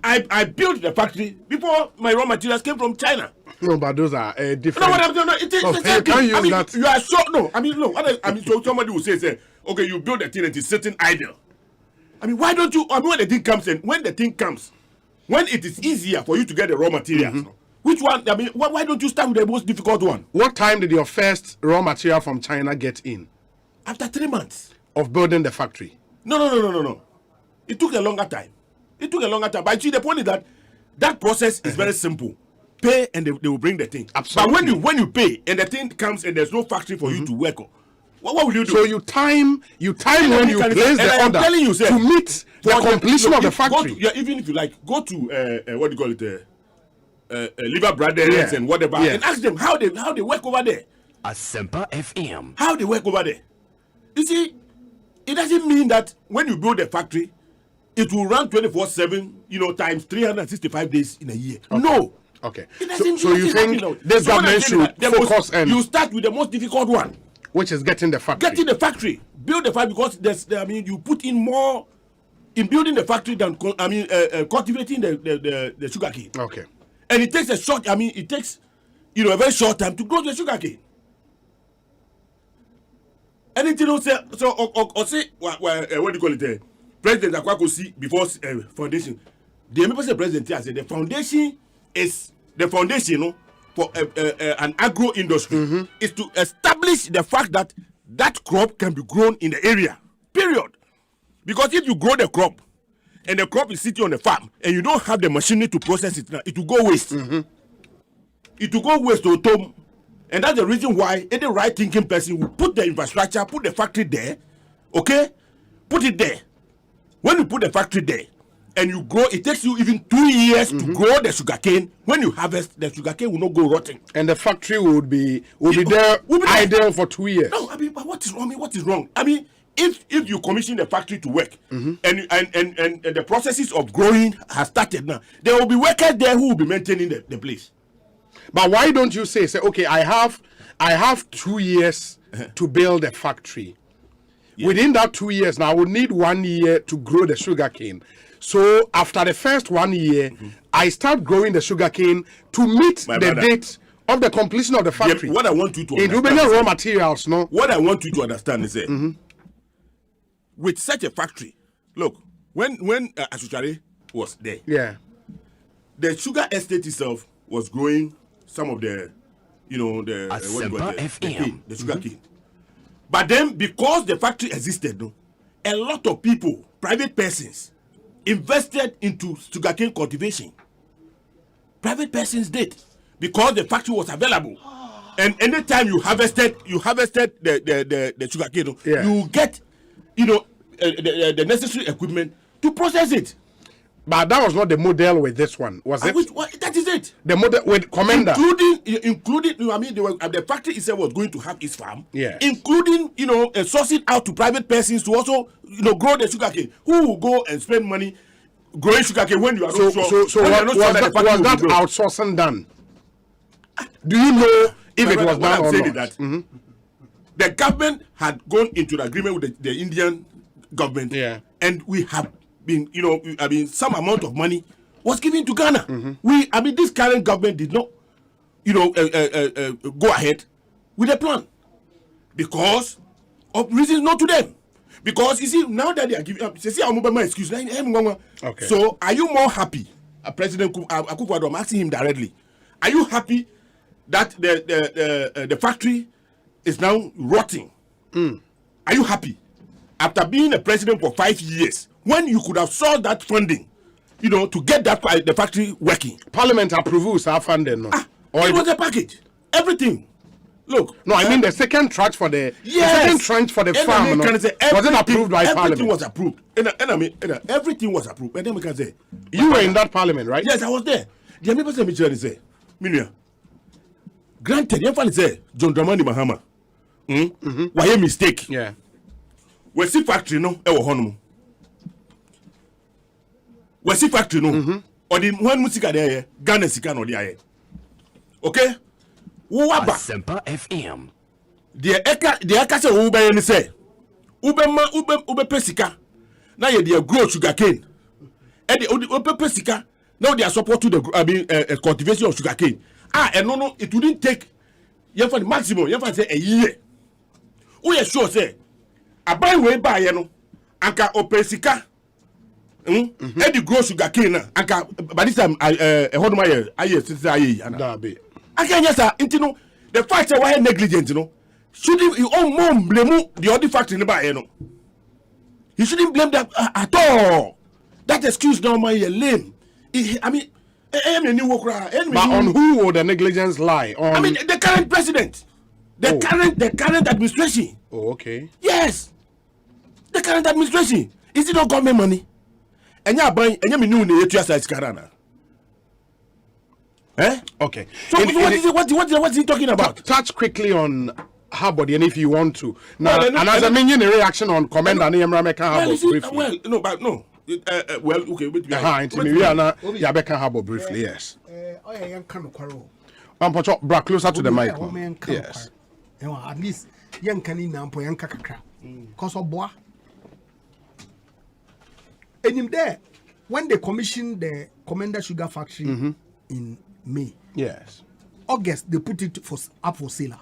I built the factory before my raw materials came from China.
No, but those are different.
No, it is the same thing.
That.
You are sure? No, look. So somebody will say, okay, you build a thing and it's sitting idle. Why don't you? When the thing comes, when it is easier for you to get the raw materials, Which one? I mean, why don't you start with the most difficult one?
What time did your first raw material from China get in?
After 3 months
of building the factory.
No. It took a longer time. But see, the point is that process is very simple. Pay and they will bring the thing.
Absolutely.
But when you pay and the thing comes and there's no factory for you to work on, what will you do?
So you time when you place the order to meet the completion of the factory.
Even if you like, go to what do you call it? Liver Brothers and whatever, and ask them how they work over there.
Asempa FM.
How they work over there. You see, it doesn't mean that when you build a factory, it will run 24/7, times 365 days in a year.
Okay.
No.
Okay.
So
you think this government should focus and
you start with the most difficult one,
which is getting the factory.
Build the factory, because you put in more in building the factory than cultivating the sugarcane.
Okay.
And it takes a very short time to grow the sugarcane. Anything else? Or say what do you call it? President Akwakosi before foundation. The MPC president here said the foundation is the foundation for an agro industry is to establish the fact that crop can be grown in the area. Period. Because if you grow the crop and the crop is sitting on the farm and you don't have the machinery to process it now, it will go waste. It will go waste to Tom. And that's the reason why any right thinking person will put the infrastructure, put the factory there, okay? Put it there. When you put the factory there and you grow, it takes you even 2 years to grow the sugarcane. When you harvest, the sugarcane will not go rotten.
And the factory will be idle for 2 years.
No, but what is wrong? What is wrong? If you commission the factory to work and the processes of growing has started now, there will be workers there who will be maintaining the place.
But why don't you say okay, I have 2 years to build a factory. Yeah. Within that 2 years, now I would need 1 year to grow the sugarcane. So after the first 1 year, I start growing the sugarcane to meet date of the completion of the factory.
Yeah, what I want you to understand,
raw materials, no.
What I want you to understand is that with such a factory, look, when Asuchare was there, the sugar estate itself was growing some of the the sugar cane. But then, because the factory existed, a lot of people, private persons, invested into sugarcane cultivation. Private persons did, because the factory was available. And anytime you harvested the sugarcane, you get, the necessary equipment to process it.
But that was not the model with this one, was it?
That is it.
The model with Komenda,
including the factory itself was going to have its farm,
including
sourcing out to private persons to also grow the sugarcane. Who will go and spend money growing sugarcane when you are not sure?
So was that outsourcing done? Do you know if it was done or not?
That the government had gone into the agreement with the Indian government, and we have been, some amount of money was given to Ghana. This current government did not, go ahead with the plan because of reasons not to them. Because you see, now that they are giving up, excuse. Okay. So, are you more happy, President Akufo-Addo? I'm asking him directly. Are you happy that the factory is now rotting? Are you happy after being a president for 5 years? When you could have sought that funding, to get the factory working.
Parliament approved our funding, no?
It was a package. Everything. Look.
No, I mean the second tranche for the second tranche for the farm. No? Was it approved by Parliament?
Everything was approved. Everything was approved. And then we can say,
you were in that Parliament, right?
Yes, I was there. The people say, granted, your father say John Dramani Mahama. Why a mistake?
Yeah.
We see factory no. We see factory no. Or the one music there, Ghana sika no there. Okay?
Asempa FM.
The eka say ube any say. Ube pesika. Now you grow sugarcane. And the ube pesika. Now they are supporting the cultivation of sugarcane. And no, it wouldn't take. You have the maximum. You have say a year. We are sure say. A buy way buy no. Anka opesika. Eddie grow sugar cane anka by this time I hold my since I be. I can yes sir, the fact that why negligent, shouldn't you all mom blame the other factory in the You shouldn't blame them at all. That excuse now my lame. I mean, but
on who would the negligence lie? On...
I mean, the current president, the current administration.
Oh, okay.
Yes, the current administration. Is it not government money? And you buying, and you mean you to size Karana. Eh?
Okay.
So what's he talking about?
Touch quickly on Harbody, and if you want to. Now, and as a minion reaction on Komenda Sugar Factory briefly.
Well, no, but no. Well, okay, wait.
Briefly, yes. Bra closer to the mic. Yes.
At least young canina and Poyanka kakra. Cause of bois. And him there, when they commissioned the Komenda Sugar Factory in May.
Yes.
August, they put it up for sale.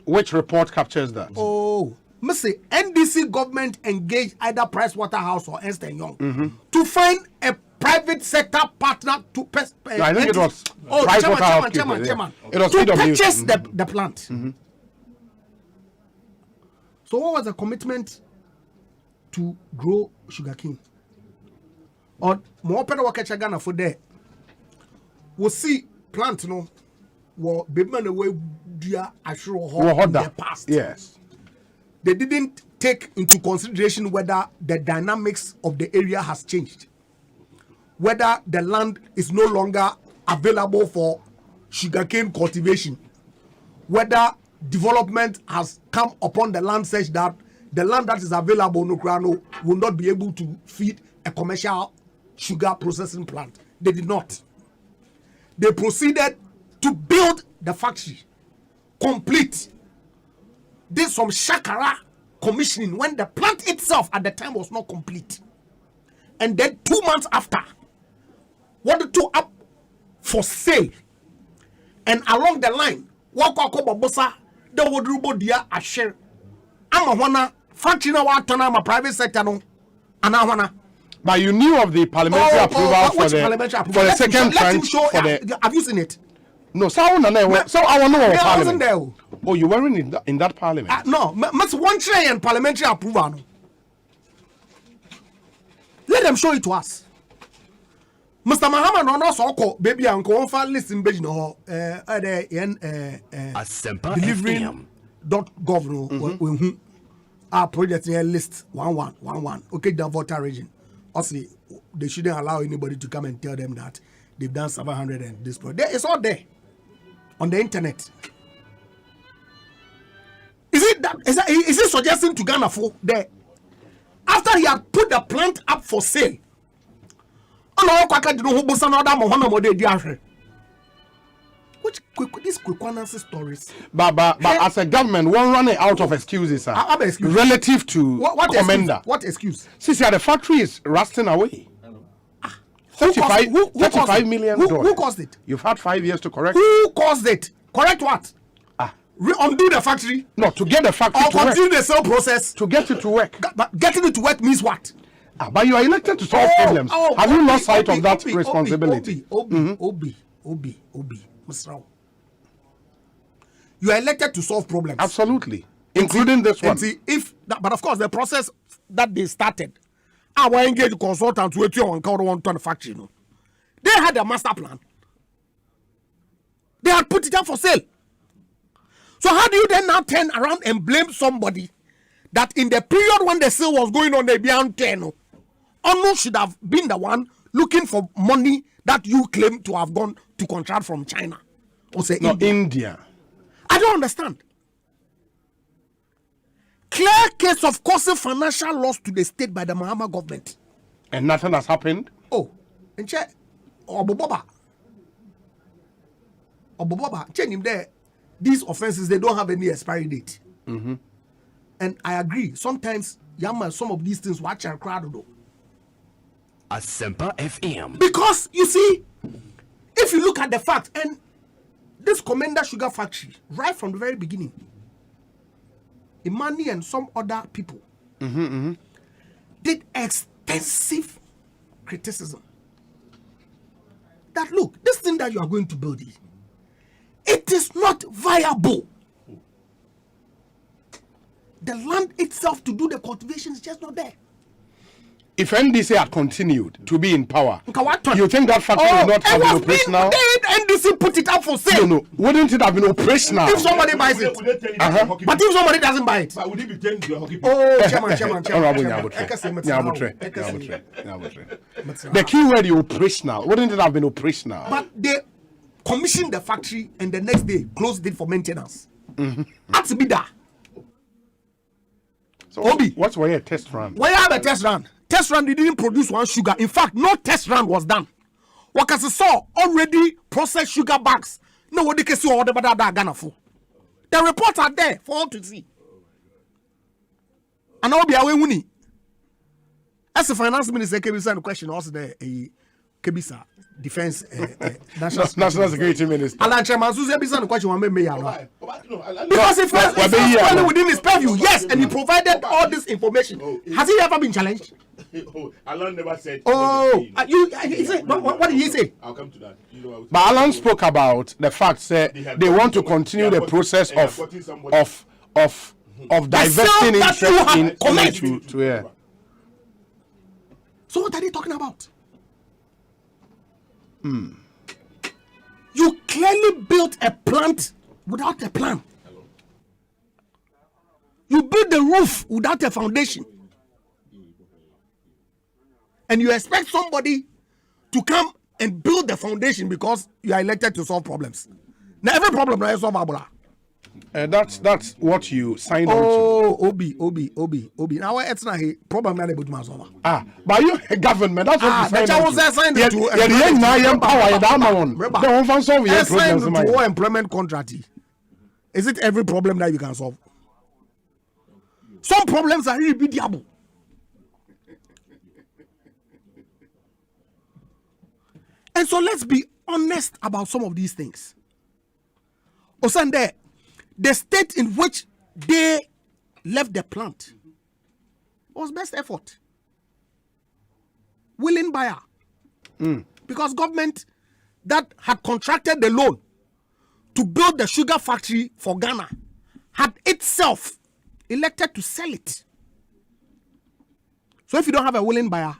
Which report captures that?
Oh, Mr. NDC government engaged either Pricewaterhouse or Ernst & Young to find a private sector partner to
I think it was
chairman.
It was
to purchase the plant. So what was the commitment to grow sugarcane? Or more better work at Ghana for there. We'll see plant baby man away dear in the past.
Yes.
They didn't take into consideration whether the dynamics of the area has changed, whether the land is no longer available for sugarcane cultivation, whether development has come upon the land such that the land that is available will not be able to feed a commercial sugar processing plant. They did not. They proceeded to build the factory complete. Did some shakara commissioning when the plant itself at the time was not complete. And then 2 months after, wanted to up for sale. And along the line, wakako babosa the wodrubo dia asher. Ama wana factory na watona ma private sector no. Ana wana.
But you knew of the parliamentary approval for the second tranche for the.
Have you seen it?
No, so I want to know.
I wasn't there.
Oh, you weren't in that parliament?
No, must one tray and parliamentary approval. Let them show it to us. Mr. Muhammad no so baby uncle on file list in Beijing
Asempa
FM.gov our project here list 1111. Okay, the voter region. Also, they shouldn't allow anybody to come and tell them that they've done 700 and this project. It's all there on the internet. Is it suggesting to Ghana for there? After he had put the plant up for sale, which these quick stories.
But as a government, one running out of excuses, sir. Relative to Komenda.
What excuse?
See, the factory is rusting away. $35 million.
Who caused it?
You've had 5 years to correct.
Who caused it? Correct what? Undo the factory?
No, to get the factory to work.
Or continue the sale process?
To get it to work.
But getting it to work means what?
But you are elected to solve problems. Have you lost sight of that responsibility?
Obi, Mr. You are elected to solve problems.
Absolutely. Including this one.
See, but of course, the process that they started, our engaged consultants with you on the factory. No? They had a master plan. They had put it up for sale. So how do you then now turn around and blame somebody that in the period when the sale was going on, they beyond 10, almost should have been the one looking for money that you claim to have gone to contract from China or say
India.
I don't understand. Clear case of causing financial loss to the state by the Mahama government.
And nothing has happened?
Oh, and check. Oboboba, check him there. These offenses, they don't have any expiry date. And I agree. Sometimes, some of these things watch and crowd though.
Asempa FM.
Because you see, if you look at the fact, and this Komenda Sugar Factory, right from the very beginning, Imani and some other people did extensive criticism. That look, this thing that you are going to build, it is not viable. The land itself to do the cultivation is just not there.
If NDC had continued to be in power, you think that factory would not have been operational?
NDC put it up for sale.
No. Wouldn't it have been operational?
If somebody buys it. But if somebody doesn't buy it. Chairman.
The key word is operational. Wouldn't it have been operational?
But they commissioned the factory and the next day closed it for maintenance. That's be that.
So Obi, what's why a test run?
Why have a test run? Test run, they didn't produce one sugar. In fact, no test run was done. Workers saw already processed sugar bags. No, what they can see all the bad Ghana for. The reports are there for all to see. And I'll be away winning. As the finance minister, Kebisa, the question also there, Kebisa, defense,
national security minister.
Alan Chairman, Susie Kebisa, the question, because if first within his purview, yes, and he provided all this information. Has he ever been challenged?
Alan never said.
What did he say?
I'll come to that.
But Alan spoke about the fact that they want to continue the process of divesting interest in.
So what are they talking about? You clearly built a plant without a plan. You built the roof without a foundation. And you expect somebody to come and build the foundation because you are elected to solve problems. Now every problem is solvable.
That's what you signed on to.
Obi. Now it's not a problem that able to solve.
But you government, that's what you signed on to.
Signed to employment contract. Is it every problem that you can solve? Some problems are irremediable. And so let's be honest about some of these things. Osande, the state in which they left the plant was best effort. Willing buyer. Because government that had contracted the loan to build the sugar factory for Ghana had itself elected to sell it. So if you don't have a willing buyer,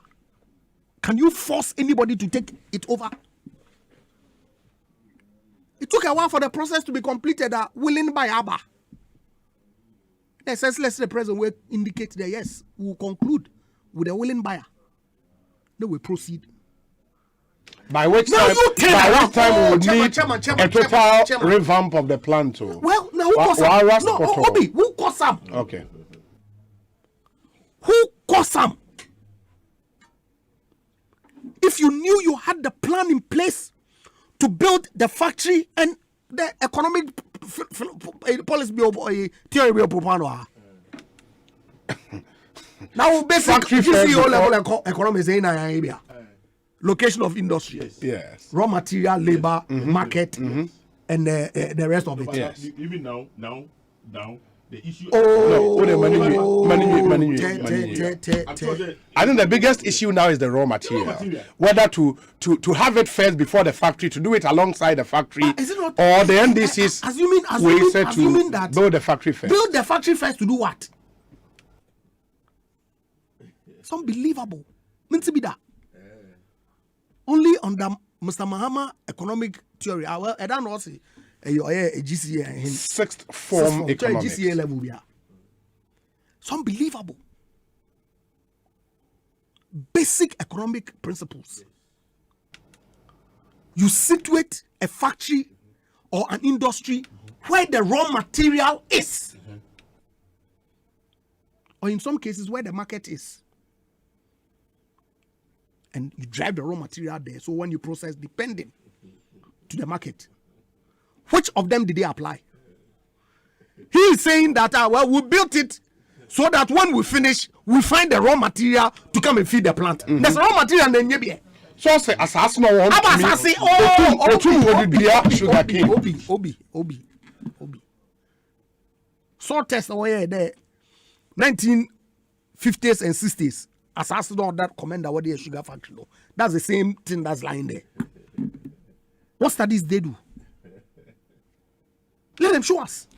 can you force anybody to take it over? It took a while for the process to be completed. Willing by ABBA. Let's the president will indicate that yes, we will conclude with a willing buyer. Then we proceed.
By which time we would need a total revamp of the plan too.
Well, now who caused some? No, Obi, who caused some?
Okay.
Who caused some? If you knew you had the plan in place to build the factory and the economic policy theory propano. Now basically CEO level economics in Arabia. Location of industry.
Yes.
Raw material, labor, market, and the rest of it.
Yes. Even now, the issue.
I think the biggest issue now is the raw material. Whether to have it first before the factory, to do it alongside the factory, or the NDC's
assuming that
build the factory first.
Build the factory first to do what? It's unbelievable. Meant to be that. Only under Mr. Mahama economic theory. Well, I don't know. A GCA
sixth form economics.
GCA level, yeah. It's unbelievable. Basic economic principles. You situate a factory or an industry where the raw material is, or in some cases where the market is, and you drive the raw material there. So when you process, depending to the market. Which of them did they apply? He is saying that, we built it so that when we finish, we find the raw material to come and feed the plant. There's raw material and then you
so say assassin one
Obi. Soil test away there, 1950s and 60s. assassin or that Komenda what the sugar factory. No. That's the same thing that's lying there. What studies they do? Let them show us.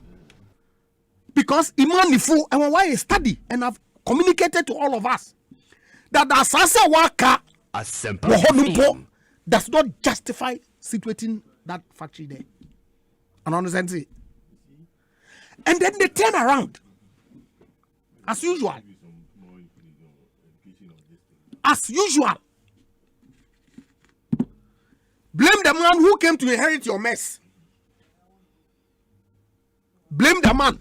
Because Imanifu and why a study and I've communicated to all of us that the assassin worker
Asempa
does not justify situating that factory there. And understand it. And then they turn around. As usual. As usual. Blame the man who came to inherit your mess. Blame the man.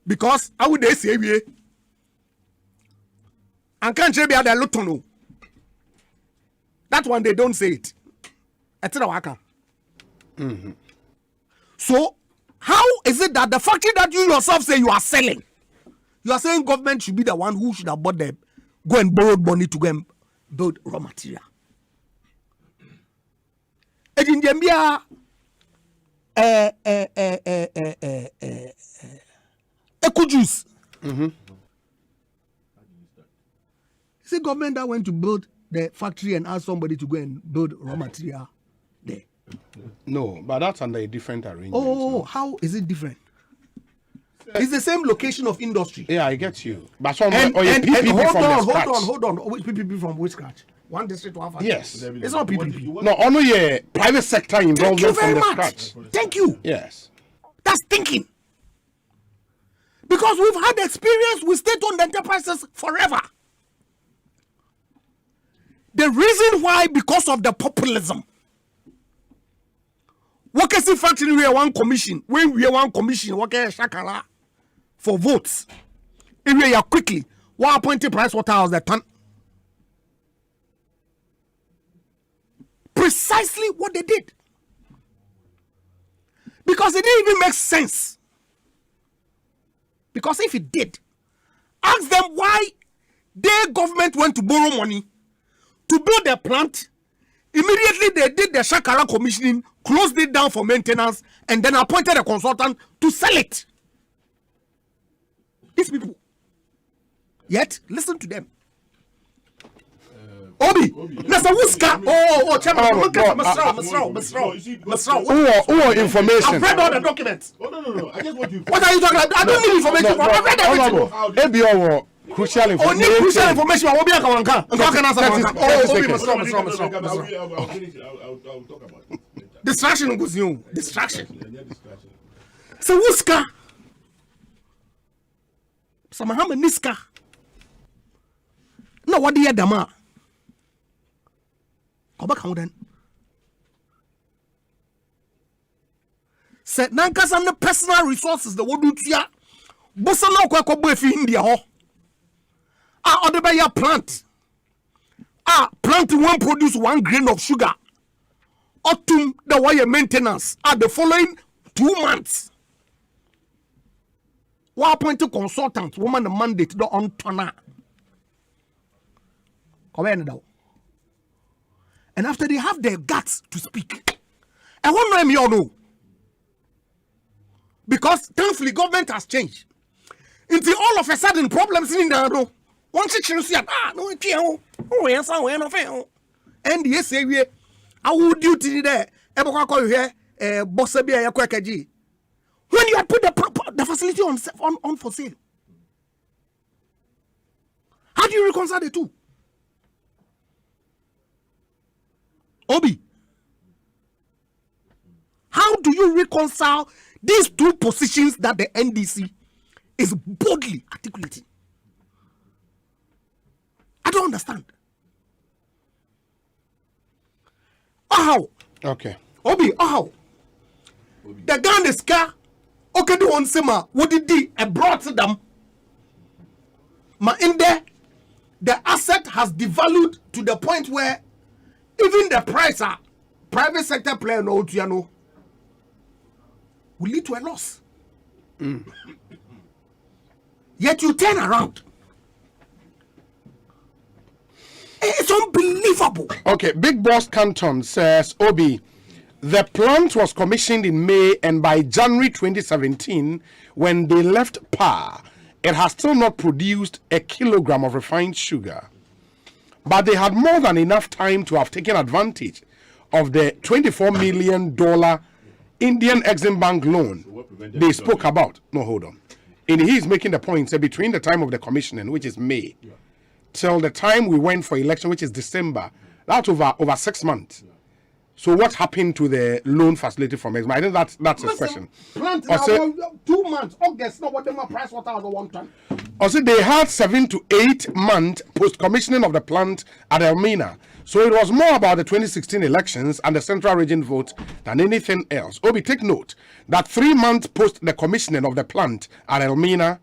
Because how would they say we? And can't be at the Lutono. That one they don't say it. Mm-hmm. So, how is it that the factory that you yourself say you are selling, you are saying government should be the one who should have bought them, go and borrow money to go and build raw material? Eco juice.
Mm-hmm.
Is it government that went to build the factory and ask somebody to go and build raw material there?
No, but that's under a different arrangement.
Oh,
no?
How is it different? It's the same location of industry.
Yeah, I get you. But some
and hold on. Which PPP from which scratch? One district, one factory.
Yes.
It's not PPP.
No, only private sector involvement from the scratch.
Thank you.
Yes.
That's thinking. Because we've had experience with state-owned enterprises forever. The reason why, because of the populism. Workers factory we one commission. When we one commission, workers shakala for votes. If we are quickly, one appointed price waterhouse the ton. Precisely what they did. Because it didn't even make sense. Because if it did, ask them why their government went to borrow money to build a plant. Immediately they did the Shakara commissioning, closed it down for maintenance, and then appointed a consultant to sell it. These people. Yet, listen to them. Obi, Nasa Wuska. Chairman,
information.
I've read all the documents.
No. I just want you.
What are you talking about? I don't need information. I've read everything.
Crucial information.
Only crucial information. I will be a kawanka.
I'll talk about it.
Distraction goes you. Distraction. So Wuska. Samahama Niska. No, what do you dama? Come back then. Said Nankas and the personal resources the would do tia. Bosano kwa boefi India ho. Or by your plant. Plant won't produce 1 grain of sugar. Autumn the wire maintenance the following 2 months. One appointed consultant, woman the mandate the on tona. And after they have their guts to speak, I want to know. Because thankfully government has changed. Until all of a sudden problems in the one section see no yes and yes we I would duty there call here boss when you had put the facility on for sale. How do you reconcile the two? Obi, how do you reconcile these two positions that the NDC is boldly articulating? I don't understand. How?
Okay.
Obi, how? The gun is car. Okay, do one sema. What did they brought them? Ma in there, the asset has devalued to the point where even the price private sector player no will lead to a loss. Yet you turn around. It's unbelievable.
Okay, Big Boss Canton says, Obi, the plant was commissioned in May, and by January 2017, when they left PAR, it has still not produced a kilogram of refined sugar. But they had more than enough time to have taken advantage of the $24 million Indian Exim Bank loan they spoke about. No, hold on. And he is making the point that between the time of the commissioning, which is May, till the time we went for election, which is December, that's over 6 months. So what happened to the loan facility from Expo? I think that's his question.
Plant now, 2 months. August, no, what them price water on 1 ton.
Also, they had 7 to 8 months post-commissioning of the plant at Elmina. So it was more about the 2016 elections and the Central Region vote than anything else. Obi, take note that 3 months post the commissioning of the plant at Elmina,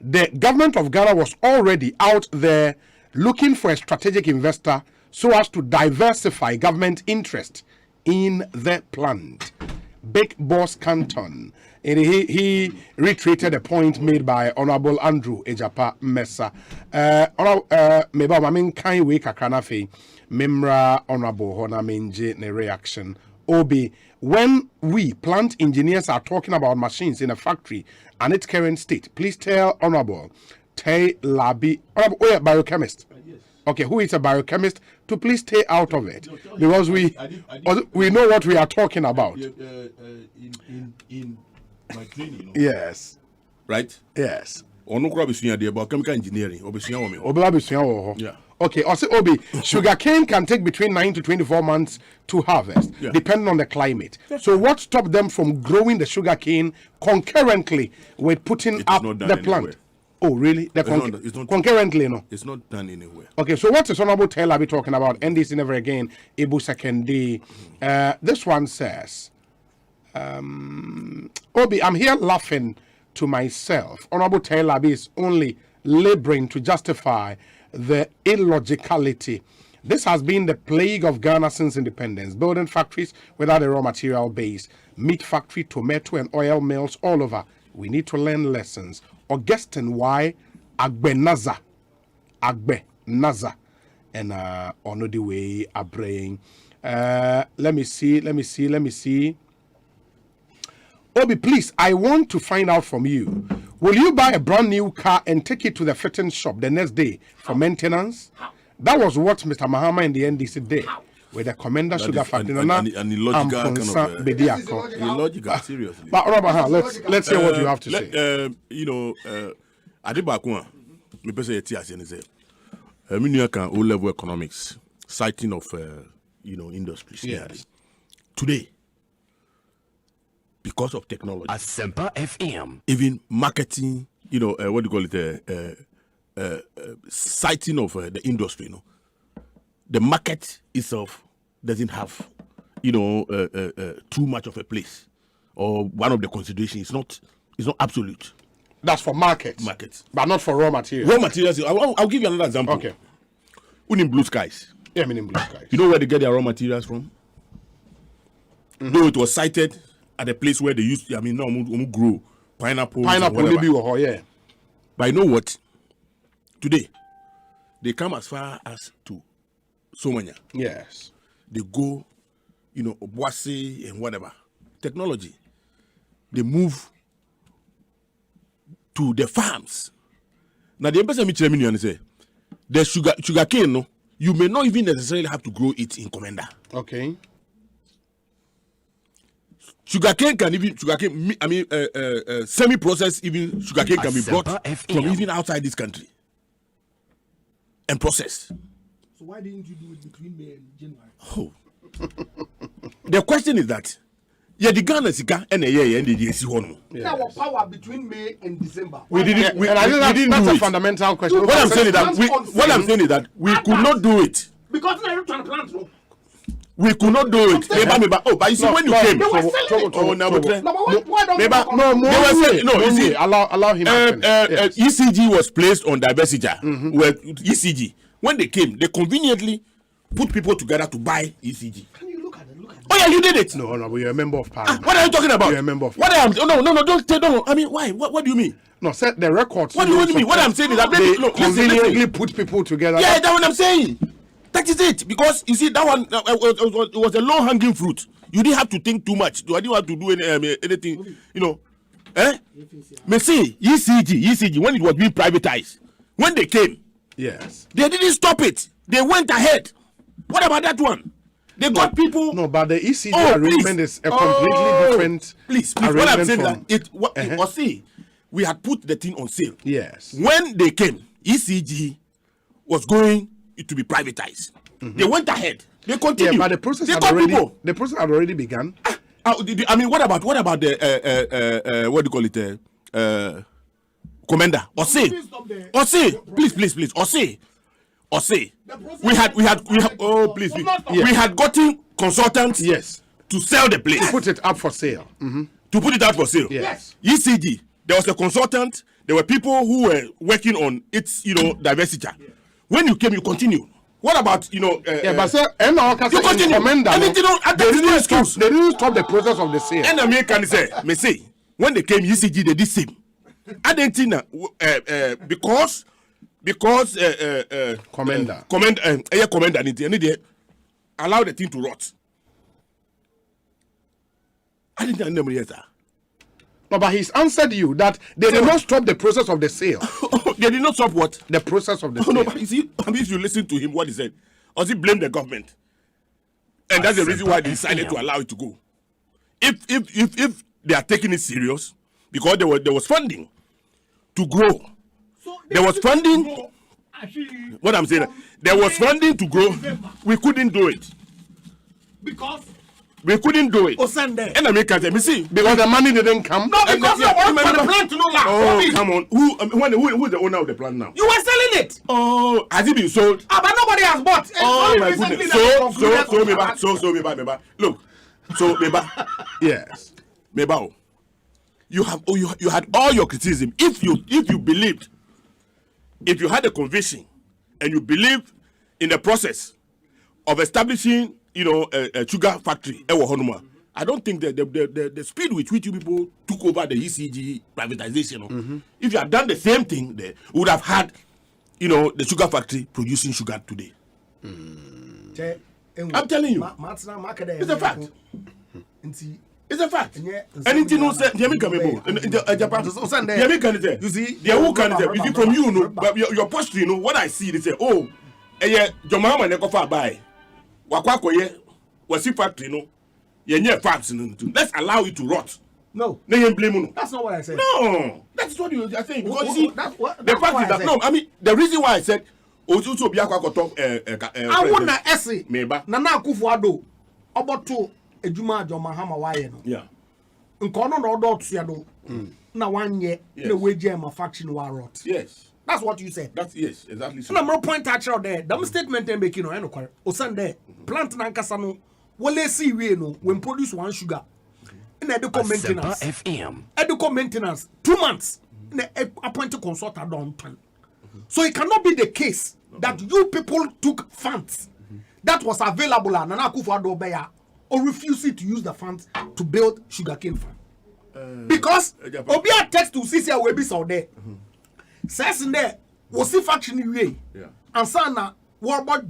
the government of Ghana was already out there looking for a strategic investor so as to diversify government interest in the plant. Big Boss Canton. And he reiterated a point made by Honorable Andrew Ejapa Mesa. Meba mamin kai we kakranafe memra Honorable Honamenje ne reaction. Obi, when we plant engineers are talking about machines in a factory and its current state, please tell Honorable Tay Labi, Honorable, biochemist. Okay, who is a biochemist, to please stay out of it, because we know what we are talking about.
In my training,
yes,
right?
Yes.
Biochemical engineering.
Yeah. Okay, also Obi, sugarcane can take between 9 to 24 months to harvest, depending on the climate. So what stopped them from growing the sugarcane concurrently with putting up the plant?
Anywhere.
Oh, really?
It's not
concurrently, no?
It's not done anywhere.
Okay, so what is Honorable Taylor be talking about? NDC never again, Ibu Sekendi. This one says, Obi, I'm here laughing to myself. Honorable Taylor is only laboring to justify the illogicality. This has been the plague of Ghana since independence. Building factories without a raw material base, meat factory, tomato and oil mills all over. We need to learn lessons. Augustine Y. Agbe Naza. And on the way Abraying. Let me see. Obi, please, I want to find out from you. Will you buy a brand new car and take it to the fitting shop the next day for maintenance? That was what Mr. Mahama and the NDC did with the Komenda Sugar Factory.
An illogical kind of illogical, seriously.
But Robert, let's hear what you have to say.
Adibakwa, me pese yeti ase ne say. Me nua kan O-level economics, citing of industries.
Yes.
Today, because of technology,
Asempa FM,
even marketing, what do you call it, citing of the industry, the market itself doesn't have, too much of a place, or one of the considerations is not absolute.
That's for market, but not for raw materials.
Raw materials. I'll give you another example.
Okay.
In Blue Skies.
Yeah, I mean in Blue Skies.
You know where they get their raw materials from? Mm-hmm. Though it was cited at a place where they used, grow pineapple.
Pineapple, yeah.
But you know what? Today, they come as far as to Somanya.
Yes.
They go, Obuasi and whatever. Technology. They move to the farms. Now, the embassy me say, the sugar cane, you may not even necessarily have to grow it in Komenda.
Okay.
Sugarcane can even semi-processed even sugarcane can be brought from even outside this country and processed.
So why didn't you do it between May and January?
Oh, the question is that the Ghana sika and the see one.
Our power between May and December.
We didn't.
That's a fundamental question.
What I'm saying is that we could not do it
because now you're trying to plant.
We could not do it. But you see, when you came,
they were selling it.
Allow him.
ECG was placed on diversity. Where ECG, when they came, they conveniently put people together to buy ECG.
Can you look at it?
Oh yeah, you did it.
No, but you're a member of parliament.
What are you talking about?
You're a member of
parliament. No, don't. I mean, why? What do you mean?
No, set the records.
What do you mean? What I'm saying is that
they conveniently put people together.
Yeah, that's what I'm saying. That is it. Because you see, that one it was a low-hanging fruit. You didn't have to think too much. You didn't have to do anything. Me see ECG when it was being privatized, when they came,
yes,
they didn't stop it. They went ahead. What about that one? They got people.
No, but the ECG arrangement is a completely different.
Please. What I'm saying is that see, we had put the thing on sale.
Yes.
When they came, ECG was going to be privatized. They went ahead. They continued.
Yeah, but the process had already begun.
I mean, what about the what do you call it? Komenda. Ose, please. Ose. We had. Oh, please. We had gotten consultants.
Yes.
To sell the place.
To put it up for sale.
To put it out for sale.
Yes.
ECG. There was a consultant. There were people who were working on its, diversity. Yeah. When you came, you continued. What about,
but sir, you
continue. They didn't
stop the process of the sale.
And American say, when they came, ECG, they did same. Argentina, because
Komenda
allow the thing to rot. I didn't know that.
No, but he's answered you that they did not stop the process of the sale.
They did not stop what?
The process of the sale.
No, but you see, if you listen to him, what he said, or he blamed the government, and that's the reason why they decided to allow it to go. If they are taking it serious, because there was funding to grow, there was funding. What I'm saying, there was funding to grow. We couldn't do it
because.
We couldn't do it.
And
America said, see,
because the money didn't come.
No, because the plant to no last.
Oh, come on. Who is the owner of the plant now?
You were selling it.
Oh, has it been sold?
But nobody has bought.
Oh my goodness. So Meba. Look. So Meba.
Yes.
Meba. You had all your criticism. If you believed, if you had a conviction and you believed in the process of establishing a sugar factory, I don't think that the speed with which you people took over the ECG privatization, if you had done the same thing, there we would have had, the sugar factory producing sugar today. I'm telling you, it's a fact. It's a fact. Anything who said, Japan, you see, who can say, you see, from you, but your posture, what I see, they say, oh, yeah, your mama never far by. Wakwakoye was a factory, facts. Let's allow it to rot.
No. That's not what I said.
No. That's what you are saying. Because you see, the fact is that, no, I mean, the reason why I said, I
want to essay. Nana Kufuado, about to a Juma Jomahama Wayano.
Yeah.
In Kono no dots, na 1 year, the way Jama faction war rot.
Yes.
That's what you said.
That's yes, exactly.
So no point out there. The statement they making no quite. Osande plant nankasa no wole see we no when produce one sugar. In educo maintenance.
FM.
Educo maintenance 2 months. In appointed consultant don turn. So it cannot be the case that you people took funds that was available and Nana Akufo-Addo beya or refused to use the funds to build sugarcane farm. Because Obia text to CCA will be so there. Says in there was the faction way. And sana what about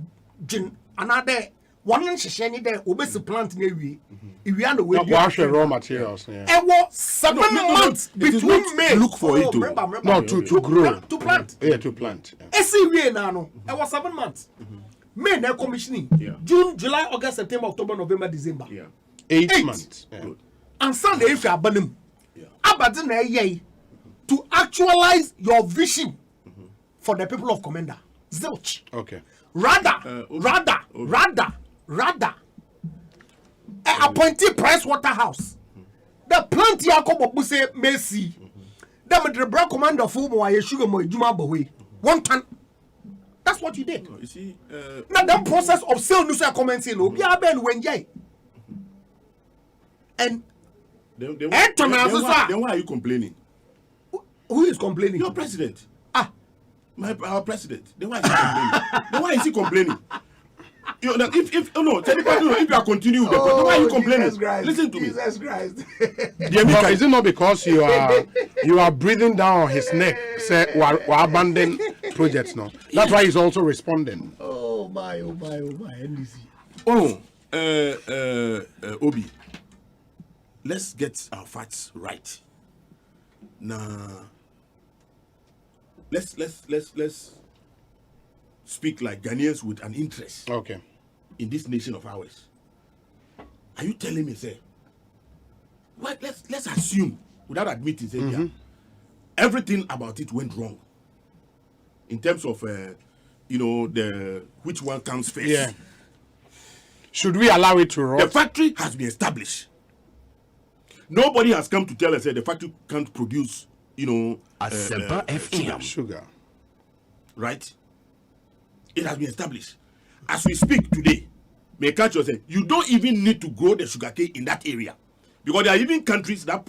gin another one inch shiny there obey plant near we. If we are the way
wash the raw materials.
It was 7 months between May.
Look for it
to grow.
To plant.
Yeah, to plant.
SCWA now. It was 7 months. May na commissioning. June, July, August, September, October, November, December.
8 months.
And Sunday if you are banning. Abadin to actualize your vision for the people of Komenda. Zilch.
Okay.
Rather, appointed Price Waterhouse. The plant Yakob Buse Messi. The Bra Commander Fumo Sugar Mo Juma Bowie. 1 ton. That's what you did.
You see,
now the process of sale Nusa commenting, Ben Wenjay. And
then why are you complaining?
Who is complaining?
Your president. Our president. Then why is he complaining? Then why is he complaining? If you are continuing, then why are you complaining? Listen to me.
Jesus Christ.
Is it not because you are breathing down on his neck? Say we abandon projects now. That's why he's also responding.
Oh my, NDC.
Obi, let's get our facts right. Nah. Let's speak like Ghanaians with an interest.
Okay.
In this nation of ours. Are you telling me, say? What? Let's assume, without admitting, say, yeah, everything about it went wrong. In terms of, the which one comes first.
Yeah. Should we allow it to rot?
The factory has been established. Nobody has come to tell us that the factory can't produce,
Asempa FM
sugar.
Right? It has been established. As we speak today, may catch yourself, you don't even need to grow the sugarcane in that area. Because there are even countries that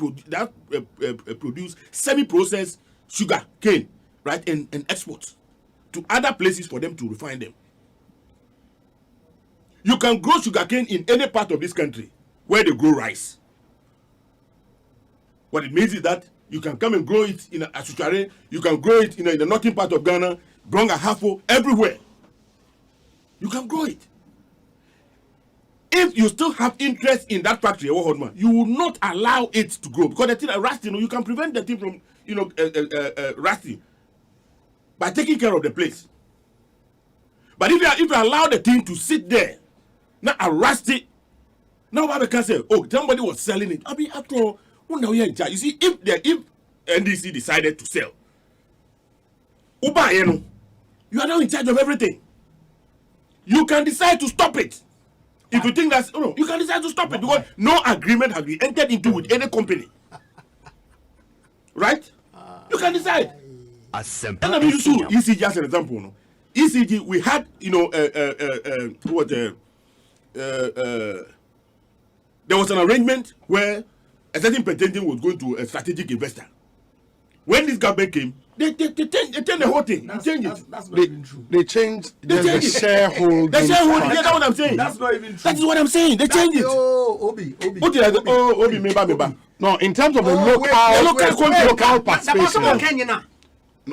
produce semi-processed sugar cane, right, and export to other places for them to refine them. You can grow sugarcane in any part of this country where they grow rice. What it means is that you can come and grow it in Asuchare, you can grow it in the northern part of Ghana, Bronga, Hafo, everywhere. You can grow it. If you still have interest in that factory, you will not allow it to grow because the thing rusting, you can prevent the thing from rusting by taking care of the place. But if you allow the thing to sit there, now rust it, now I can say, oh, somebody was selling it. I mean, after all, you see, if NDC decided to sell, you are now in charge of everything. You can decide to stop it. If you think that's you can decide to stop it because no agreement has been entered into with any company. Right? You can decide. And I mean, you see, ECG as an example. No? ECG, we had, there was an arrangement where a certain pretending was going to a strategic investor. When this government came, they changed the whole thing. They changed it.
That's not even true. They changed the shareholding.
The shareholding. That's what I'm saying.
That's not even true.
That is what I'm saying. They changed it.
Obi.
Member.
No, in terms of the local participation.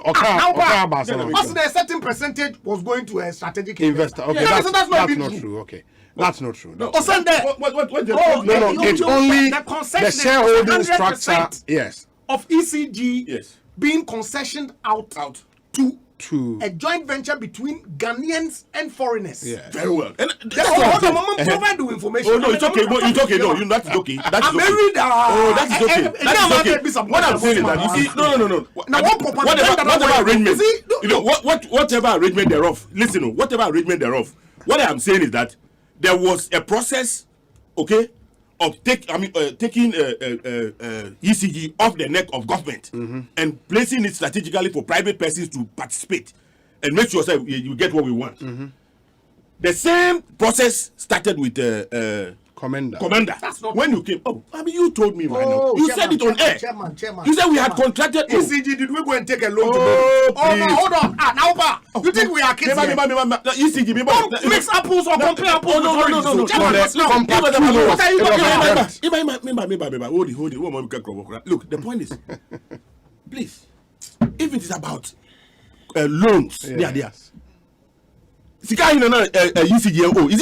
Also, a certain percentage was going to a strategic
investor. Okay,
yeah,
that's not true. Okay. That's not true.
No,
it's only the shareholding structure. Yes.
Of ECG
yes.
being concessioned out to a joint venture between Ghanaians and foreigners.
Yeah. Very well. And
provide the information.
Oh no, it's okay. No, it's okay. No, that's okay. That's okay. That is okay. That is okay. What I'm saying is that you see, no.
Now
whatever arrangement, whatever arrangement thereof. Listen, whatever arrangement thereof. What I am saying is that there was a process, okay, of taking ECG off the neck of government and placing it strategically for private persons to participate and make sure that you get what we want. The same process started with Komenda.
That's not
when you came. Oh, I mean, you told me right now. You said it on air.
Chairman.
You said we had contracted.
ECG, did we go and take a loan to them?
Please.
Hold on. You think we are kids?
ECG,
don't mix apples or compare apples.
No. Hold it. Look, the point is, please, if it is about loans, they are there. Is it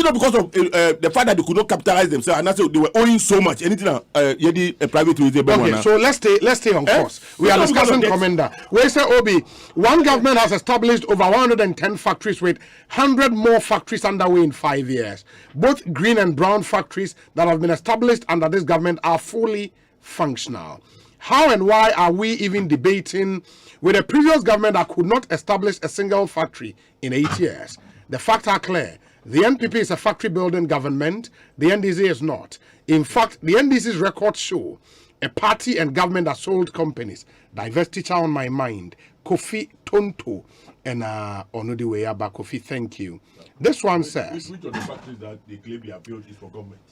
not because of the fact that they could not capitalize themselves and that's they were owing so much? Anything private to
okay, so let's stay on course. We are discussing Komenda. We say Obi, one government has established over 110 factories with 100 more factories underway in 5 years. Both green and brown factories that have been established under this government are fully functional. How and why are we even debating with a previous government that could not establish a single factory in 8 years? The facts are clear. The NPP is a factory building government. The NDC is not. In fact, the NDC's records show a party and government that sold companies. Diverse teacher on my mind. Kofi Tonto and Onudiweyaba Kofi, thank you. This one says.
Which of the factories that they claim they have built is for government?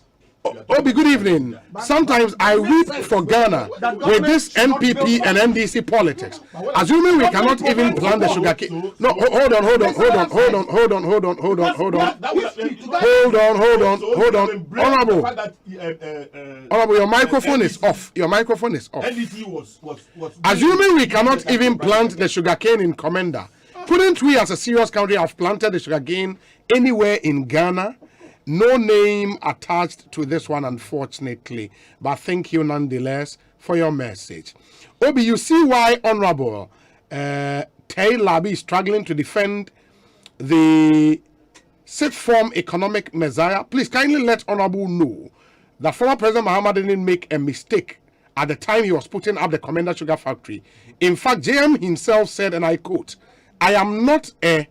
Obi, good evening. Sometimes I weep for Ghana with this NPP and NDC politics. Assuming we cannot even plant the sugarcane. No, hold on. Honorable, your microphone is off. Assuming we cannot even plant the sugarcane in Komenda, couldn't we as a serious country have planted the sugarcane anywhere in Ghana? No name attached to this one, unfortunately. But thank you nonetheless for your message. Obi, you see why Honorable Labi is struggling to defend the sixth form economic messiah. Please kindly let Honorable know that former President Mahama didn't make a mistake at the time he was putting up the Komenda Sugar Factory. In fact, JM himself said, and I quote, "I am not a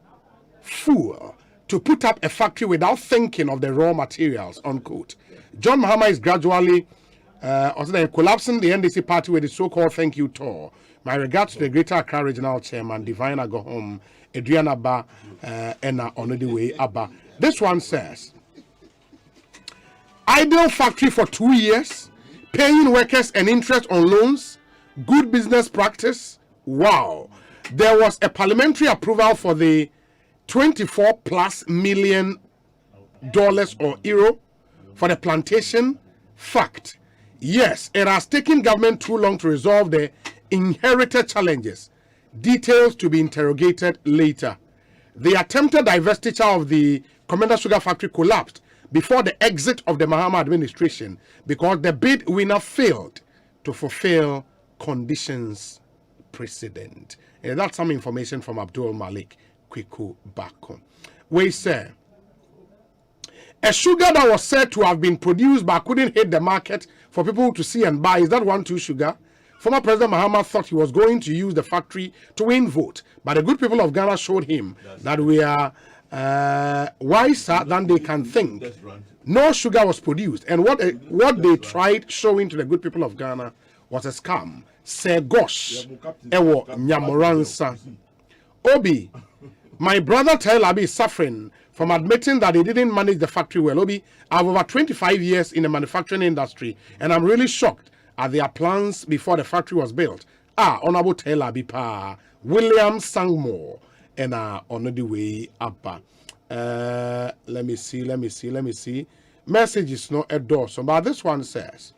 fool to put up a factory without thinking of the raw materials," unquote. John Mahama is gradually collapsing the NDC party with the so-called thank you tour. My regards to the Greater Accra Regional Chairman, Divine Agohom, Adriana Ba, Enna Onodiwe Abba. This one says, idle factory for 2 years, paying workers and interest on loans, good business practice. Wow. There was a parliamentary approval for the $24+ million or euro for the plantation. Fact. Yes, it has taken government too long to resolve the inherited challenges. Details to be interrogated later. The attempted divestiture of the Komenda Sugar Factory collapsed before the exit of the Mahama administration because the bid winner failed to fulfill conditions precedent. And that's some information from Abdul Malik Kwiku Bako. We say a sugar that was said to have been produced but couldn't hit the market for people to see and buy. Is that 1-2 sugar? Former President Mahama thought he was going to use the factory to win vote, but the good people of Ghana showed him that we are wiser than they can think. No sugar was produced, and what they tried showing to the good people of Ghana was a scam. Say gosh, ewo nyamoransa. Obi, my brother Labi is suffering from admitting that he didn't manage the factory well. Obi, I have over 25 years in the manufacturing industry, and I'm really shocked at their plans before the factory was built. Honorable Labi pa William Sangmore and on the way up. Let me see. Message is not a door. So, but this one says,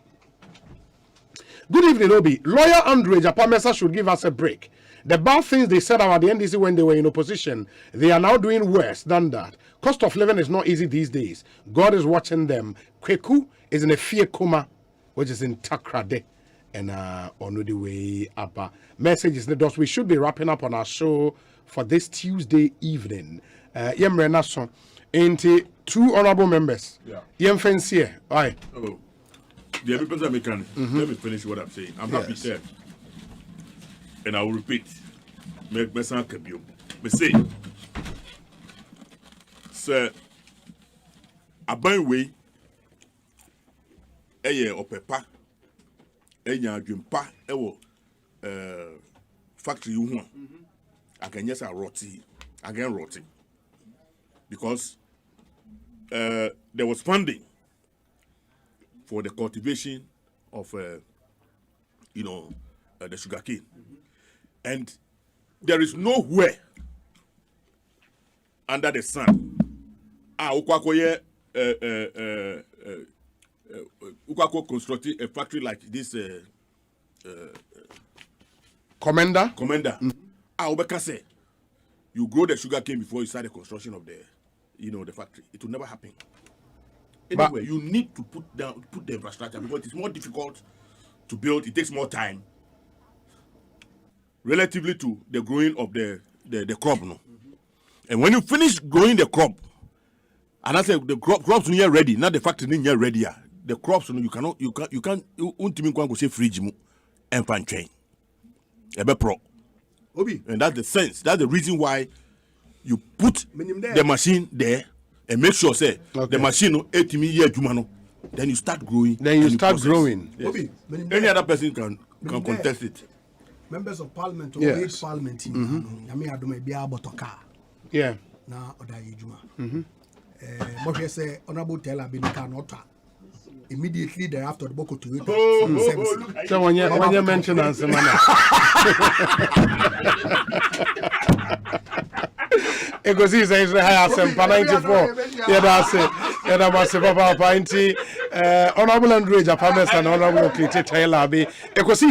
good evening, Obi. Lawyer Andre Japamesa should give us a break. The bad things they said about the NDC when they were in opposition, they are now doing worse than that. Cost of living is not easy these days. God is watching them. Kweku is in a fear coma, which is in Takrade. And on the way up. Messages the dots. We should be wrapping up on our show for this Tuesday evening. Yemrena son. Into 2 honorable members. Yem fancy. Aye.
Oh. The every person can let me finish what I'm saying. I'm happy there. And I will repeat. Me say, sir, aban way eye opepa enya adwempa ewo factory hu aganyesa roti again roti because there was funding for the cultivation of the sugarcane, and there is nowhere under the sun ukwakoye Ukako constructing a factory like this
Komenda.
Obeka say you grow the sugar cane before you start the construction of the the factory. It will never happen. Anyway, you need to put the infrastructure because it's more difficult to build. It takes more time relatively to the growing of the crop. No? And when you finish growing the crop, and I say the crops are ready, not the factory is ready. The crops you can't go say fridge mu and pan chain. Ebe pro.
Obi.
And that's the sense. That's the reason why you put the machine there and make sure say the machine then you start growing.
Yes.
Obi. Any other person can contest it.
Members of parliament or yes. Parliament
yeah.
Na odaye juma. Moshe say honorable teller be not immediately thereafter the boko to it.
So when you mention Asempa, Ekosiisen is Asempa 94. Yeah, that's it. Yeah, that was Papa Painty. Honorable Andre Japames and Honorable Klete Taylor be Ekosiisen.